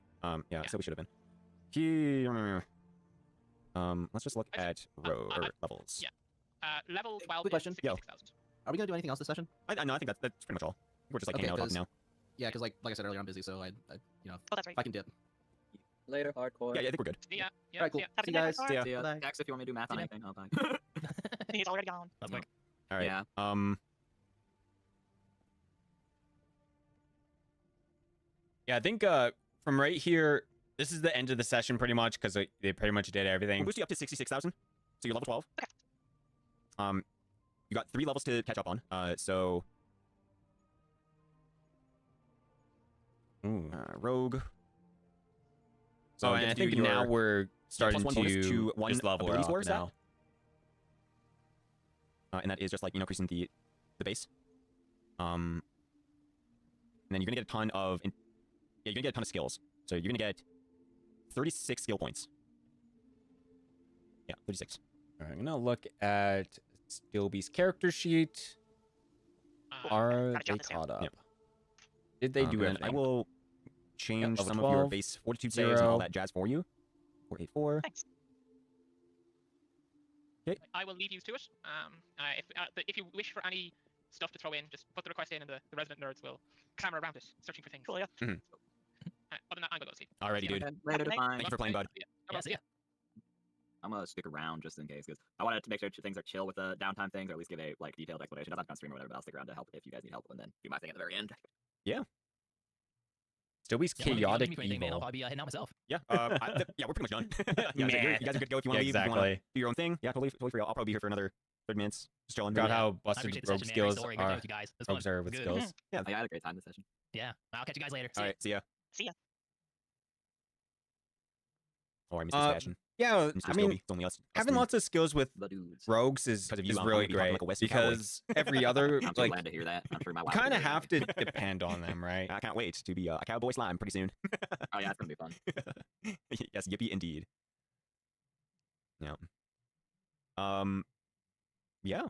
Yeah, so we should have been. Let's just look I at levels. yeah. Level 12 Quick question. is Yo. 66,000. Are we gonna do anything else this session? No, I think that's pretty much all. We're just like Okay, hanging out talking now. Yeah, because like I said earlier, I'm busy, so I Oh, that's right. if I can dip. Later, hardcore. Yeah, I think we're good. Yeah, Alright, cool. yeah. Have a See good you night, guys. Hardcore. See ya. See ya. Bye. Text if you want me to do math on Yeah. anything. I'll bye. He's already gone. All right. Yeah. Yeah, I think from right here, this is the end of the session pretty much because they pretty much did We'll everything. boost you up to 66,000. So you're level 12. Okay. You got 3 levels to catch up on. So rogue. So you and get I to do think now your- we're starting +1 bonus to to one just level ability up score, is that? now. And that is just like increasing the base. And then you're gonna get a ton of you're gonna get a ton of skills. So you're gonna get 36 skill points. Yeah, 36. All right, I'm gonna look at Stilby's character sheet. Are Gotta they jot this down. caught up? Yep. Did they do and everything? I will change level some of your 12, base fortitude saves and all 0. that jazz for you. 484. Thanks. I will leave you to it. If you wish for any stuff to throw in, just put the request in and the resident nerds will clamor around it, searching for things. Cool, yeah. Other than that, I'm going to go to sleep. Alrighty, dude. Later, Good night. fine. Thank you for playing, bud. Yeah, Yeah, see ya. I'm gonna stick around just in case, because I wanted to make sure things are chill with the downtime things, or at least give a like detailed explanation. It doesn't have to stream or whatever, but I'll stick around to help if you guys need help, and then do my thing at the very end. Stillby's Yeah, well, chaotic if you need me for anything, man, I'll evil. probably be heading out myself. Yeah, yeah, we're pretty much done. You guys, you guys are good to go if you want to leave. If you want Exactly. to do your own thing, yeah, totally free. I'll probably be here for another 30 minutes, just chilling. Forgot Yeah. how I busted appreciate the rogue session, man. Great skills story, great time are. with you guys. It was fun. Rogues are with Good. skills. Yeah, I had a great time this session. Yeah, I'll catch you guys later. See All ya. right, see ya. See ya. Oh, I missed Uh, Sebastian. Yeah, Mr. I mean, Stillby. It's only us having three. lots of skills with The dudes. rogues is Because of you, is I'm really gonna be talking great like a Western cowboy. because every other I'm so like glad to hear that. I'm sure my you wife. kind will of be have very to depend on them, right? I can't wait to be a cowboy slime pretty soon. happy. Oh yeah, it's gonna be fun. Yes, yippee indeed. Yeah. Yeah.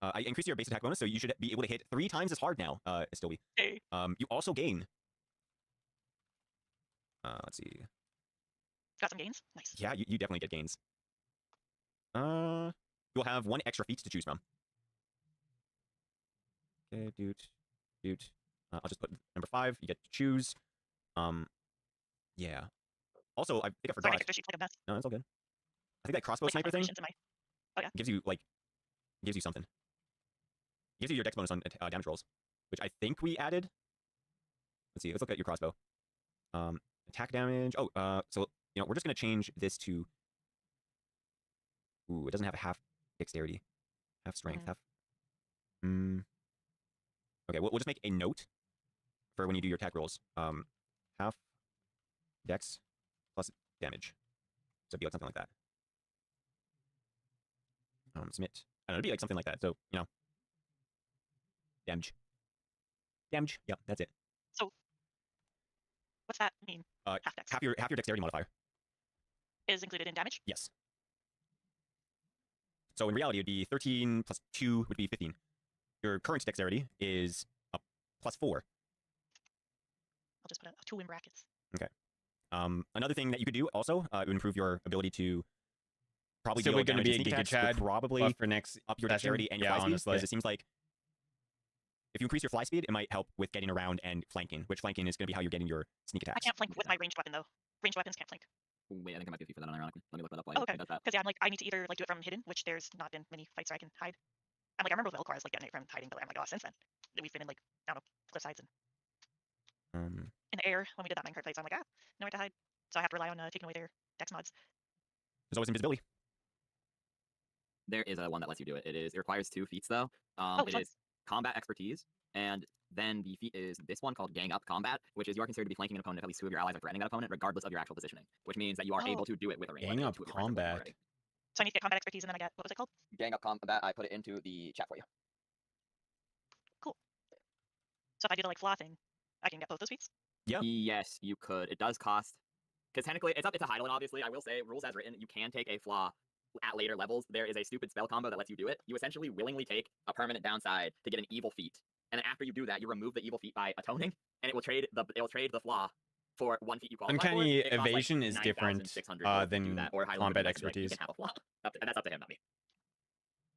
I increased your base attack bonus, so you should be able to hit 3 times as hard now, Stillby. Hey. You also gain. Let's see. Got some gains. Nice. Yeah, you definitely get gains. You'll have 1 extra feat to choose from. Okay, doot. I'll just put number 5. You get to choose. Yeah. Also, I think I Sorry, forgot. my character sheet's like a mess. No, that's all good. I think that crossbow Wait, my sniper thing positions in my- gives you something. Gives you your dex bonus on damage rolls, which I think we added. Let's see. Let's look at your crossbow. Attack damage. Oh, so we're just gonna change this to. Ooh, it doesn't have a half dexterity, half strength, half. Okay, we'll just make a note for when you do your attack rolls. Half dex plus damage. So it'd be like something like that. Submit. I don't know, it'd be like something like that. So damage. Damage. Yep, that's it. What's that mean? Half dex Half your dexterity modifier. is included in damage. Yes. So in reality, it'd be 13 plus 2 would be 15. Your current dexterity is a plus 4. I'll just put a 2 in brackets. Another thing that you could do also would improve your ability to probably Still deal gonna damage be and a sneak Giga attacks would Chad probably buff for next up your session? dexterity and your Yeah, fly speed, honestly. because it seems like if you increase your fly speed, it might help with getting around and flanking, which flanking is going to be how you're getting your sneak attacks. I can't flank with my ranged weapon though. Ranged weapons can't flank. Wait, I think I might be a few for that unironically. Let me look that up. Oh, okay. Does that. Because yeah, I need to either do it from hidden, which there's not been many fights where I can hide. I remember with Velcor, I was detonate from hiding, but I'm since then we've been in I don't know, cliff sides and in the air when we did that Minecraft fight. So I'm nowhere to hide. So I have to rely on taking away their dex mods. There's always invisibility. There is a one that lets you do it. It requires 2 feats though. Which It one? is combat expertise, and then the feat is this one called Gang Up Combat, which is you are considered to be flanking an opponent if at least 2 of your allies are threatening that opponent, regardless of your actual positioning, which means that you are able to do it with a range Gang weapon Up if 2 of your friends are Combat. already. So I need to get combat expertise, and then I get what was it called? Gang Up Combat. I put it into the chat for you. So if I do the flaw thing, I can get both those feats. Yeah. Yes, you could. It does cost, because technically it's a Hydalann. Obviously, I will say rules as written. You can take a flaw at later levels. There is a stupid spell combo that lets you do it. You essentially willingly take a permanent downside to get an evil feat, and then after you do that, you remove the evil feat by atoning, and it will trade the flaw for 1 feat you qualify for. Uncanny It costs, evasion is different 9,600 gold to do than that, or Hydalann combat would be like, you expertise. can have a flaw. And that's up to him, not me.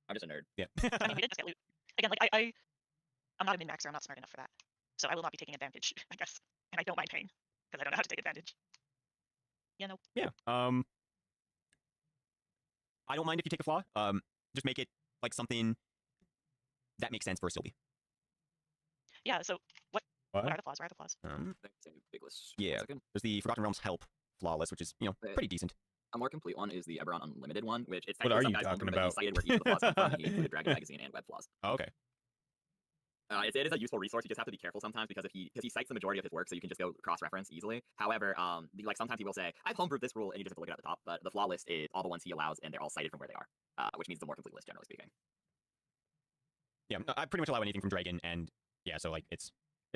I'm just a nerd. Yeah. I mean, we did just get loot. Again, I'm not a min-maxer. I'm not smart enough for that. So I will not be taking advantage, I guess. And I don't mind paying, because I don't know how to take advantage. Yeah, no. Yeah. I don't mind if you take a flaw. Just make it like something that makes sense for Sylvie. Yeah, so what What? are the flaws? Where are the flaws? That's a big list. Yeah. One second. There's the Forgotten Realms Help flawless, which is pretty decent. A more complete one is the Eberron Unlimited one, which it's What technically are some you guys talking homebrew, but he about? cited where each of the flaws come from. He included Dragon Magazine and Web flaws. Oh, okay. It is a useful resource. You just have to be careful sometimes because he cites the majority of his work, so you can just go cross-reference easily. However, sometimes he will say, "I've homebrewed this rule," and you just have to look it at the top. But the flaw list is all the ones he allows, and they're all cited from where they are, which means the more complete list, generally speaking. Yeah, I pretty much allow anything from Dragon, and yeah, so it's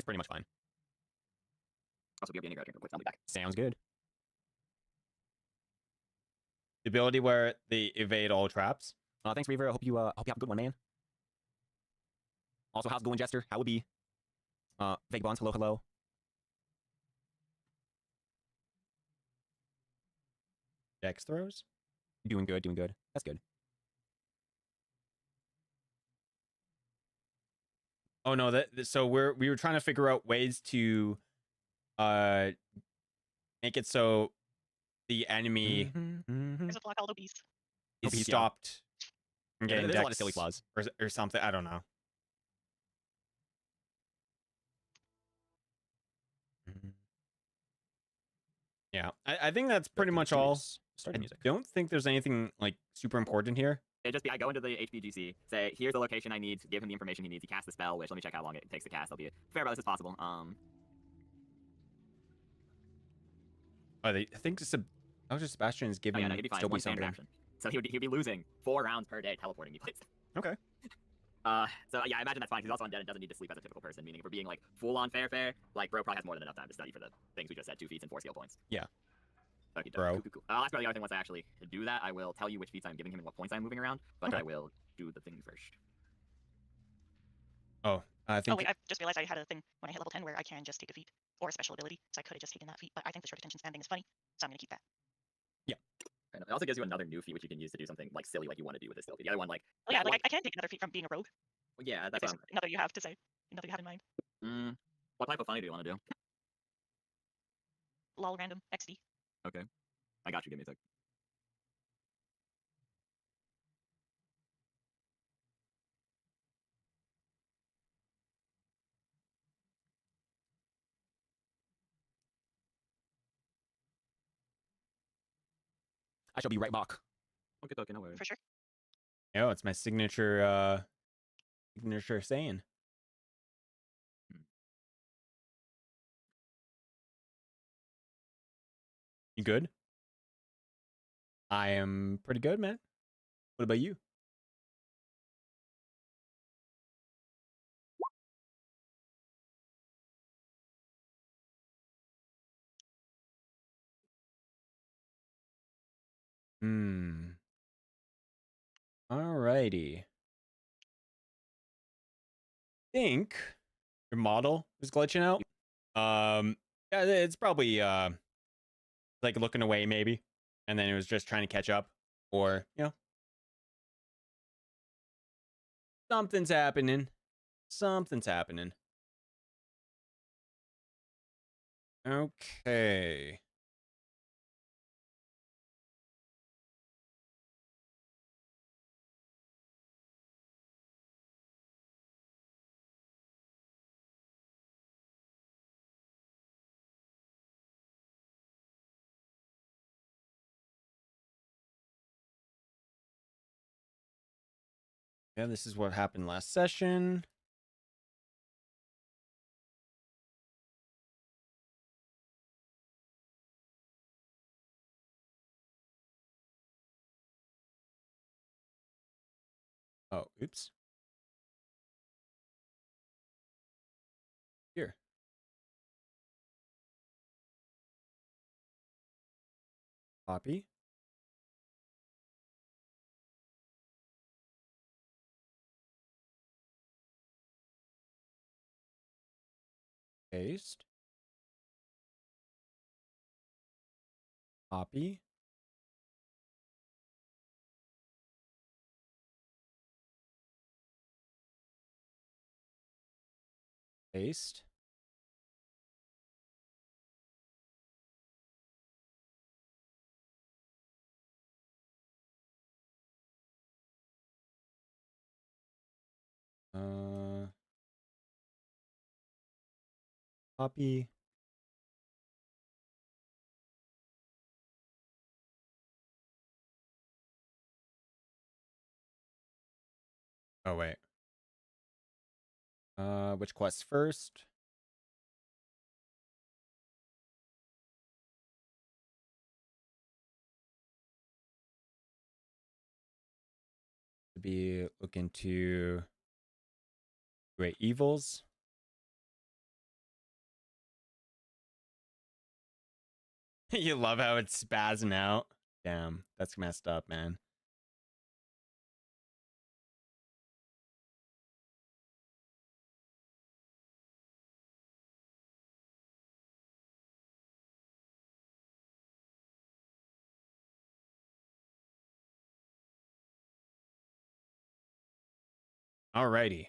pretty much fine. Also, give me a drink real quick. I'll be back. Sounds good. The ability where they evade all traps. Thanks, Reaver. I hope you have a good one, man. Also, how's it going, Jester? How would be? Vagabonds, hello. Dex throws. Doing good. That's good. Oh no, so we were trying to figure out ways to make it so the enemy There's a flaw called obese. is Obese, yeah. stopped from Yeah, getting there's a lot of dex silly flaws. or something. I don't know. Yeah, I think that's pretty much all. Started I music. don't think there's anything like super important here. It'd just be, I go into the HPGC, say, here's the location I need, give him the information he needs, he casts the spell, which, let me check how long it takes to cast, I'll be fair about this as possible. Oh, I think Dr. Sebastian is Oh giving yeah, no, he'd be fine, Stobie one standard something. action. So he'd be losing 4 rounds per day teleporting me places. Okay. So yeah, I imagine that's fine. He's also undead and doesn't need to sleep as a typical person. Meaning, if we're being like full on fair, like bro probably has more than enough time to study for the things we just said: 2 feats and 4 skill points. Yeah. Okay, Bro. cool. I'll ask about the other thing once I actually do that. I will tell you which feats I'm giving him and what points I'm moving around. But Okay. I will do the thing first. Oh, I Oh think. wait, I just realized I had a thing when I hit level 10 where I can just take a feat or a special ability, so I could have just taken that feat. But I think the short attention span thing is funny, so I'm gonna keep that. And it also gives you another new feat which you can use to do something like silly, like you want to do with this skill feat. The other one, like Oh yeah, like I can take another feat from being a rogue. yeah, If that's there's another you have to say, another you have in mind. what type of funny do you want to do? Lol random XD. Okay, I got you. Give me a sec. I shall be right back. Okay, no worries. For sure. Oh, it's my signature saying. You good? I am pretty good, man. What about you? Alrighty. Think your model is glitching out. Yeah, it's probably like looking away maybe, and then it was just trying to catch up, or something's happening. Something's happening. Okay. Yeah, this is what happened last session. Oh, oops. Here. Copy. Paste. Copy. Paste. Copy. Oh wait. Which quest first? To be looking to great evils. You love how it's spazzing out. Damn, that's messed up, man. Alrighty.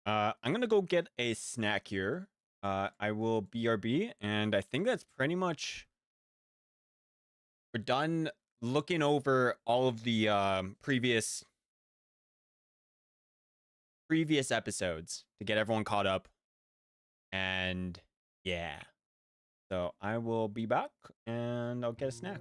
I'm gonna go get a snack here. I will BRB, and I think that's pretty much. We're done looking over all of the previous episodes to get everyone caught up. And yeah. So I will be back and I'll get a snack.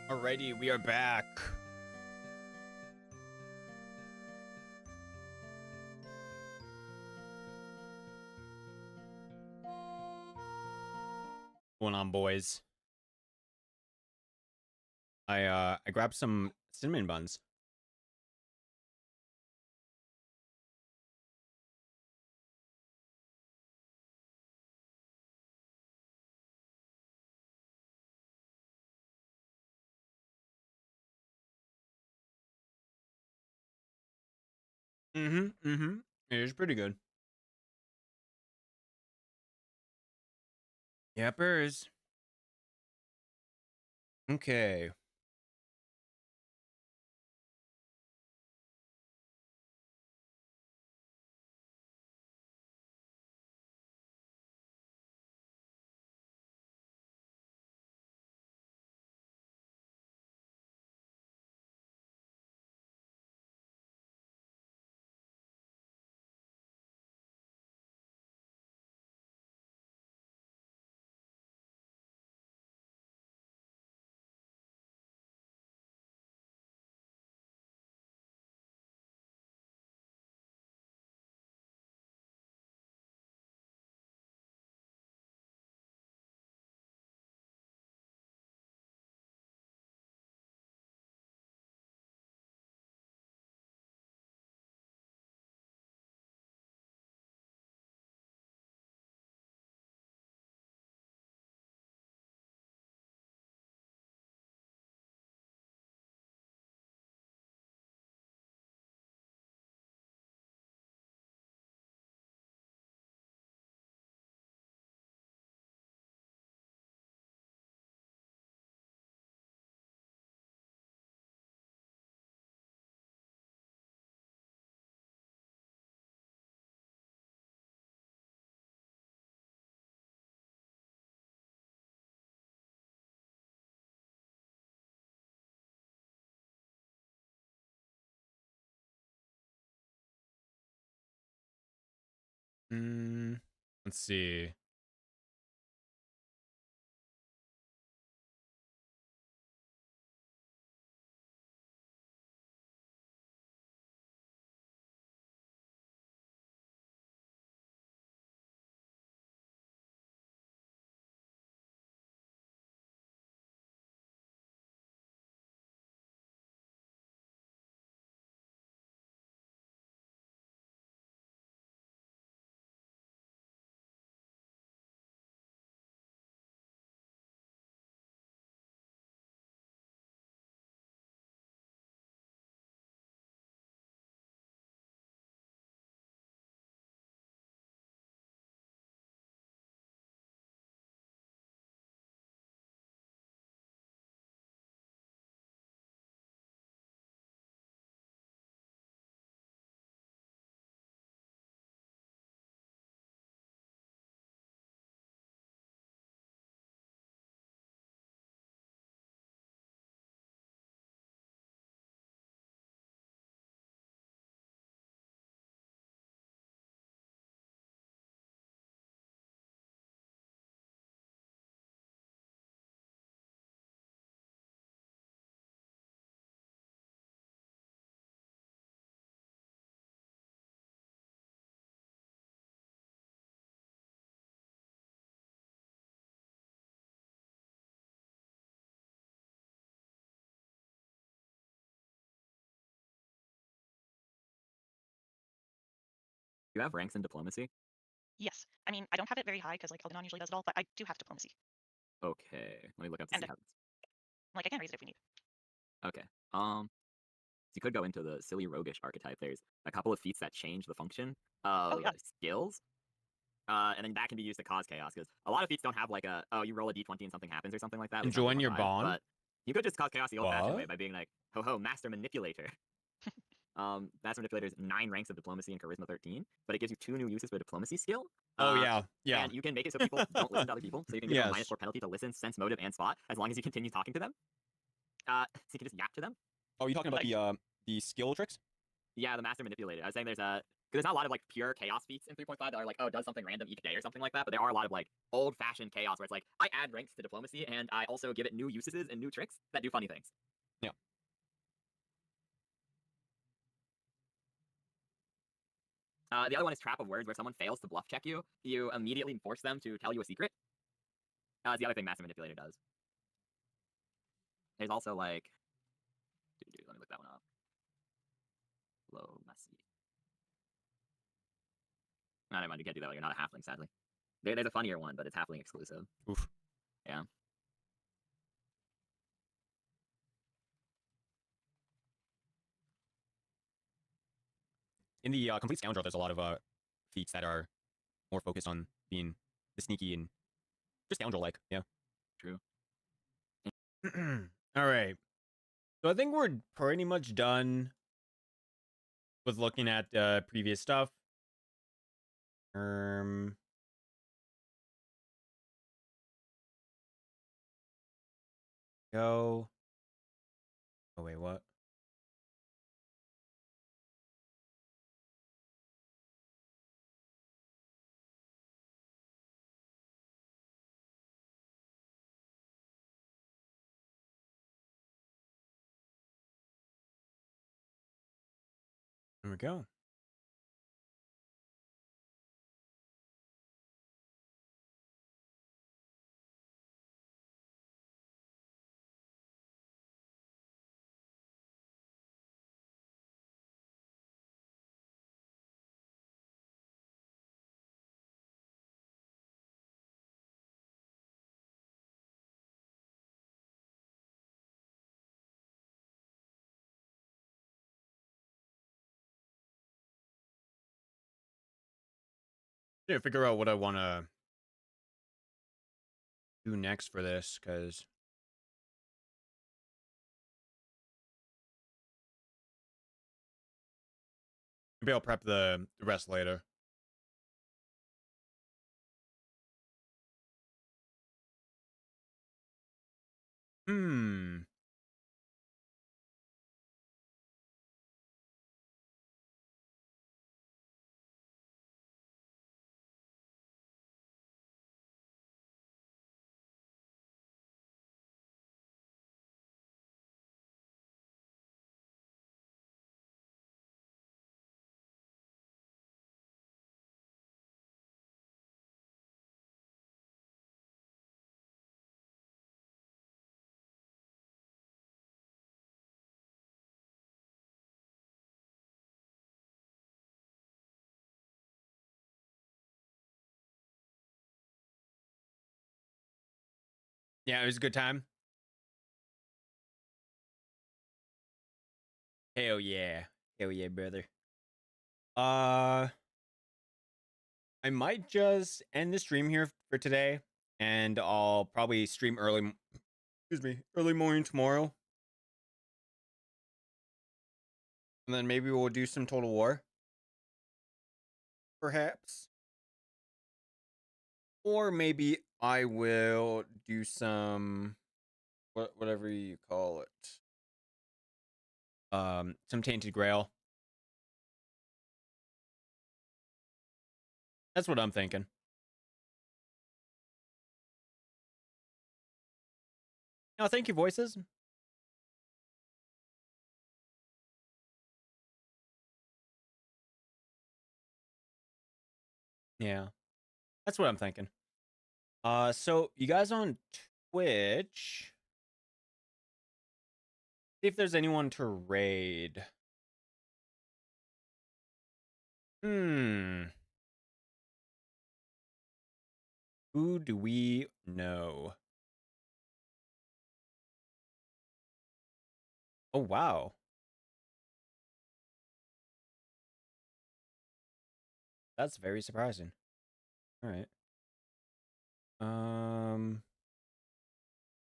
Alrighty, we are back. What's going on, boys? I grabbed some cinnamon buns. It is pretty good. Yepers. Okay. Let's see. You have ranks in diplomacy? Yes. I mean, I don't have it very high because like Hydalann usually does it all, but I do have diplomacy. Okay, let me look up to And see how. like I can raise it if we need. Okay. So you could go into the silly roguish archetype. There's a couple of feats that change the function of yeah. skills. And then that can be used to cause chaos, because a lot of feats don't have like a, oh, you roll a d20 and something happens or something like that. And It's not join your 3.5, bond? But you could just cause chaos the old-fashioned way What? by being like, ho ho, master manipulator. Master manipulator is 9 ranks of diplomacy and charisma 13, but it gives you 2 new uses for diplomacy skill. Oh, yeah. Yeah. And you can make it so people don't listen to other people, so you can give them a Yes. -4 penalty to listen, sense motive, and spot, as long as you continue talking to them. So you can just yap to them. Oh, are you talking about the skill tricks? Yeah, the master manipulator. I was saying there's a there's not a lot of like pure chaos feats in 3.5 that are like, oh, does something random each day or something like that. But there are a lot of like old-fashioned chaos where it's like, I add ranks to diplomacy and I also give it new uses and new tricks that do funny things. Yeah. The other one is Trap of Words, where someone fails to bluff check you, you immediately force them to tell you a secret. It's the other thing Massive Manipulator does. There's also like, let me look that one up. Diplomacy. No, never mind. You can't do that. You're not a halfling, sadly. There's a funnier one, but it's halfling exclusive. Oof. Yeah. In the Complete Scoundrel, there's a lot of feats that are more focused on being the sneaky and just scoundrel-like. Yeah. True. All right. So I think we're pretty much done with looking at previous stuff. Go. Oh wait, what? There we go. Yeah, figure out what I want to do next for this, because maybe I'll prep the rest later. Hmm. Yeah, it was a good time. Hell yeah. Hell yeah, brother. I might just end the stream here for today, and I'll probably stream early, excuse me, early morning tomorrow. And then maybe we'll do some Total War. Perhaps. Or maybe I will do some whatever you call it. Some Tainted Grail. That's what I'm thinking. No, thank you, voices. Yeah. That's what I'm thinking. So you guys on Twitch, see if there's anyone to raid. Who do we know? Oh, wow. That's very surprising. All right.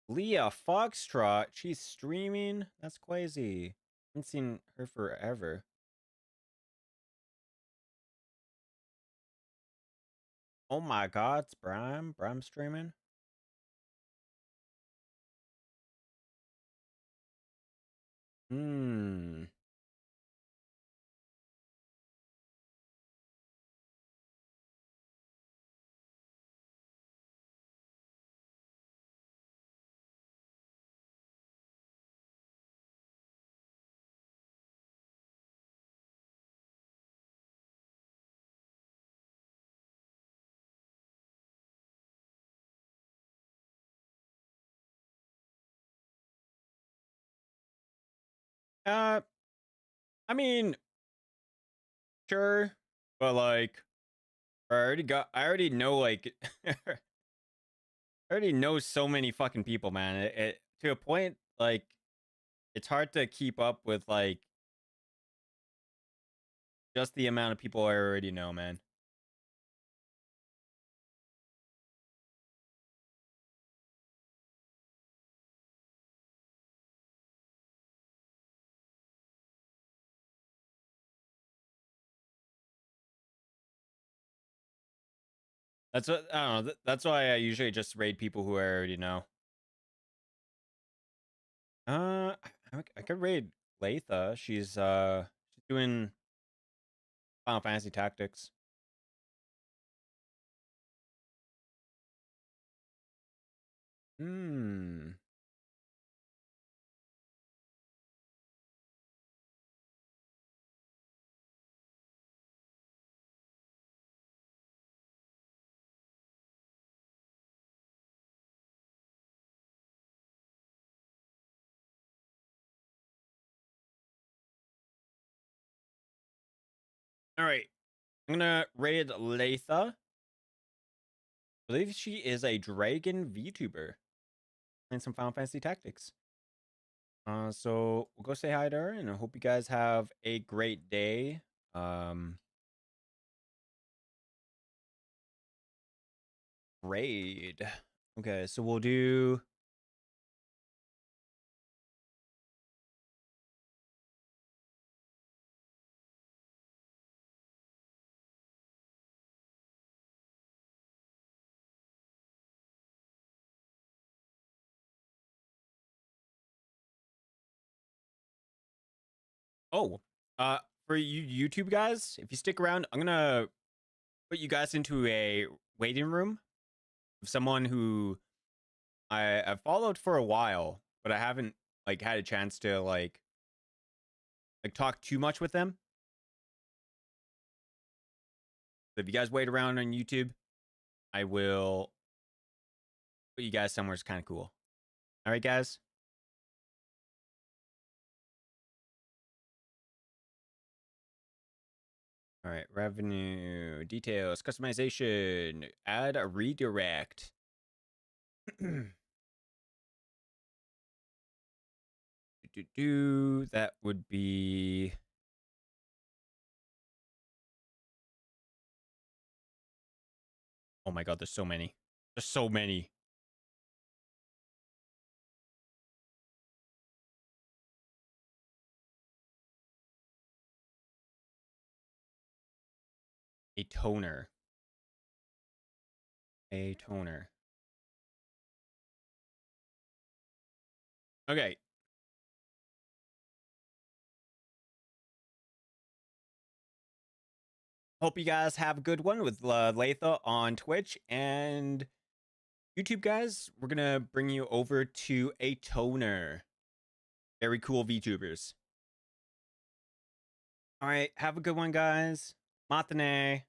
Leah Foxtrot, she's streaming. That's crazy. Haven't seen her forever. Oh my God, it's Brime. Brime streaming. I mean, sure, but like, I already know, like, I already know so many fucking people, man. To a point, like, it's hard to keep up with, like, just the amount of people I already know, man. That's what I don't know. That's why I usually just raid people who I already know. I could raid Latha. She's doing Final Fantasy Tactics. Hmm. All right. I'm gonna raid Latha. I believe she is a dragon VTuber playing some Final Fantasy Tactics. So we'll go say hi to her, and I hope you guys have a great day. Raid. Okay, so we'll do. Oh, for you YouTube guys, if you stick around, I'm gonna put you guys into a waiting room of someone who I've followed for a while, but I haven't like had a chance to like talk too much with them. So if you guys wait around on YouTube, I will put you guys somewhere kind of cool. All right, guys. All right, revenue details, customization, add a redirect. That would be. Oh my god, there's so many. There's so many. A toner. A toner. Okay. Hope you guys have a good one with Latha on Twitch and YouTube, guys. We're gonna bring you over to a toner. Very cool VTubers. All right, have a good one, guys. Matane.